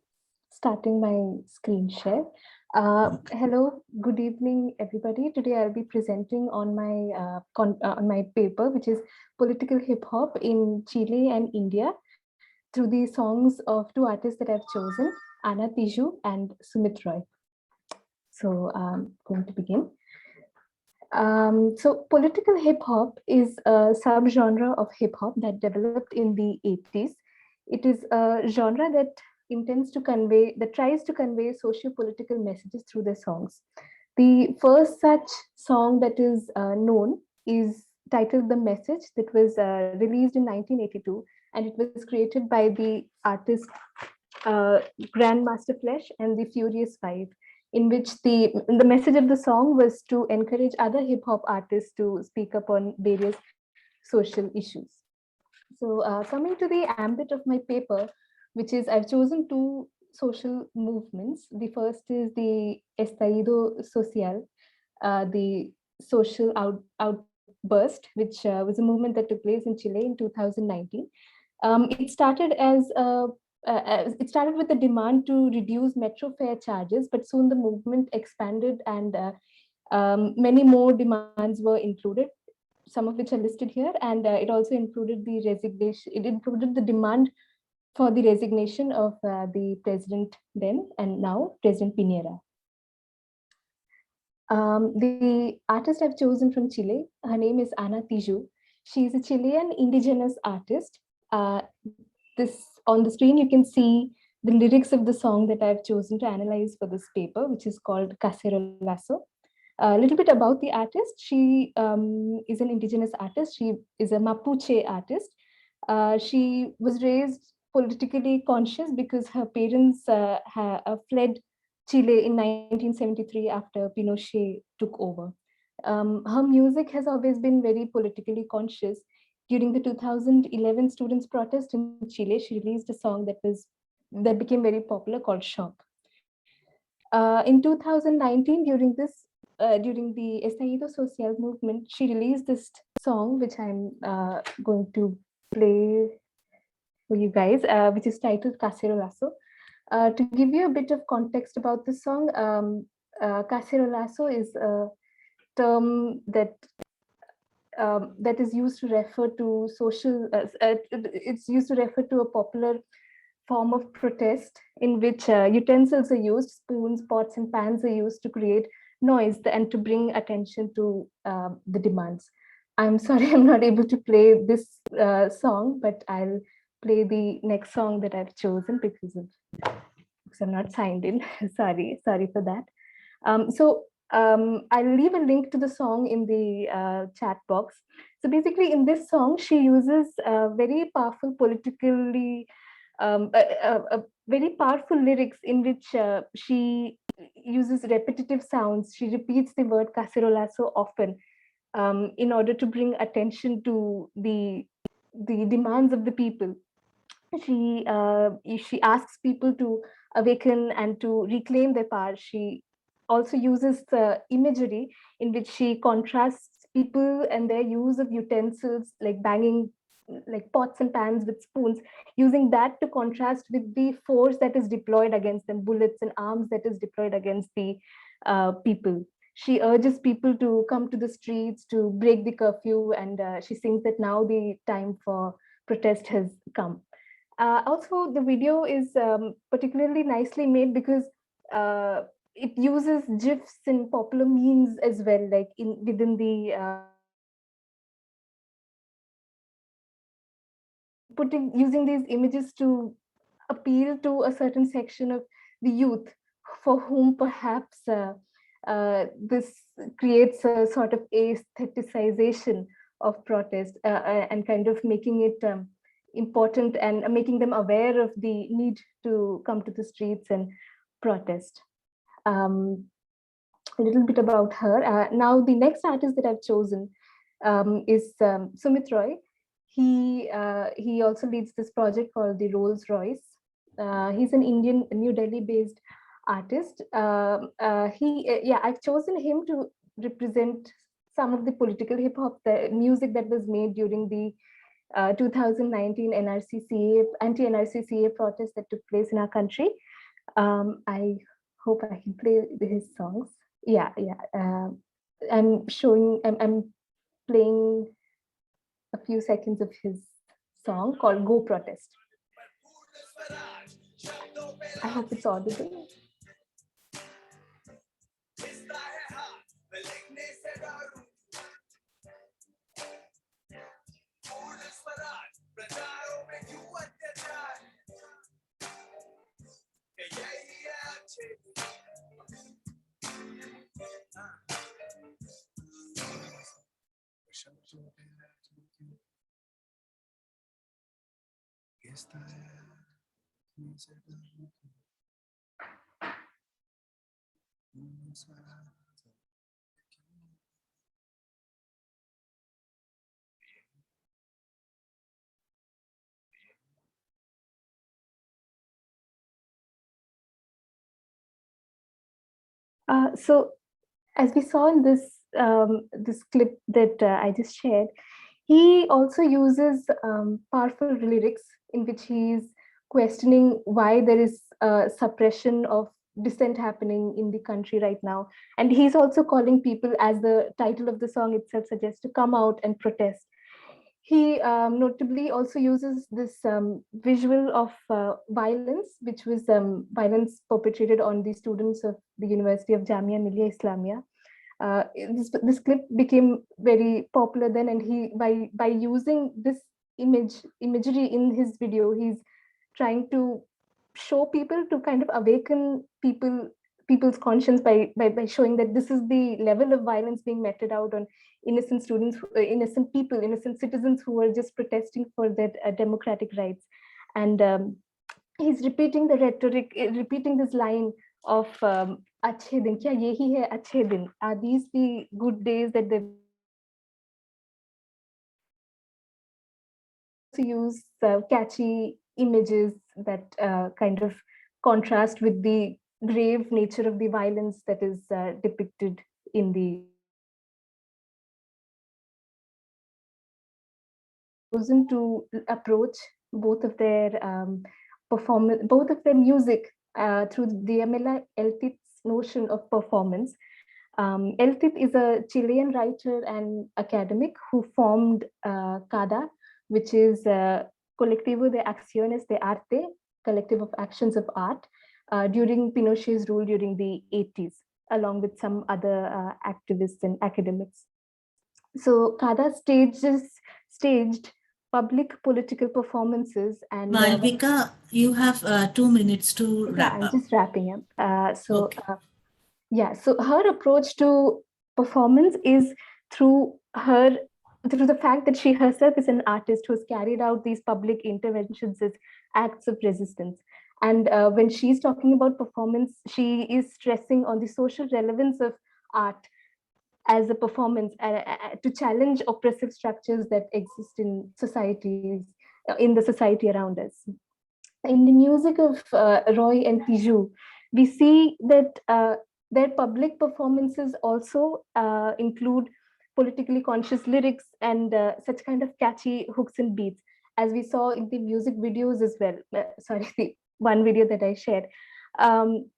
starting my screen share. Hello, good evening, everybody. Today I'll be presenting on my paper, which is Political Hip Hop in Chile and India, through the songs of two artists that I've chosen, Anna Tiju and Sumit Roy. So I'm going to begin. So political hip hop is a subgenre of hip hop that developed in the 80s. It is a genre that tries to convey socio-political messages through their songs. The first such song that is known is titled The Message, that was released in 1982, and it was created by the artist Grandmaster Flash and the Furious Five, in which the message of the song was to encourage other hip hop artists to speak up on various social issues. So coming to the ambit of my paper, which is I've chosen two social movements. The first is the Estallido Social, the social outburst, which was a movement that took place in Chile in 2019. It started with the demand to reduce metro fare charges, but soon the movement expanded and many more demands were included, some of which are listed here, and it also included the resignation. It included the demand for the resignation of the president then and now, President Piñera. The artist I've chosen from Chile, her name is Anna Tiju. She's a Chilean indigenous artist. This on the screen, you can see the lyrics of the song that I've chosen to analyze for this paper, which is called Cacerolazo. A little bit about the artist. She is an indigenous artist. She is a Mapuche artist. She was raised politically conscious because her parents fled Chile in 1973 after Pinochet took over. Her music has always been very politically conscious. During the 2011 students' protest in Chile, she released a song that became very popular called Shock. In 2019, during the Estallido Social movement, she released this song, which I'm going to play for you guys, which is titled Cacerolazo. To give you a bit of context about this song, Cacerolazo is a term that is used to refer to it's used to refer to a popular form of protest in which utensils are used, spoons, pots, and pans are used to create noise and to bring attention to the demands. I'm sorry, I'm not able to play this song, but I'll play the next song that I've chosen because I'm not signed in. sorry for that. I'll leave a link to the song in the chat box. So basically in this song, she uses very powerful politically, very powerful lyrics in which she uses repetitive sounds. She repeats the word cacerolazo often in order to bring attention to the demands of the people. She asks people to awaken and to reclaim their power. She also uses imagery in which she contrasts people and their use of utensils like banging like pots and pans with spoons, using that to contrast with the force that is deployed against them, bullets and arms that is deployed against the people. She urges people to come to the streets to break the curfew, and she sings that now the time for protest has come. Also, the video is particularly nicely made because it uses GIFs and popular memes as well, like within the using these images to appeal to a certain section of the youth for whom perhaps this creates a sort of aestheticization of protest and kind of making it important and making them aware of the need to come to the streets and protest. A little bit about her. Now, the next artist that I've chosen is Sumit Roy. He also leads this project called the Rolls Royce. He's an Indian, New Delhi-based artist. I've chosen him to represent some of the political hip hop, the music that was made during the 2019 anti-NRC-CAA protest that took place in our country. I hope I can play his songs. I'm playing a few seconds of his song called Go Protest. I hope it's audible. So as we saw in this clip that I just shared, he also uses powerful lyrics in which he is questioning why there is suppression of dissent happening in the country right now. And he's also calling people, as the title of the song itself suggests, to come out and protest. He notably also uses this visual of violence, which was violence perpetrated on the students of the University of Jamia Millia Islamia. This clip became very popular then, and he by using this imagery in his video, he's trying to show people, to kind of awaken people's conscience by showing that this is the level of violence being meted out on innocent students, innocent people, innocent citizens who are just protesting for their democratic rights. And he's repeating the rhetoric, repeating this line of "Achhe din, kya yehi hai achhe din?" Are these the good days that they use catchy images that kind of contrast with the grave nature of the violence that is depicted in the chosen to approach both of their performance, both of their music through Diamela Eltit's notion of performance. Eltit is a Chilean writer and academic who formed CADA, which is Colectivo de Acciones de Arte, collective of actions of art, during Pinochet's rule during the 80s, along with some other activists and academics. So CADA staged public political performances. And Malvika, you have 2 minutes to wrap up. I'm just wrapping up. Yeah, so her approach to performance is through the fact that she herself is an artist who has carried out these public interventions as acts of resistance. And when she's talking about performance, she is stressing on the social relevance of art as a performance to challenge oppressive structures that exist in societies, in the society around us. In the music of Roy and Piju, we see that their public performances also include politically conscious lyrics and such kind of catchy hooks and beats, as we saw in the music videos as well. Sorry, the one video that I shared,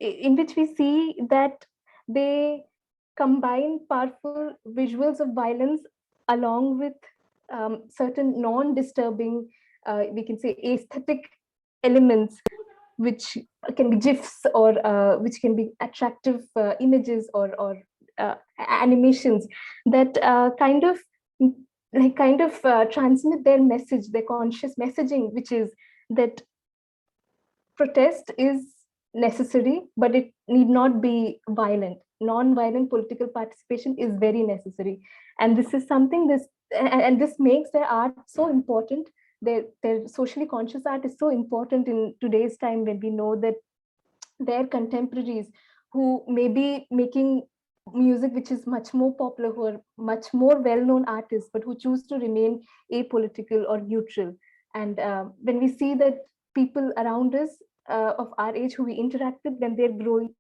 in which we see that they combine powerful visuals of violence along with certain non-disturbing, we can say, aesthetic elements, which can be GIFs or which can be attractive images or animations that kind of transmit their message, their conscious messaging, which is that protest is necessary, but it need not be violent. Non-violent political participation is very necessary, and this is something and this makes their art so important. Their socially conscious art is so important in today's time, when we know that their contemporaries who may be making music which is much more popular, who are much more well-known artists, but who choose to remain apolitical or neutral. And when we see that people around us of our age who we interact with, when they're growing,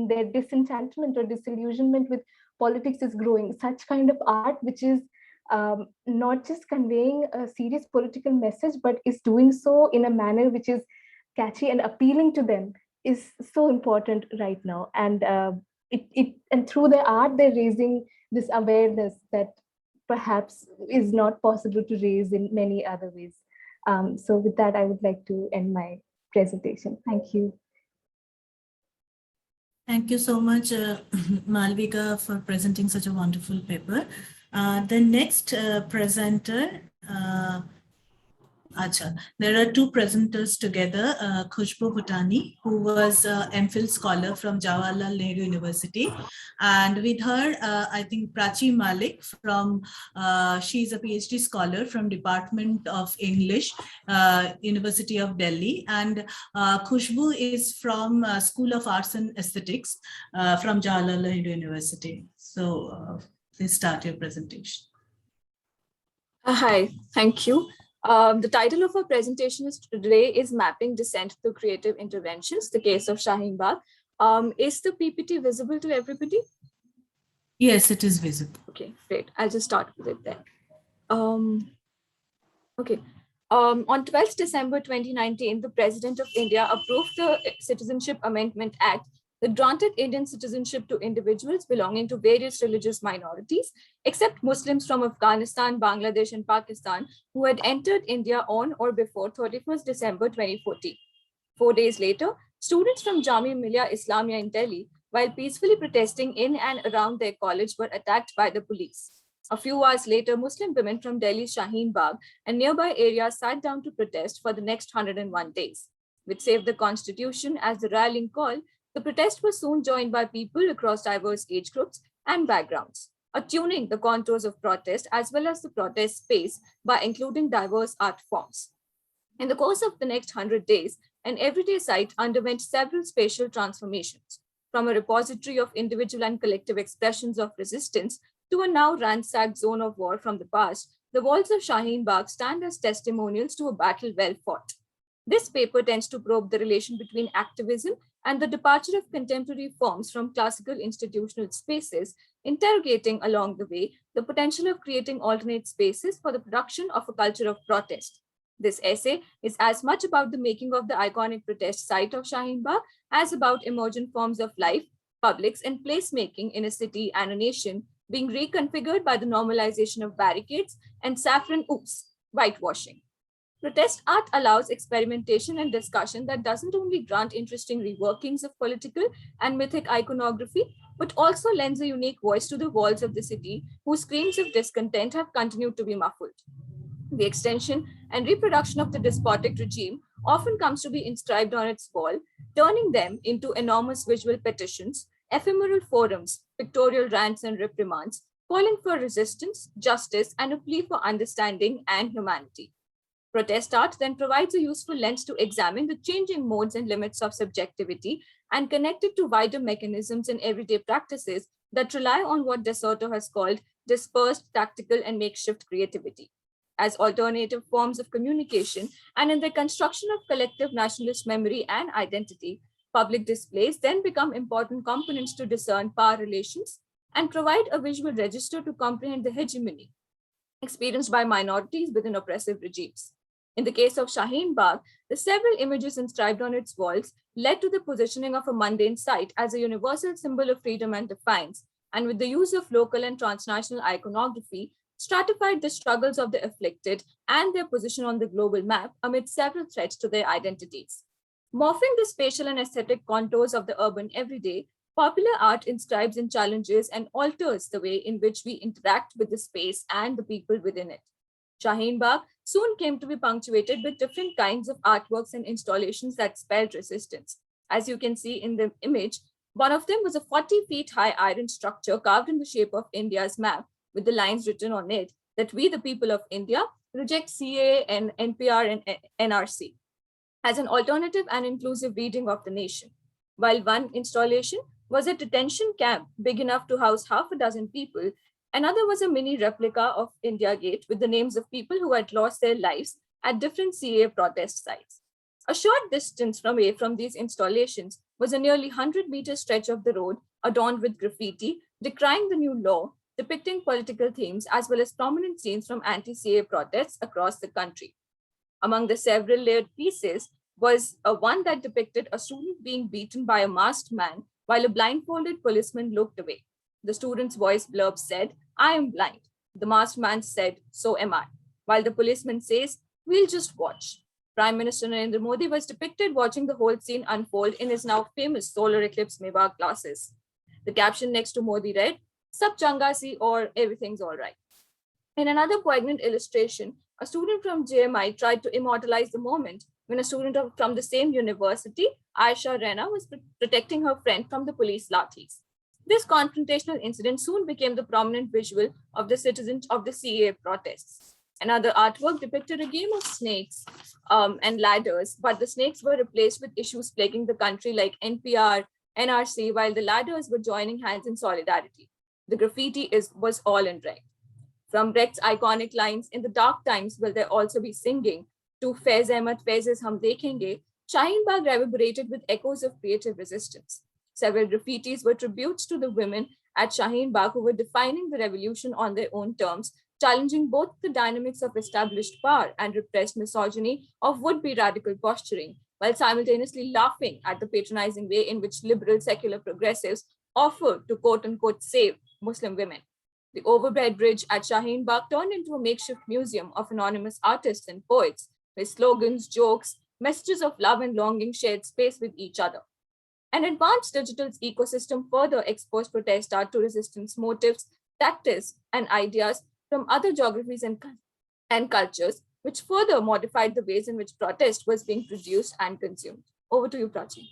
their disenchantment or disillusionment with politics is growing, such kind of art which is not just conveying a serious political message, but is doing so in a manner which is catchy and appealing to them, is so important right now. And and through their art, they're raising this awareness that perhaps is not possible to raise in many other ways. So with that, I would like to end my presentation. Thank you. Thank you so much, Malvika, for presenting such a wonderful paper. The next presenter, there are two presenters together, Khushbu Bhutani, who was MPhil scholar from Jawaharlal Nehru University. And with her, I think Prachi Malik from, she's a PhD scholar from Department of English, University of Delhi. And Khushbu is from School of Arts and Aesthetics from Jawaharlal Nehru University. So please start your presentation. Hi, thank you. The title of our presentation today is Mapping Dissent Through Creative Interventions, the case of Shaheen Bagh. Is the PPT visible to everybody? Yes, it is visible. Okay, great. I'll just start with it then. Okay. On 12th December 2019, the President of India approved the Citizenship Amendment Act that granted Indian citizenship to individuals belonging to various religious minorities, except Muslims from Afghanistan, Bangladesh, and Pakistan, who had entered India on or before 31st December 2014. 4 days later, students from Jamia Millia Islamia in Delhi while peacefully protesting in and around their college, were attacked by the police. A few hours later, Muslim women from Delhi's Shaheen Bagh and nearby areas sat down to protest for the next 101 days. With Save the Constitution as the rallying call, the protest was soon joined by people across diverse age groups and backgrounds, attuning the contours of protest as well as the protest space by including diverse art forms. In the course of the next 100 days, an everyday site underwent several spatial transformations, from a repository of individual and collective expressions of resistance to a now ransacked zone of war from the past. The walls of Shaheen Bagh stand as testimonials to a battle well fought. This paper tends to probe the relation between activism and the departure of contemporary forms from classical institutional spaces, interrogating along the way the potential of creating alternate spaces for the production of a culture of protest. This essay is as much about the making of the iconic protest site of Shaheen Bagh as about emergent forms of life, publics, and placemaking in a city and a nation being reconfigured by the normalization of barricades and saffron whitewashing. Protest art allows experimentation and discussion that doesn't only grant interesting reworkings of political and mythic iconography, but also lends a unique voice to the walls of the city whose screams of discontent have continued to be muffled. The extension and reproduction of the despotic regime often comes to be inscribed on its wall, turning them into enormous visual petitions, ephemeral forums, pictorial rants and reprimands, calling for resistance, justice, and a plea for understanding and humanity. Protest art then provides a useful lens to examine the changing modes and limits of subjectivity and connect it to wider mechanisms and everyday practices that rely on what De Soto has called dispersed, tactical, and makeshift creativity. As alternative forms of communication and in the construction of collective nationalist memory and identity, public displays then become important components to discern power relations and provide a visual register to comprehend the hegemony experienced by minorities within oppressive regimes. In the case of Shaheen Bagh, the several images inscribed on its walls led to the positioning of a mundane site as a universal symbol of freedom and defiance, and with the use of local and transnational iconography, stratified the struggles of the afflicted and their position on the global map amid several threats to their identities. Morphing the spatial and aesthetic contours of the urban everyday, popular art inscribes and challenges and alters the way in which we interact with the space and the people within it. Shaheen Bagh soon came to be punctuated with different kinds of artworks and installations that spelled resistance. As you can see in the image, one of them was a 40 feet high iron structure carved in the shape of India's map with the lines written on it that we, the people of India, reject CAA and NPR and NRC as an alternative and inclusive reading of the nation. While one installation was a detention camp big enough to house half a dozen people, another was a mini replica of India Gate with the names of people who had lost their lives at different CAA protest sites. A short distance away from these installations was a nearly 100-meter stretch of the road adorned with graffiti, decrying the new law, depicting political themes, as well as prominent scenes from anti-CAA protests across the country. Among the several layered pieces was one that depicted a student being beaten by a masked man while a blindfolded policeman looked away. The student's voice blurb said, "I am blind." The masked man said, "So am I," while the policeman says, "We'll just watch." Prime Minister Narendra Modi was depicted watching the whole scene unfold in his now famous solar eclipse Mewak glasses. The caption next to Modi read, "Sab changa si," or "Everything's all right." In another poignant illustration, a student from JMI tried to immortalize the moment when a student from the same university, Aisha Rena, was protecting her friend from the police lathis. This confrontational incident soon became the prominent visual of the citizens of the CAA protests. Another artwork depicted a game of snakes and ladders, but the snakes were replaced with issues plaguing the country like NPR, NRC, while the ladders were joining hands in solidarity. The graffiti was all in red. From Brecht's iconic lines, "In the dark times will there also be singing," to Faiz Ahmad Faiz's Hum Dekhenge, Shaheen Bagh reverberated with echoes of creative resistance. Several graffitis were tributes to the women at Shaheen Bagh who were defining the revolution on their own terms, challenging both the dynamics of established power and repressed misogyny of would-be radical posturing, while simultaneously laughing at the patronizing way in which liberal secular progressives offered to quote-unquote save Muslim women. The overbred bridge at Shaheen Bagh turned into a makeshift museum of anonymous artists and poets, where slogans, jokes, messages of love and longing shared space with each other. An advanced digital ecosystem further exposed protest art to resistance motives, tactics, and ideas from other geographies and cultures, which further modified the ways in which protest was being produced and consumed. Over to you, Prachi.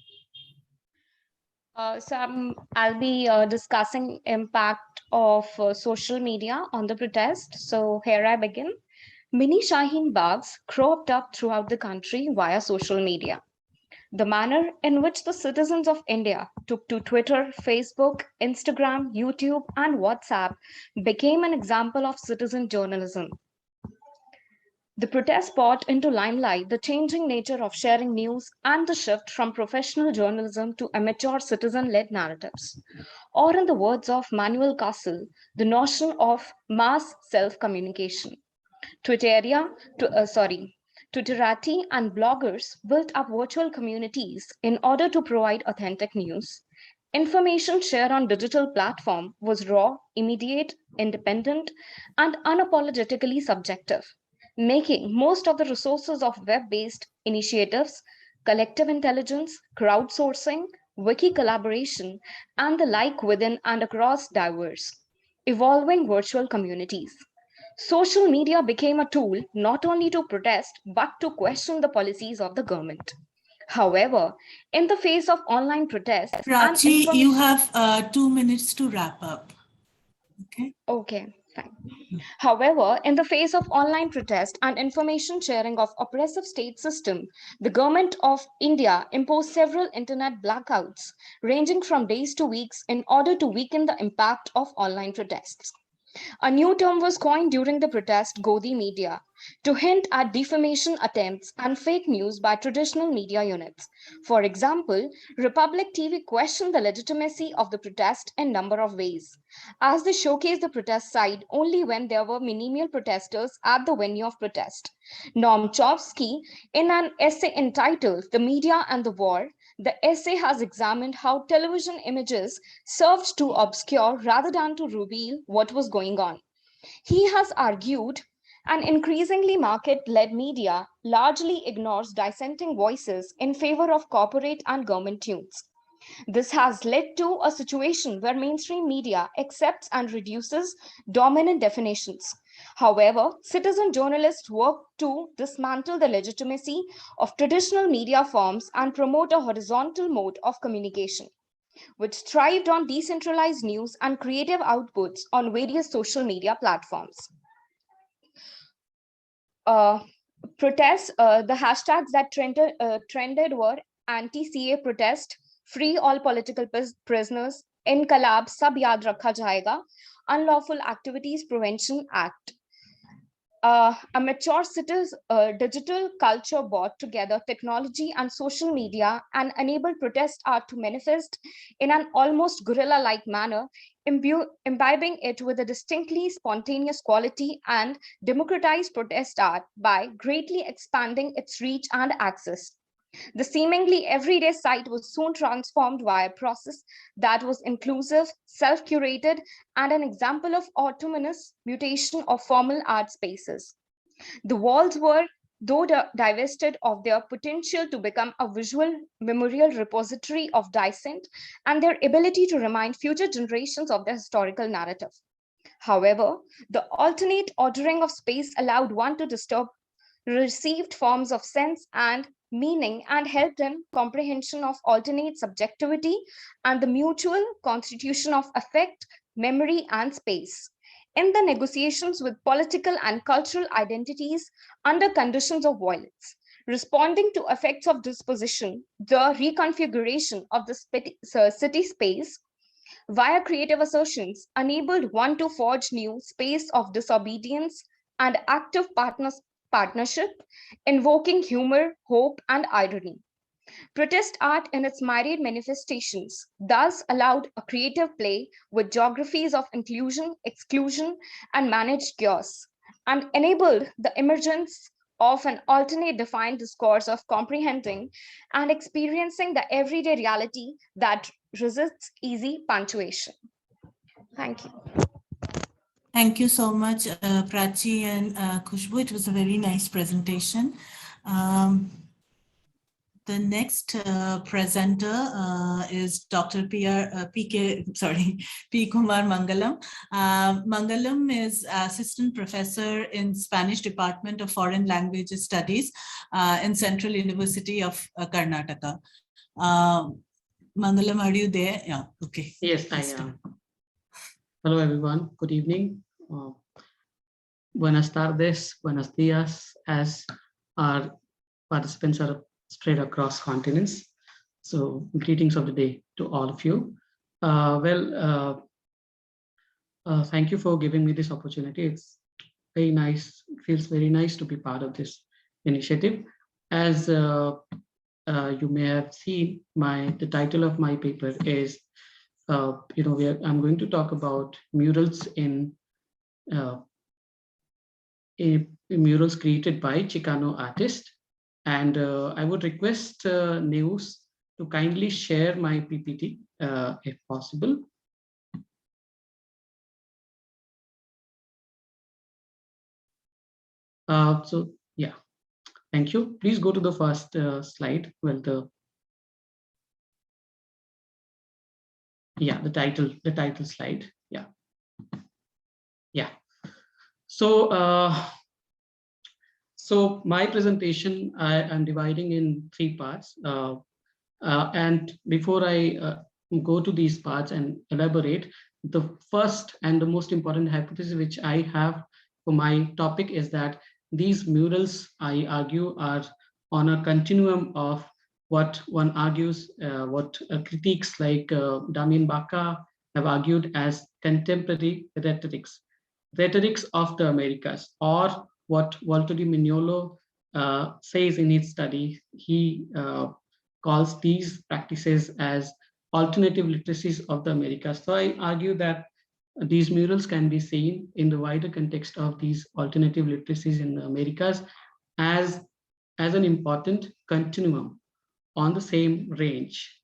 I'll be discussing impact of social media on the protest. So here I begin. Mini Shaheen Bags cropped up throughout the country via social media. The manner in which the citizens of India took to Twitter, Facebook, Instagram, YouTube, and WhatsApp became an example of citizen journalism. The protest brought into limelight the changing nature of sharing news and the shift from professional journalism to amateur citizen-led narratives. Or in the words of Manuel Castle, the notion of mass self-communication. Twitterati and bloggers built up virtual communities in order to provide authentic news. Information shared on digital platform was raw, immediate, independent, and unapologetically subjective, making most of the resources of web-based initiatives, collective intelligence, crowdsourcing, wiki collaboration, and the like within and across diverse, evolving virtual communities. Social media became a tool not only to protest, but to question the policies of the government. However, in the face of online protests... Prachi, you have 2 minutes to wrap up. Okay, fine. However, in the face of online protest and information sharing of oppressive state system, the government of India imposed several internet blackouts, ranging from days to weeks, in order to weaken the impact of online protests. A new term was coined during the protest, Godi media, to hint at defamation attempts and fake news by traditional media units. For example, Republic TV questioned the legitimacy of the protest in a number of ways, as they showcased the protest side only when there were minimal protesters at the venue of protest. Noam Chomsky, in an essay entitled The Media and the War, the essay has examined how television images served to obscure rather than to reveal what was going on. He has argued an increasingly market-led media largely ignores dissenting voices in favor of corporate and government tunes. This has led to a situation where mainstream media accepts and reduces dominant definitions. However, citizen journalists work to dismantle the legitimacy of traditional media forms and promote a horizontal mode of communication, which thrived on decentralized news and creative outputs on various social media platforms. The hashtags that trended were anti-CA protest, free all political prisoners, Inqalab Sab Yaad Rakha Jayega, Unlawful Activities Prevention Act. A mature digital culture brought together technology and social media and enabled protest art to manifest in an almost guerrilla-like manner, imbibing it with a distinctly spontaneous quality, and democratized protest art by greatly expanding its reach and access. The seemingly everyday site was soon transformed via a process that was inclusive, self-curated, and an example of autonomous mutation of formal art spaces. The walls were, though divested of their potential to become a visual memorial repository of dissent and their ability to remind future generations of their historical narrative. However, the alternate ordering of space allowed one to disturb received forms of sense and meaning and helped in comprehension of alternate subjectivity and the mutual constitution of affect, memory, and space. In the negotiations with political and cultural identities under conditions of violence, responding to effects of disposition, the reconfiguration of the city space via creative assertions enabled one to forge new space of disobedience and active partnership, invoking humor, hope, and irony. Protest art in its myriad manifestations thus allowed a creative play with geographies of inclusion, exclusion, and managed chaos, and enabled the emergence of an alternate defined discourse of comprehending and experiencing the everyday reality that resists easy punctuation. Thank you. Thank you so much, Prachi and Khushbu. It was a very nice presentation. The next presenter is Dr. P. Kumar Mangalam. Mangalam is Assistant Professor in Spanish Department of Foreign Languages Studies in Central University of Karnataka. Mangalam, are you there? Yeah, okay. Yes, I am. Hello, everyone. Good evening. Buenas tardes, buenos dias, as our participants are spread across continents. So greetings of the day to all of you. Thank you for giving me this opportunity. It's very nice, it feels very nice to be part of this initiative. As you may have seen, the title of my paper is, I'm going to talk about murals in murals created by Chicano artists. And I would request Neus to kindly share my PPT if possible. So yeah, thank you. Please go to the first slide. Well, the title slide. Yeah. So my presentation, I'm dividing in 3 parts. And before I go to these parts and elaborate, the first and the most important hypothesis which I have for my topic is that these murals, I argue, are on a continuum of what one argues, what critiques like Damien Baca have argued as contemporary rhetorics of the Americas, or what Walter Di Mignolo says in his study. He calls these practices as alternative literacies of the Americas. So I argue that these murals can be seen in the wider context of these alternative literacies in the Americas as an important continuum on the same range.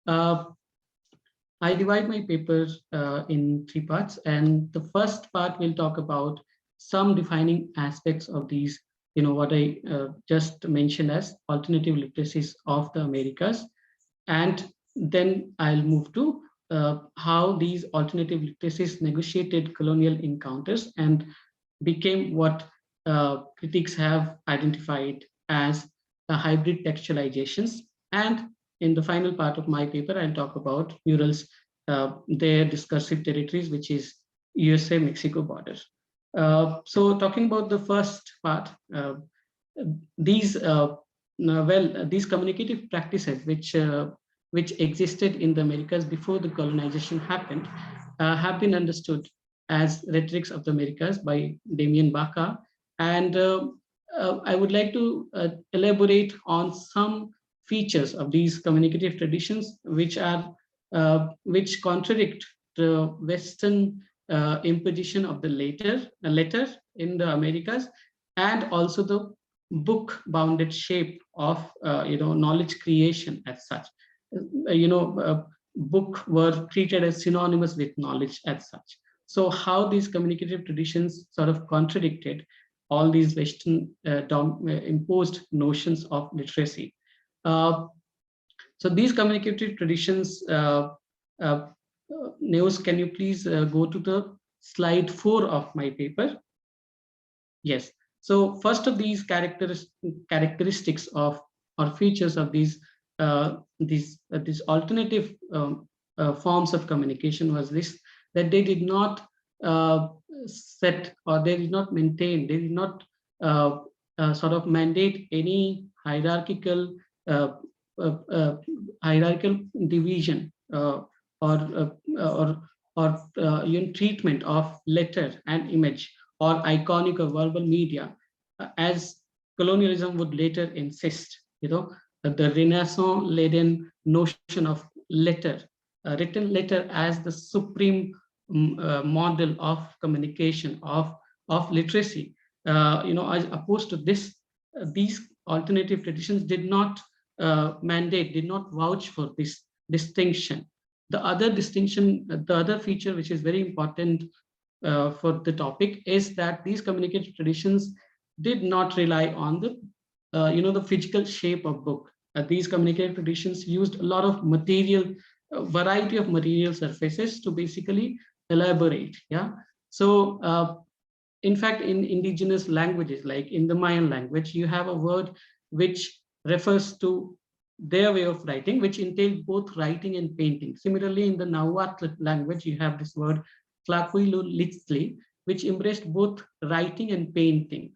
I divide my paper in 3 parts, and the first part will talk about some defining aspects of these, what I just mentioned as alternative literacies of the Americas. And then I'll move to how these alternative literacies negotiated colonial encounters and became what critics have identified as hybrid textualizations. And in the final part of my paper, I'll talk about murals, their discursive territories, which is USA-Mexico border. So talking about the first part, these communicative practices which existed in the Americas before the colonization happened have been understood as rhetorics of the Americas by Damien Baca. And I would like to elaborate on some features of these communicative traditions which contradict the Western imposition of the letter in the Americas, and also the book-bounded shape of knowledge creation as such. Book were treated as synonymous with knowledge as such. So how these communicative traditions sort of contradicted all these Western imposed notions of literacy. So these communicative traditions, Neos, can you please go to the slide 4 of my paper? Yes. So first of these characteristics of or features of these alternative forms of communication was this: that they did not set, or they did not maintain, they did not sort of mandate any hierarchical division or treatment of letter and image or iconic or verbal media, as colonialism would later insist. The Renaissance-laden notion of letter, written letter, as the supreme model of communication, of literacy. As opposed to this, these alternative traditions did not mandate, did not vouch for this distinction. The other distinction, the other feature which is very important for the topic is that these communicative traditions did not rely on the the physical shape of book. these communicative traditions used a lot of material, variety of material surfaces to basically elaborate. Yeah. So in fact, in indigenous languages, like in the Mayan language, you have a word which refers to their way of writing, which entailed both writing and painting. Similarly, in the Nahuatl language, you have this word Tlacuilulitzli, which embraced both writing and painting.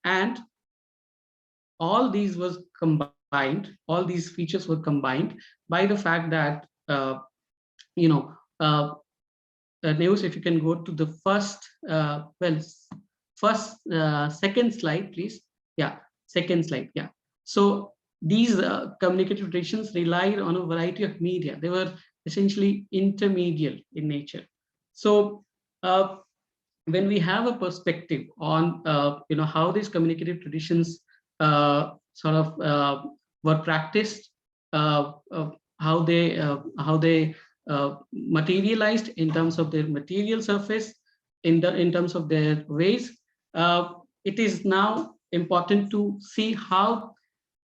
And all these was combined, all these features were combined by the fact that, Neus, if you can go to the second slide, please. Yeah, second slide. Yeah. So these communicative traditions relied on a variety of media. They were essentially intermediate in nature. So when we have a perspective on how these communicative traditions were practiced, how they materialized in terms of their material surface, in terms of their ways, it is now important to see how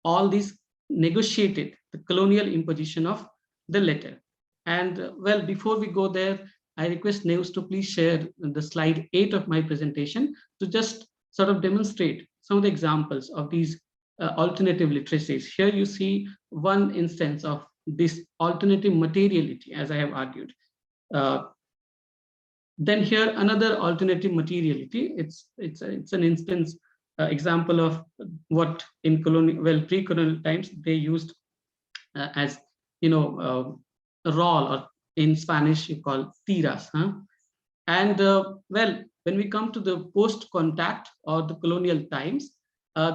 all these negotiated the colonial imposition of the letter. And well, before we go there, I request Neus to please share the slide 8 of my presentation to just sort of demonstrate some of the examples of these alternative literacies. Here you see one instance of this alternative materiality, as I have argued. Then here another alternative materiality. It's an instance example of what in pre-colonial times they used as a role, or in Spanish you call tiras. And well, when we come to the post-contact or the colonial times,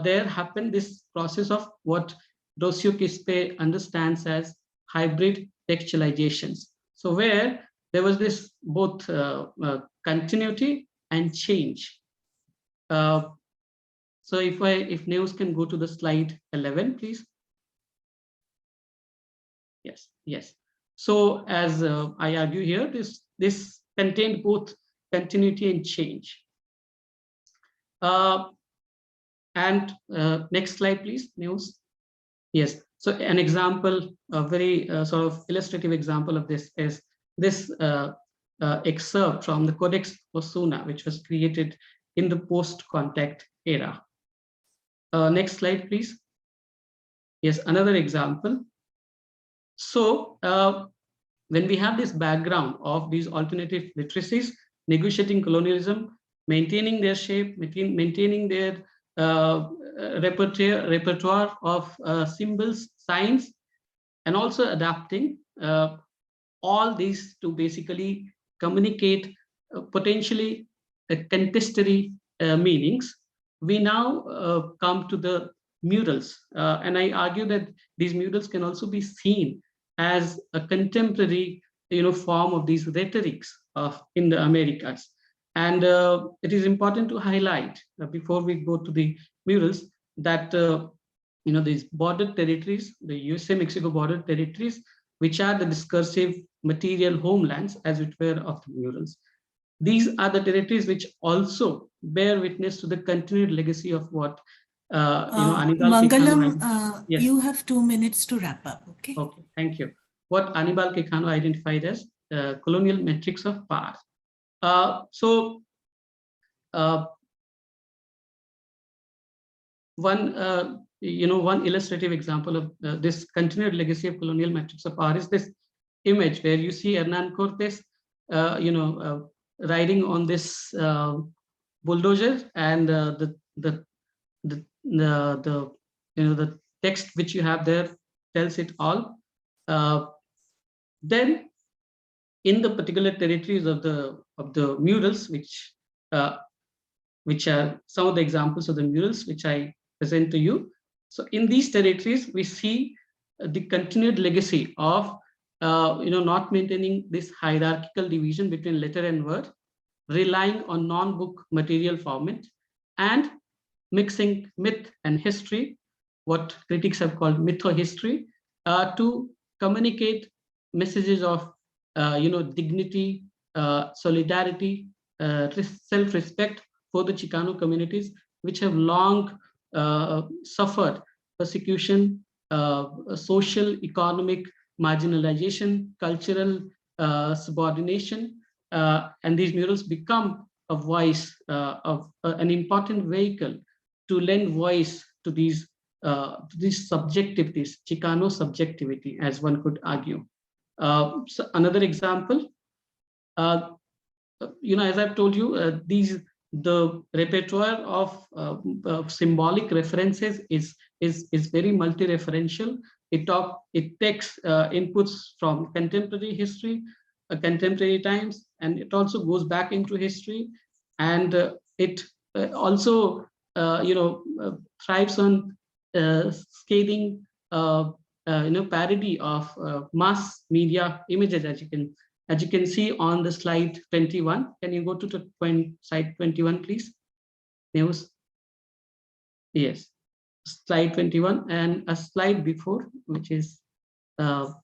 there happened this process of what Rocio Quispe understands as hybrid textualizations. So where there was this both continuity and change. So if Neus can go to the slide 11, please. Yes. So as I argue here, this contained both continuity and change. And next slide, please, Neus. Yes. So an example, a very sort of illustrative example of this is this excerpt from the Codex Osuna, which was created in the post-contact era. Next slide, please. Yes, another example. So when we have this background of these alternative literacies, negotiating colonialism, maintaining their shape, maintaining their repertoire of symbols, signs, and also adapting all these to basically communicate potentially contestatory meanings, we now come to the murals. And I argue that these murals can also be seen as a contemporary form of these rhetorics in the Americas. And it is important to highlight before we go to the murals that these border territories, the USA-Mexico border territories, which are the discursive material homelands, as it were, of the murals. These are the territories which also bear witness to the continued legacy of what Anibal Mangalam, yes. You have 2 minutes to wrap up. Okay. Okay, thank you. What Anibal Quijano identified as colonial metrics of power. One illustrative example of this continued legacy of colonial metrics of power is this image where you see Hernan Cortes, riding on this bulldozer, and the text which you have there tells it all. Then, in the particular territories of the murals, which are some of the examples of the murals which I present to you. So in these territories, we see the continued legacy of not maintaining this hierarchical division between letter and word, relying on non-book material format, and mixing myth and history, what critics have called mytho-history, to communicate messages of dignity, solidarity, self-respect for the Chicano communities which have long suffered persecution, social, economic marginalization, cultural subordination, and these murals become a voice, of an important vehicle to lend voice to these subjectivities, Chicano subjectivity, as one could argue. So another example, as I've told you, the repertoire of symbolic references is very multi-referential. It takes inputs from contemporary history, contemporary times, and it also goes back into history, and it also thrives on scathing parody of mass media images, as you can see on the slide 21. Can you go to the slide 21, please? News. Yes, slide 21, and a slide before, which is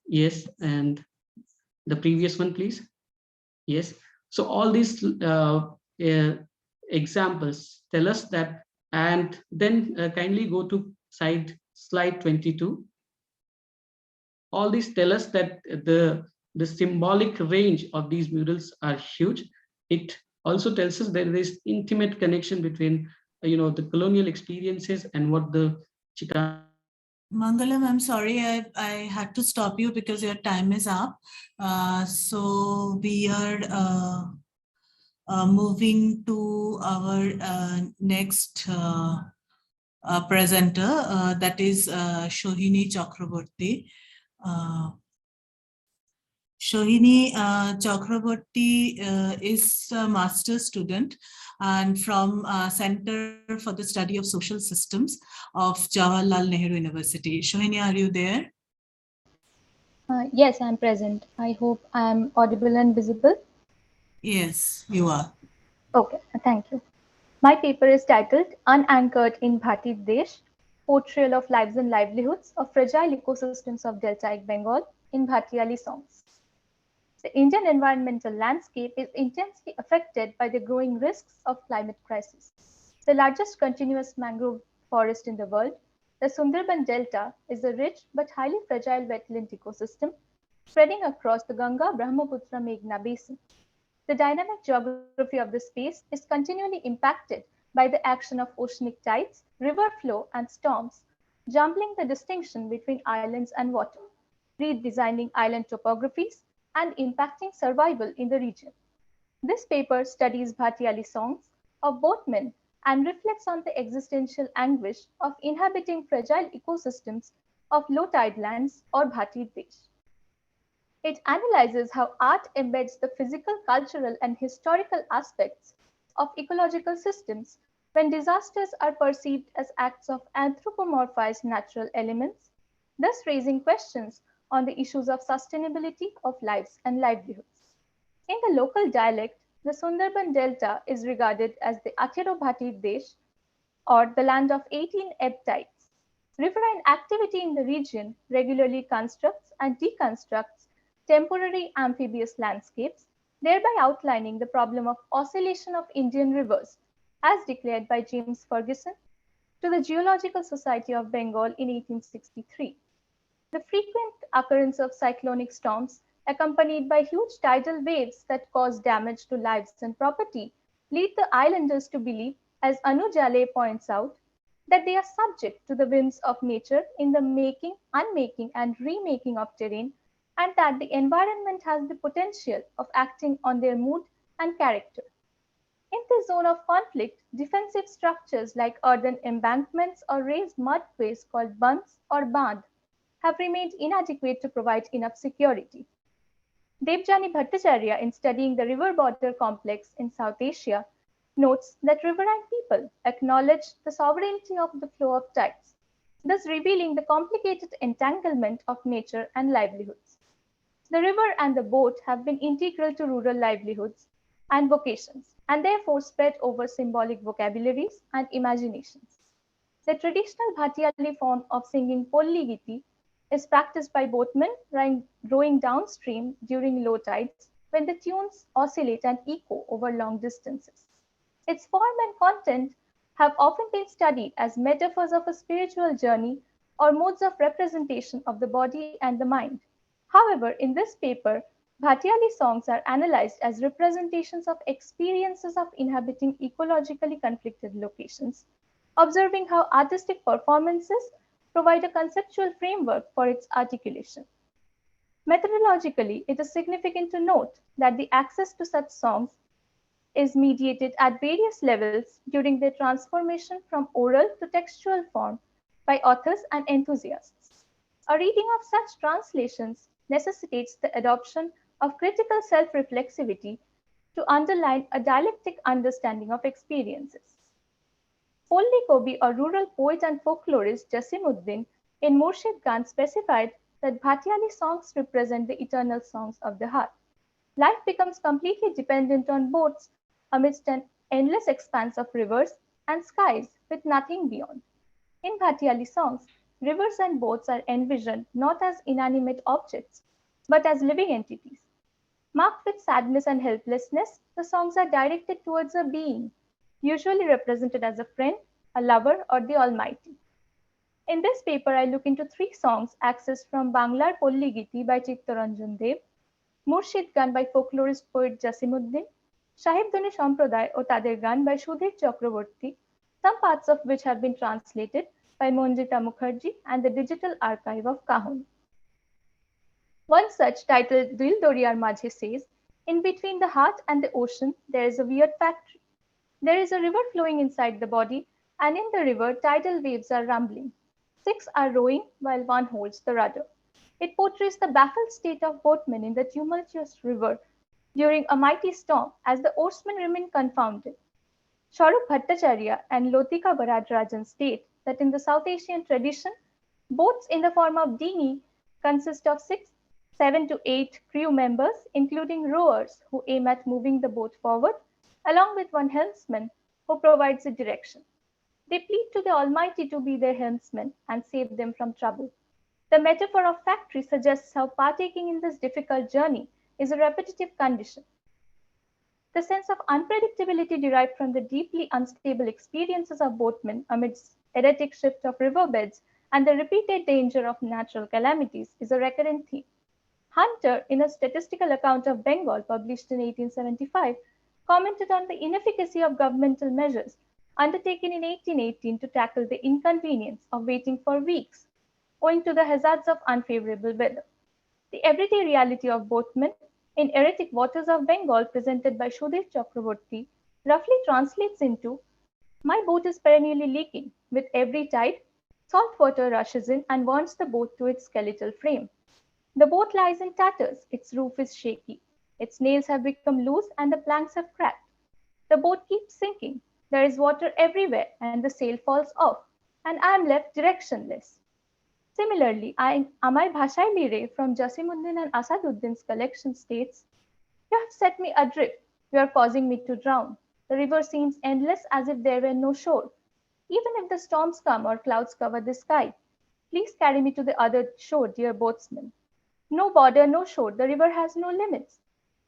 yes, and the previous one, please. Yes. So all these examples tell us that, and then kindly go to slide 22. All these tell us that the symbolic range of these murals are huge. It also tells us that there is intimate connection between the colonial experiences and what the Chicano. Mangalam, I'm sorry, I had to stop you because your time is up. So we are moving to our next presenter, that is Shohini Chakraborty. Shohini Chakraborty is a master's student and from Center for the Study of Social Systems of Jawaharlal Nehru University. Shohini, are you there? Yes, I'm present. I hope I'm audible and visible. Yes, you are. Okay, thank you. My paper is titled Unanchored in Bhati Desh, Portrayal of Lives and Livelihoods of Fragile Ecosystems of Deltaic Bengal in Bhatiyali Songs. The Indian environmental landscape is intensely affected by the growing risks of climate crisis. The largest continuous mangrove forest in the world, the Sundarban Delta, is a rich but highly fragile wetland ecosystem spreading across the Ganga-Brahmaputra-Meghna basin. The dynamic geography of the space is continually impacted by the action of oceanic tides, river flow, and storms, jumbling the distinction between islands and water, redesigning island topographies, and impacting survival in the region. This paper studies Bhatiyali songs of both men and reflects on the existential anguish of inhabiting fragile ecosystems of low tide lands or Bhati Desh. It analyzes how art embeds the physical, cultural, and historical aspects of ecological systems when disasters are perceived as acts of anthropomorphized natural elements, thus raising questions on the issues of sustainability of lives and livelihoods. In the local dialect, the Sundarban Delta is regarded as the Athero Bhati Desh, or the land of 18 ebb tides. Riverine activity in the region regularly constructs and deconstructs temporary amphibious landscapes, thereby outlining the problem of oscillation of Indian rivers, as declared by James Ferguson to the Geological Society of Bengal in 1863. The frequent occurrence of cyclonic storms, accompanied by huge tidal waves that cause damage to lives and property, lead the islanders to believe, as Anu Jale points out, that they are subject to the whims of nature in the making, unmaking, and remaking of terrain, and that the environment has the potential of acting on their mood and character. In the zone of conflict, defensive structures like earthen embankments or raised mudways called bunds or band have remained inadequate to provide enough security. Devjani Bhattacharya, in studying the river border complex in South Asia, notes that riverine people acknowledge the sovereignty of the flow of tides, thus revealing the complicated entanglement of nature and livelihoods. The river and the boat have been integral to rural livelihoods and vocations, and therefore spread over symbolic vocabularies and imaginations. The traditional Bhatiyali form of singing Polli Giti is practiced by boatmen rowing downstream during low tides when the tunes oscillate and echo over long distances. Its form and content have often been studied as metaphors of a spiritual journey or modes of representation of the body and the mind. However, in this paper, Bhatyali songs are analyzed as representations of experiences of inhabiting ecologically conflicted locations, observing how artistic performances provide a conceptual framework for its articulation. Methodologically, it is significant to note that the access to such songs is mediated at various levels during their transformation from oral to textual form by authors and enthusiasts. A reading of such translations necessitates the adoption of critical self-reflexivity to underline a dialectic understanding of experiences. Polli Kobi, a rural poet and folklorist Jasimuddin in Murshid Khan specified that Bhatyali songs represent the eternal songs of the heart. Life becomes completely dependent on boats amidst an endless expanse of rivers and skies with nothing beyond. In Bhatyali songs, rivers and boats are envisioned not as inanimate objects, but as living entities. Marked with sadness and helplessness, the songs are directed towards a being, usually represented as a friend, a lover, or the Almighty. In this paper, I look into 3 songs accessed from Banglar Polli Giti by Chittaranjan Dev, Murshid Gan by folklorist poet Jasimuddin, Sahibdhani Sampraday o Tader Gan by Sudhir Chakraborty, some parts of which have been translated by Monjita Mukherjee and the Digital Archive of Kahun. One such, titled Dil Doriyar Majhe, says, "In between the heart and the ocean, there is a weird factory. There is a river flowing inside the body, and in the river, tidal waves are rumbling. 6 are rowing while 1 holds the rudder. It portrays the baffled state of boatmen in the tumultuous river during a mighty storm as the oarsmen remain confounded." Sharup Bhattacharya and Lotika Varadarajan state that in the South Asian tradition, boats in the form of dinghy consist of 7 to 8 crew members, including rowers who aim at moving the boat forward, along with 1 helmsman who provides the direction. They plead to the Almighty to be their helmsman and save them from trouble. The metaphor of factory suggests how partaking in this difficult journey is a repetitive condition. The sense of unpredictability derived from the deeply unstable experiences of boatmen amidst erratic shift of riverbeds and the repeated danger of natural calamities is a recurrent theme. Hunter, in a statistical account of Bengal published in 1875, commented on the inefficacy of governmental measures undertaken in 1818 to tackle the inconvenience of waiting for weeks owing to the hazards of unfavorable weather. The everyday reality of boatmen in erratic waters of Bengal presented by Sudhir Chakraborty roughly translates into, "My boat is perennially leaking. With every tide, salt water rushes in and burns the boat to its skeletal frame. The boat lies in tatters, its roof is shaky. Its nails have become loose and the planks have cracked. The boat keeps sinking. There is water everywhere and the sail falls off, and I am left directionless." Similarly, Amar Bhashai Lire from Jasimuddin and Asaduddin's collection states, "You have set me adrift. You are causing me to drown. The river seems endless as if there were no shore. Even if the storms come or clouds cover the sky, please carry me to the other shore, dear boatsman. No border, no shore, the river has no limits.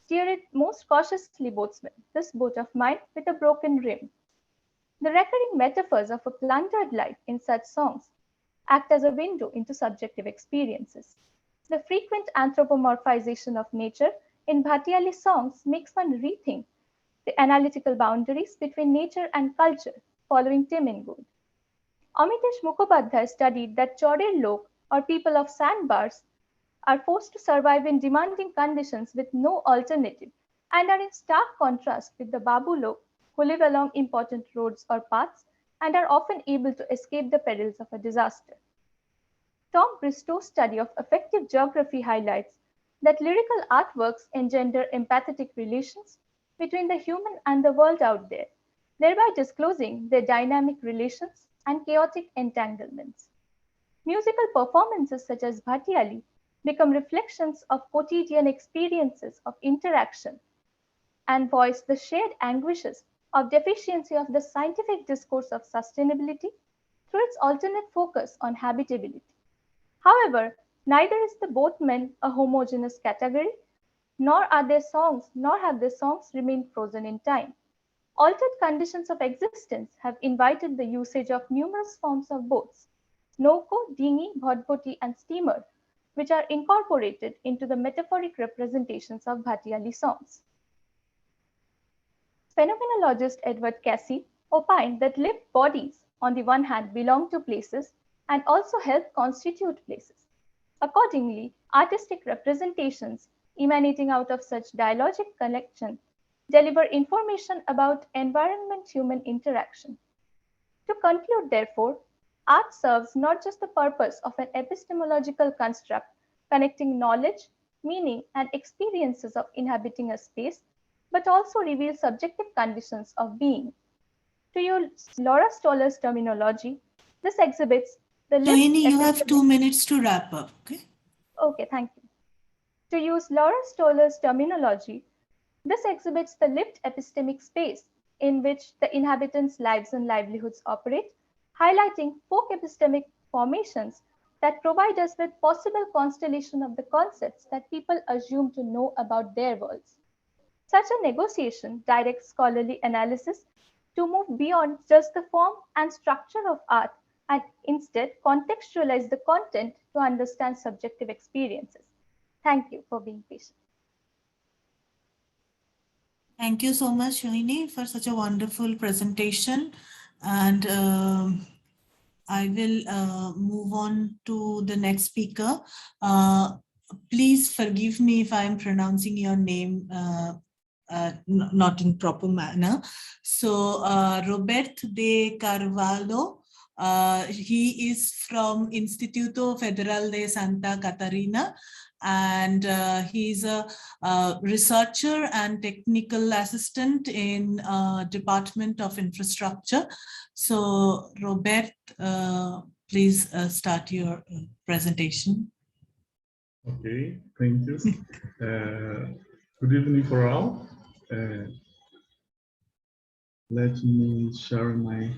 Steer it most cautiously, boatsman, this boat of mine with a broken rim." The recurring metaphors of a plundered life in such songs act as a window into subjective experiences. The frequent anthropomorphization of nature in Bhatyali songs makes one rethink the analytical boundaries between nature and culture following Tim Ingold. Amitesh Mukhopadhyay studied that Chorer Lok, or people of sandbars, are forced to survive in demanding conditions with no alternative and are in stark contrast with the Babu Lok, who live along important roads or paths and are often able to escape the perils of a disaster. Tom Bristow's study of affective geography highlights that lyrical artworks engender empathetic relations between the human and the world out there, thereby disclosing their dynamic relations and chaotic entanglements. Musical performances such as Bhatyali become reflections of quotidian experiences of interaction and voice the shared anguishes of deficiency of the scientific discourse of sustainability through its alternate focus on habitability. However, neither is the boatman a homogeneous category, nor have their songs remained frozen in time. Altered conditions of existence have invited the usage of numerous forms of boats, nauko, dinghy, bhodboti, and steamer, which are incorporated into the metaphoric representations of Bhatiyali songs. Phenomenologist Edward Casey opined that lived bodies, on the one hand, belong to places and also help constitute places. Accordingly, artistic representations emanating out of such dialogic connection deliver information about environment-human interaction. To conclude, therefore, art serves not just the purpose of an epistemological construct connecting knowledge, meaning, and experiences of inhabiting a space, but also reveals subjective conditions of being. To use Laura Stoller's terminology, this exhibits the lived Sohini, you have 2 minutes to wrap up, okay? Okay, thank you. To use Laura Stoller's terminology, this exhibits the lived epistemic space in which the inhabitants' lives and livelihoods operate, highlighting folk epistemic formations that provide us with possible constellation of the concepts that people assume to know about their worlds. Such a negotiation directs scholarly analysis to move beyond just the form and structure of art and instead contextualize the content to understand subjective experiences. Thank you for being patient. Thank you so much, Sohini, for such a wonderful presentation. And I will move on to the next speaker. Please forgive me if I'm pronouncing your name not in proper manner. So Roberto de Carvalho, he is from Instituto Federal de Santa Catarina, and he's a researcher and technical assistant in Department of Infrastructure. So Robert, please start your presentation. Okay, thank you. Good evening for all. Let me share my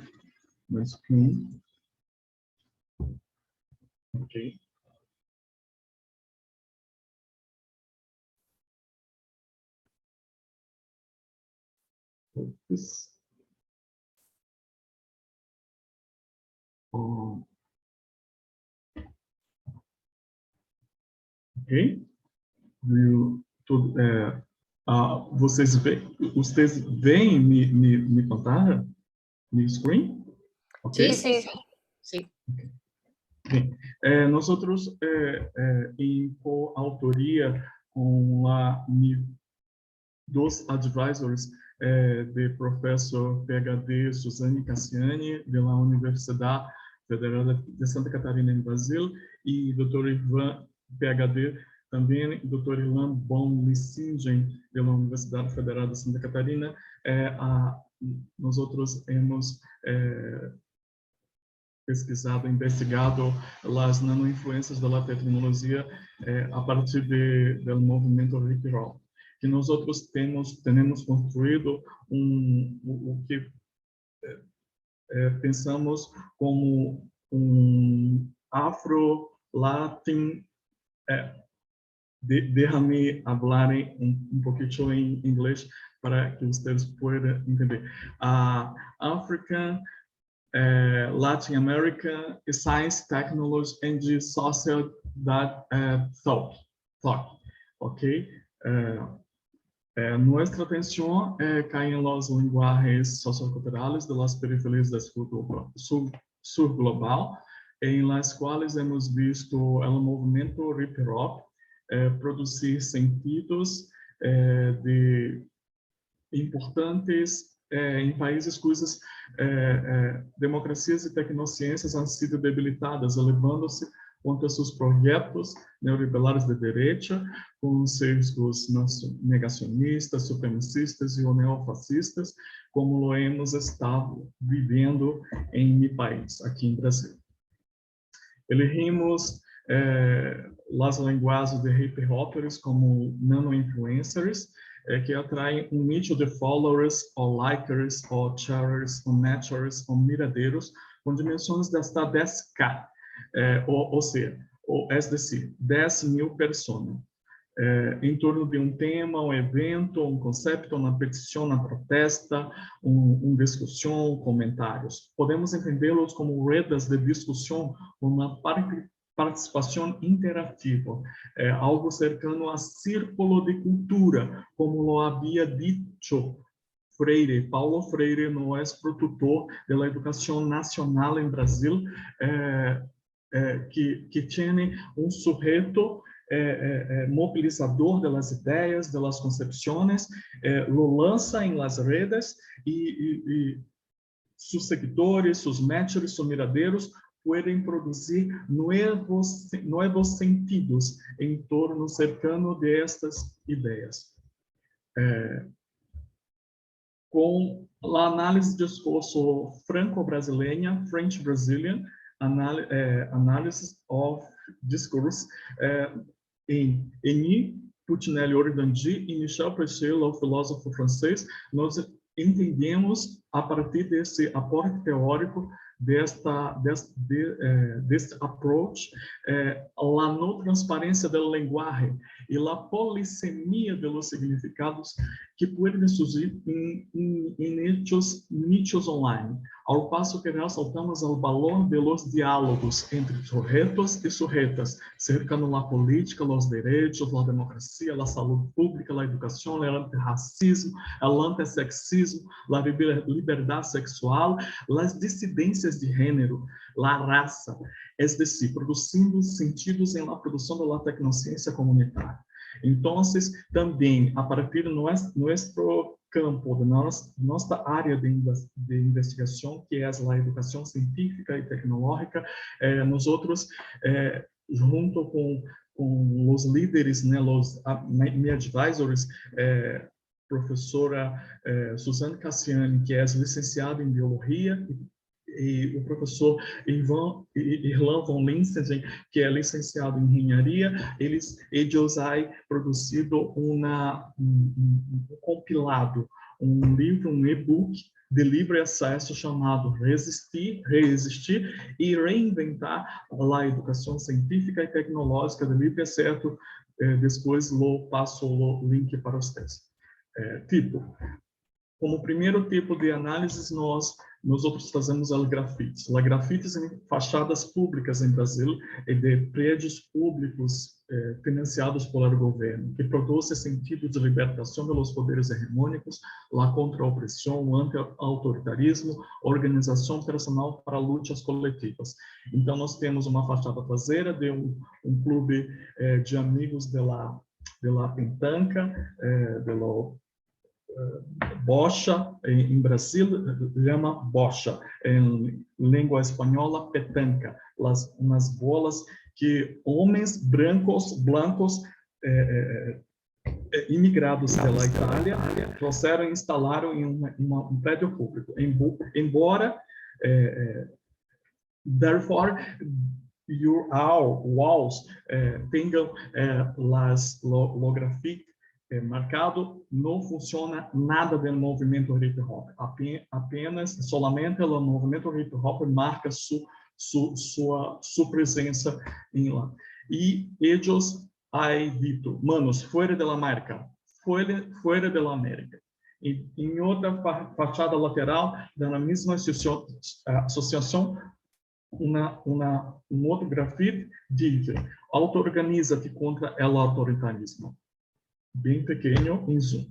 screen. Okay. This. Ok. Vocês veem me contar no screen? Okay. Sí, sí, sí. Bem, nós outros em coautoria com dos advisors de professor PhD Suzane Cassiani, da Universidade Federal de Santa Catarina, em Brasil, e Dr. Ivan, PhD, também Dr. Ilan Bon Lissingen, da Universidade Federal de Santa Catarina. Nós outros hemos pesquisado, investigado as nanoinfluências da tecnologia a partir do movimento hip hop, que nós outros temos construído o que pensamos como afro-latin. Déjame hablar um pouquinho em inglês para que vocês possam entender. African, Latin America, science, technology, and social thought. Okay. Nuestra atención cae en los lenguajes socioculturales de las periferias del sur global, en las cuales hemos visto el movimiento hip hop producir sentidos importantes em países cujas democracias e tecnociências han sido debilitadas, elevando-se contra seus projetos neoliberais de direita, com sesgos negacionistas, supremacistas e neofascistas, como lo hemos estado vivendo em meu país, aqui em Brasil. Elegimos as linguagens de hip hoppers como nano-influencers, que atraem nicho de followers, ou likers, ou sharers, ou matchers, ou miradeiros, com dimensões de hasta 10K, ou seja, es decir, 10.000 personas. em torno de um tema, um evento, um conceito, uma petição, uma protesta, uma discussão, comentários. Podemos entendê-los como redes de discussão, uma participação interativa, algo cercano a círculo de cultura, como lo havia dito Freire. Paulo Freire não é produtor da educação nacional em Brasil, que tem um sujeito mobilizador das ideias, das concepções, lo lança em las redes e seus seguidores, seus matchers, seus miradeiros podem produzir novos sentidos em torno cercano destas ideias. Com a análise de discurso franco-brasileira, French-Brazilian Analysis of Discourse, em Eni Puccinelli Ordandi e Michel Precheil, o filósofo francês, nós entendemos, a partir desse aporte teórico, deste approach, a não transparência da linguagem e a polissemia dos significados que podem surgir em nichos online, ao passo que ressaltamos o valor de los diálogos entre sujetos e sujetas, cercando a política, os direitos, a democracia, a saúde pública, a educação, o antirracismo, o antissexismo, a liberdade sexual, as dissidências de gênero, a raça, é decir, produzindo sentidos em la produção da tecnociência comunitária. Então, também, a partir do nosso campo, da nossa área de investigação, que é a educação científica e tecnológica, nós, junto com os líderes, né, os advisors, professora Suzane Cassiani, que é licenciada em Biologia, e o professor Irlan von Linsen, que é licenciado em Engenharia, eles têm produzido um compilado, um livro, um e-book de livre acesso chamado Resistir, Reexistir e Reinventar a Educação Científica e Tecnológica de livre acesso. Depois passo o link para vocês. Como primeiro tipo de análise, nós fazemos os grafites. Os grafites em fachadas públicas em Brasil e de prédios públicos financiados pelo governo, que produzem sentido de libertação dos poderes hegemônicos, a contra-opressão, o anti-autoritarismo, organização personal para lutas coletivas. Então, nós temos uma fachada traseira de um clube de amigos de la Pentanca, bocha, em Brasil chama bocha, em língua espanhola petanca, umas bolas que homens blancos imigrados da Itália trouxeram e instalaram em um prédio público. Embora, therefore, our walls tenham o grafite marcado, não funciona nada do movimento hip hop, solamente o movimento hip hop marca sua presença em lá. E eles han dito, manos, fora da América, fora da América. E em outra fachada lateral da mesma associação, um outro grafite diz: auto-organiza-te contra o autoritarismo. Bem pequeno em zoom.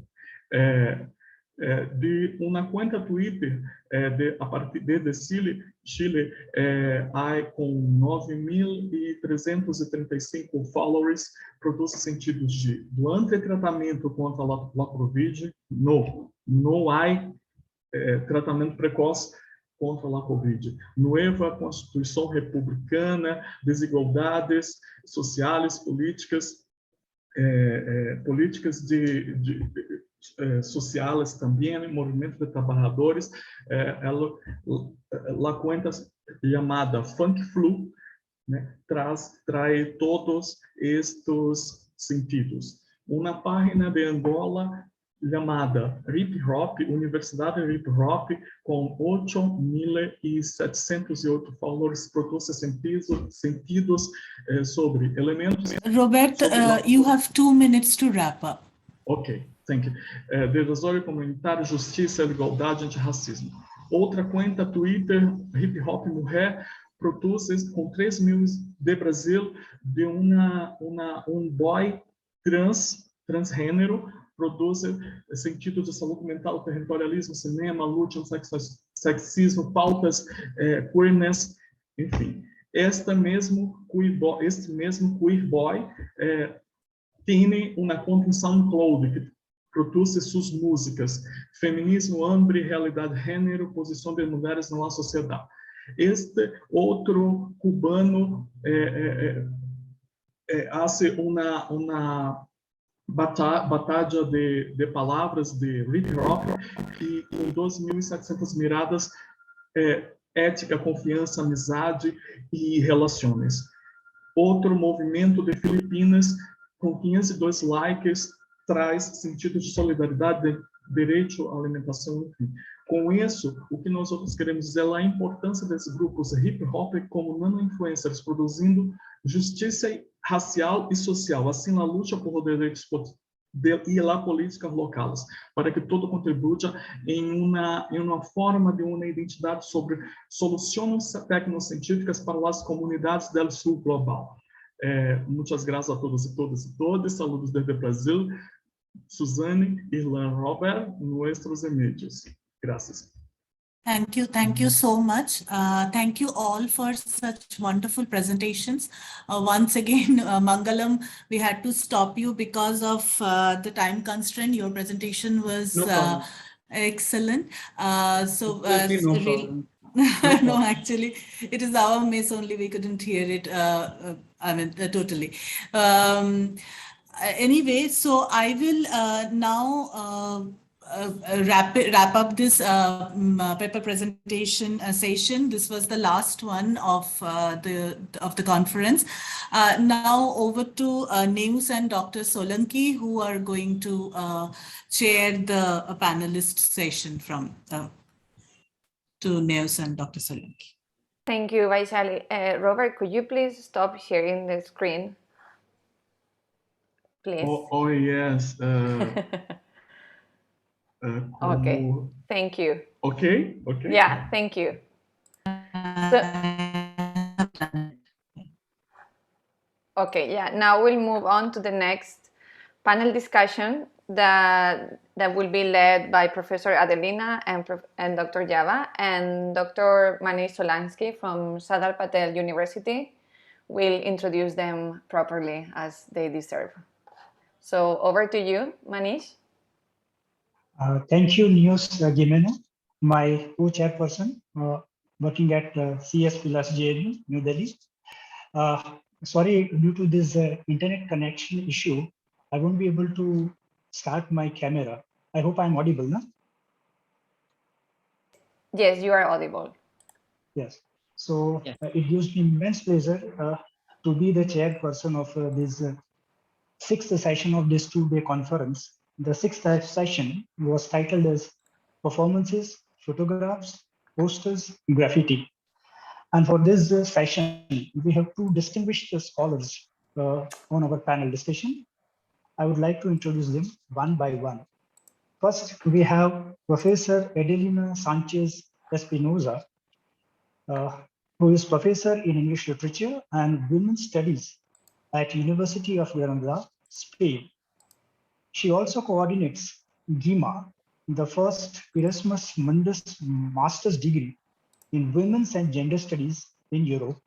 De uma conta Twitter a partir de Chile, há com 9.335 followers, produz sentidos de durante tratamento contra a Covid, não há tratamento precoce contra a Covid. Nova Constituição Republicana, desigualdades sociais, políticas sociais também, movimento de trabalhadores, a conta chamada Funk Flu, né, traz todos estes sentidos. Uma página de Angola chamada Hip Hop, Universidade Hip Hop, com 8.708 followers, produz sentidos sobre elementos... Robert, you have 2 minutes to wrap up. Ok, thank you. De desordem comunitário, justiça, igualdade, antirracismo. Outra conta Twitter, Hip Hop Mulher, produz com 3 mil de Brasil, de um boy transgênero, produz sentido de saúde mental, territorialismo, cinema, luta, sexismo, pautas, queerness, enfim. Este mesmo queer boy tem uma conta em SoundCloud que produz suas músicas, feminismo, hambre, realidade, gênero, posição de mulheres na sociedade. Este outro cubano hace uma batalha de palavras de hip hop e com 2.700 miradas, ética, confiança, amizade e relações. Outro movimento de Filipinas com 502 likes traz sentido de solidariedade, direito à alimentação, enfim. Com isso, o que nós outros queremos dizer é a importância desses grupos hip hop como nano-influencers, produzindo justiça racial e social, assim a luta por direitos e a políticas locais, para que todo contribua em uma forma de uma identidade sobre soluções tecnocientíficas para as comunidades do sul global. Muitas graças a todos e todas e todos. Saludos desde o Brasil. Suzane, Irlan, Robert, nossos medios. Graças. Thank you so much. Thank you all for such wonderful presentations. Once again, Mangalam, we had to stop you because of the time constraint. Your presentation was excellent. Really, no, actually, it is our miss only. We couldn't hear it. Totally. Anyway, so I will now wrap up this paper presentation session. This was the last one of the conference. Now over to Neus and Dr. Solanki, who are going to chair the panelist session from to Neus and Dr. Solanki. Thank you, Vaishali. Robert, could you please stop sharing the screen? Please. Oh yes. Okay, thank you. Okay. Yeah, thank you. Okay, yeah, now we'll move on to the next panel discussion that will be led by Professor Adelina and Dr. Java, and Dr. Manish Solansky from Sardar Patel University will introduce them properly as they deserve. So over to you, Manish. Thank you, Neus Gimeno, my co-chairperson working at CS Pilas JNU, New Delhi. Sorry, due to this internet connection issue, I won't be able to start my camera. I hope I'm audible, no? Yes, you are audible. Yes. So it gives me immense pleasure to be the chairperson of this sixth session of this two-day conference. The sixth session was titled as Performances, Photographs, Posters, Graffiti. And for this session, we have two distinguished scholars on our panel discussion. I would like to introduce them one by one. First, we have Professor Adelina Sanchez Espinoza, who is Professor in English Literature and Women's Studies at University of Granada, Spain. She also coordinates GIMA, the first Erasmus Mundus master's degree in Women's and Gender Studies in Europe,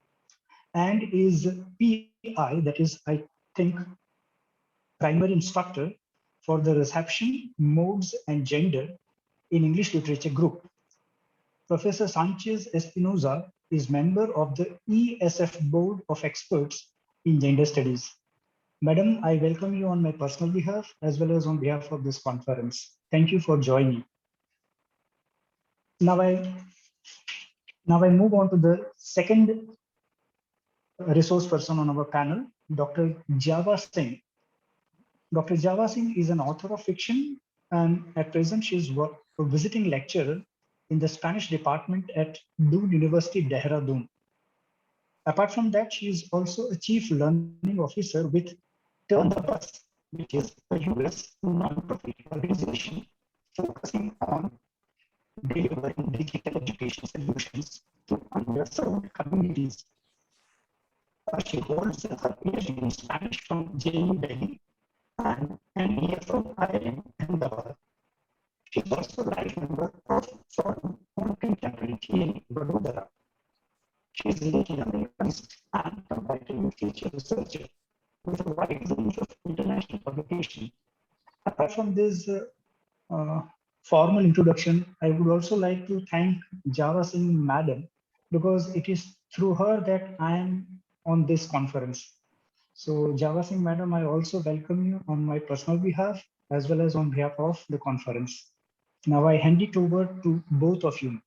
and is PI, that is, I think, primary instructor for the reception, modes, and gender in English Literature group. Professor Sanchez Espinoza is member of the ESF Board of Experts in Gender Studies. Madam, I welcome you on my personal behalf as well as on behalf of this conference. Thank you for joining. Now I move on to the second resource person on our panel, Dr. Java Singh. Dr. Java Singh is an author of fiction And at present, she is a visiting lecturer in the Spanish department at Doon University, Dehradun. Apart from that, she is also a chief learning officer with Turn the Bus, which is a US non-profit organization focusing on delivering digital education solutions to underserved communities. She holds her PhD in Spanish from JU Delhi and an MA from IIM Ahmedabad. She is also a life member of Forum on Contemporary in Vadodara. She is a leading Americanist and comparative literature researcher with a wide range of international publications. Apart from this formal introduction, I would also like to thank Java Singh Madam, because it is through her that I am on this conference. So Java Singh Madam, I also welcome you on my personal behalf as well as on behalf of the conference. Now I hand it over to both of you.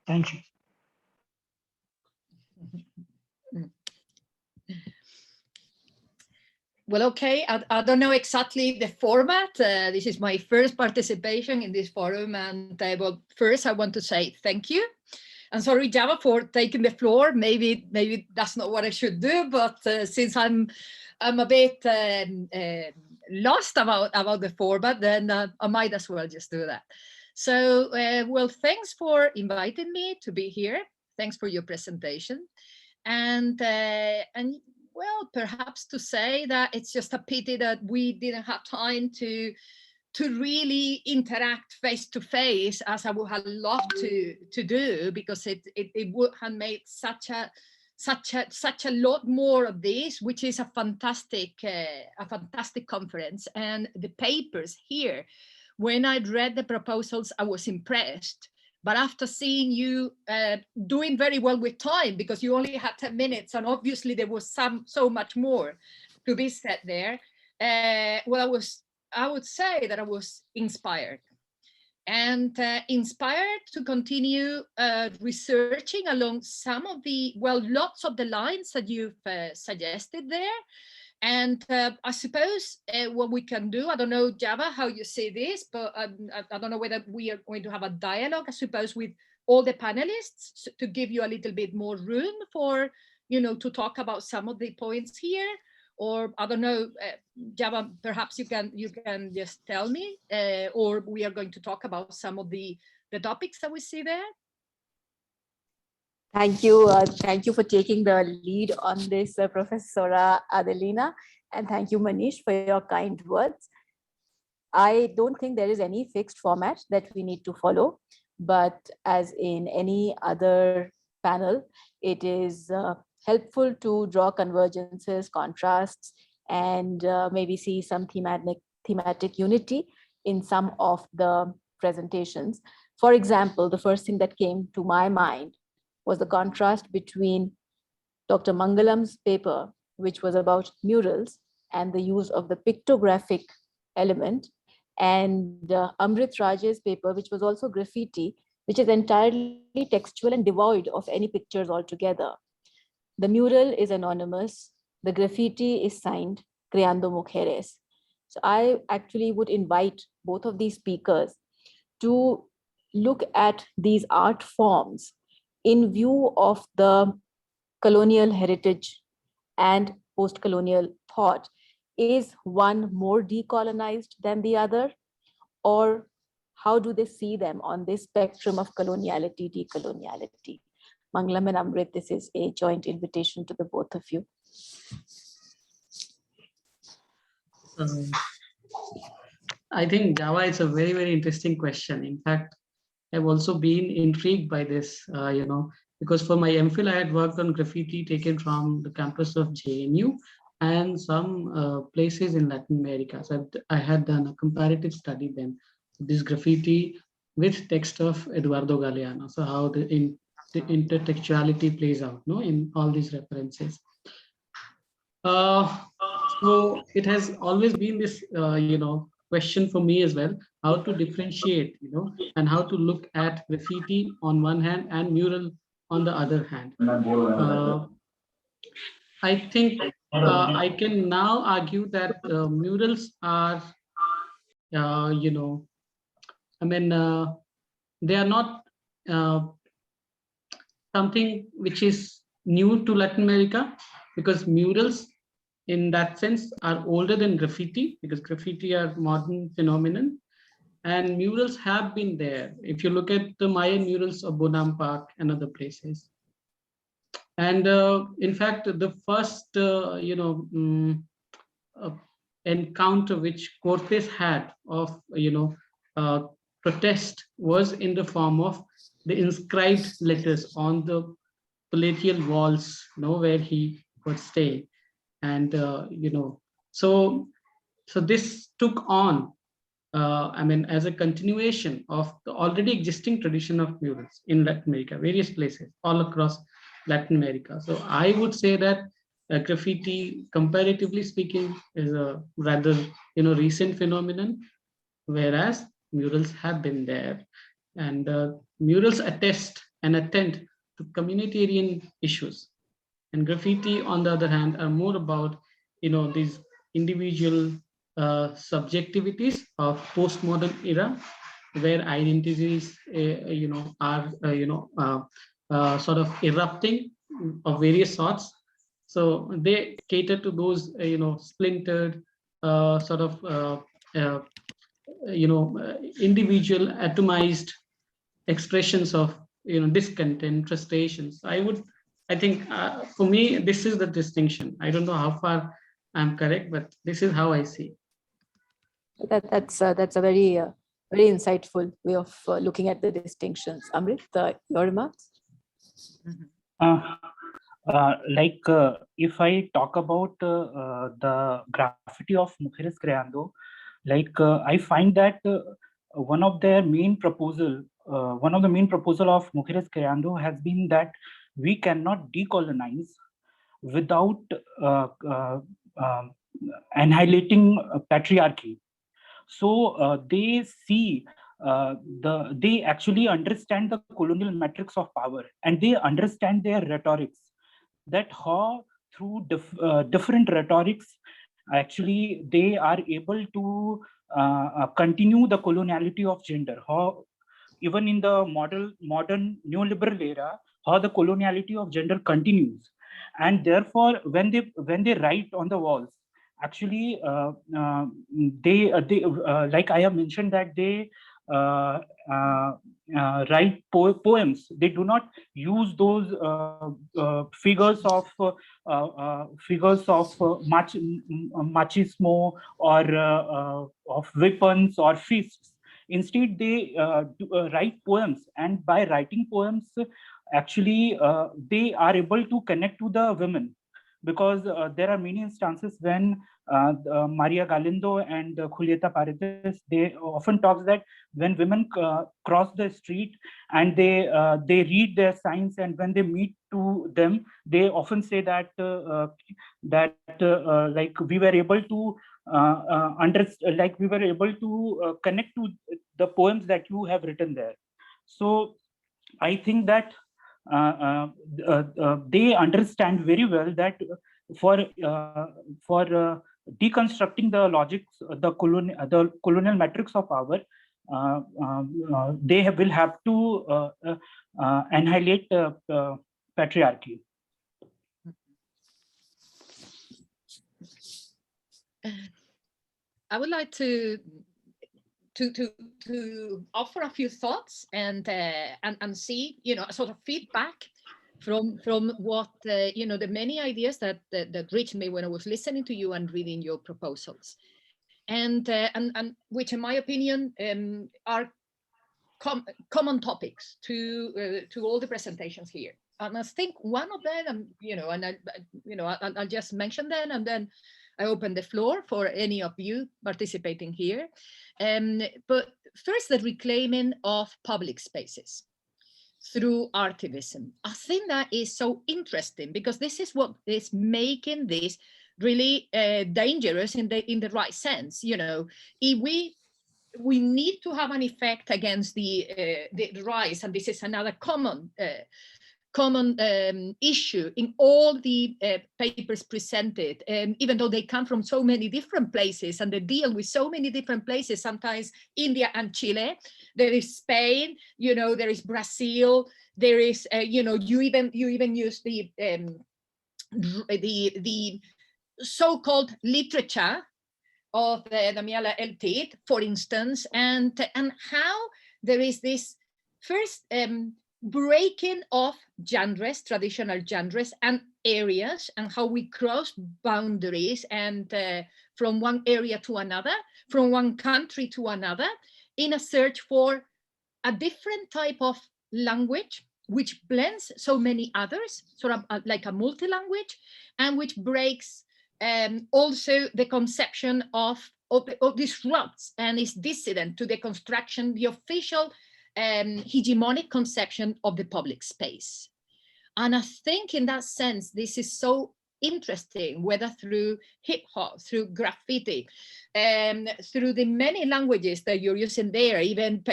Thank you. Well, okay, I don't know exactly the format. This is my first participation in this forum, and well, first I want to say thank you. And sorry, Java, for taking the floor. Maybe that's not what I should do, but since I'm a bit lost about the format, then I might as well just do that. So, well, thanks for inviting me to be here. Thanks for your presentation, and well, perhaps to say that it's just a pity that we didn't have time to really interact face to face as I would have loved to do, because it would have made such a lot more of this, which is a fantastic conference. And the papers here, when I read the proposals, I was impressed. But after seeing you doing very well with time, because you only had 10 minutes, and obviously there was so much more to be said there, well, I would say that I was inspired. And inspired to continue researching along some of the, well, lots of the lines that you've suggested there. And I suppose what we can do, I don't know, Java, how you see this, but I don't know whether we are going to have a dialogue, I suppose, with all the panelists to give you a little bit more room for, to talk about some of the points here. Or I don't know, Java, perhaps you can just tell me, or we are going to talk about some of the topics that we see there. Thank you for taking the lead on this, Profesora Adelina, and thank you, Manish, for your kind words. I don't think there is any fixed format that we need to follow, but as in any other panel, it is helpful to draw convergences, contrasts, and maybe see some thematic unity in some of the presentations. For example, the first thing that came to my mind was the contrast between Dr. Mangalam's paper, which was about murals and the use of the pictographic element, and Amrit Raj's paper, which was also graffiti, which is entirely textual and devoid of any pictures altogether. The mural is anonymous, the graffiti is signed Creando Mujeres. So I actually would invite both of these speakers to look at these art forms in view of the colonial heritage and post-colonial thought. Is one more decolonized than the other? Or how do they see them on this spectrum of coloniality, decoloniality? Mangalam and Amrit, this is a joint invitation to the both of you. I think, Java, it's a very, very interesting question. In fact, I've also been intrigued by this, because for my MPhil, I had worked on graffiti taken from the campus of JNU and some places in Latin America. So I had done a comparative study then, this graffiti with text of Eduardo Galeano. So how the intertextuality plays out, in all these references. So it has always been this, question for me as well, how to differentiate, and how to look at graffiti on one hand and mural on the other hand. I think I can now argue that murals are you know, I mean, they are not something which is new to Latin America, because murals in that sense are older than graffiti, because graffiti are modern phenomenon, and murals have been there. If you look at the Mayan murals of Bonam Park and other places. And in fact, the first, you know, encounter which Cortes had of, you know, protest was in the form of the inscribed letters on the palatial walls, you know, where he would stay. And, you know, so this took on, I mean, as a continuation of the already existing tradition of murals in Latin America, various places all across Latin America. So I would say that graffiti, comparatively speaking, is a rather, you know, recent phenomenon, whereas murals have been there. And murals attest and attend to communitarian issues. And graffiti, on the other hand, are more about, you know, these individual subjectivities of postmodern era, where identities, you know, are, you know, sort of erupting of various sorts. So they cater to those, you know, splintered, sort of, you know, individual atomized expressions of, you know, discontent, frustrations. I think for me, this is the distinction. I don't know how far I'm correct, but this is how I see. That's a very very insightful way of looking at the distinctions. Amrit, your remarks? If I talk about the graffiti of Mujeres Creando, I find that one of the main proposal of Mujeres Creando has been that we cannot decolonize without annihilating patriarchy. So they see they actually understand the colonial metrics of power, and they understand their rhetorics, that how through different rhetorics actually they are able to continue the coloniality of gender. How even in the modern neoliberal era, how the coloniality of gender continues. And therefore, when they write on the walls, actually they like I have mentioned, that they write poems. They do not use those figures of machismo or of weapons or fists. Instead, they write poems, and by writing poems, actually they are able to connect to the women, because there are many instances when Maria Galindo and Julieta Paredes, they often talks that when women cross the street and they read their signs, and when they meet to them, they often say that like we were able to we were able to connect to the poems that you have written there. So I think that they understand very well that for deconstructing the logics, the colonial metrics of power, they will have to annihilate patriarchy. I would like to offer a few thoughts and see, you know, sort of feedback from what you know, the many ideas that reached me when I was listening to you and reading your proposals, and which, in my opinion, are common topics to all the presentations here. And I think one of them, you know, and I'll just mention them, and then I open the floor for any of you participating here. But first, the reclaiming of public spaces through artivism. I think that is so interesting, because this is what is making this really dangerous in the right sense. You know, if we need to have an effect against the rise, and this is another common common issue in all the papers presented, even though they come from so many different places and they deal with so many different places, sometimes India and Chile, there is Spain, you know, there is Brazil, there is, you know, you even use the so-called literature of Damiala El Tit, for instance, and how there is this first breaking of genres, traditional genres and areas, and how we cross boundaries and from one area to another, from one country to another, in a search for a different type of language, which blends so many others, sort of like a multi-language, and which breaks also the conception of disrupts and is dissident to the construction, the official hegemonic conception of the public space. And I think in that sense, this is so interesting, whether through hip hop, through graffiti, through the many languages that you're using there, even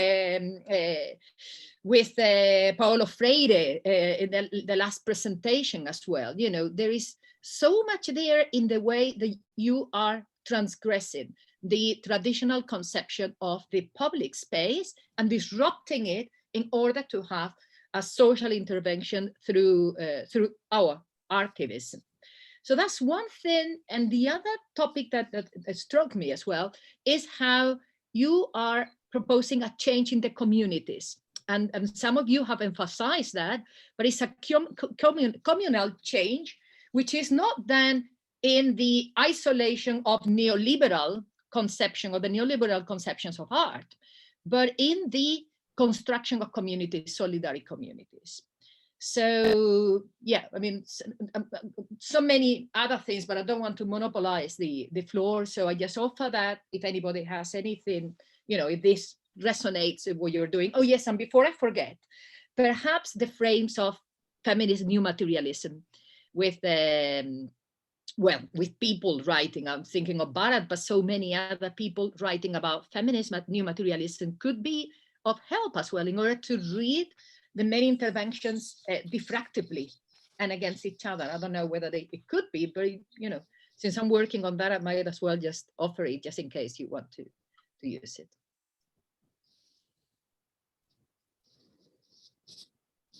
with Paulo Freire in the last presentation as well. You know, there is so much there in the way that you are transgressing the traditional conception of the public space and disrupting it in order to have a social intervention through our archivism. So that's one thing. And the other topic that struck me as well is how you are proposing a change in the communities. And some of you have emphasized that, but it's a communal change, which is not then in the isolation of neoliberal conception or the neoliberal conceptions of art, but in the construction of communities, solidary communities. So yeah, I mean, so many other things, but I don't want to monopolize the floor. So I just offer that if anybody has anything, you know, if this resonates with what you're doing. Oh yes, and before I forget, perhaps the frames of feminist new materialism with well, with people writing, I'm thinking of Bharat, but so many other people writing about feminism and new materialism could be of help as well in order to read the many interventions diffractively and against each other. I don't know whether it could be, but you know, since I'm working on that, I might as well just offer it just in case you want to use it.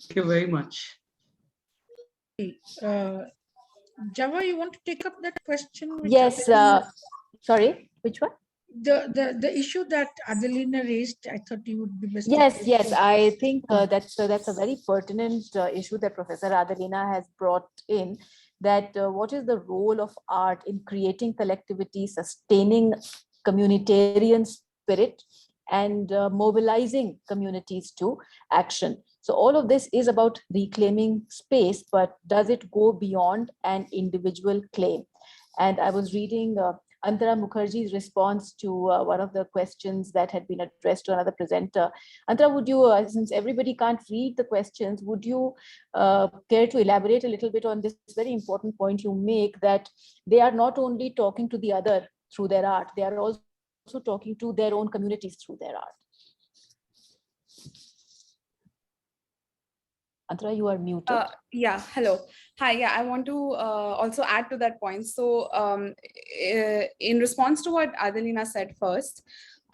Thank you very much. Java, you want to take up that question? Yes, sorry, which one? The issue that Adelina raised, I thought you would be best. Yes, I think that's a very pertinent issue that Professor Adelina has brought in, that what is the role of art in creating collectivity, sustaining communitarian spirit, and mobilizing communities to action. So all of this is about reclaiming space, but does it go beyond an individual claim? And I was reading Antara Mukherjee's response to one of the questions that had been addressed to another presenter. Antara, would you, since everybody can't read the questions, would you care to elaborate a little bit on this very important point you make, that they are not only talking to the other through their art, they are also talking to their own communities through their art? Antara, you are muted. Yeah, hello. Hi, yeah, I want to also add to that point. So in response to what Adelina said first,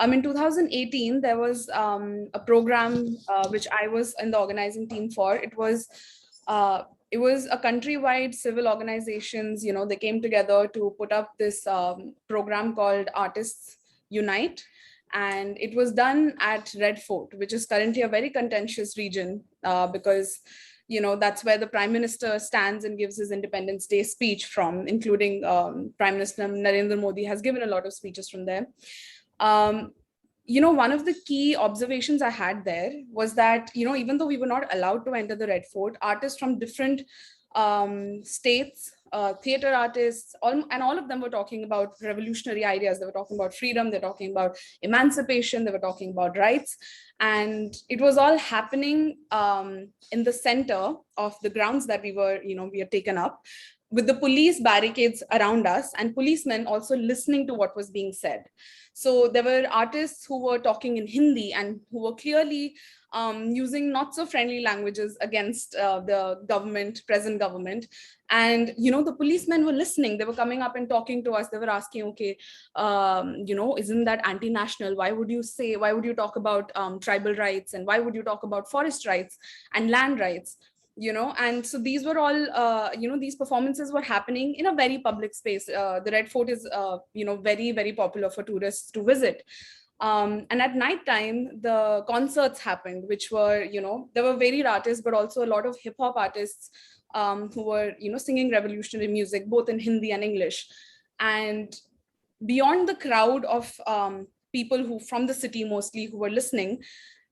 in 2018, there was a program which I was in the organizing team for. It was a countrywide civil organizations, you know, they came together to put up this program called Artists Unite. And it was done at Red Fort, which is currently a very contentious region because, you know, that's where the Prime Minister stands and gives his Independence Day speech from, including Prime Minister Narendra Modi has given a lot of speeches from there. You know, one of the key observations I had there was that, you know, even though we were not allowed to enter the Red Fort, artists from different states, theater artists, and all of them were talking about revolutionary ideas. They were talking about freedom, they're talking about emancipation, they were talking about rights. And it was all happening in the center of the grounds that we were taken up, with the police barricades around us and policemen also listening to what was being said. So there were artists who were talking in Hindi and who were clearly using not so friendly languages against the government, present government. And, the policemen were listening. They were coming up and talking to us. They were asking, okay, isn't that anti-national? Why would you talk about tribal rights? And why would you talk about forest rights and land rights? And so these were all, these performances were happening in a very public space. The Red Fort is, very, very popular for tourists to visit. And at night time, the concerts happened, which were, there were varied artists, but also a lot of hip hop artists who were, singing revolutionary music, both in Hindi and English. And beyond the crowd of people who from the city mostly who were listening,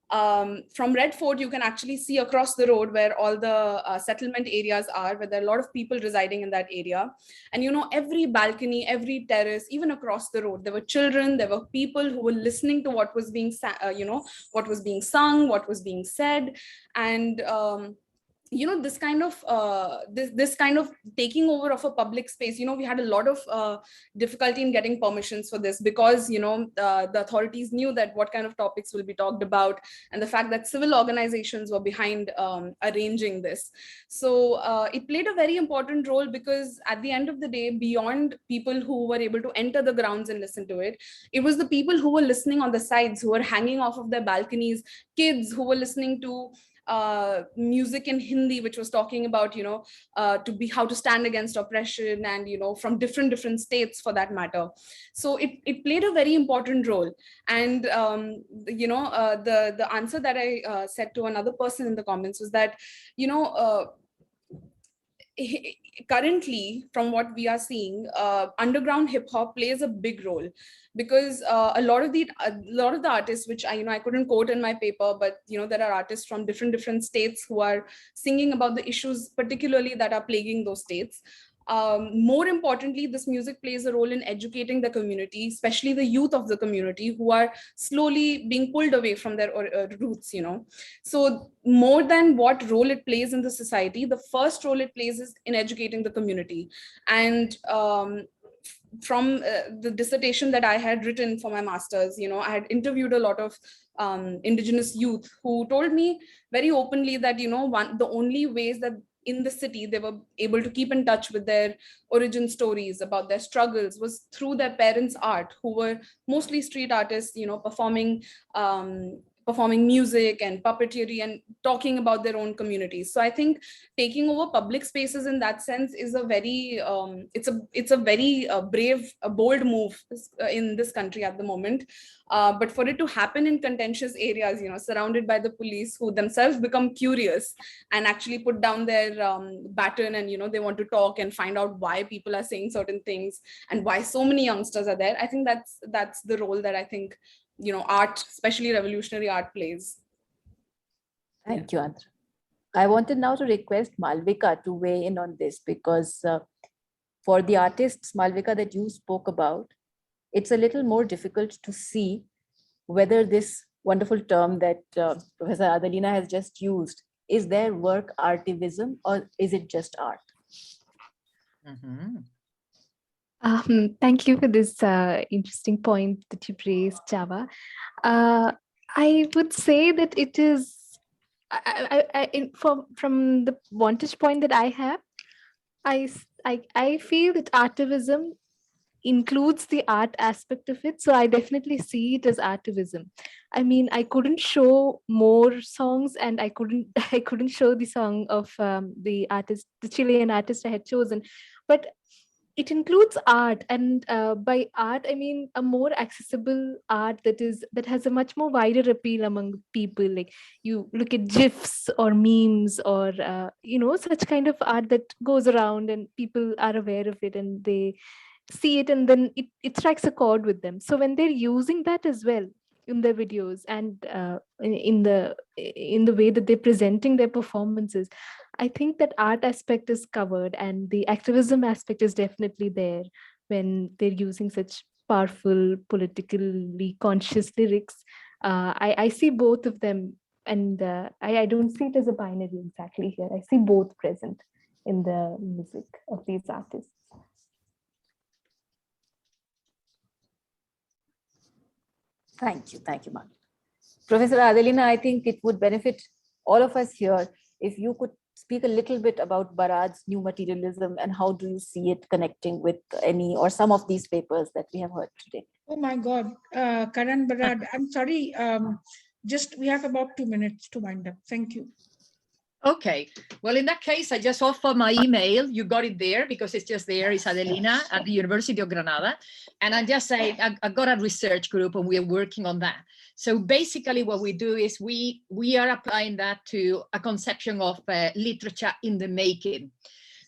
from Red Fort, you can actually see across the road where all the settlement areas are, where there are a lot of people residing in that area. And, every balcony, every terrace, even across the road, there were children, there were people who were listening to what was being, what was being sung, what was being said. And, this kind of taking over of a public space, we had a lot of difficulty in getting permissions for this, because the authorities knew that what kind of topics will be talked about, and the fact that civil organizations were behind arranging this. So it played a very important role, because at the end of the day, beyond people who were able to enter the grounds and listen to it, it was the people who were listening on the sides, who were hanging off of their balconies, kids who were listening to music in Hindi, which was talking about, how to stand against oppression, and, from different states for that matter. So it played a very important role. And, the answer that I said to another person in the comments was that, currently, from what we are seeing, underground hip hop plays a big role, because a lot of the artists, which I couldn't quote in my paper, but there are artists from different states who are singing about the issues particularly that are plaguing those states. More importantly, this music plays a role in educating the community, especially the youth of the community, who are slowly being pulled away from their roots. So more than what role it plays in the society, the first role it plays is in educating the community. And from the dissertation that I had written for my master's, I had interviewed a lot of indigenous youth who told me very openly that, the only ways that in the city they were able to keep in touch with their origin stories about their struggles was through their parents' art, who were mostly street artists, performing music and puppetry and talking about their own communities. So I think taking over public spaces in that sense is a very, it's a very brave, bold move in this country at the moment. But for it to happen in contentious areas, surrounded by the police, who themselves become curious and actually put down their baton, and they want to talk and find out why people are saying certain things and why so many youngsters are there. I think that's the role that I think art, especially revolutionary art, plays. Thank you, Andra. I wanted now to request Malvika to weigh in on this, because for the artists, Malvika, that you spoke about, it's a little more difficult to see whether this wonderful term that Professor Adelina has just used, is their work artivism or is it just art? Mm-hmm. Thank you for this interesting point that you raised, Java. I would say that it is, from the vantage point that I have, I feel that artivism includes the art aspect of it. So I definitely see it as artivism. I mean, I couldn't show more songs, and I couldn't show the song of the Chilean artist I had chosen, but it includes art, and by art I mean a more accessible art that has a much more wider appeal among people. Like, you look at GIFs or memes or such kind of art that goes around and people are aware of it and they see it, and then it strikes a chord with them. So when they're using that as well in their videos and in the way that they're presenting their performances, I think that art aspect is covered, and the activism aspect is definitely there when they're using such powerful, politically conscious lyrics. I see both of them, and I don't see it as a binary exactly here. I see both present in the music of these artists. Thank you, Mark. Professor Adelina, I think it would benefit all of us here if you could speak a little bit about Barad's new materialism and how do you see it connecting with any or some of these papers that we have heard today. Oh my God, Karan Barad, I'm sorry. Just we have about 2 minutes to wind up. Thank you. Okay, well, in that case, I just offer my email. You got it there because it's just there. It's Adelina at the University of Granada. And I just say, I got a research group and we are working on that. So basically what we do is we are applying that to a conception of literature in the making.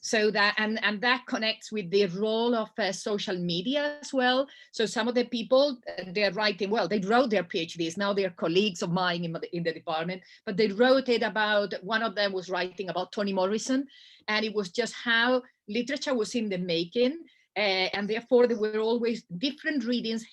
So that, and that connects with the role of social media as well. So some of the people, they're writing, well, they wrote their PhDs, now they're colleagues of mine in the department, but they wrote it about, one of them was writing about Toni Morrison, and it was just how literature was in the making. And therefore there were always different readings,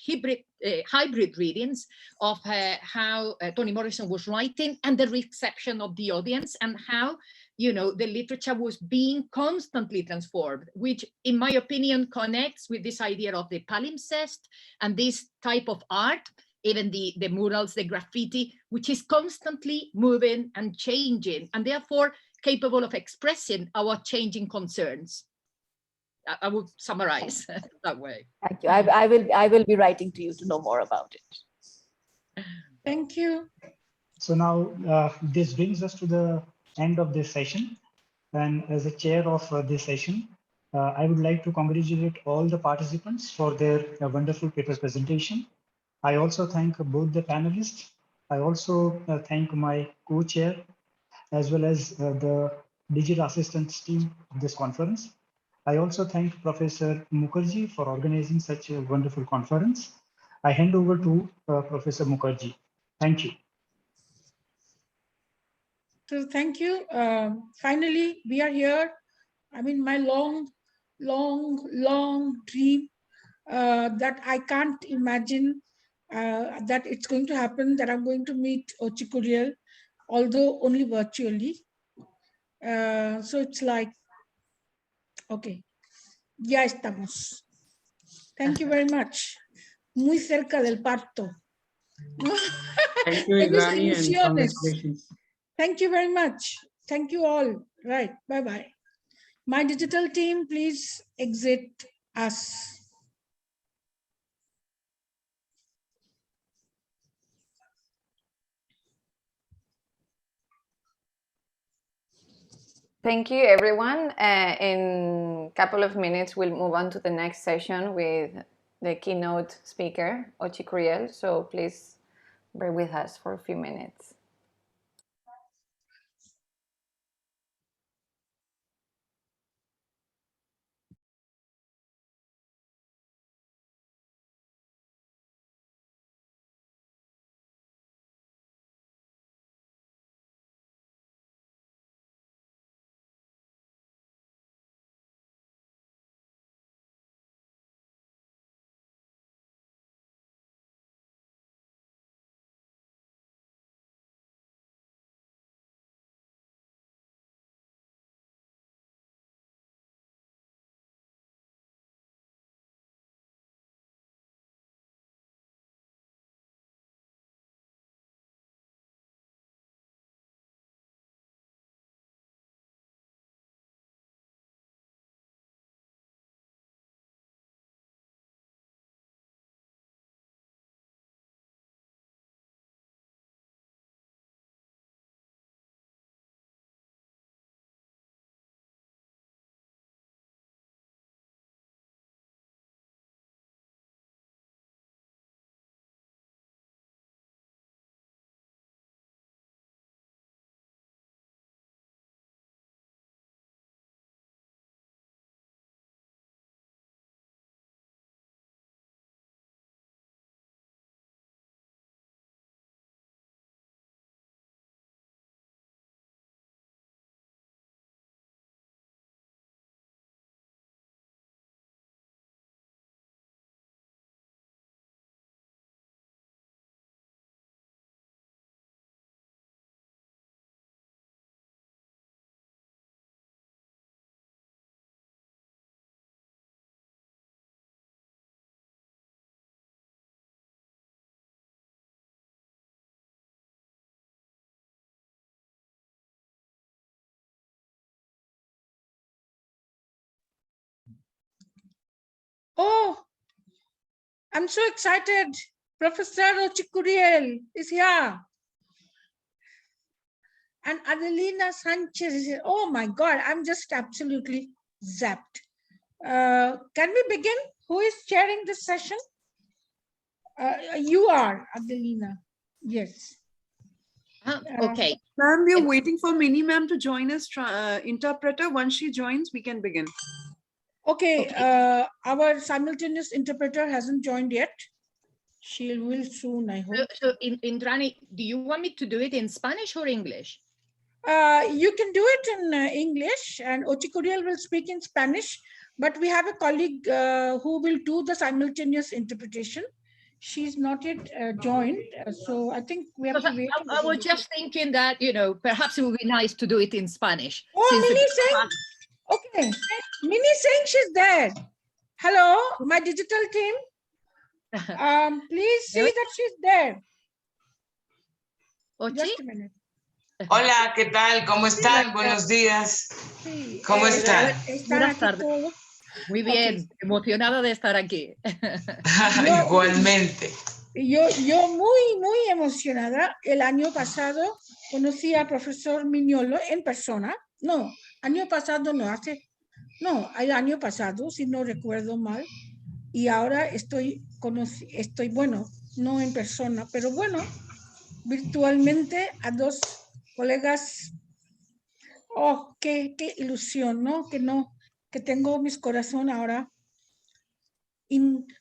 hybrid readings of how Toni Morrison was writing and the reception of the audience, and how, you know, the literature was being constantly transformed, which in my opinion connects with this idea of the palimpsest and this type of art, even the murals, the graffiti, which is constantly moving and changing, and therefore capable of expressing our changing concerns. I would summarize that way. Thank you. I will be writing to you to know more about it. Thank you. So now this brings us to the end of this session. And as a chair of this session, I would like to congratulate all the participants for their wonderful paper presentation. I also thank both the panelists. I also thank my co-chair as well as the digital assistance team of this conference. I also thank Professor Mukherjee for organizing such a wonderful conference. I hand over to Professor Mukherjee. Thank you. So thank you. Finally, we are here. I mean, my long dream that I can't imagine that it's going to happen, that I'm going to meet Ochy Curiel, although only virtually. So it's like, okay, ya estamos. Thank you very much. Muy cerca del parto. Thank you, Indrani, and congratulations. Thank you very much. Thank you all. Right. Bye-bye. My digital team, please exit us. Thank you, everyone. In a couple of minutes, we'll move on to the next session with the keynote speaker, Ochy Curiel. So please bear with us for a few minutes. Oh, I'm so excited. Professor Ochy Curiel is here. And Adelina Sanchez is here. Oh my God, I'm just absolutely zapped. Can we begin? Who is chairing this session? You are, Adelina. Yes. Okay. Ma'am, we are waiting for Minnie ma'am to join us, interpreter. Once she joins, we can begin. Okay, our simultaneous interpreter hasn't joined yet. She will soon, I hope. So Indrani, do you want me to do it in Spanish or English? You can do it in English, and Ochy Curiel will speak in Spanish, but we have a colleague who will do the simultaneous interpretation. She's not yet joined, so I think we have to wait. I was just thinking that, you know, perhaps it would be nice to do it in Spanish. Oh, Minnie saying, okay, Minnie saying she's there. Hello, my digital team. Please see that she's there. Just a minute. Hola, ¿qué tal? ¿Cómo están? Buenos días. ¿Cómo están? Buenas tardes. Muy bien, emocionada de estar aquí. Igualmente. Yo muy emocionada. El año pasado conocí al profesor Miñolo en persona. No, año pasado no, el año pasado, si no recuerdo mal. Y ahora estoy, bueno, no en persona, pero bueno, virtualmente a dos colegas. Oh, qué ilusión, ¿no? Que tengo mis corazón ahora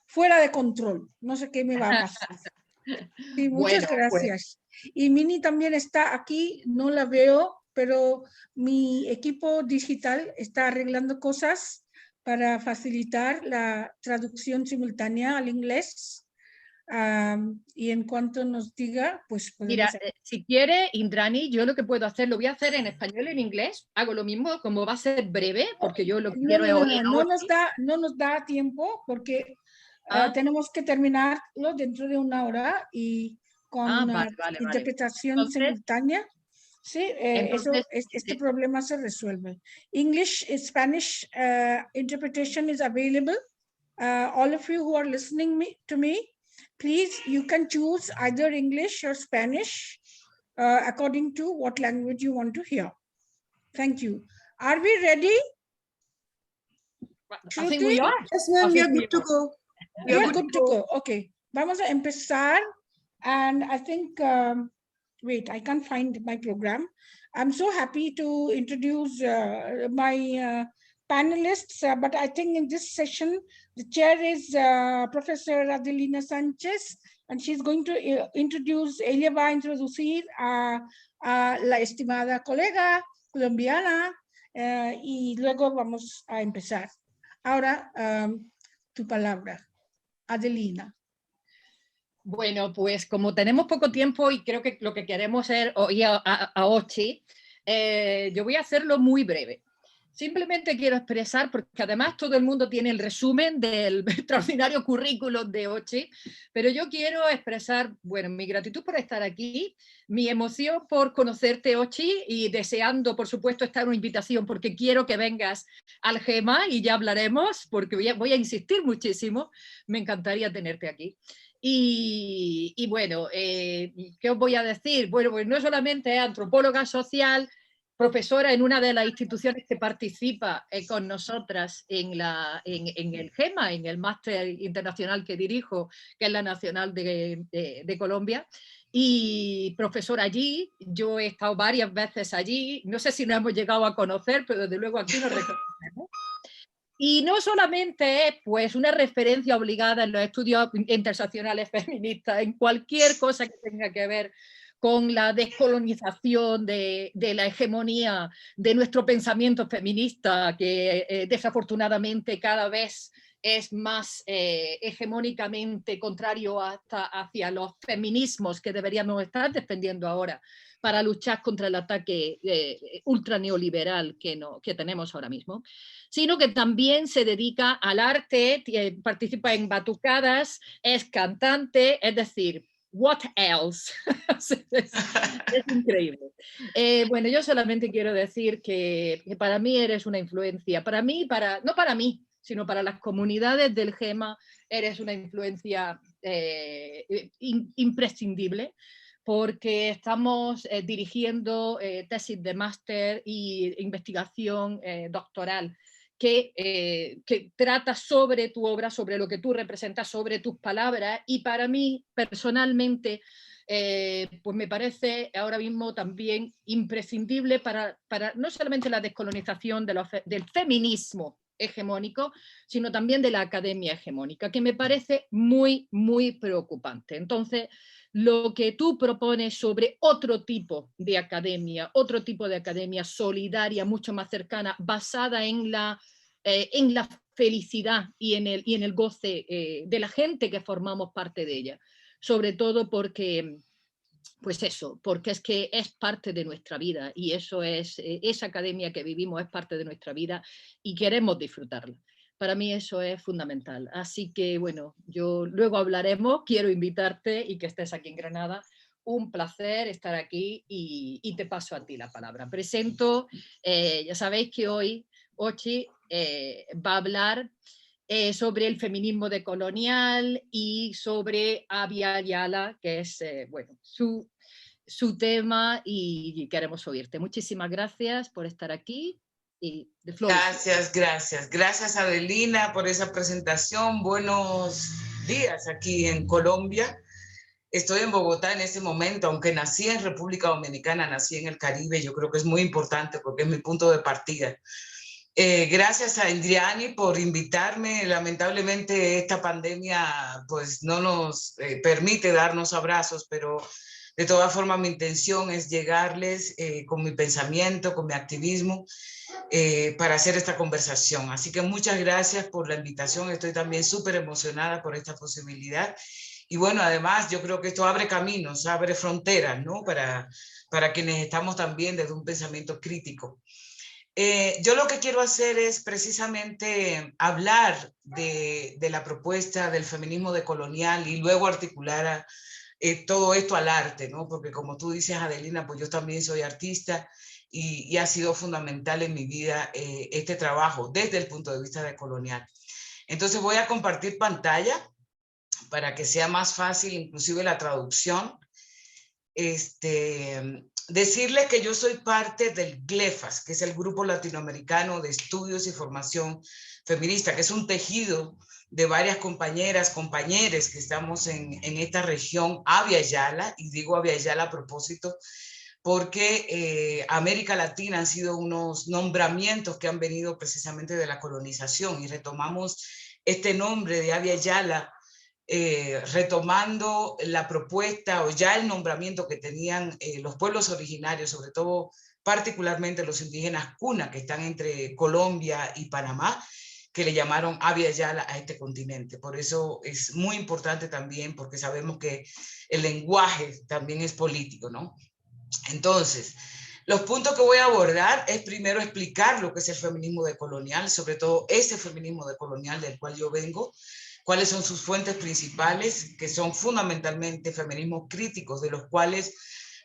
fuera de control. No sé qué me va a pasar. Sí, muchas gracias. Y Minnie también está aquí, no la veo, pero mi equipo digital está arreglando cosas para facilitar la traducción simultánea al inglés. Y en cuanto nos diga, pues mira, si quiere, Indrani, yo lo que puedo hacer, lo voy a hacer en español y en inglés. Hago lo mismo, como va a ser breve, porque yo lo que quiero es oír. No nos da tiempo, porque tenemos que terminarlo dentro de una hora y con interpretación simultánea. Sí, este problema se resuelve. English, Spanish interpretation is available. All of you who are listening to me, please, you can choose either English or Spanish according to what language you want to hear. Thank you. Are we ready? I think we are. Yes, ma'am, we are good to go. We are good to go. Okay. Vamos a empezar. And I think, wait, I can't find my program. I'm so happy to introduce my panelists, but I think in this session, the chair is Profesor Adelina Sanchez, and she's going to introduce, ella va a introducir a la estimada colega colombiana y luego vamos a empezar. Ahora, tu palabra, Adelina. Bueno, pues como tenemos poco tiempo y creo que lo que queremos es oír a Ochy, yo voy a hacerlo muy breve. Simplemente quiero expresar, porque además todo el mundo tiene el resumen del extraordinario currículum de Ochy, pero yo quiero expresar, bueno, mi gratitud por estar aquí, mi emoción por conocerte, Ochy, y deseando, por supuesto, esta una invitación, porque quiero que vengas al GEMA y ya hablaremos, porque voy a insistir muchísimo, me encantaría tenerte aquí. Y bueno, ¿qué os voy a decir? Bueno, pues no solamente es antropóloga social, profesora en una de las instituciones que participa con nosotras en el GEMA, en el máster internacional que dirijo, que es la Nacional de Colombia, y profesora allí. Yo he estado varias veces allí, no sé si nos hemos llegado a conocer, pero desde luego aquí nos reconocemos. Y no solamente es pues, una referencia obligada en los estudios interseccionales feministas, en cualquier cosa que tenga que ver con la descolonización de la hegemonía de nuestro pensamiento feminista, que desafortunadamente cada vez es más hegemónicamente contrario hacia los feminismos que deberíamos estar defendiendo ahora para luchar contra el ataque ultra neoliberal que tenemos ahora mismo, sino que también se dedica al arte, participa en batucadas, es cantante, es decir, what else? Es increíble. Bueno, yo solamente quiero decir que para mí eres una influencia, para mí, no para mí, sino para las comunidades del GEMA eres una influencia imprescindible, porque estamos dirigiendo tesis de máster e investigación doctoral que trata sobre tu obra, sobre lo que tú representas, sobre tus palabras, y para mí personalmente pues me parece ahora mismo también imprescindible para no solamente la descolonización del feminismo hegemónico, sino también de la academia hegemónica, que me parece muy, muy preocupante. Entonces, lo que tú propones sobre otro tipo de academia solidaria, mucho más cercana, basada en la felicidad y en el goce de la gente que formamos parte de ella, sobre todo porque, pues eso, porque es que es parte de nuestra vida, y eso es, esa academia que vivimos es parte de nuestra vida y queremos disfrutarla. Para mí eso es fundamental. Así que, bueno, yo luego hablaremos, quiero invitarte y que estés aquí en Granada. Un placer estar aquí y te paso a ti la palabra. Presento, ya sabéis que hoy Ochy va a hablar sobre el feminismo decolonial y sobre Abya Yala, que es bueno, su tema, y queremos oírte. Muchísimas gracias por estar aquí. Y Gracias Adelina por esa presentación. Buenos días aquí en Colombia. Estoy en Bogotá en este momento, aunque nací en República Dominicana, nací en el Caribe. Yo creo que es muy importante porque es mi punto de partida. Gracias a Indriani por invitarme. Lamentablemente esta pandemia pues no nos permite darnos abrazos, pero de todas formas mi intención es llegarles con mi pensamiento, con mi activismo, para hacer esta conversación. Así que muchas gracias por la invitación. Estoy también súper emocionada por esta posibilidad. Y bueno, además yo creo que esto abre caminos, abre fronteras, ¿no? Para quienes estamos también desde un pensamiento crítico. Yo lo que quiero hacer es precisamente hablar de la propuesta del feminismo decolonial y luego articular todo esto al arte, ¿no? Porque como tú dices, Adelina, pues yo también soy artista y ha sido fundamental en mi vida este trabajo desde el punto de vista decolonial. Entonces voy a compartir pantalla para que sea más fácil inclusive la traducción. Decirles que yo soy parte del GLEFAS, que es el Grupo Latinoamericano de Estudios y Formación Feminista, que es un tejido de varias compañeras, compañeros que estamos en esta región, Abya Yala, y digo Abya Yala a propósito, porque América Latina han sido unos nombramientos que han venido precisamente de la colonización, y retomamos este nombre de Abya Yala, retomando la propuesta o ya el nombramiento que tenían los pueblos originarios, sobre todo particularmente los indígenas Cuna, que están entre Colombia y Panamá, que le llamaron Abya Yala a este continente. Por eso es muy importante también, porque sabemos que el lenguaje también es político, ¿no? Entonces, los puntos que voy a abordar es primero explicar lo que es el feminismo decolonial, sobre todo ese feminismo decolonial del cual yo vengo, cuáles son sus fuentes principales, que son fundamentalmente feminismos críticos, de los cuales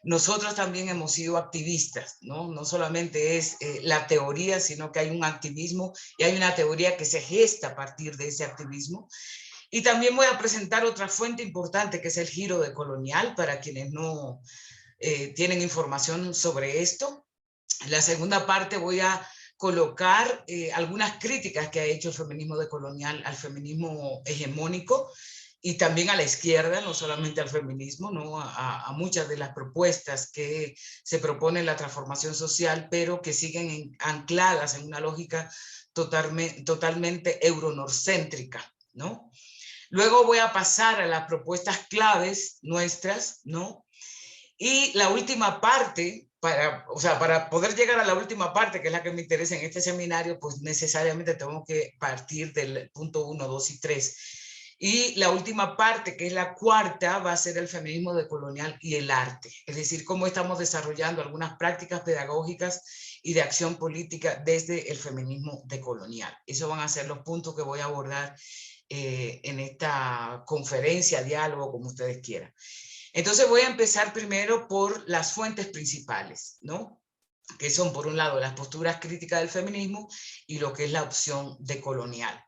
nosotros también hemos sido activistas, ¿no? No solamente es la teoría, sino que hay un activismo y hay una teoría que se gesta a partir de ese activismo. Y también voy a presentar otra fuente importante, que es el giro decolonial, para quienes no tienen información sobre esto. En la segunda parte voy a colocar algunas críticas que ha hecho el feminismo decolonial al feminismo hegemónico y también a la izquierda, no solamente al feminismo, ¿no? A muchas de las propuestas que se propone en la transformación social, pero que siguen ancladas en una lógica totalmente euronorcéntrica, ¿no? Luego voy a pasar a las propuestas claves nuestras, ¿no? Y la última parte, para poder llegar a la última parte, que es la que me interesa en este seminario, pues necesariamente tengo que partir del punto 1, 2 y 3. Y la última parte, que es la cuarta, va a ser el feminismo decolonial y el arte. Es decir, cómo estamos desarrollando algunas prácticas pedagógicas y de acción política desde el feminismo decolonial. Esos van a ser los puntos que voy a abordar en esta conferencia, diálogo, como ustedes quieran. Entonces voy a empezar primero por las fuentes principales, ¿no? Que son, por un lado, las posturas críticas del feminismo y lo que es la opción decolonial.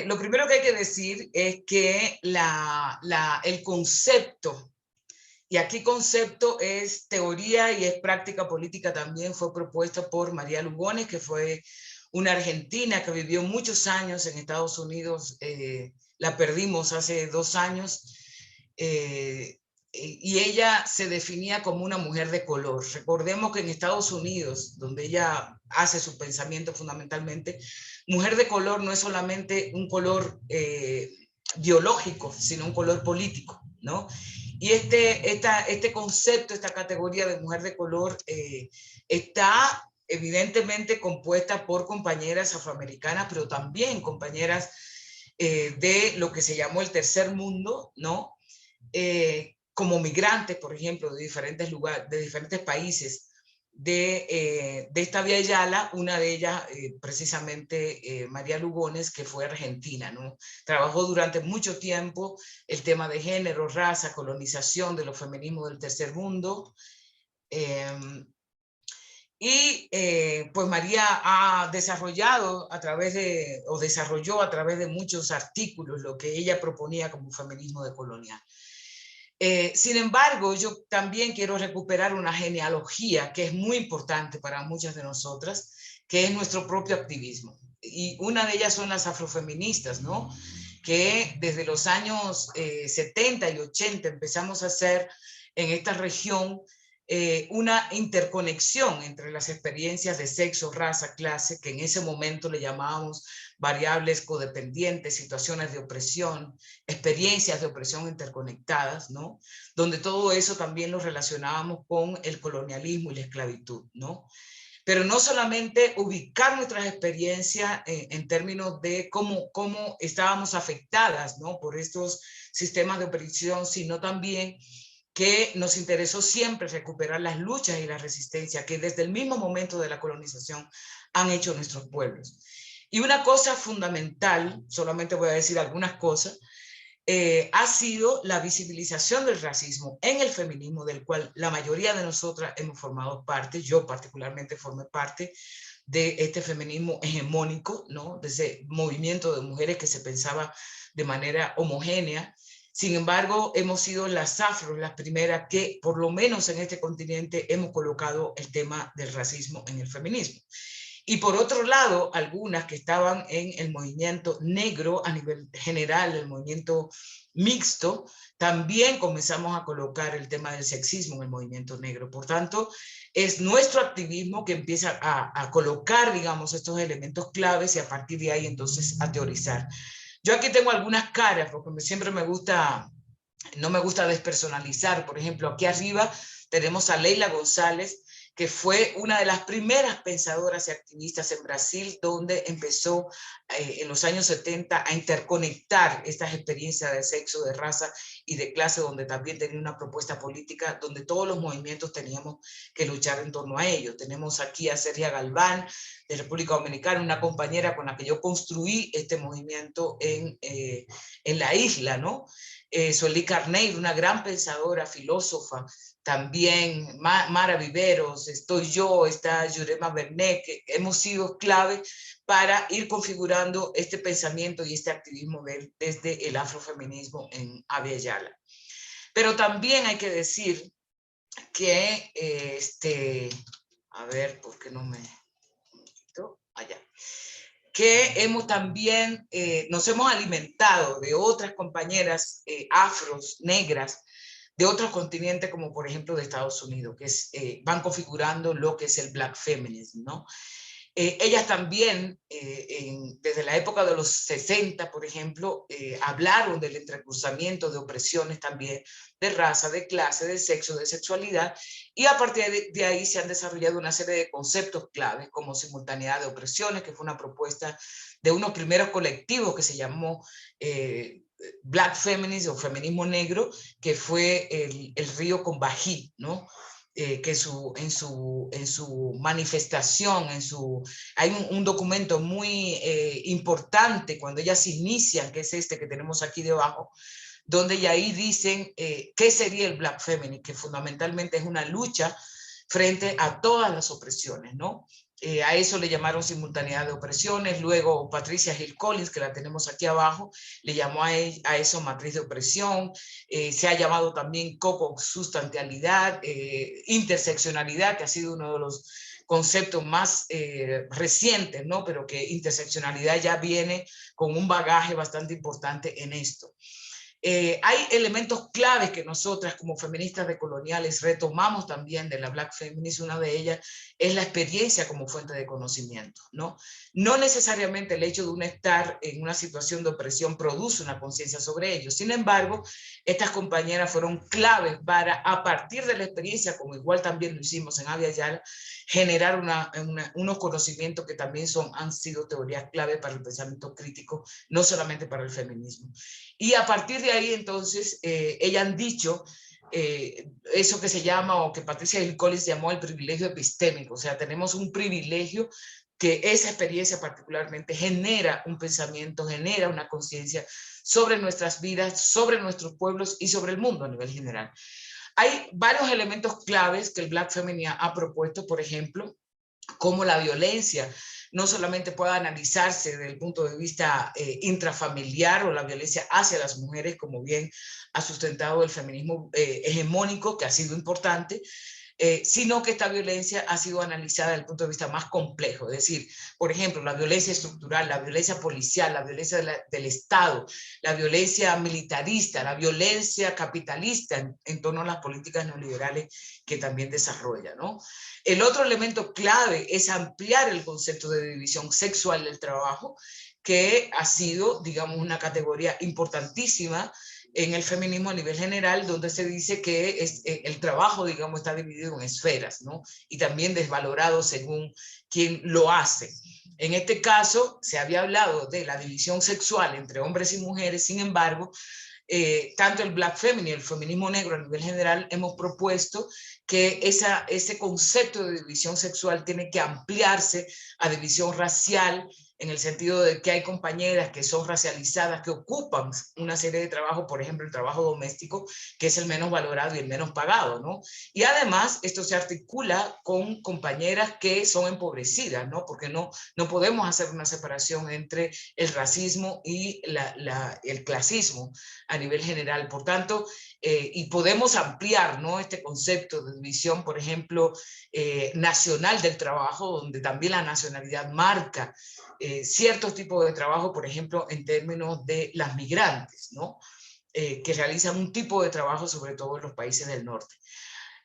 Lo primero que hay que decir es que el concepto, y aquí concepto es teoría y es práctica política también, fue propuesto por María Lugones, que fue una argentina que vivió muchos años en Estados Unidos, la perdimos hace 2 años, y ella se definía como una mujer de color. Recordemos que en Estados Unidos, donde ella hace su pensamiento fundamentalmente, mujer de color no es solamente un color biológico, sino un color político, ¿no? Y este concepto, esta categoría de mujer de color está evidentemente compuesta por compañeras afroamericanas, pero también compañeras de lo que se llamó el tercer mundo, ¿no? Como migrantes, por ejemplo, de diferentes lugares, de diferentes países, de esta Abya Yala, una de ellas precisamente María Lugones, que fue argentina, ¿no? Trabajó durante mucho tiempo el tema de género, raza, colonización, de los feminismos del tercer mundo. Pues María ha desarrollado desarrolló a través de muchos artículos lo que ella proponía como feminismo decolonial. Sin embargo, yo también quiero recuperar una genealogía que es muy importante para muchas de nosotras, que es nuestro propio activismo. Y una de ellas son las afrofeministas, ¿no? Que desde los años 70 y 80 empezamos a hacer en esta región una interconexión entre las experiencias de sexo, raza, clase, que en ese momento le llamábamos variables codependientes, situaciones de opresión, experiencias de opresión interconectadas, ¿no? Donde todo eso también lo relacionábamos con el colonialismo y la esclavitud, ¿no? Pero no solamente ubicar nuestras experiencias en términos de cómo estábamos afectadas, ¿no? Por estos sistemas de opresión, sino también que nos interesó siempre recuperar las luchas y la resistencia que desde el mismo momento de la colonización han hecho nuestros pueblos. Y una cosa fundamental, solamente voy a decir algunas cosas, ha sido la visibilización del racismo en el feminismo, del cual la mayoría de nosotras hemos formado parte. Yo particularmente formé parte de este feminismo hegemónico, ¿no? De ese movimiento de mujeres que se pensaba de manera homogénea. Sin embargo, hemos sido las afros las primeras que, por lo menos en este continente, hemos colocado el tema del racismo en el feminismo. Y por otro lado, algunas que estaban en el movimiento negro a nivel general, el movimiento mixto, también comenzamos a colocar el tema del sexismo en el movimiento negro. Por tanto, es nuestro activismo que empieza a colocar, digamos, estos elementos claves y a partir de ahí entonces a teorizar. Yo aquí tengo algunas caras porque siempre me gusta, no me gusta despersonalizar. Por ejemplo, aquí arriba tenemos a Leila González, que fue una de las primeras pensadoras y activistas en Brasil, donde empezó en los años 70 a interconectar estas experiencias de sexo, de raza y de clase, donde también tenía una propuesta política, donde todos los movimientos teníamos que luchar en torno a ello. Tenemos aquí a Sergia Galván, de República Dominicana, una compañera con la que yo construí este movimiento en la isla, ¿no? Sueli Carneiro, una gran pensadora, filósofa, también Mara Viveros, estoy yo, está Yurema Bernet, que hemos sido clave para ir configurando este pensamiento y este activismo desde el afrofeminismo en Abya Yala. Pero también hay que decir que, a ver, ¿por qué no me quito? Allá. Que hemos también, nos hemos alimentado de otras compañeras afros, negras, de otros continentes, como por ejemplo de Estados Unidos, que van configurando lo que es el Black Feminism, ¿no? Ellas también, desde la época de los 60, por ejemplo, hablaron del entrecruzamiento de opresiones también, de raza, de clase, de sexo, de sexualidad, y a partir de ahí se han desarrollado una serie de conceptos claves, como simultaneidad de opresiones, que fue una propuesta de unos primeros colectivos que se llamó Black Feminism o Feminismo Negro, que fue el Río Combají, ¿no? Que en su manifestación, hay un documento muy importante cuando ellas inician, que es este que tenemos aquí debajo, donde ya ahí dicen qué sería el Black Feminism, que fundamentalmente es una lucha frente a todas las opresiones, ¿no? A eso le llamaron simultaneidad de opresiones. Luego Patricia Hill Collins, que la tenemos aquí abajo, le llamó a eso matriz de opresión. Se ha llamado también coconsustancialidad, interseccionalidad, que ha sido uno de los conceptos más recientes, ¿no? Pero que interseccionalidad ya viene con un bagaje bastante importante en esto. Hay elementos claves que nosotras como feministas decoloniales retomamos también de la Black Feminism. Una de ellas es la experiencia como fuente de conocimiento, ¿no? No necesariamente el hecho de uno estar en una situación de opresión produce una conciencia sobre ello. Sin embargo, estas compañeras fueron claves para, a partir de la experiencia, como igual también lo hicimos en Abya Yala, generar unos conocimientos que también han sido teorías clave para el pensamiento crítico, no solamente para el feminismo. Y a partir de ahí, entonces, ellas han dicho eso que se llama, o que Patricia Hill Collins llamó el privilegio epistémico. O sea, tenemos un privilegio que esa experiencia particularmente genera un pensamiento, genera una conciencia sobre nuestras vidas, sobre nuestros pueblos y sobre el mundo a nivel general. Hay varios elementos claves que el Black Feminism ha propuesto, por ejemplo, cómo la violencia no solamente puede analizarse desde el punto de vista intrafamiliar o la violencia hacia las mujeres, como bien ha sustentado el feminismo hegemónico, que ha sido importante, sino que esta violencia ha sido analizada desde el punto de vista más complejo. Es decir, por ejemplo, la violencia estructural, la violencia policial, la violencia del Estado, la violencia militarista, la violencia capitalista en torno a las políticas neoliberales que también desarrolla, ¿no? El otro elemento clave es ampliar el concepto de división sexual del trabajo, que ha sido, digamos, una categoría importantísima en el feminismo a nivel general, donde se dice que el trabajo, digamos, está dividido en esferas, ¿no? Y también desvalorado según quien lo hace. En este caso, se había hablado de la división sexual entre hombres y mujeres. Sin embargo, tanto el Black Feminism y el feminismo negro a nivel general hemos propuesto que ese concepto de división sexual tiene que ampliarse a división racial, en el sentido de que hay compañeras que son racializadas, que ocupan una serie de trabajos, por ejemplo, el trabajo doméstico, que es el menos valorado y el menos pagado, ¿no? Y además, esto se articula con compañeras que son empobrecidas, ¿no? Porque no podemos hacer una separación entre el racismo y el clasismo a nivel general. Por tanto, y podemos ampliar, ¿no?, este concepto de división, por ejemplo, nacional del trabajo, donde también la nacionalidad marca ciertos tipos de trabajo, por ejemplo, en términos de las migrantes, ¿no? Que realizan un tipo de trabajo, sobre todo en los países del norte.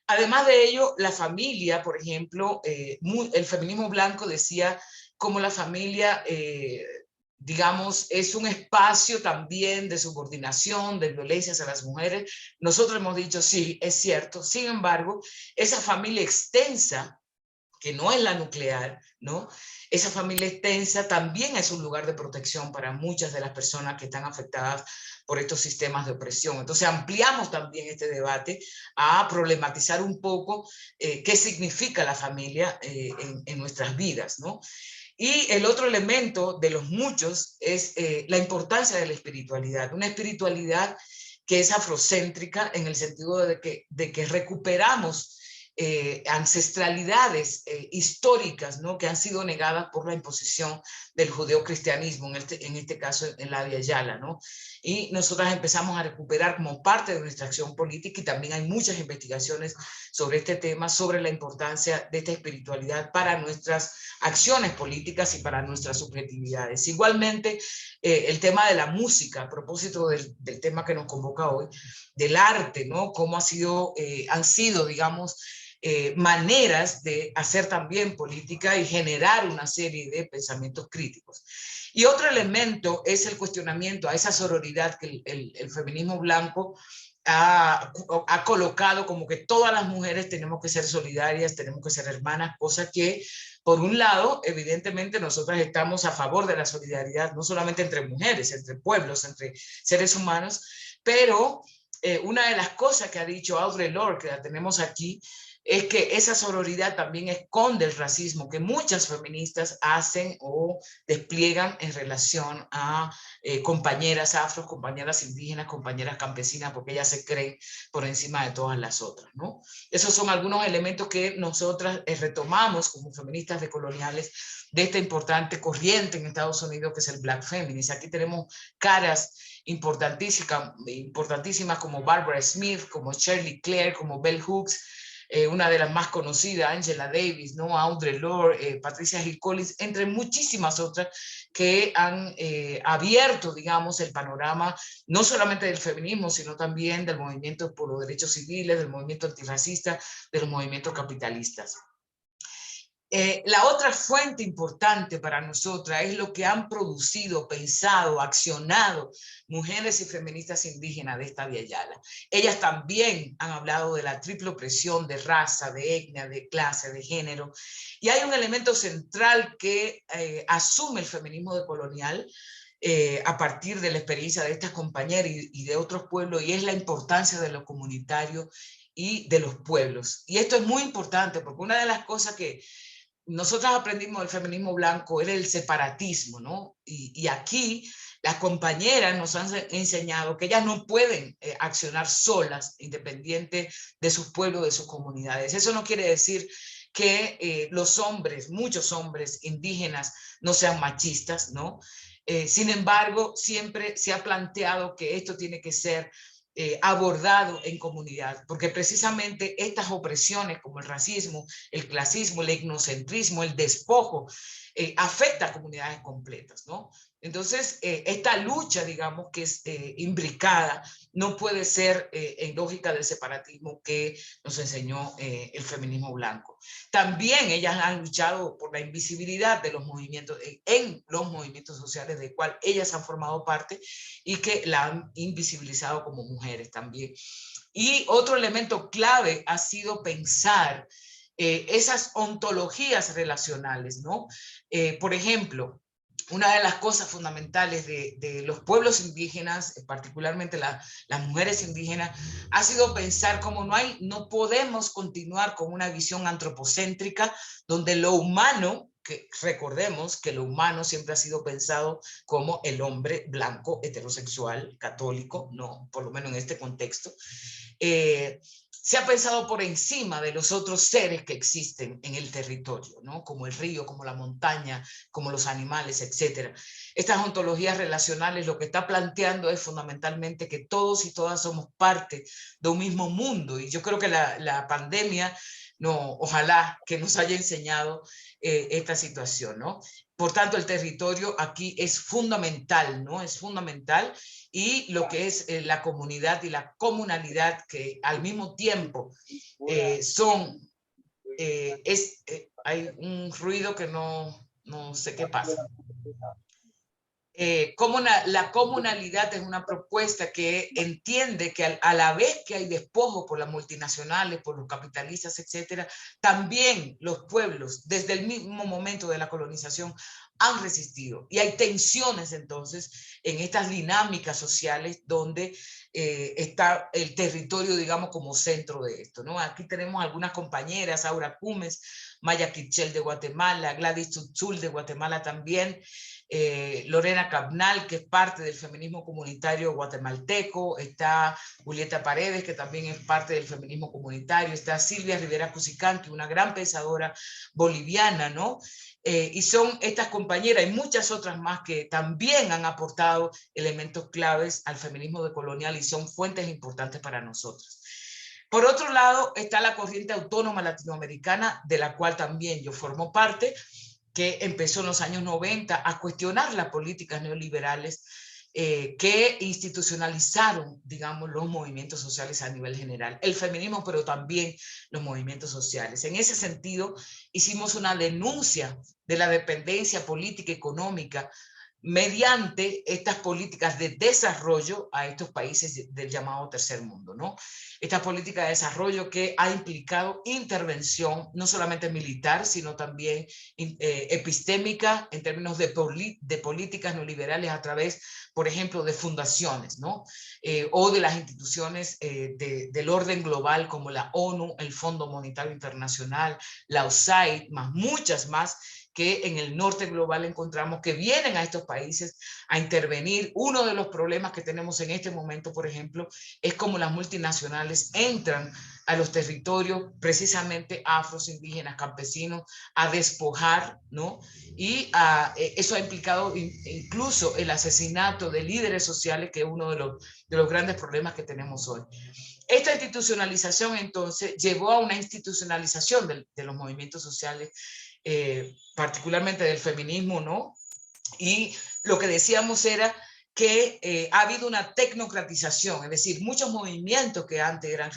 Además de ello, la familia, por ejemplo, el feminismo blanco decía cómo la familia, digamos, es un espacio también de subordinación, de violencia hacia las mujeres. Nosotros hemos dicho, sí, es cierto. Sin embargo, esa familia extensa, que no es la nuclear, ¿no? Esa familia extensa también es un lugar de protección para muchas de las personas que están afectadas por estos sistemas de opresión. Entonces ampliamos también este debate a problematizar un poco qué significa la familia en nuestras vidas, ¿no? Y el otro elemento de los muchos es la importancia de la espiritualidad, una espiritualidad que es afrocéntrica en el sentido de que recuperamos ancestralidades históricas, ¿no?, que han sido negadas por la imposición del judeocristianismo, en este caso en la Abya Yala, ¿no? Y nosotras empezamos a recuperar como parte de nuestra acción política, y también hay muchas investigaciones sobre este tema, sobre la importancia de esta espiritualidad para nuestras acciones políticas y para nuestras subjetividades. Igualmente, el tema de la música, a propósito del tema que nos convoca hoy, del arte, ¿no?, cómo han sido, digamos, maneras de hacer también política y generar una serie de pensamientos críticos. Y otro elemento es el cuestionamiento a esa sororidad que el feminismo blanco ha colocado, como que todas las mujeres tenemos que ser solidarias, tenemos que ser hermanas, cosa que, por un lado, evidentemente nosotras estamos a favor de la solidaridad, no solamente entre mujeres, entre pueblos, entre seres humanos, pero una de las cosas que ha dicho Audre Lorde, que la tenemos aquí, es que esa sororidad también esconde el racismo que muchas feministas hacen o despliegan en relación a compañeras afro, compañeras indígenas, compañeras campesinas, porque ellas se creen por encima de todas las otras, ¿no? Esos son algunos elementos que nosotras retomamos como feministas decoloniales de esta importante corriente en Estados Unidos que es el Black Feminist. Aquí tenemos caras importantísimas como Barbara Smith, como Shirley Clare, como Bell Hooks, una de las más conocidas, Angela Davis, ¿no? Audre Lorde, Patricia Hill Collins, entre muchísimas otras que han abierto, digamos, el panorama no solamente del feminismo, sino también del movimiento por los derechos civiles, del movimiento antirracista, de los movimientos capitalistas. La otra fuente importante para nosotras es lo que han producido, pensado, accionado mujeres y feministas indígenas de esta Abya Yala. Ellas también han hablado de la triple opresión de raza, de etnia, de clase, de género. Y hay un elemento central que asume el feminismo decolonial a partir de la experiencia de estas compañeras y de otros pueblos, y es la importancia de lo comunitario y de los pueblos. Y esto es muy importante porque una de las cosas que nosotras aprendimos del feminismo blanco era el separatismo, ¿no? Y aquí las compañeras nos han enseñado que ellas no pueden accionar solas, independiente de sus pueblos, de sus comunidades. Eso no quiere decir que los hombres, muchos hombres indígenas, no sean machistas, ¿no? Sin embargo, siempre se ha planteado que esto tiene que ser abordado en comunidad, porque precisamente estas opresiones como el racismo, el clasismo, el etnocentrismo, el despojo, afecta a comunidades completas, ¿no? Entonces, esta lucha, digamos, que es imbricada, no puede ser en lógica del separatismo que nos enseñó el feminismo blanco. También ellas han luchado por la invisibilidad de los movimientos, en los movimientos sociales de cual ellas han formado parte y que la han invisibilizado como mujeres también. Y otro elemento clave ha sido pensar esas ontologías relacionales, ¿no? Por ejemplo, una de las cosas fundamentales de los pueblos indígenas, particularmente las mujeres indígenas, ha sido pensar cómo no podemos continuar con una visión antropocéntrica donde lo humano, que recordemos que lo humano siempre ha sido pensado como el hombre blanco, heterosexual, católico, no, por lo menos en este contexto, se ha pensado por encima de los otros seres que existen en el territorio, ¿no? Como el río, como la montaña, como los animales, etc. Estas ontologías relacionales lo que está planteando es fundamentalmente que todos y todas somos parte de un mismo mundo, y yo creo que la pandemia, ojalá que nos haya enseñado esta situación, ¿no? Por tanto, el territorio aquí es fundamental, ¿no? Es fundamental, y lo que es la comunidad y la comunalidad, que al mismo tiempo hay un ruido que no sé qué pasa. La comunalidad es una propuesta que entiende que a la vez que hay despojo por las multinacionales, por los capitalistas, etcétera, también los pueblos, desde el mismo momento de la colonización, han resistido. Y hay tensiones entonces en estas dinámicas sociales donde está el territorio, digamos, como centro de esto, ¿no? Aquí tenemos algunas compañeras, Aura Cumes, Maya Quichel de Guatemala, Gladys Tzutzul de Guatemala también, Lorena Cabnal, que es parte del feminismo comunitario guatemalteco, está Julieta Paredes, que también es parte del feminismo comunitario, está Silvia Rivera Cusicanqui, una gran pensadora boliviana, ¿no? Y son estas compañeras y muchas otras más que también han aportado elementos claves al feminismo decolonial y son fuentes importantes para nosotros. Por otro lado está la corriente autónoma latinoamericana, de la cual también yo formo parte, que empezó en los años 90 a cuestionar las políticas neoliberales que institucionalizaron, digamos, los movimientos sociales a nivel general, el feminismo, pero también los movimientos sociales. En ese sentido, hicimos una denuncia de la dependencia política y económica mediante estas políticas de desarrollo a estos países del llamado tercer mundo, ¿no? Esta política de desarrollo que ha implicado intervención, no solamente militar, sino también epistémica, en términos de políticas neoliberales a través, por ejemplo, de fundaciones, ¿no? O de las instituciones del orden global como la ONU, el Fondo Monetario Internacional, la USAID, más muchas más, que en el norte global encontramos que vienen a estos países a intervenir. Uno de los problemas que tenemos en este momento, por ejemplo, es cómo las multinacionales entran a los territorios precisamente afros, indígenas, campesinos, a despojar, ¿no? Y eso ha implicado incluso el asesinato de líderes sociales, que es uno de los grandes problemas que tenemos hoy. Esta institucionalización, entonces, llevó a una institucionalización de los movimientos sociales, particularmente del feminismo, ¿no? Y lo que decíamos era que ha habido una tecnocratización, es decir, muchos movimientos que antes eran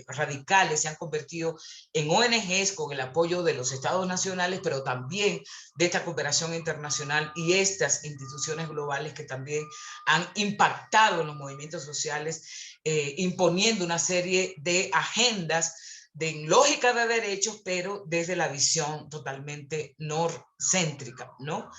radicales se han convertido en ONGs con el apoyo de los estados nacionales, pero también de esta cooperación internacional y estas instituciones globales que también han impactado en los movimientos sociales, imponiendo una serie de agendas de lógica de derechos, pero desde la visión totalmente norcéntrica, ¿no?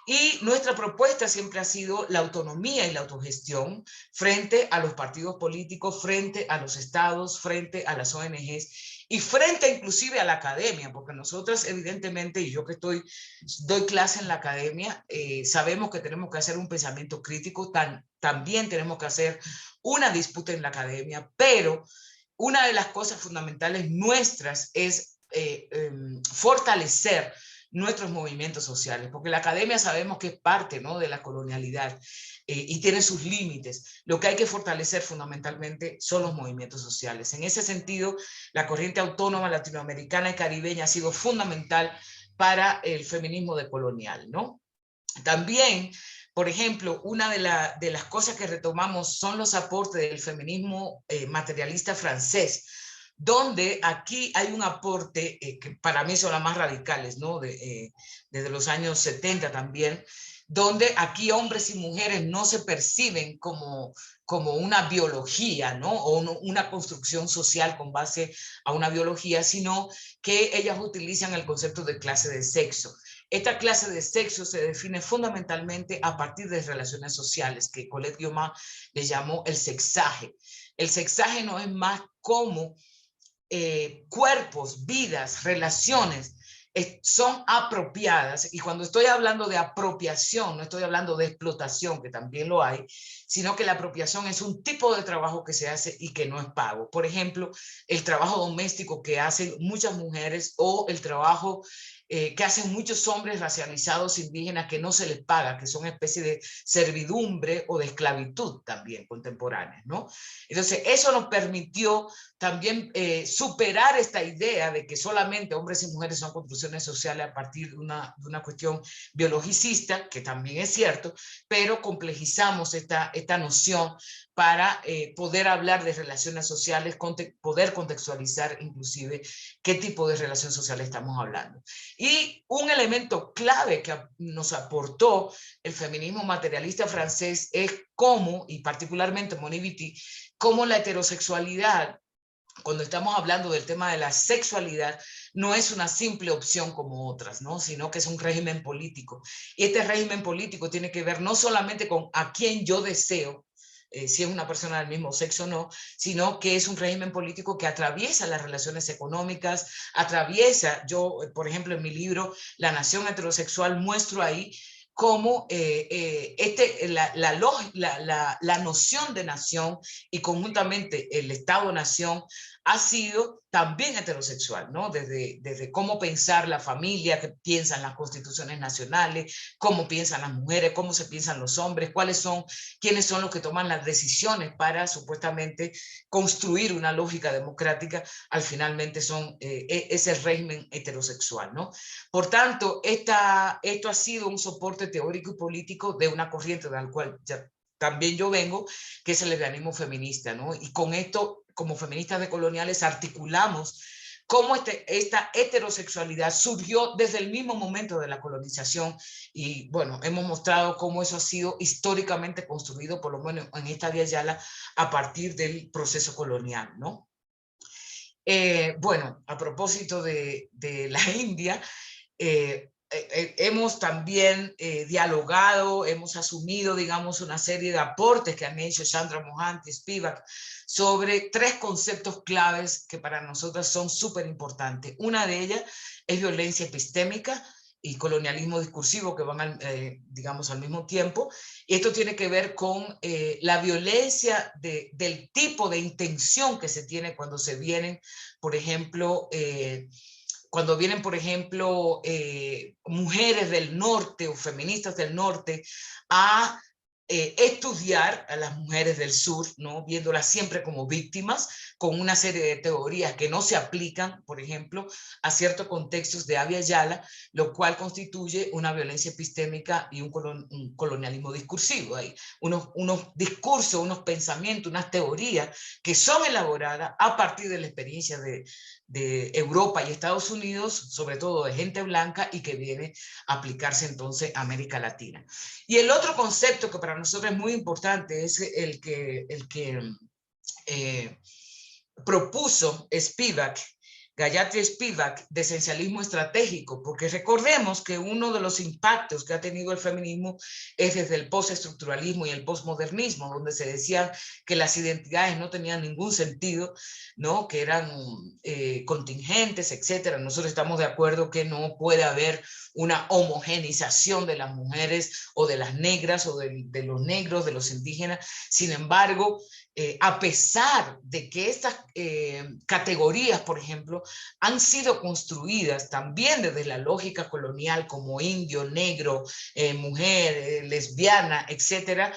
Y nuestra propuesta siempre ha sido la autonomía y la autogestión frente a los partidos políticos, frente a los estados, frente a las ONGs y frente inclusive a la academia, porque nosotras evidentemente, y yo que doy clase en la academia, sabemos que tenemos que hacer un pensamiento crítico, también tenemos que hacer una disputa en la academia, pero una de las cosas fundamentales nuestras es fortalecer nuestros movimientos sociales, porque la academia sabemos que es parte, ¿no?, de la colonialidad y tiene sus límites. Lo que hay que fortalecer fundamentalmente son los movimientos sociales. En ese sentido, la corriente autónoma latinoamericana y caribeña ha sido fundamental para el feminismo decolonial, ¿no? También, por ejemplo, una de las cosas que retomamos son los aportes del feminismo materialista francés, donde aquí hay un aporte que para mí son las más radicales, ¿no? Desde los años 70 también, donde aquí hombres y mujeres no se perciben como una biología, ¿no? O una construcción social con base a una biología, sino que ellas utilizan el concepto de clase de sexo. Esta clase de sexo se define fundamentalmente a partir de relaciones sociales, que Colette Guillaumard le llamó el sexaje. El sexaje no es más como cuerpos, vidas, relaciones son apropiadas, y cuando estoy hablando de apropiación, no estoy hablando de explotación, que también lo hay, sino que la apropiación es un tipo de trabajo que se hace y que no es pago. Por ejemplo, el trabajo doméstico que hacen muchas mujeres o el trabajo que hacen muchos hombres racializados indígenas que no se les paga, que son especie de servidumbre o de esclavitud también contemporáneas, ¿no? Entonces, eso nos permitió también superar esta idea de que solamente hombres y mujeres son construcciones sociales a partir de una cuestión biologicista, que también es cierto, pero complejizamos esta noción para poder hablar de relaciones sociales, poder contextualizar inclusive qué tipo de relación social estamos hablando. Y un elemento clave que nos aportó el feminismo materialista francés es cómo, y particularmente Monique Wittig, cómo la heterosexualidad, cuando estamos hablando del tema de la sexualidad, no es una simple opción como otras, ¿no? Sino que es un régimen político. Y este régimen político tiene que ver no solamente con a quién yo deseo, si es una persona del mismo sexo o no, sino que es un régimen político que atraviesa las relaciones económicas, atraviesa, yo, por ejemplo, en mi libro La Nación Heterosexual, muestro ahí cómo la noción de nación y conjuntamente el Estado-nación ha sido también heterosexual, ¿no? Desde cómo pensar la familia, qué piensan las constituciones nacionales, cómo piensan las mujeres, cómo se piensan los hombres, quiénes son los que toman las decisiones para supuestamente construir una lógica democrática, al finalmente es el régimen heterosexual, ¿no? Por tanto, esto ha sido un soporte teórico y político de una corriente de la cual también yo vengo, que es el lesbianismo feminista, ¿no? Y con esto, como feministas decoloniales, articulamos cómo esta heterosexualidad surgió desde el mismo momento de la colonización, y bueno, hemos mostrado cómo eso ha sido históricamente construido, por lo menos en esta Abya Yala, a partir del proceso colonial, ¿no? Bueno, a propósito de la India, hemos también dialogado, hemos asumido, digamos, una serie de aportes que han hecho Chandra Mohanty y Spivak sobre 3 conceptos claves que para nosotras son súper importantes. Una de ellas es violencia epistémica y colonialismo discursivo, que van, digamos, al mismo tiempo. Y esto tiene que ver con la violencia del tipo de intención que se tiene cuando se vienen, por ejemplo, mujeres del norte o feministas del norte a estudiar a las mujeres del sur, ¿no? Viéndolas siempre como víctimas, con una serie de teorías que no se aplican, por ejemplo, a ciertos contextos de Abya Yala, lo cual constituye una violencia epistémica y un colonialismo discursivo. Hay unos discursos, unos pensamientos, unas teorías que son elaboradas a partir de la experiencia de Europa y Estados Unidos, sobre todo de gente blanca, y que viene a aplicarse entonces a América Latina. Y el otro concepto que para nosotros es muy importante es el que propuso Spivak, Gayatri Spivak, de esencialismo estratégico, porque recordemos que uno de los impactos que ha tenido el feminismo es desde el postestructuralismo y el postmodernismo, donde se decía que las identidades no tenían ningún sentido, ¿no? Que eran contingentes, etc. Nosotros estamos de acuerdo que no puede haber una homogenización de las mujeres o de las negras o de los negros, de los indígenas. Sin embargo, a pesar de que estas categorías, por ejemplo, han sido construidas también desde la lógica colonial como indio, negro, mujer, lesbiana, etcétera,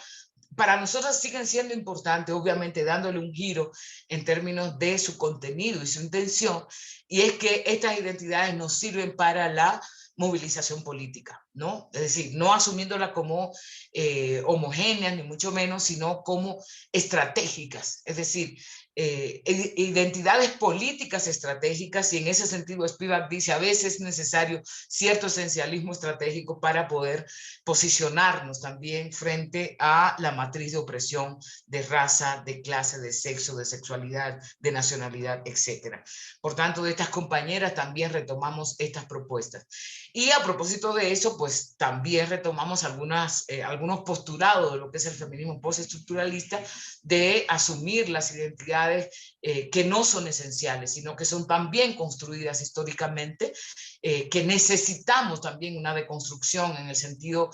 para nosotros siguen siendo importantes, obviamente dándole un giro en términos de su contenido y su intención, y es que estas identidades nos sirven para la movilización política, ¿no? Es decir, no asumiéndola como homogéneas, ni mucho menos, sino como estratégicas, es decir, identidades políticas estratégicas, y en ese sentido Spivak dice, a veces es necesario cierto esencialismo estratégico para poder posicionarnos también frente a la matriz de opresión de raza, de clase, de sexo, de sexualidad, de nacionalidad, etc. Por tanto, de estas compañeras también retomamos estas propuestas. Y a propósito de eso, pues también retomamos algunos postulados de lo que es el feminismo postestructuralista, de asumir las identidades que no son esenciales, sino que son también construidas históricamente, que necesitamos también una deconstrucción en el sentido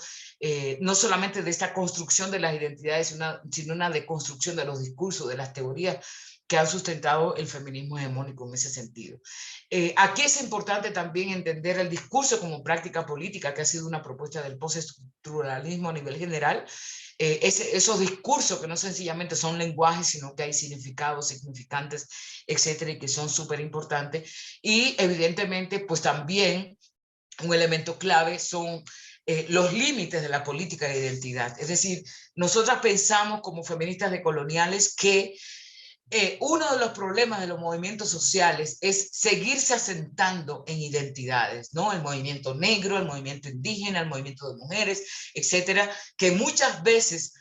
no solamente de esta construcción de las identidades, sino una deconstrucción de los discursos, de las teorías que han sustentado el feminismo hegemónico en ese sentido. Aquí es importante también entender el discurso como práctica política, que ha sido una propuesta del postestructuralismo a nivel general, esos discursos que no sencillamente son lenguajes, sino que hay significados, significantes, etcétera, y que son súper importantes. Y evidentemente, pues también un elemento clave son los límites de la política de identidad. Es decir, nosotras pensamos como feministas decoloniales que uno de los problemas de los movimientos sociales es seguirse asentando en identidades, ¿no? El movimiento negro, el movimiento indígena, el movimiento de mujeres, etcétera, que muchas veces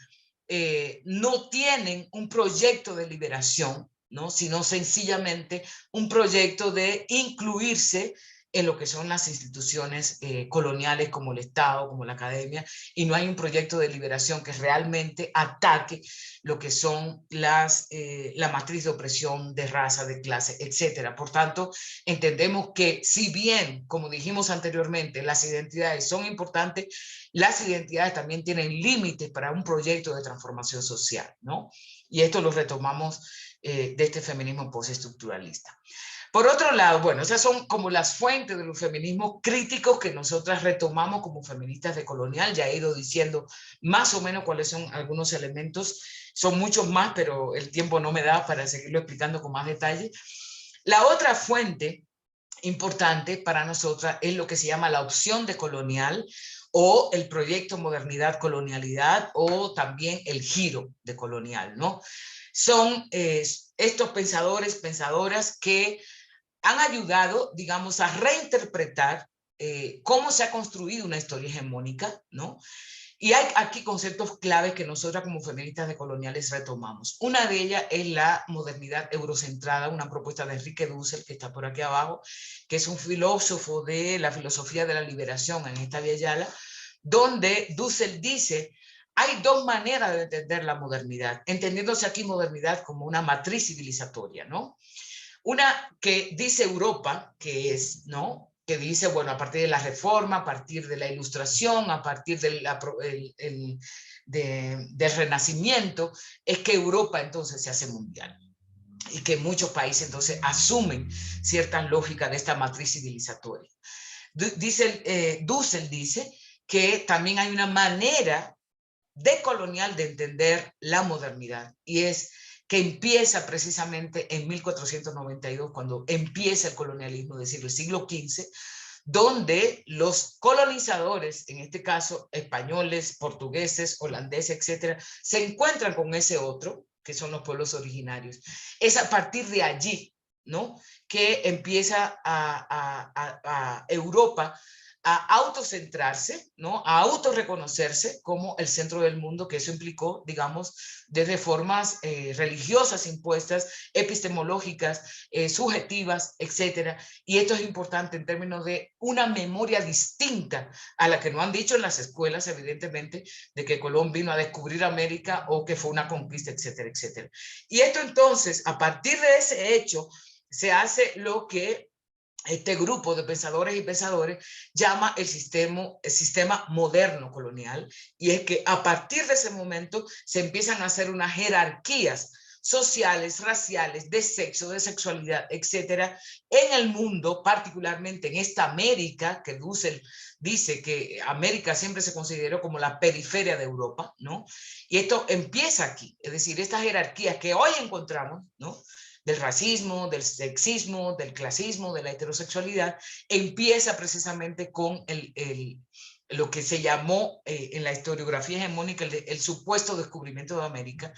no tienen un proyecto de liberación, ¿no? Sino sencillamente un proyecto de incluirse en lo que son las instituciones coloniales como el Estado, como la academia, y no hay un proyecto de liberación que realmente ataque lo que son la matriz de opresión de raza, de clase, etc. Por tanto, entendemos que si bien, como dijimos anteriormente, las identidades son importantes, las identidades también tienen límites para un proyecto de transformación social, ¿no? Y esto lo retomamos de este feminismo postestructuralista. Por otro lado, bueno, esas son como las fuentes de los feminismos críticos que nosotras retomamos como feministas decolonial. Ya he ido diciendo más o menos cuáles son algunos elementos. Son muchos más, pero el tiempo no me da para seguirlo explicando con más detalle. La otra fuente importante para nosotras es lo que se llama la opción decolonial, o el proyecto modernidad-colonialidad, o también el giro decolonial, ¿no? Son estos pensadores, pensadoras que han ayudado, digamos, a reinterpretar cómo se ha construido una historia hegemónica, ¿no? Y hay aquí conceptos claves que nosotras como feministas decoloniales retomamos. Una de ellas es la modernidad eurocentrada, una propuesta de Enrique Dussel, que está por aquí abajo, que es un filósofo de la filosofía de la liberación en esta Abya Yala, donde Dussel dice, hay dos maneras de entender la modernidad, entendiéndose aquí modernidad como una matriz civilizatoria, ¿no? Una que dice Europa, que es, ¿no? Que dice, bueno, a partir de la reforma, a partir de la ilustración, a partir del renacimiento, es que Europa entonces se hace mundial. Y que muchos países entonces asumen ciertas lógicas de esta matriz civilizatoria. Dussel dice que también hay una manera decolonial de entender la modernidad, y es que empieza precisamente en 1492, cuando empieza el colonialismo, es decir, el siglo XV, donde los colonizadores, en este caso españoles, portugueses, holandeses, etcétera, se encuentran con ese otro, que son los pueblos originarios. Es a partir de allí, ¿no?, que empieza a Europa a autocentrarse, ¿no?, a autorreconocerse como el centro del mundo, que eso implicó, digamos, desde formas religiosas impuestas, epistemológicas, subjetivas, etcétera. Y esto es importante en términos de una memoria distinta a la que nos han dicho en las escuelas, evidentemente, de que Colón vino a descubrir América o que fue una conquista, etcétera, etcétera. Y esto entonces, a partir de ese hecho, se hace lo que este grupo de pensadores y pensadores llama el sistema moderno colonial, y es que a partir de ese momento se empiezan a hacer unas jerarquías sociales, raciales, de sexo, de sexualidad, etcétera, en el mundo, particularmente en esta América, que Dussel dice que América siempre se consideró como la periferia de Europa, ¿no? Y esto empieza aquí, es decir, estas jerarquías que hoy encontramos, ¿no?, del racismo, del sexismo, del clasismo, de la heterosexualidad, empieza precisamente con lo que se llamó en la historiografía hegemónica el supuesto descubrimiento de América,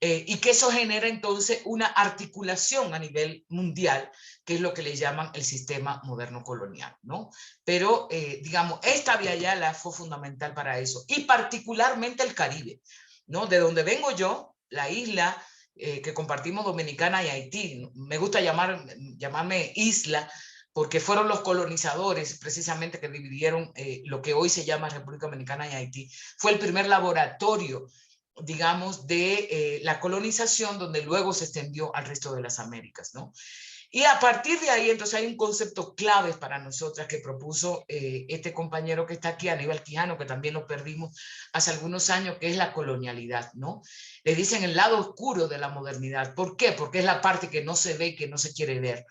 y que eso genera entonces una articulación a nivel mundial, que es lo que le llaman el sistema moderno colonial, ¿no? Pero, digamos, esta Abya Yala fue fundamental para eso, y particularmente el Caribe, ¿no? De donde vengo yo, la isla que compartimos Dominicana y Haití. Me gusta llamarme isla, porque fueron los colonizadores precisamente que dividieron lo que hoy se llama República Dominicana y Haití. Fue el primer laboratorio, digamos, de la colonización, donde luego se extendió al resto de las Américas, ¿no? Y a partir de ahí, entonces, hay un concepto clave para nosotras que propuso este compañero que está aquí, Aníbal Quijano, que también lo perdimos hace algunos años, que es la colonialidad, ¿no? Le dicen el lado oscuro de la modernidad. ¿Por qué? Porque es la parte que no se ve y que no se quiere ver.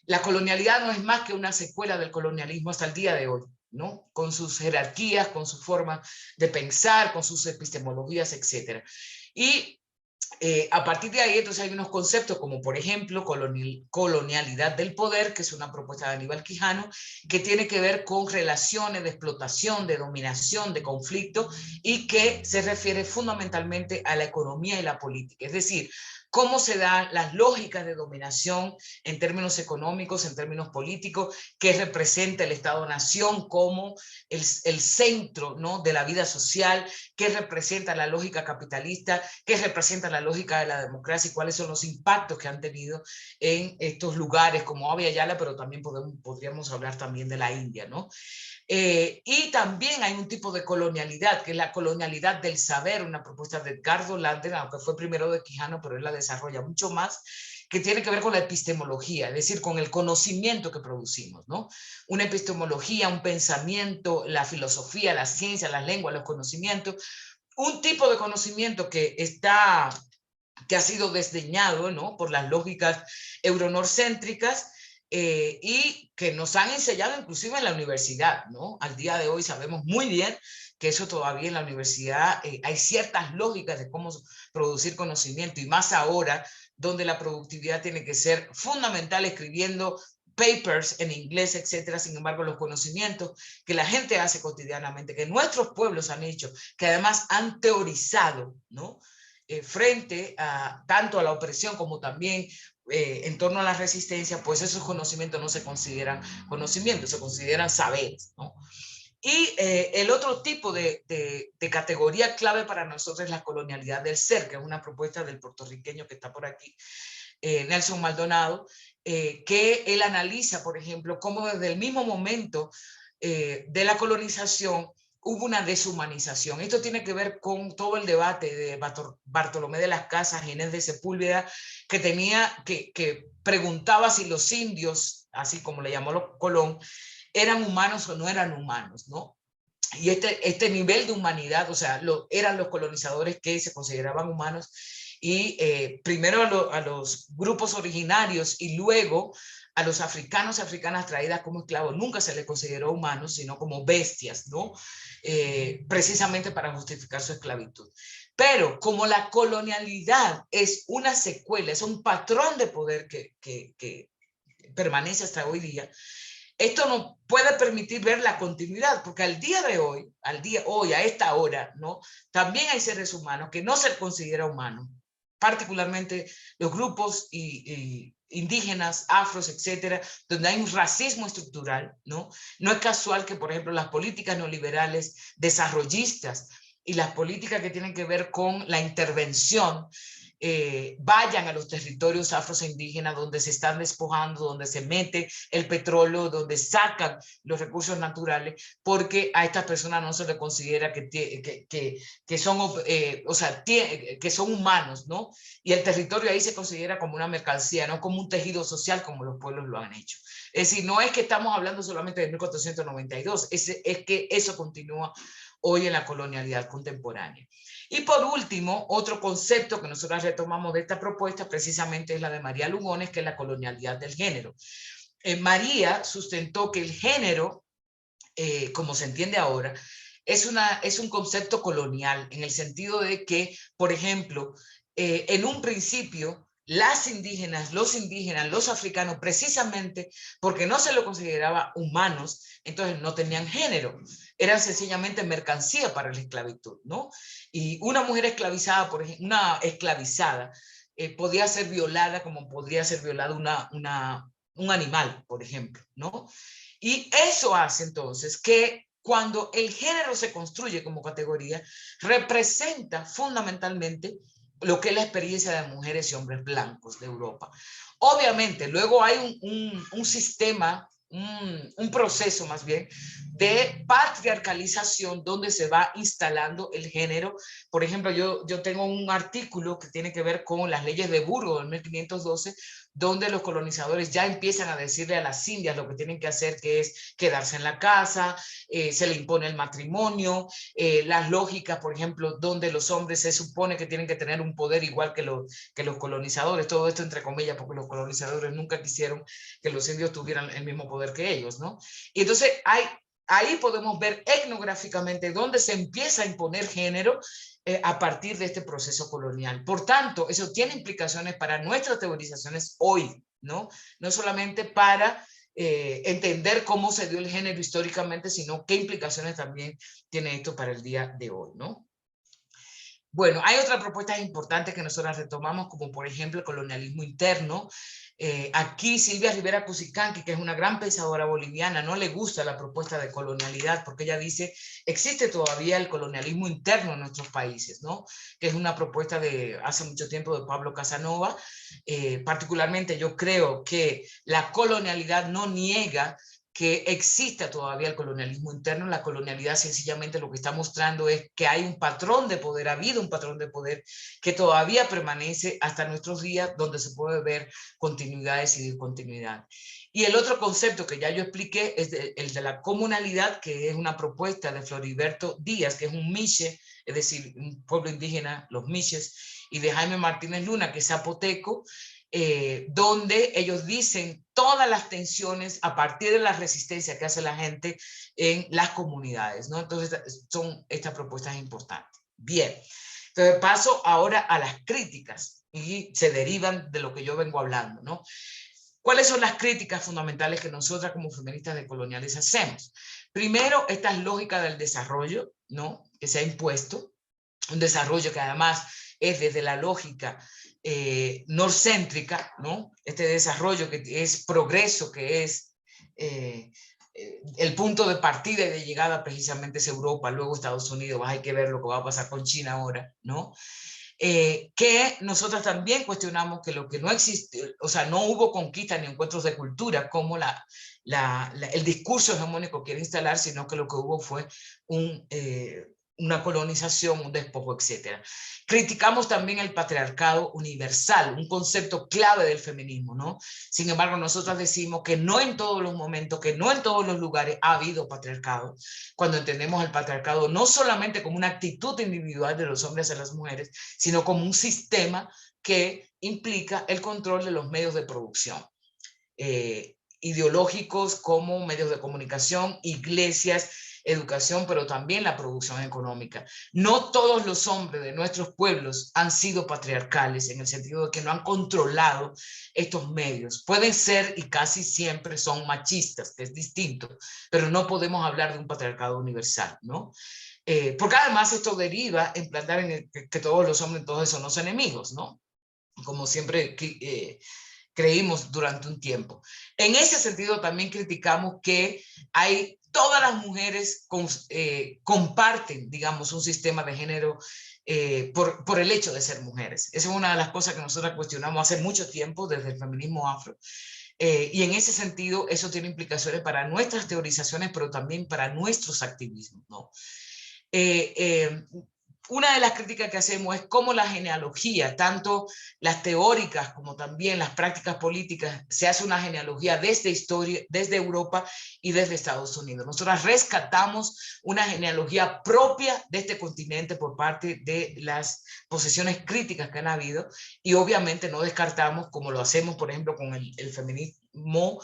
La colonialidad no es más que una secuela del colonialismo hasta el día de hoy, ¿no? Con sus jerarquías, con su forma de pensar, con sus epistemologías, etc. Y a partir de ahí, entonces, hay unos conceptos como, por ejemplo, colonialidad del poder, que es una propuesta de Aníbal Quijano, que tiene que ver con relaciones de explotación, de dominación, de conflicto, y que se refiere fundamentalmente a la economía y la política. Es decir, cómo se dan las lógicas de dominación en términos económicos, en términos políticos, que representa el Estado-Nación como el centro, ¿no?, de la vida social, que representa la lógica capitalista, que representa la lógica de la democracia, y cuáles son los impactos que han tenido en estos lugares como Abya Yala, pero también podríamos hablar también de la India, ¿no? Y también hay un tipo de colonialidad, que es la colonialidad del saber, una propuesta de Edgardo Lander, aunque fue primero de Quijano, pero él la desarrolla mucho más, que tiene que ver con la epistemología, es decir, con el conocimiento que producimos, ¿no? Una epistemología, un pensamiento, la filosofía, la ciencia, las lenguas, los conocimientos, un tipo de conocimiento que ha sido desdeñado, ¿no?, por las lógicas euronorcéntricas, y que nos han enseñado inclusive en la universidad, ¿no? Al día de hoy sabemos muy bien que eso todavía en la universidad hay ciertas lógicas de cómo producir conocimiento, y más ahora, donde la productividad tiene que ser fundamental, escribiendo papers en inglés, etcétera. Sin embargo, los conocimientos que la gente hace cotidianamente, que nuestros pueblos han hecho, que además han teorizado, ¿no?, frente a tanto a la opresión como también en torno a la resistencia, pues esos conocimientos no se consideran conocimientos, se consideran saberes, ¿no? Y el otro tipo de categoría clave para nosotros es la colonialidad del ser, que es una propuesta del puertorriqueño que está por aquí, Nelson Maldonado, que él analiza, por ejemplo, cómo desde el mismo momento de la colonización hubo una deshumanización. Esto tiene que ver con todo el debate de Bartolomé de las Casas, Ginés de Sepúlveda, que preguntaba si los indios, así como le llamó Colón, eran humanos o no eran humanos, ¿no? Y este nivel de humanidad, o sea, eran los colonizadores que se consideraban humanos, y primero a los grupos originarios y luego a los africanos y africanas traídas como esclavos. Nunca se les consideró humanos, sino como bestias, ¿no? Precisamente para justificar su esclavitud. Pero como la colonialidad es una secuela, es un patrón de poder que permanece hasta hoy día, esto nos puede permitir ver la continuidad, porque al día de hoy, a esta hora, ¿no? También hay seres humanos que no se consideran humanos, particularmente los grupos indígenas, afros, etcétera, donde hay un racismo estructural, ¿no? No es casual que, por ejemplo, las políticas neoliberales desarrollistas y las políticas que tienen que ver con la intervención vayan a los territorios afros e indígenas donde se están despojando, donde se mete el petróleo, donde sacan los recursos naturales, porque a estas personas no se les considera que son, que son humanos, ¿no? Y el territorio ahí se considera como una mercancía, no como un tejido social como los pueblos lo han hecho. Es decir, no es que estamos hablando solamente de 1492, es que eso continúa hoy en la colonialidad contemporánea. Y por último, otro concepto que nosotros retomamos de esta propuesta precisamente es la de María Lugones, que es la colonialidad del género. María sustentó que el género, como se entiende ahora, es un concepto colonial, en el sentido de que, por ejemplo, en un principio, las indígenas, los africanos, precisamente porque no se lo consideraba humanos, entonces no tenían género, eran sencillamente mercancía para la esclavitud, ¿no? Y una mujer esclavizada, por ejemplo, una esclavizada, podía ser violada como podría ser violada un animal, por ejemplo, ¿no? Y eso hace entonces que cuando el género se construye como categoría, representa fundamentalmente lo que es la experiencia de mujeres y hombres blancos de Europa. Obviamente, luego hay un sistema, un proceso más bien, de patriarcalización donde se va instalando el género. Por ejemplo, yo tengo un artículo que tiene que ver con las leyes de Burgos del 1512, donde los colonizadores ya empiezan a decirle a las indias lo que tienen que hacer, que es quedarse en la casa, se le impone el matrimonio, las lógicas, por ejemplo, donde los hombres se supone que tienen que tener un poder igual que los colonizadores, todo esto entre comillas, porque los colonizadores nunca quisieron que los indios tuvieran el mismo poder que ellos, ¿no? Y entonces ahí podemos ver etnográficamente dónde se empieza a imponer género a partir de este proceso colonial. Por tanto, eso tiene implicaciones para nuestras teorizaciones hoy, ¿no? No solamente para entender cómo se dio el género históricamente, sino qué implicaciones también tiene esto para el día de hoy, ¿no? Bueno, hay otras propuestas importantes que nosotros retomamos, como por ejemplo el colonialismo interno. Aquí Silvia Rivera Cusicanqui, que es una gran pensadora boliviana, no le gusta la propuesta de colonialidad porque ella dice, existe todavía el colonialismo interno en nuestros países, ¿no? Que es una propuesta de hace mucho tiempo de Pablo Casanova. Particularmente yo creo que la colonialidad no niega que exista todavía el colonialismo interno. La colonialidad sencillamente lo que está mostrando es que hay un patrón de poder, ha habido un patrón de poder que todavía permanece hasta nuestros días, donde se puede ver continuidades y discontinuidades. Y el otro concepto que ya yo expliqué es el de la comunalidad, que es una propuesta de Floriberto Díaz, que es un miche, es decir, un pueblo indígena, los miches, y de Jaime Martínez Luna, que es zapoteco, donde ellos dicen todas las tensiones a partir de la resistencia que hace la gente en las comunidades, ¿no? Entonces son estas propuestas importantes. Bien, entonces paso ahora a las críticas y se derivan de lo que yo vengo hablando, ¿no? ¿Cuáles son las críticas fundamentales que nosotras como feministas decoloniales hacemos? Primero, esta lógica del desarrollo, ¿no? Que se ha impuesto, un desarrollo que además es desde la lógica norcéntrica, ¿no? Este desarrollo que es progreso, que es el punto de partida y de llegada precisamente es Europa, luego Estados Unidos, hay que ver lo que va a pasar con China ahora, ¿no? Que nosotras también cuestionamos que lo que no existe, o sea, no hubo conquista ni encuentros de cultura como el discurso hegemónico quiere instalar, sino que lo que hubo fue una colonización, un despojo, etc. Criticamos también el patriarcado universal, un concepto clave del feminismo, ¿no? Sin embargo, nosotras decimos que no en todos los momentos, que no en todos los lugares ha habido patriarcado, cuando entendemos el patriarcado no solamente como una actitud individual de los hombres hacia las mujeres, sino como un sistema que implica el control de los medios de producción, ideológicos como medios de comunicación, iglesias, educación, pero también la producción económica. No todos los hombres de nuestros pueblos han sido patriarcales en el sentido de que no han controlado estos medios. Pueden ser y casi siempre son machistas, que es distinto, pero no podemos hablar de un patriarcado universal, ¿no? Porque además esto deriva en plantear que todos los hombres todos son los enemigos, ¿no? Como siempre creímos durante un tiempo. En ese sentido también criticamos que todas las mujeres comparten, digamos, un sistema de género por el hecho de ser mujeres. Esa es una de las cosas que nosotros cuestionamos hace mucho tiempo desde el feminismo afro. Y en ese sentido, eso tiene implicaciones para nuestras teorizaciones, pero también para nuestros activismos, ¿no? Una de las críticas que hacemos es cómo la genealogía, tanto las teóricas como también las prácticas políticas, se hace una genealogía desde Europa y desde Estados Unidos. Nosotros rescatamos una genealogía propia de este continente por parte de las posiciones críticas que han habido y obviamente no descartamos, como lo hacemos por ejemplo con el feminismo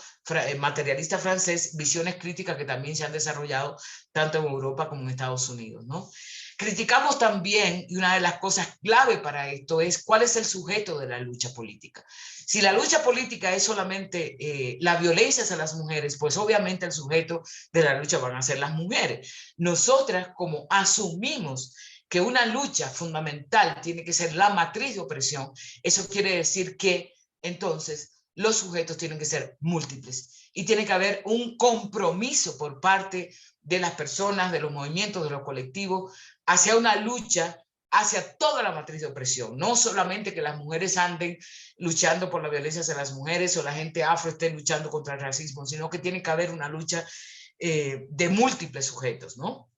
materialista francés, visiones críticas que también se han desarrollado tanto en Europa como en Estados Unidos, ¿no? Criticamos también, y una de las cosas clave para esto es cuál es el sujeto de la lucha política. Si la lucha política es solamente la violencia hacia las mujeres, pues obviamente el sujeto de la lucha van a ser las mujeres. Nosotras, como asumimos que una lucha fundamental tiene que ser la matriz de opresión, eso quiere decir que entonces los sujetos tienen que ser múltiples y tiene que haber un compromiso por parte de las personas, de los movimientos, de los colectivos, hacia una lucha, hacia toda la matriz de opresión. No solamente que las mujeres anden luchando por la violencia hacia las mujeres o la gente afro esté luchando contra el racismo, sino que tiene que haber una lucha de múltiples sujetos, ¿no?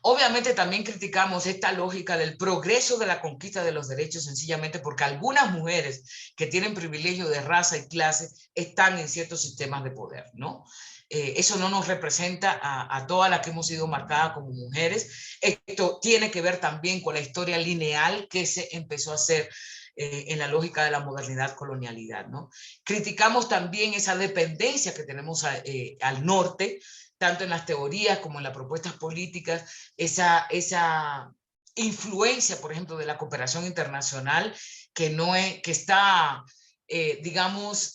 Obviamente también criticamos esta lógica del progreso de la conquista de los derechos sencillamente porque algunas mujeres que tienen privilegio de raza y clase están en ciertos sistemas de poder, ¿no? Eso no nos representa a todas las que hemos sido marcadas como mujeres. Esto tiene que ver también con la historia lineal que se empezó a hacer en la lógica de la modernidad colonialidad, ¿no? Criticamos también esa dependencia que tenemos al norte, tanto en las teorías como en las propuestas políticas, esa influencia, por ejemplo, de la cooperación internacional que está, digamos,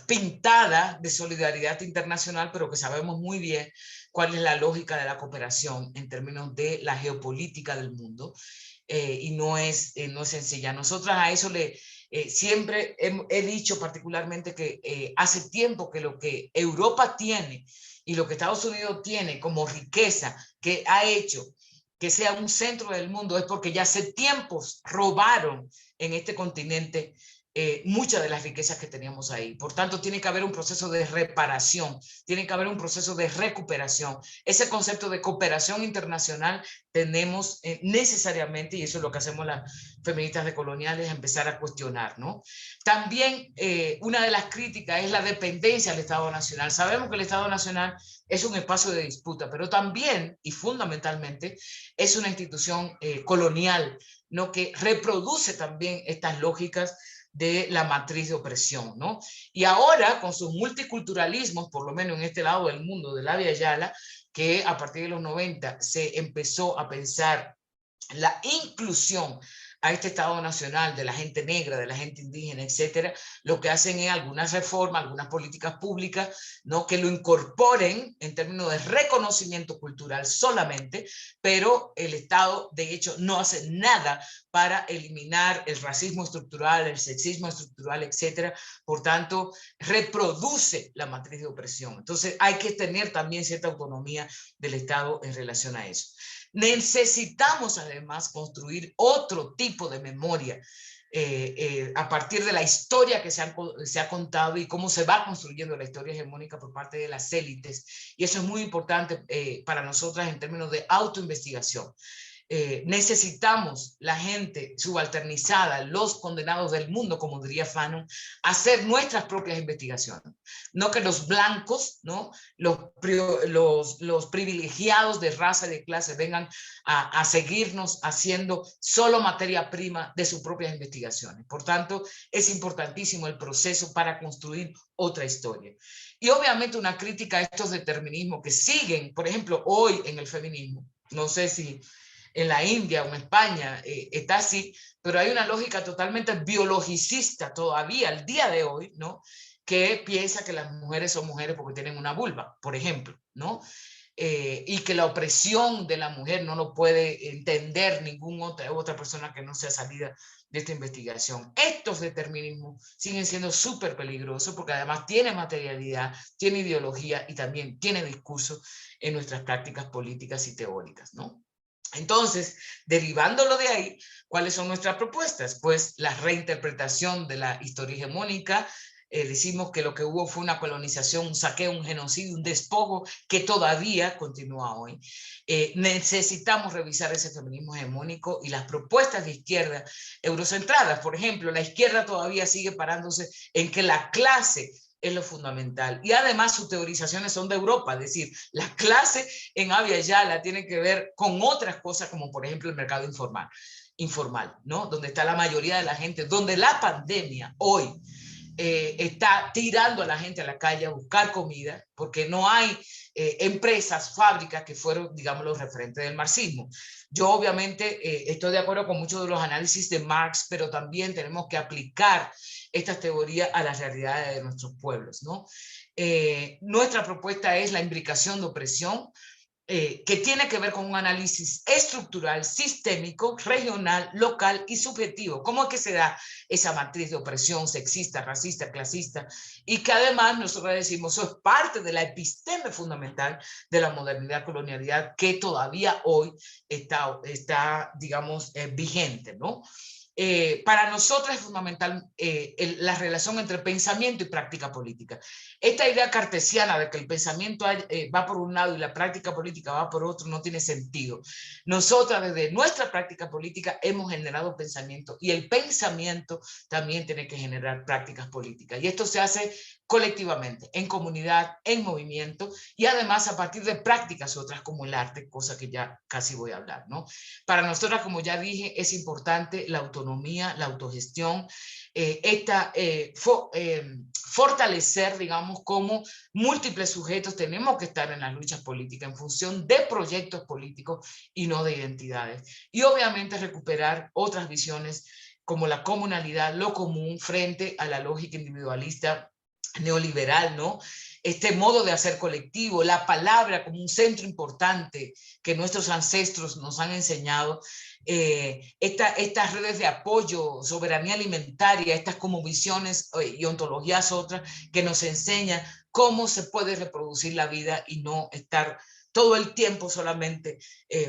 pintada de solidaridad internacional, pero que sabemos muy bien cuál es la lógica de la cooperación en términos de la geopolítica del mundo, y no es sencilla. Nosotras a eso siempre he dicho particularmente que hace tiempo que lo que Europa tiene y lo que Estados Unidos tiene como riqueza que ha hecho que sea un centro del mundo es porque ya hace tiempos robaron en este continente muchas de las riquezas que teníamos ahí. Por tanto, tiene que haber un proceso de reparación, tiene que haber un proceso de recuperación. Ese concepto de cooperación internacional tenemos necesariamente, y eso es lo que hacemos las feministas decoloniales, empezar a cuestionar, ¿no? También una de las críticas es la dependencia del Estado Nacional. Sabemos que el Estado Nacional es un espacio de disputa, pero también y fundamentalmente es una institución colonial, ¿no? Que reproduce también estas lógicas de la matriz de opresión, ¿no? Y ahora, con sus multiculturalismos, por lo menos en este lado del mundo, del Abya Yala, que a partir de los 90 se empezó a pensar la inclusión a este Estado Nacional de la gente negra, de la gente indígena, etcétera, lo que hacen es algunas reformas, algunas políticas públicas, ¿no? Que lo incorporen en términos de reconocimiento cultural solamente, pero el Estado, de hecho, no hace nada para eliminar el racismo estructural, el sexismo estructural, etcétera. Por tanto, reproduce la matriz de opresión. Entonces, hay que tener también cierta autonomía del Estado en relación a eso. Necesitamos además construir otro tipo de memoria a partir de la historia que se ha contado y cómo se va construyendo la historia hegemónica por parte de las élites. Y eso es muy importante para nosotras en términos de autoinvestigación. Necesitamos la gente subalternizada, los condenados del mundo, como diría Fanon, hacer nuestras propias investigaciones. No que los blancos, ¿no? los privilegiados de raza y de clase vengan a seguirnos haciendo solo materia prima de sus propias investigaciones. Por tanto, es importantísimo el proceso para construir otra historia. Y obviamente una crítica a estos determinismos que siguen, por ejemplo, hoy en el feminismo, no sé si en la India o en España está así, pero hay una lógica totalmente biologicista todavía al día de hoy, ¿no? Que piensa que las mujeres son mujeres porque tienen una vulva, por ejemplo, ¿no? Y que la opresión de la mujer no lo puede entender ninguna otra persona que no sea salida de esta investigación. Estos determinismos siguen siendo súper peligrosos porque además tienen materialidad, tiene ideología y también tiene discurso en nuestras prácticas políticas y teóricas, ¿no? Entonces, derivándolo de ahí, ¿cuáles son nuestras propuestas? Pues la reinterpretación de la historia hegemónica. Decimos que lo que hubo fue una colonización, un saqueo, un genocidio, un despojo que todavía continúa hoy. Necesitamos revisar ese feminismo hegemónico y las propuestas de izquierda eurocentradas. Por ejemplo, la izquierda todavía sigue parándose en que la clase es lo fundamental. Y además sus teorizaciones son de Europa, es decir, la clase en Abya Yala tiene que ver con otras cosas, como por ejemplo el mercado informal, ¿no? Donde está la mayoría de la gente, donde la pandemia hoy está tirando a la gente a la calle a buscar comida, porque no hay empresas, fábricas que fueron, digamos, los referentes del marxismo. Yo obviamente estoy de acuerdo con muchos de los análisis de Marx, pero también tenemos que aplicar estas teorías a las realidades de nuestros pueblos, ¿no? Nuestra propuesta es la imbricación de opresión, que tiene que ver con un análisis estructural, sistémico, regional, local y subjetivo. ¿Cómo es que se da esa matriz de opresión sexista, racista, clasista? Y que además nosotros decimos, eso es parte de la episteme fundamental de la modernidad colonialidad que todavía hoy está digamos, vigente, ¿no? Para nosotros es fundamental la relación entre pensamiento y práctica política. Esta idea cartesiana de que el pensamiento va por un lado y la práctica política va por otro no tiene sentido. Nosotras desde nuestra práctica política hemos generado pensamiento y el pensamiento también tiene que generar prácticas políticas. Y esto se hace colectivamente, en comunidad, en movimiento y además a partir de prácticas otras como el arte, cosa que ya casi voy a hablar, ¿no? Para nosotras, como ya dije, es importante la autonomía, la autogestión, fortalecer, digamos, como múltiples sujetos tenemos que estar en las luchas políticas en función de proyectos políticos y no de identidades. Y obviamente recuperar otras visiones como la comunalidad, lo común, frente a la lógica individualista neoliberal, ¿no? Este modo de hacer colectivo, la palabra como un centro importante que nuestros ancestros nos han enseñado, estas redes de apoyo, soberanía alimentaria, estas como visiones y ontologías otras que nos enseñan cómo se puede reproducir la vida y no estar todo el tiempo solamente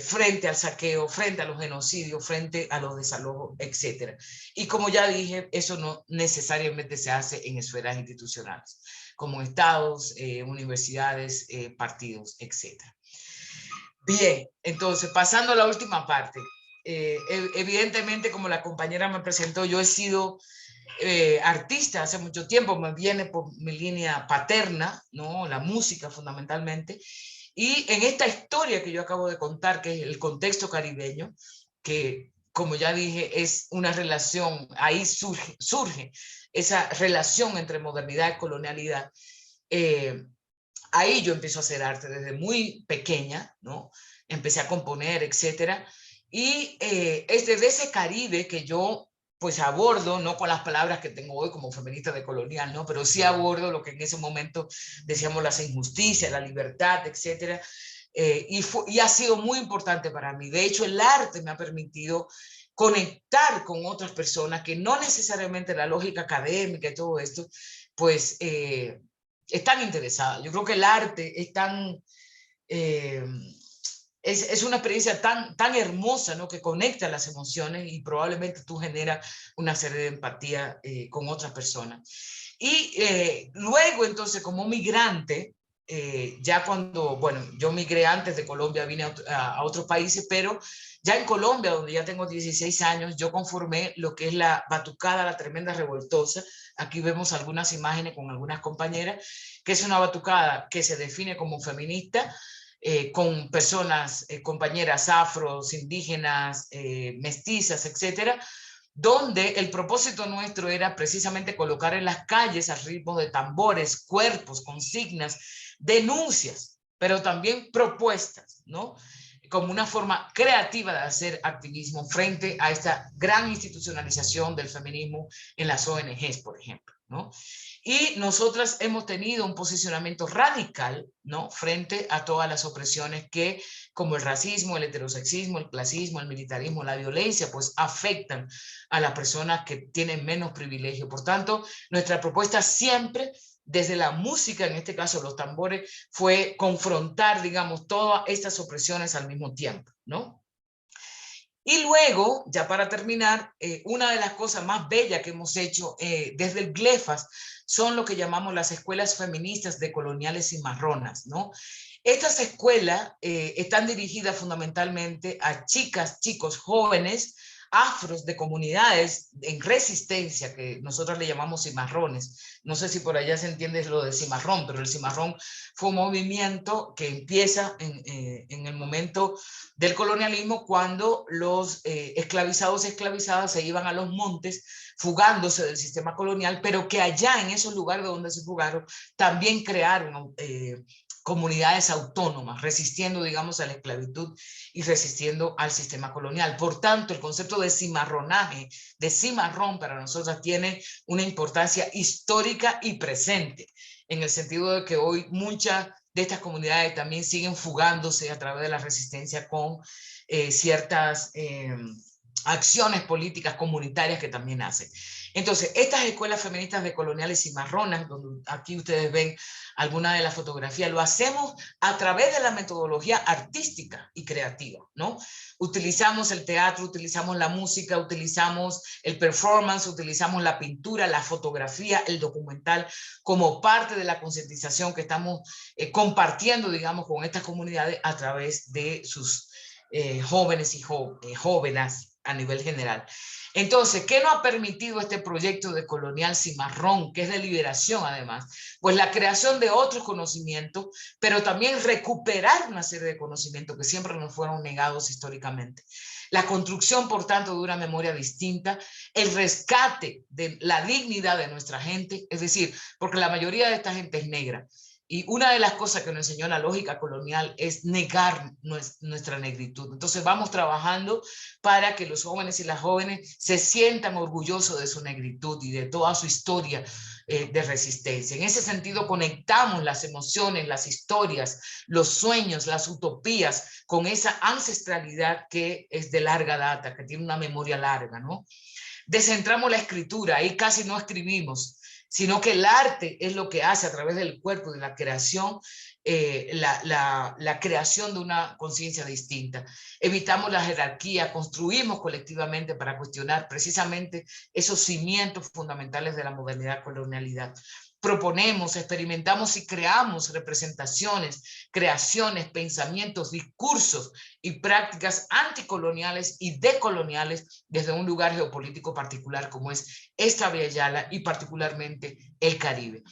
frente al saqueo, frente a los genocidios, frente a los desalojos, etc. Y como ya dije, eso no necesariamente se hace en esferas institucionales, como estados, universidades, partidos, etc. Bien, entonces, pasando a la última parte. Evidentemente, como la compañera me presentó, yo he sido artista hace mucho tiempo, me viene por mi línea paterna, ¿no? La música fundamentalmente. Y en esta historia que yo acabo de contar, que es el contexto caribeño, que como ya dije, es una relación, ahí surge esa relación entre modernidad y colonialidad. Ahí yo empiezo a hacer arte desde muy pequeña, ¿no? Empecé a componer, etcétera. Y es desde ese Caribe que yo pues abordo, no con las palabras que tengo hoy como feminista decolonial, ¿no? Pero sí abordo lo que en ese momento decíamos las injusticias, la libertad, etcétera. Y ha sido muy importante para mí. De hecho, el arte me ha permitido conectar con otras personas que no necesariamente la lógica académica y todo esto, pues están interesadas. Yo creo que el arte es tan... es una experiencia tan hermosa, ¿no? Que conecta las emociones y probablemente tú generas una serie de empatía con otras personas. Y luego, entonces, como migrante, ya cuando, bueno, yo migré antes de Colombia, vine a otros países, pero ya en Colombia, donde ya tengo 16 años, yo conformé lo que es la batucada, la tremenda revoltosa. Aquí vemos algunas imágenes con algunas compañeras, que es una batucada que se define como feminista, con personas, compañeras afros, indígenas, mestizas, etcétera, donde el propósito nuestro era precisamente colocar en las calles al ritmo de tambores, cuerpos, consignas, denuncias, pero también propuestas, ¿no? Como una forma creativa de hacer activismo frente a esta gran institucionalización del feminismo en las ONGs, por ejemplo, ¿no? Y nosotras hemos tenido un posicionamiento radical, ¿no? Frente a todas las opresiones que, como el racismo, el heterosexismo, el clasismo, el militarismo, la violencia, pues afectan a las personas que tienen menos privilegio. Por tanto, nuestra propuesta siempre, desde la música, en este caso los tambores, fue confrontar, digamos, todas estas opresiones al mismo tiempo, ¿no? Y luego, ya para terminar, una de las cosas más bellas que hemos hecho desde el GLEFAS son lo que llamamos las escuelas feministas decoloniales y marronas, ¿no? Estas escuelas están dirigidas fundamentalmente a chicas, chicos jóvenes, afros de comunidades en resistencia, que nosotros le llamamos cimarrones. No sé si por allá se entiende lo de cimarrón, pero el cimarrón fue un movimiento que empieza en el momento del colonialismo, cuando los esclavizados y esclavizadas se iban a los montes fugándose del sistema colonial, pero que allá en esos lugares donde se fugaron también crearon comunidades autónomas, resistiendo, digamos, a la esclavitud y resistiendo al sistema colonial. Por tanto, el concepto de cimarronaje, de cimarrón, para nosotras tiene una importancia histórica y presente, en el sentido de que hoy muchas de estas comunidades también siguen fugándose a través de la resistencia con ciertas acciones políticas comunitarias que también hacen. Entonces, estas escuelas feministas decoloniales y marronas, donde aquí ustedes ven alguna de las fotografías, lo hacemos a través de la metodología artística y creativa, ¿no? Utilizamos el teatro, utilizamos la música, utilizamos el performance, utilizamos la pintura, la fotografía, el documental, como parte de la concientización que estamos compartiendo, digamos, con estas comunidades a través de sus jóvenes y jóvenes a nivel general. Entonces, ¿qué nos ha permitido este proyecto de colonial cimarrón, que es de liberación además? Pues la creación de otros conocimientos, pero también recuperar una serie de conocimientos que siempre nos fueron negados históricamente. La construcción, por tanto, de una memoria distinta, el rescate de la dignidad de nuestra gente, es decir, porque la mayoría de esta gente es negra. Y una de las cosas que nos enseñó la lógica colonial es negar nuestra negritud. Entonces vamos trabajando para que los jóvenes y las jóvenes se sientan orgullosos de su negritud y de toda su historia de resistencia. En ese sentido conectamos las emociones, las historias, los sueños, las utopías con esa ancestralidad que es de larga data, que tiene una memoria larga, ¿no? Descentramos la escritura, ahí casi no escribimos, sino que el arte es lo que hace a través del cuerpo, de la creación, la creación de una conciencia distinta. Evitamos la jerarquía, construimos colectivamente para cuestionar precisamente esos cimientos fundamentales de la modernidad colonialidad. Proponemos, experimentamos y creamos representaciones, creaciones, pensamientos, discursos y prácticas anticoloniales y decoloniales desde un lugar geopolítico particular como es esta Abya Yala y particularmente el Caribe.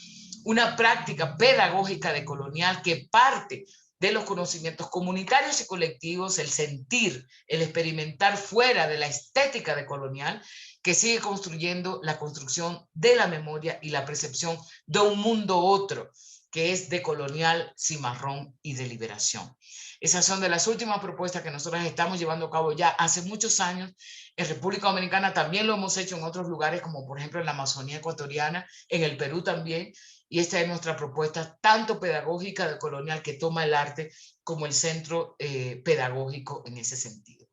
Una práctica pedagógica decolonial que parte de los conocimientos comunitarios y colectivos, el sentir, el experimentar fuera de la estética decolonial, que sigue construyendo la construcción de la memoria y la percepción de un mundo otro, que es decolonial, cimarrón y de liberación. Esas son de las últimas propuestas que nosotros estamos llevando a cabo ya hace muchos años. En República Dominicana también lo hemos hecho en otros lugares, como por ejemplo en la Amazonía ecuatoriana, en el Perú también. Y esta es nuestra propuesta, tanto pedagógica de colonial, que toma el arte como el centro pedagógico en ese sentido.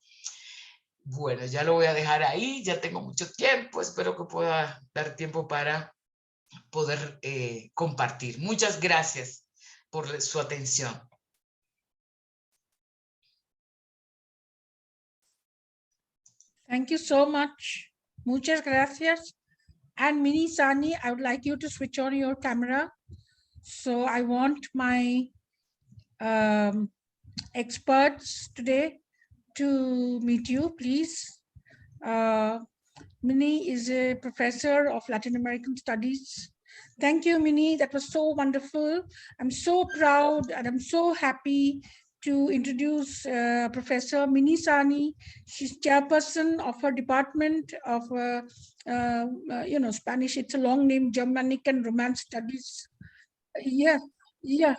Bueno, ya lo voy a dejar ahí, ya tengo mucho tiempo, espero que pueda dar tiempo para poder compartir. Muchas gracias por su atención. Thank you so much. Muchas gracias. And Mini Sani, I would like you to switch on your camera. So I want my experts today to meet you, please. Mini is a professor of Latin American Studies. Thank you, Mini. That was so wonderful. I'm so proud and I'm so happy to introduce Professor Mini Sani. She's chairperson of her department of, Spanish. It's a long name, Germanic and Romance Studies. Yeah, and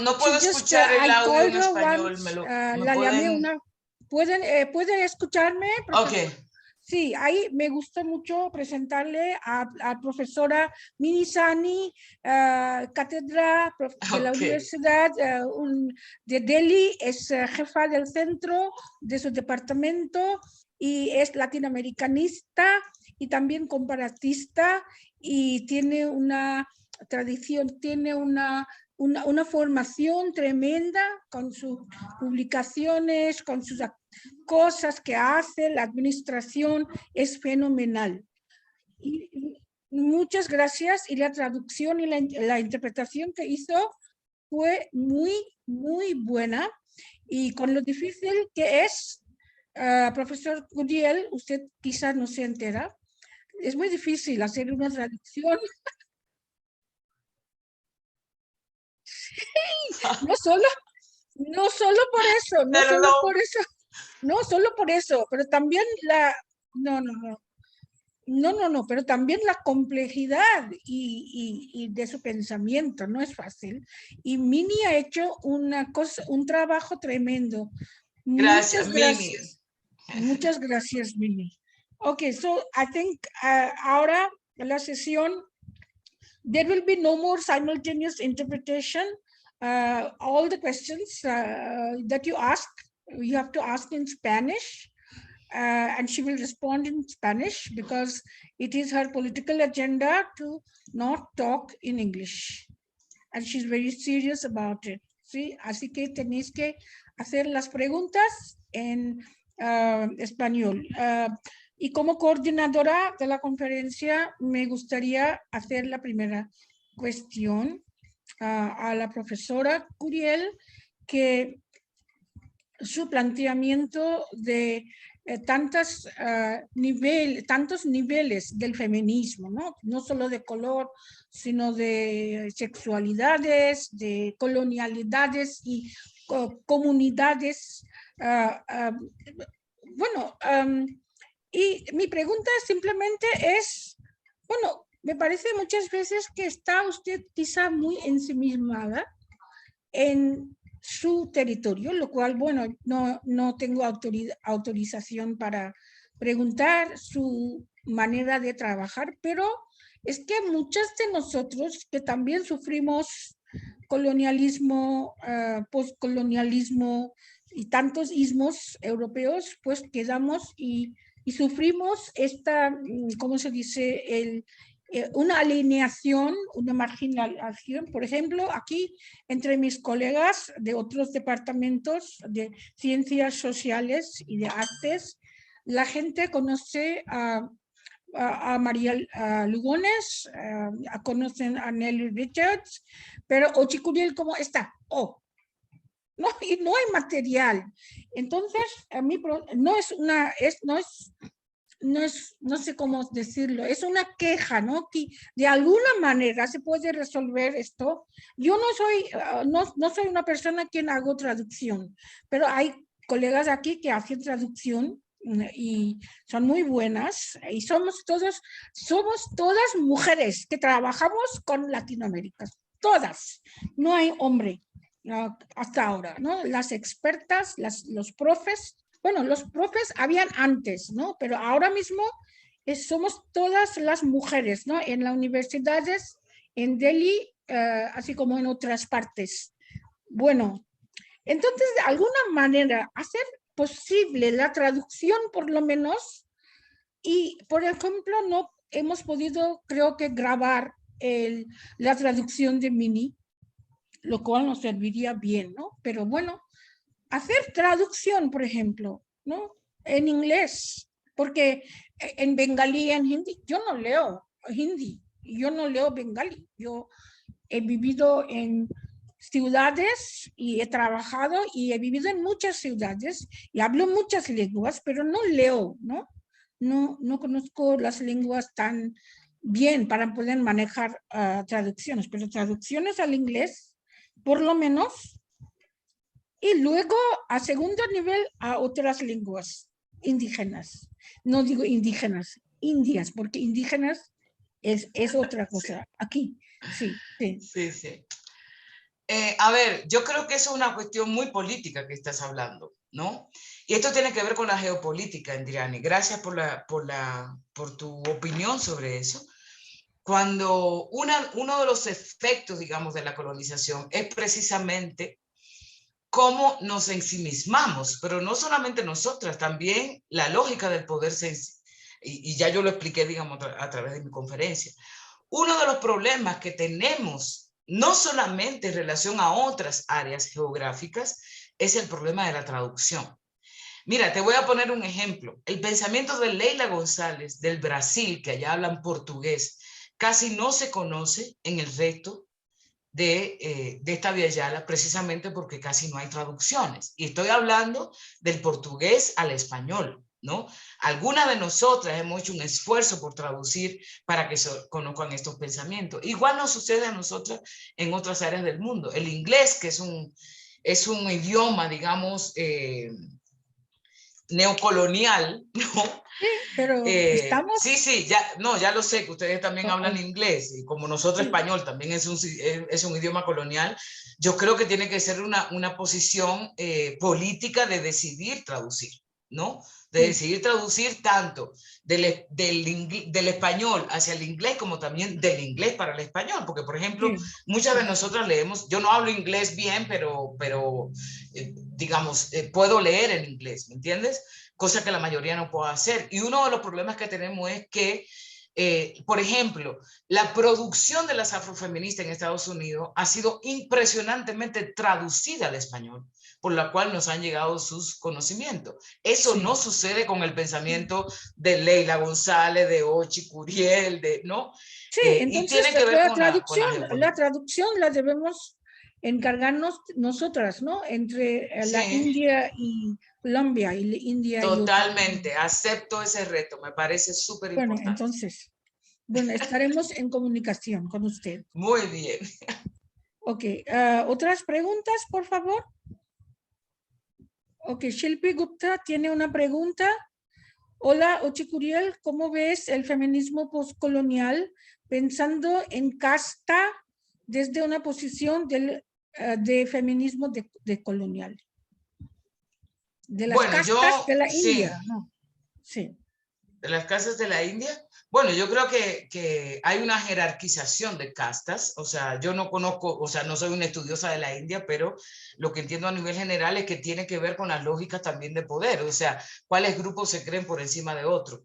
no puedo escuchar el audio en español. ¿Pueden escucharme? Okay. Sí, ahí me gustó mucho presentarle a profesora Mini Sani, cátedra de la Universidad de Delhi, es jefa del centro de su departamento y es latinoamericanista y también comparatista y tiene una tradición, tiene una formación tremenda con sus publicaciones, con sus cosas que hace, la administración es fenomenal. Y muchas gracias y la traducción y la interpretación que hizo fue muy, muy buena y con lo difícil que es, profesor Curiel, usted quizás no se entera, es muy difícil hacer una traducción. No solo por eso, pero también pero también la complejidad y de su pensamiento no es fácil. Y Mini ha hecho un trabajo tremendo. Gracias, Mini. Muchas gracias, Mini. Okay, so I think ahora la sesión, there will be no more simultaneous interpretation. All the questions that you ask, you have to ask in Spanish, and she will respond in Spanish because it is her political agenda to not talk in English. And she's very serious about it. ¿Sí? Así que tenéis que hacer las preguntas en español. Y como coordinadora de la conferencia, me gustaría hacer la primera cuestión a la profesora Curiel, que su planteamiento de tantos niveles del feminismo, no solo de color, sino de sexualidades, de colonialidades y comunidades. Y mi pregunta simplemente es, me parece muchas veces que está usted quizá muy ensimismada en su territorio, lo cual, no tengo autorización para preguntar su manera de trabajar, pero es que muchas de nosotros que también sufrimos colonialismo, postcolonialismo y tantos ismos europeos, pues quedamos y sufrimos esta, ¿cómo se dice?, una alineación, una marginalización. Por ejemplo, aquí entre mis colegas de otros departamentos de ciencias sociales y de artes, la gente conoce a María Lugones, conocen a Nelly Richards, pero Ochy Curiel, ¿cómo está? No, y no hay material. Entonces, a mí no sé cómo decirlo, es una queja, ¿no? Que de alguna manera se puede resolver esto. Yo no soy una persona quien hago traducción, pero hay colegas aquí que hacen traducción y son muy buenas y somos todas mujeres que trabajamos con Latinoamérica. todas, no hay hombre hasta ahora, ¿no? Las expertas, los profes, bueno, los profes habían antes, ¿no? Pero ahora mismo somos todas las mujeres, ¿no? En las universidades, en Delhi, así como en otras partes. Bueno, entonces, de alguna manera, hacer posible la traducción, por lo menos, y, por ejemplo, no hemos podido, creo que, grabar la traducción de Mini, lo cual nos serviría bien, ¿no? Pero bueno, hacer traducción, por ejemplo, ¿no? En inglés, porque en bengalí, en hindi, yo no leo hindi, yo no leo bengalí, yo he vivido en ciudades y he trabajado y he vivido en muchas ciudades y hablo muchas lenguas, pero no leo, ¿no? No conozco las lenguas tan bien para poder manejar traducciones, pero traducciones al inglés, por lo menos, y luego a segundo nivel a otras lenguas indígenas. No digo indígenas, indias, porque indígenas es otra cosa. Aquí, sí. Sí. A ver, yo creo que eso es una cuestión muy política que estás hablando, ¿no? Y esto tiene que ver con la geopolítica, Indriani. Gracias por tu opinión sobre eso. Cuando uno de los efectos, digamos, de la colonización es precisamente cómo nos ensimismamos, pero no solamente nosotras, también la lógica del poder, y ya yo lo expliqué, digamos, a través de mi conferencia. Uno de los problemas que tenemos, no solamente en relación a otras áreas geográficas, es el problema de la traducción. Mira, te voy a poner un ejemplo. El pensamiento de Leila González del Brasil, que allá hablan portugués, casi no se conoce en el resto de esta Abya Yala, precisamente porque casi no hay traducciones. Y estoy hablando del portugués al español, ¿no? Algunas de nosotras hemos hecho un esfuerzo por traducir para que se conozcan estos pensamientos. Igual nos sucede a nosotras en otras áreas del mundo. El inglés, que es un idioma, digamos, neocolonial, ¿no? Sí, pero estamos... Sí, ya lo sé, que ustedes también hablan inglés, y como nosotros español también es un idioma colonial. Yo creo que tiene que ser una posición política de decidir traducir, ¿no? De decidir traducir tanto del español hacia el inglés como también del inglés para el español, porque por ejemplo, muchas de nosotras leemos, yo no hablo inglés bien, pero digamos, puedo leer en inglés, ¿me entiendes? Cosa que la mayoría no puede hacer. Y uno de los problemas que tenemos es que, por ejemplo, la producción de las afrofeministas en Estados Unidos ha sido impresionantemente traducida al español, por la cual nos han llegado sus conocimientos. Eso no sucede con el pensamiento de Leila González, de Ochy Curiel, ¿no? Sí, entonces y tiene que ver la traducción la debemos encargarnos nosotras, ¿no? Entre la India y Colombia y India Totalmente, y acepto ese reto, me parece súper importante. Bueno, entonces, estaremos en comunicación con usted. Muy bien. Ok, ¿otras preguntas, por favor? Ok, Shilpi Gupta tiene una pregunta. Hola, Ochy Curiel, ¿cómo ves el feminismo postcolonial pensando en casta desde una posición de feminismo decolonial? De las castas de la India, ¿no? Sí. De las castas de la India. Bueno, yo creo que hay una jerarquización de castas, o sea, yo no conozco, o sea, no soy una estudiosa de la India, pero lo que entiendo a nivel general es que tiene que ver con las lógicas también de poder, o sea, cuáles grupos se creen por encima de otros.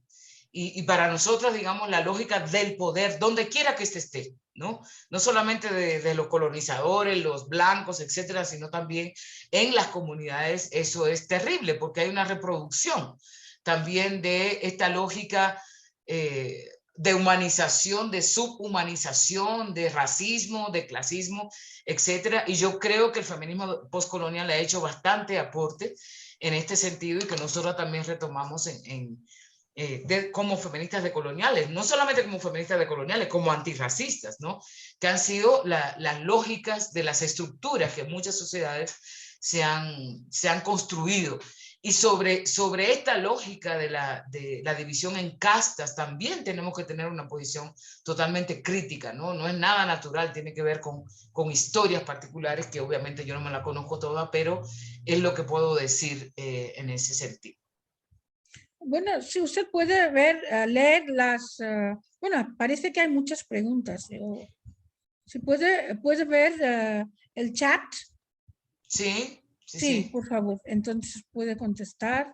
Y para nosotros, digamos, la lógica del poder, donde quiera que esté, ¿no? No solamente de los colonizadores, los blancos, etcétera, sino también en las comunidades, eso es terrible, porque hay una reproducción también de esta lógica de humanización, de subhumanización, de racismo, de clasismo, etcétera. Y yo creo que el feminismo postcolonial ha hecho bastante aporte en este sentido y que nosotros también retomamos como feministas decoloniales, no solamente como feministas decoloniales, como antirracistas, ¿no? Que han sido las lógicas de las estructuras que muchas sociedades se han construido. Y sobre esta lógica de la división en castas, también tenemos que tener una posición totalmente crítica, ¿no? No es nada natural, tiene que ver con historias particulares que obviamente yo no me la conozco toda, pero es lo que puedo decir en ese sentido. Bueno, si usted puede ver, leer las, bueno, parece que hay muchas preguntas. Si puede ver el chat. Sí. Sí, por favor, entonces puede contestar.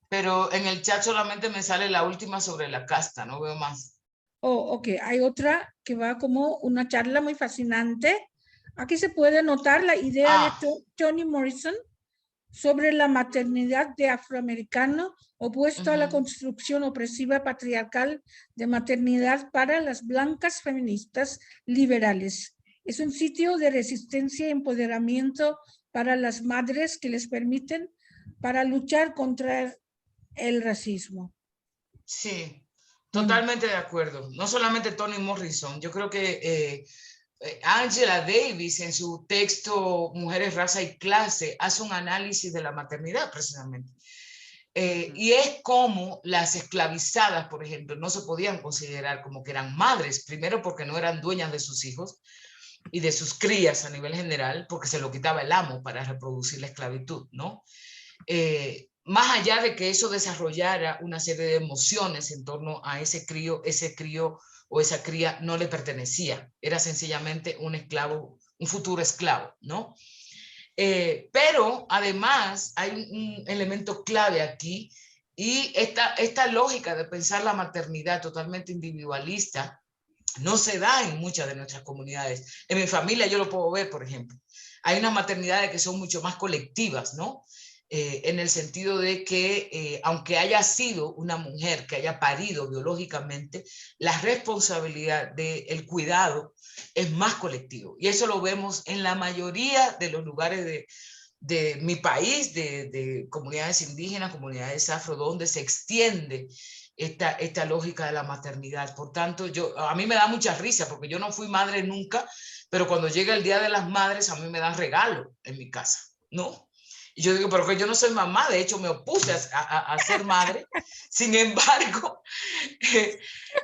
Pero en el chat solamente me sale la última sobre la casta, no veo más. Oh, ok, hay otra que va como una charla muy fascinante. Aquí se puede notar la idea de Toni Morrison sobre la maternidad de afroamericano opuesto a la construcción opresiva patriarcal de maternidad para las blancas feministas liberales. Es un sitio de resistencia y empoderamiento para las madres que les permiten para luchar contra el racismo. Sí, totalmente de acuerdo. No solamente Toni Morrison, yo creo que Angela Davis en su texto Mujeres, Raza y Clase hace un análisis de la maternidad precisamente. Y es como las esclavizadas, por ejemplo, no se podían considerar como que eran madres, primero porque no eran dueñas de sus hijos y de sus crías a nivel general, porque se lo quitaba el amo para reproducir la esclavitud, ¿no? Más allá de que eso desarrollara una serie de emociones en torno a ese crío o esa cría no le pertenecía, era sencillamente un esclavo, un futuro esclavo, ¿no? Pero además hay un elemento clave aquí y esta lógica de pensar la maternidad totalmente individualista no se da en muchas de nuestras comunidades. En mi familia yo lo puedo ver, por ejemplo. Hay unas maternidades que son mucho más colectivas, ¿no? En el sentido de que aunque haya sido una mujer que haya parido biológicamente, la responsabilidad del cuidado es más colectivo. Y eso lo vemos en la mayoría de los lugares de mi país, de comunidades indígenas, comunidades afro, donde se extiende esta lógica de la maternidad. Por tanto, a mí me da mucha risa porque yo no fui madre nunca, pero cuando llega el Día de las Madres, a mí me dan regalo en mi casa, ¿no? Y yo digo, pero que yo no soy mamá, de hecho me opuse a ser madre. Sin embargo,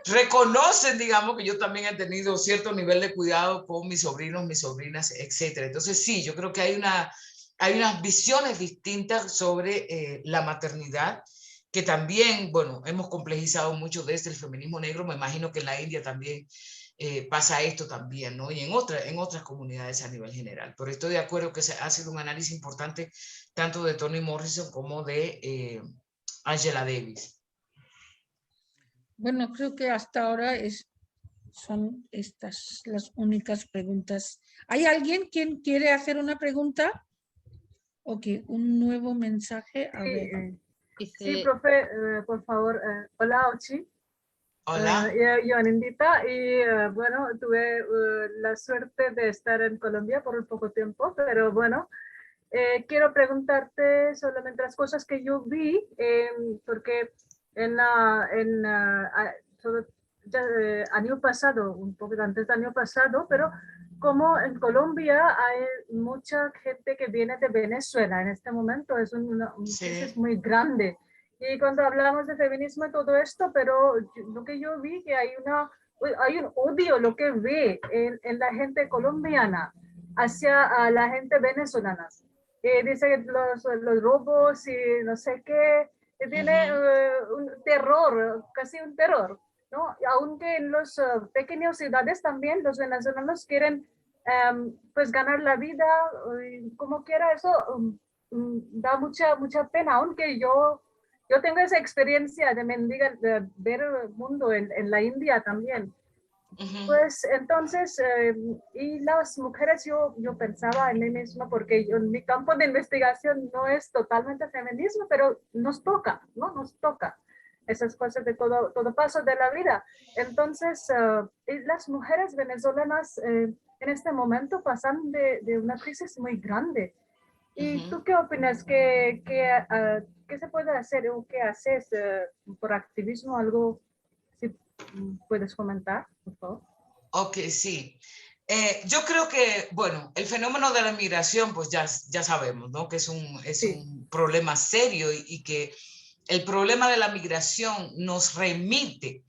reconocen, digamos, que yo también he tenido cierto nivel de cuidado con mis sobrinos, mis sobrinas, etc. Entonces sí, yo creo que hay unas visiones distintas sobre la maternidad, que también, bueno, hemos complejizado mucho desde el feminismo negro. Me imagino que en la India también pasa esto también, ¿no? Y en otras comunidades a nivel general. Pero estoy de acuerdo que ha sido un análisis importante tanto de Toni Morrison como de Angela Davis. Bueno, creo que hasta ahora son estas las únicas preguntas. ¿Hay alguien quien quiere hacer una pregunta? Ok, un nuevo mensaje. A ver. Sí, profe, por favor. Hola, Ochy. Hola. Yo Anindita, y bueno, tuve la suerte de estar en Colombia por un poco tiempo, pero bueno, quiero preguntarte solamente las cosas que yo vi, porque año pasado, un poco antes del año pasado, pero como en Colombia hay mucha gente que viene de Venezuela en este momento, es una crisis muy grande. Y cuando hablamos de feminismo y todo esto, pero lo que yo vi que hay un odio, lo que ve en la gente colombiana hacia la gente venezolana. Dice que los robos y no sé qué, tiene un terror, casi un terror, ¿no? Aunque en las pequeñas ciudades también los venezolanos quieren pues ganar la vida, como quiera, eso da mucha pena, aunque yo tengo esa experiencia de mendigar, de ver el mundo en la India también. Pues entonces, y las mujeres, yo pensaba en mí misma, porque mi campo de investigación no es totalmente feminismo, pero nos toca, ¿no? Nos toca esas cosas de todo paso de la vida. Entonces, las mujeres venezolanas en este momento pasan de una crisis muy grande. ¿Y tú qué opinas? ¿Qué se puede hacer o qué haces por activismo? Algo, si puedes comentar, por favor. Ok, sí. Yo creo que, bueno, el fenómeno de la migración, pues ya sabemos, ¿no? Que es un problema serio y que el problema de la migración nos remite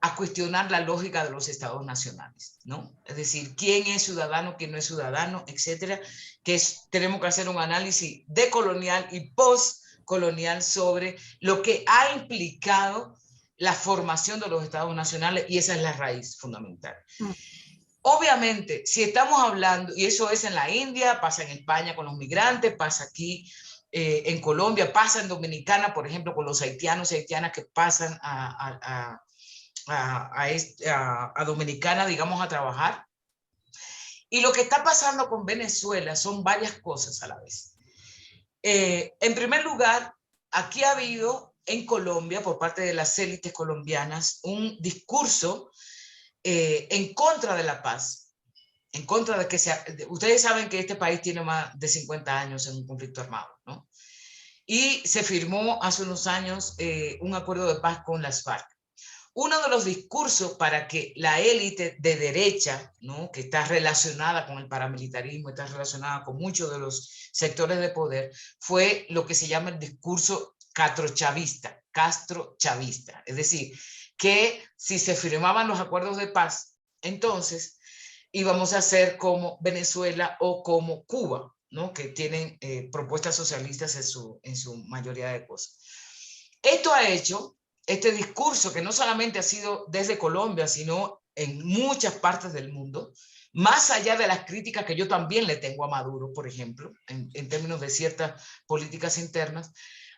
a cuestionar la lógica de los estados nacionales, ¿no? Es decir, quién es ciudadano, quién no es ciudadano, etcétera, tenemos que hacer un análisis decolonial y postcolonial sobre lo que ha implicado la formación de los estados nacionales, y esa es la raíz fundamental. Obviamente, si estamos hablando, y eso es en la India, pasa en España con los migrantes, pasa aquí en Colombia, pasa en Dominicana, por ejemplo, con los haitianos y haitianas que pasan a Dominicana, digamos, a trabajar. Y lo que está pasando con Venezuela son varias cosas a la vez. En primer lugar, aquí ha habido en Colombia, por parte de las élites colombianas, un discurso en contra de la paz, en contra de que ustedes saben que este país tiene más de 50 años en un conflicto armado, ¿no? Y se firmó hace unos años un acuerdo de paz con las FARC. Uno de los discursos para que la élite de derecha, ¿no? Que está relacionada con el paramilitarismo, está relacionada con muchos de los sectores de poder, fue lo que se llama el discurso castrochavista, es decir, que si se firmaban los acuerdos de paz, entonces íbamos a ser como Venezuela o como Cuba, ¿no? Que tienen propuestas socialistas en su mayoría de cosas. Esto ha hecho, este discurso que no solamente ha sido desde Colombia, sino en muchas partes del mundo, más allá de las críticas que yo también le tengo a Maduro, por ejemplo, en términos de ciertas políticas internas,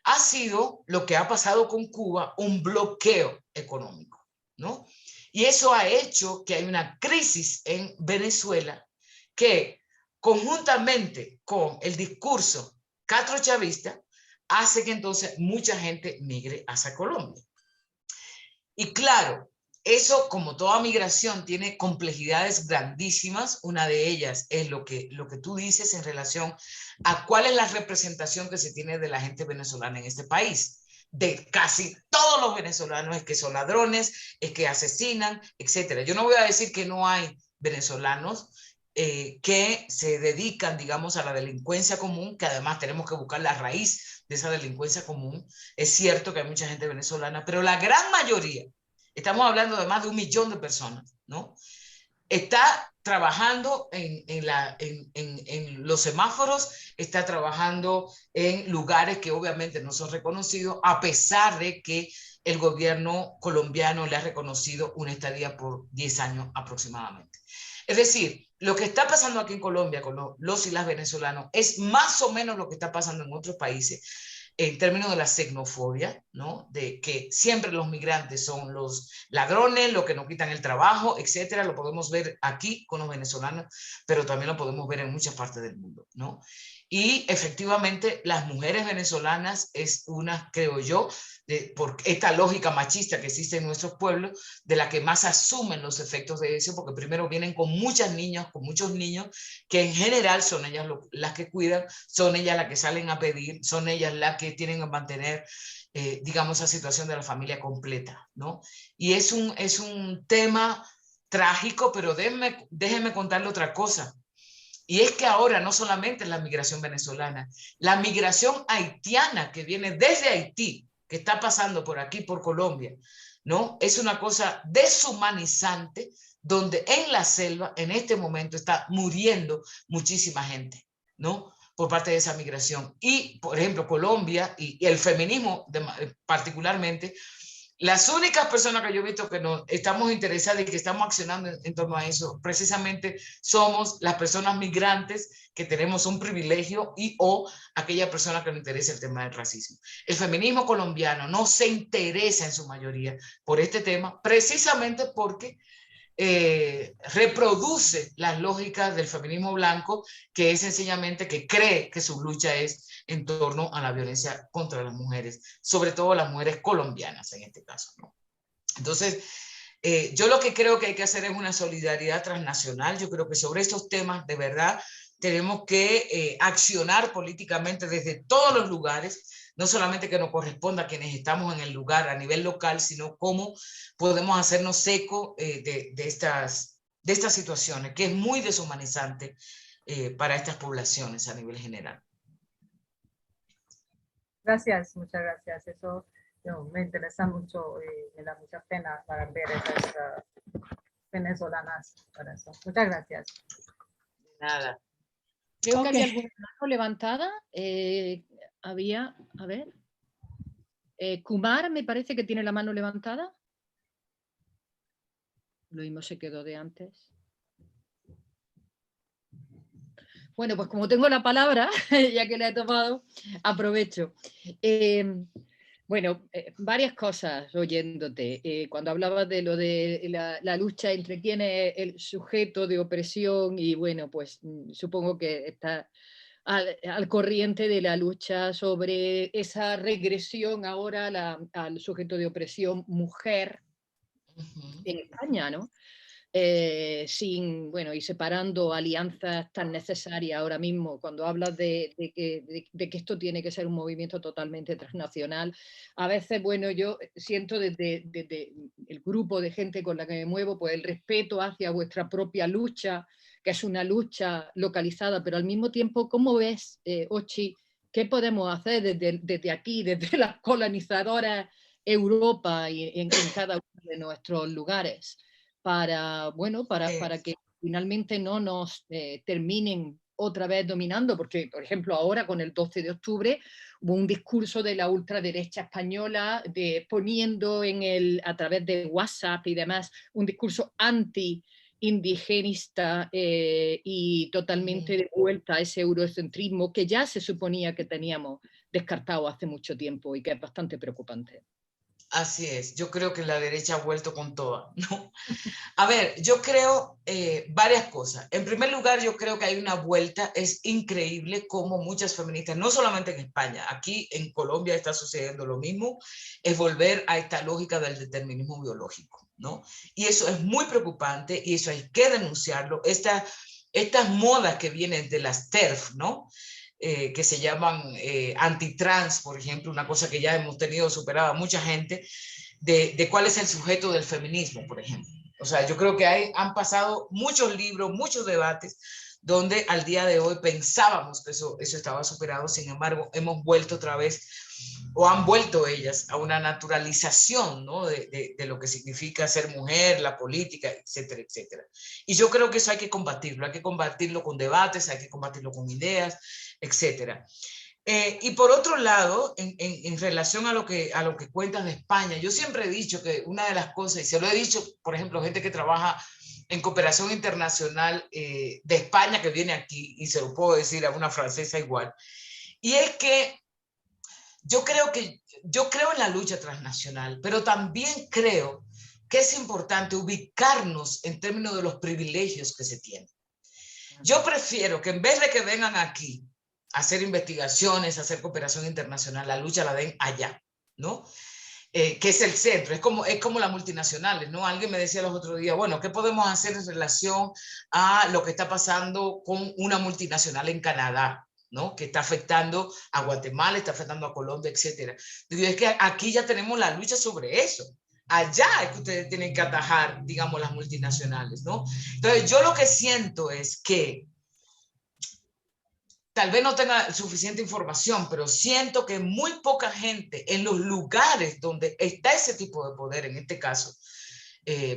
ha sido lo que ha pasado con Cuba, un bloqueo económico, ¿no? Y eso ha hecho que hay una crisis en Venezuela que, conjuntamente con el discurso castrochavista, hace que entonces mucha gente migre hacia Colombia. Y claro, eso, como toda migración, tiene complejidades grandísimas. Una de ellas es lo que tú dices en relación a cuál es la representación que se tiene de la gente venezolana en este país. De casi todos los venezolanos es que son ladrones, es que asesinan, etc. Yo no voy a decir que no hay venezolanos que se dedican, digamos, a la delincuencia común, que además tenemos que buscar la raíz de esa delincuencia común. Es cierto que hay mucha gente venezolana, pero la gran mayoría, estamos hablando de más de 1 millón de personas, ¿no? Está trabajando en los semáforos, está trabajando en lugares que obviamente no son reconocidos, a pesar de que el gobierno colombiano le ha reconocido una estadía por 10 años aproximadamente. Es decir, lo que está pasando aquí en Colombia con los y las venezolanos es más o menos lo que está pasando en otros países, en términos de la xenofobia, ¿no? De que siempre los migrantes son los ladrones, los que nos quitan el trabajo, etcétera. Lo podemos ver aquí con los venezolanos, pero también lo podemos ver en muchas partes del mundo, ¿no? Y efectivamente las mujeres venezolanas es una, creo yo, por esta lógica machista que existe en nuestros pueblos, de la que más asumen los efectos de eso, porque primero vienen con muchas niñas, con muchos niños, que en general son ellas las que cuidan, son ellas las que salen a pedir, son ellas las que tienen que mantener, digamos, la situación de la familia completa, ¿no? Y es un tema trágico, pero déjenme contarle otra cosa. Y es que ahora no solamente es la migración venezolana, la migración haitiana que viene desde Haití, que está pasando por aquí, por Colombia, ¿no? Es una cosa deshumanizante, donde en la selva, en este momento, está muriendo muchísima gente, ¿no? Por parte de esa migración. Y, por ejemplo, Colombia y el feminismo particularmente, las únicas personas que yo he visto que nos estamos interesadas y que estamos accionando en torno a eso, precisamente somos las personas migrantes que tenemos un privilegio y o aquella persona que nos interesa el tema del racismo. El feminismo colombiano no se interesa en su mayoría por este tema, precisamente porque reproduce las lógicas del feminismo blanco, que es sencillamente que cree que su lucha es en torno a la violencia contra las mujeres, sobre todo las mujeres colombianas en este caso, ¿no? Entonces, yo lo que creo que hay que hacer es una solidaridad transnacional. Yo creo que sobre estos temas, de verdad, tenemos que accionar políticamente desde todos los lugares, no solamente que nos corresponda a quienes estamos en el lugar a nivel local, sino cómo podemos hacernos eco de estas de estas situaciones, que es muy deshumanizante para estas poblaciones a nivel general. Gracias, muchas gracias. Eso me interesa mucho y me da mucha pena para ver esas venezolanas. Para eso. Muchas gracias. Nada. Creo que había alguna mano levantada. Había, a ver. Kumar me parece que tiene la mano levantada. Lo mismo se quedó de antes. Bueno, pues como tengo la palabra, ya que la he tomado, aprovecho. Bueno, varias cosas oyéndote. Cuando hablabas de lo de la lucha entre quién es el sujeto de opresión y bueno, pues supongo que está al corriente de la lucha sobre esa regresión ahora al sujeto de opresión mujer en España, ¿no? Bueno, y separando alianzas tan necesarias ahora mismo, cuando hablas de que esto tiene que ser un movimiento totalmente transnacional. A veces, bueno, yo siento desde el grupo de gente con la que me muevo, pues el respeto hacia vuestra propia lucha, que es una lucha localizada, pero al mismo tiempo, ¿cómo ves, Ochy, qué podemos hacer desde aquí, desde las colonizadoras Europa y en cada uno de nuestros lugares? Para, bueno, para que finalmente no nos terminen otra vez dominando, porque, por ejemplo, ahora con el 12 de octubre hubo un discurso de la ultraderecha española poniendo a través de WhatsApp y demás, un discurso anti-indigenista y totalmente de vuelta a ese eurocentrismo que ya se suponía que teníamos descartado hace mucho tiempo y que es bastante preocupante. Así es, yo creo que la derecha ha vuelto con toda, ¿no? A ver, yo creo varias cosas. En primer lugar, yo creo que hay una vuelta, es increíble cómo muchas feministas, no solamente en España, aquí en Colombia está sucediendo lo mismo, es volver a esta lógica del determinismo biológico, ¿no? Y eso es muy preocupante y eso hay que denunciarlo. Estas modas que vienen de las TERF, ¿no? Que se llaman antitrans, por ejemplo, una cosa que ya hemos tenido superada mucha gente, de cuál es el sujeto del feminismo, por ejemplo. O sea, yo creo que han pasado muchos libros, muchos debates, donde al día de hoy pensábamos que eso estaba superado, sin embargo, hemos vuelto otra vez, o han vuelto ellas, a una naturalización, ¿no? de lo que significa ser mujer, la política, etcétera, etcétera. Y yo creo que eso hay que combatirlo con debates, hay que combatirlo con ideas, etcétera. Y por otro lado, en relación a lo que cuentas de España, yo siempre he dicho que una de las cosas, y se lo he dicho, por ejemplo, gente que trabaja en cooperación internacional de España que viene aquí, y se lo puedo decir a una francesa igual, y es que yo creo en la lucha transnacional, pero también creo que es importante ubicarnos en términos de los privilegios que se tienen. Yo prefiero que en vez de que vengan aquí a hacer investigaciones, a hacer cooperación internacional, la lucha la den allá, ¿no? Que es el centro, es como las multinacionales, ¿no? Alguien me decía los otros días, bueno, ¿qué podemos hacer en relación a lo que está pasando con una multinacional en Canadá, ¿no? Que está afectando a Guatemala, está afectando a Colombia, etcétera. Digo, es que aquí ya tenemos la lucha sobre eso. Allá es que ustedes tienen que atajar, digamos, las multinacionales, ¿no? Entonces, yo lo que siento es que tal vez no tenga suficiente información, pero siento que muy poca gente en los lugares donde está ese tipo de poder, en este caso,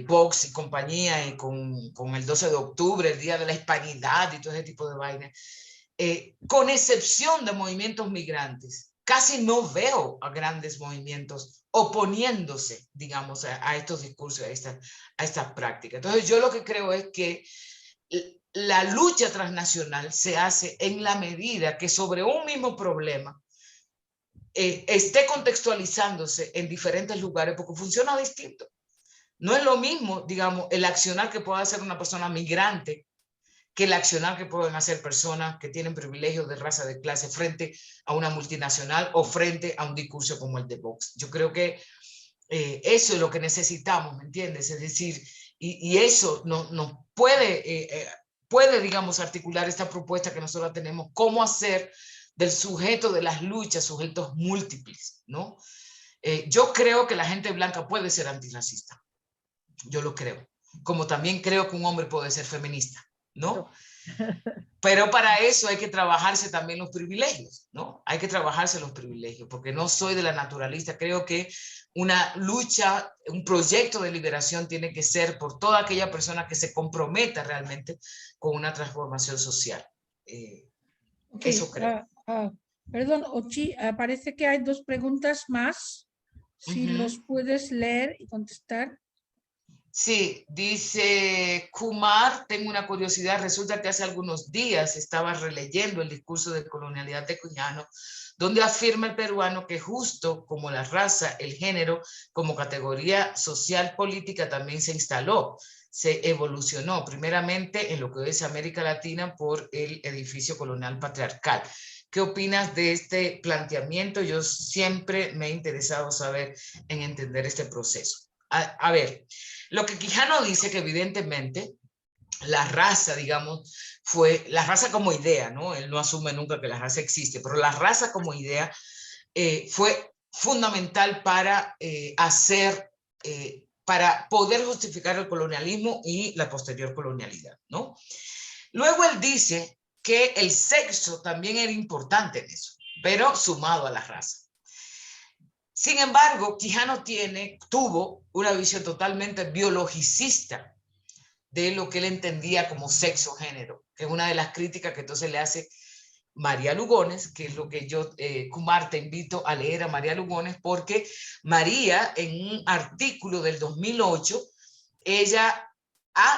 Vox y compañía, y con el 12 de octubre, el Día de la Hispanidad y todo ese tipo de vainas, con excepción de movimientos migrantes, casi no veo a grandes movimientos oponiéndose, digamos, a estos discursos, a estas prácticas. Entonces, yo lo que creo es que la lucha transnacional se hace en la medida que sobre un mismo problema esté contextualizándose en diferentes lugares, porque funciona distinto. No es lo mismo, digamos, el accionar que pueda hacer una persona migrante que el accionar que pueden hacer personas que tienen privilegios de raza, de clase, frente a una multinacional o frente a un discurso como el de Vox. Yo creo que eso es lo que necesitamos, ¿me entiendes? Es decir, y eso nos puede, digamos, articular esta propuesta que nosotros tenemos, cómo hacer del sujeto de las luchas sujetos múltiples, ¿no? Yo creo que la gente blanca puede ser antirracista. Yo lo creo. como también creo que un hombre puede ser feminista, ¿no? Pero para eso hay que trabajarse también los privilegios, ¿no? Hay que trabajarse los privilegios, porque no soy de la naturalista. Creo que una lucha, un proyecto de liberación tiene que ser por toda aquella persona que se comprometa realmente con una transformación social. Okay. Eso creo. Perdón, Ochy, parece que hay dos preguntas más. Si los puedes leer y contestar. Sí, dice Kumar, tengo una curiosidad, resulta que hace algunos días estaba releyendo el discurso de colonialidad de Quijano, donde afirma el peruano que justo como la raza, el género, como categoría social política también se instaló, se evolucionó primeramente en lo que es América Latina por el edificio colonial patriarcal. ¿Qué opinas de este planteamiento? Yo siempre me he interesado saber en entender este proceso. A ver, lo que Quijano dice que evidentemente la raza, digamos, fue la raza como idea, ¿no? Él no asume nunca que la raza existe, pero la raza como idea fue fundamental para para poder justificar el colonialismo y la posterior colonialidad, ¿no? Luego él dice que el sexo también era importante en eso, pero sumado a la raza. Sin embargo, Quijano tuvo una visión totalmente biologicista de lo que él entendía como sexo-género, que es una de las críticas que entonces le hace María Lugones, que es lo que yo, Kumar, te invito a leer a María Lugones, porque María, en un artículo del 2008, ella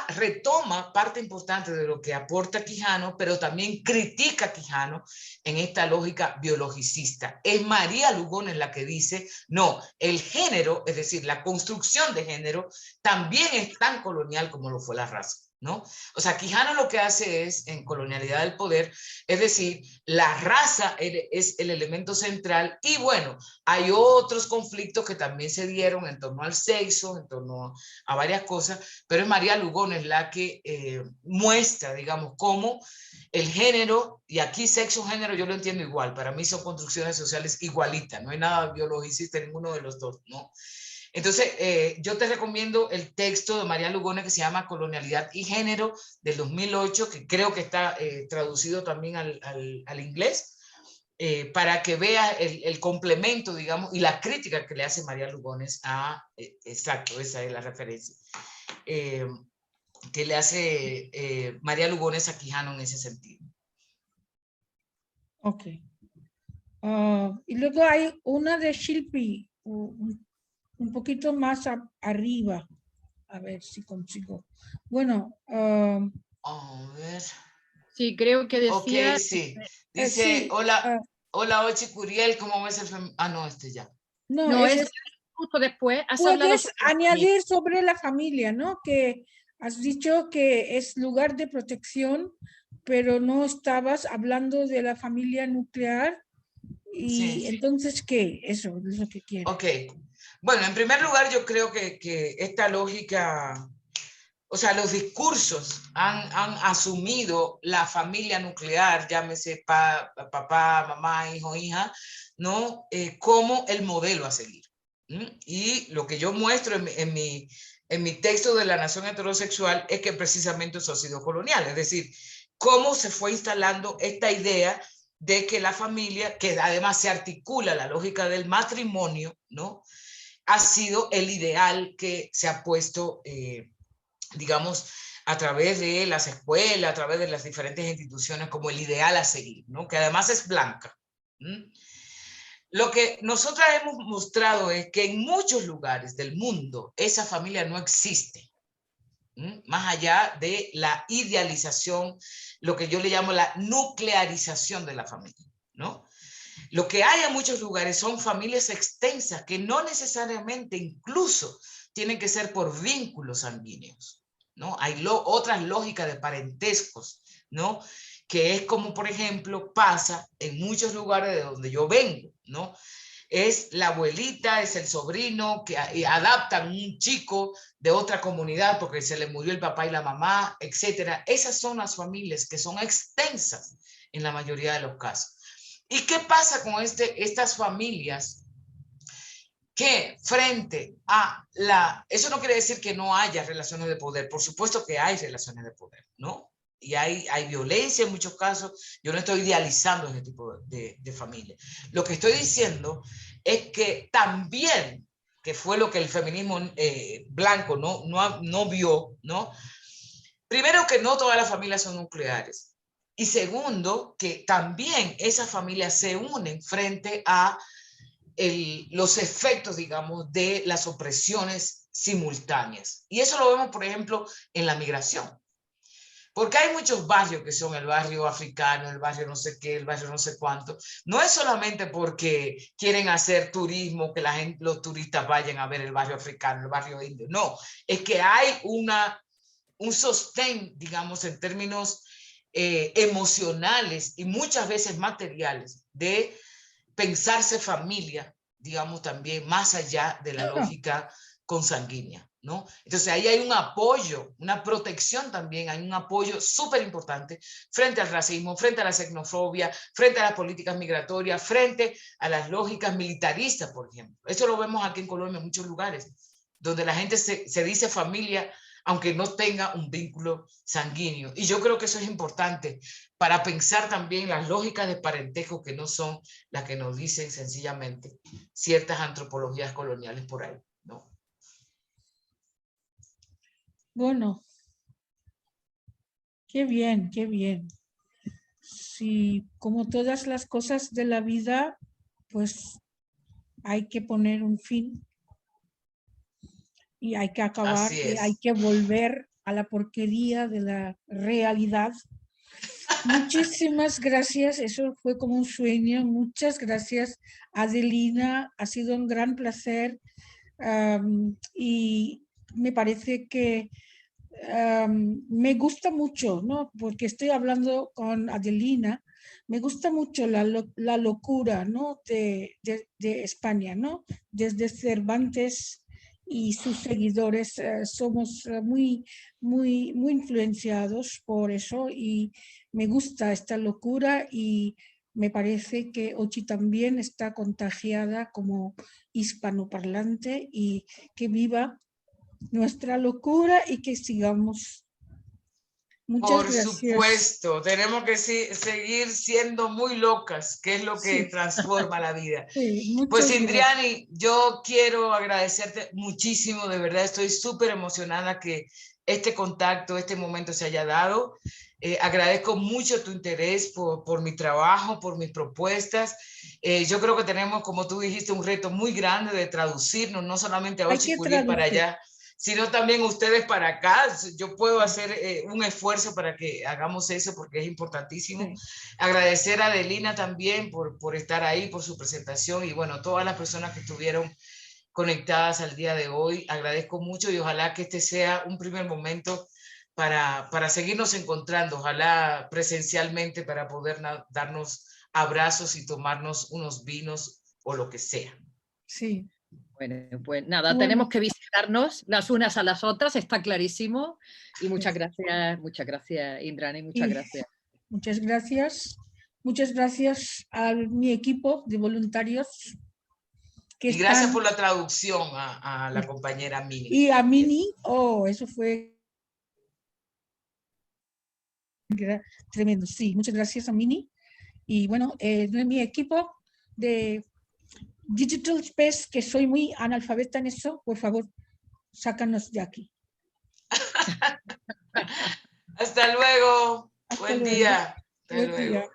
retoma parte importante de lo que aporta Quijano, pero también critica a Quijano en esta lógica biologicista. Es María Lugones la que dice, no, el género, es decir, la construcción de género, también es tan colonial como lo fue la raza, ¿no? O sea, Quijano lo que hace es, en Colonialidad del Poder, es decir, la raza es el elemento central y bueno, hay otros conflictos que también se dieron en torno al sexo, en torno a varias cosas, pero es María Lugones la que muestra, digamos, cómo el género, y aquí sexo-género yo lo entiendo igual, para mí son construcciones sociales igualitas, no hay nada biologicista en ninguno de los dos, ¿no? Entonces, yo te recomiendo el texto de María Lugones que se llama Colonialidad y Género del 2008, que creo que está traducido también al inglés, para que veas el complemento, digamos, y la crítica que le hace María Lugones a, exacto, esa es la referencia, que le hace María Lugones a Quijano en ese sentido. Ok. Y luego hay una de Shilpi, un poquito más arriba. A ver si consigo. Bueno. A ver. Sí, creo que decía... Ok, sí. Dice, sí, hola, hola Ochy Curiel, ¿cómo ves el no, ya. No, es justo después. Puedes añadir sobre la familia, ¿no? Que has dicho que es lugar de protección, pero no estabas hablando de la familia nuclear. Y sí. entonces, ¿qué? Eso es lo que quiero. Ok. Bueno, en primer lugar, yo creo que esta lógica, o sea, los discursos han asumido la familia nuclear, llámese papá, mamá, hijo, hija, ¿no? Como el modelo a seguir. Y lo que yo muestro en mi texto de la nación heterosexual es que precisamente eso ha sido colonial, es decir, cómo se fue instalando esta idea de que la familia, que además se articula la lógica del matrimonio, ¿no? Ha sido el ideal que se ha puesto, digamos, a través de las escuelas, a través de las diferentes instituciones, como el ideal a seguir, ¿no? Que además es blanca. Lo que nosotras hemos mostrado es que en muchos lugares del mundo esa familia no existe. Más allá de la idealización, lo que yo le llamo la nuclearización de la familia, ¿no? Lo que hay en muchos lugares son familias extensas que no necesariamente incluso tienen que ser por vínculos sanguíneos, ¿no? Hay otras lógicas de parentescos, ¿no? Que es como, por ejemplo, pasa en muchos lugares de donde yo vengo, ¿no? Es la abuelita, es el sobrino, que adaptan un chico de otra comunidad porque se le murió el papá y la mamá, etcétera. Esas son las familias que son extensas en la mayoría de los casos. ¿Y qué pasa con estas familias que frente a eso no quiere decir que no haya relaciones de poder, por supuesto que hay relaciones de poder, ¿no? Y hay violencia en muchos casos. Yo no estoy idealizando ese tipo de familia. Lo que estoy diciendo es que también, que fue lo que el feminismo blanco no vio, ¿no? Primero, que no todas las familias son nucleares. Y segundo, que también esas familias se unen frente a los efectos, digamos, de las opresiones simultáneas. Y eso lo vemos, por ejemplo, en la migración. Porque hay muchos barrios que son el barrio africano, el barrio no sé qué, el barrio no sé cuánto. No es solamente porque quieren hacer turismo, que los turistas vayan a ver el barrio africano, el barrio indio. No, es que hay un sostén, digamos, en términos emocionales y muchas veces materiales de pensarse familia, digamos, también más allá de la lógica consanguínea, ¿no? Entonces ahí hay un apoyo, una protección también, hay un apoyo súper importante frente al racismo, frente a la xenofobia, frente a las políticas migratorias, frente a las lógicas militaristas, por ejemplo. Eso lo vemos aquí en Colombia en muchos lugares, donde la gente se dice familia aunque no tenga un vínculo sanguíneo. Y yo creo que eso es importante para pensar también las lógicas de parentesco que no son las que nos dicen sencillamente ciertas antropologías coloniales por ahí, ¿no? Bueno, qué bien, qué bien. Sí, como todas las cosas de la vida, pues hay que poner un fin y hay que acabar y hay que volver a la porquería de la realidad. Muchísimas gracias, eso fue como un sueño. Muchas gracias, Adelina, ha sido un gran placer y me parece que me gusta mucho, ¿no? Porque estoy hablando con Adelina, me gusta mucho la locura, ¿no? de España, ¿no? Desde Cervantes y sus seguidores somos muy influenciados por eso y me gusta esta locura y me parece que Ochy también está contagiada como hispanoparlante y que viva nuestra locura y que sigamos. Muchas gracias. Por supuesto, tenemos que seguir siendo muy locas, que es lo que transforma la vida. Sí, pues Indriani, yo quiero agradecerte muchísimo, de verdad estoy súper emocionada que este contacto, este momento se haya dado. Agradezco mucho tu interés por mi trabajo, por mis propuestas. Yo creo que tenemos, como tú dijiste, un reto muy grande de traducirnos, no solamente a Ochy Curiel para allá, sino también ustedes para acá. Yo puedo hacer un esfuerzo para que hagamos eso porque es importantísimo. Sí. Agradecer a Adelina también por estar ahí, por su presentación y bueno, todas las personas que estuvieron conectadas al día de hoy. Agradezco mucho y ojalá que este sea un primer momento para seguirnos encontrando, ojalá presencialmente para poder darnos abrazos y tomarnos unos vinos o lo que sea. Sí. Bueno, pues nada, tenemos que visitarnos las unas a las otras, está clarísimo. Y muchas gracias, Indrani, muchas gracias. Muchas gracias. Muchas gracias a mi equipo de voluntarios. Y gracias por la traducción a la compañera Mini. Y a Mini, eso fue tremendo. Sí, muchas gracias a Mini. Y bueno, de mi equipo de Digital Space, que soy muy analfabeta en eso, por favor, sácanos de aquí. Hasta luego. Buen día. Hasta luego.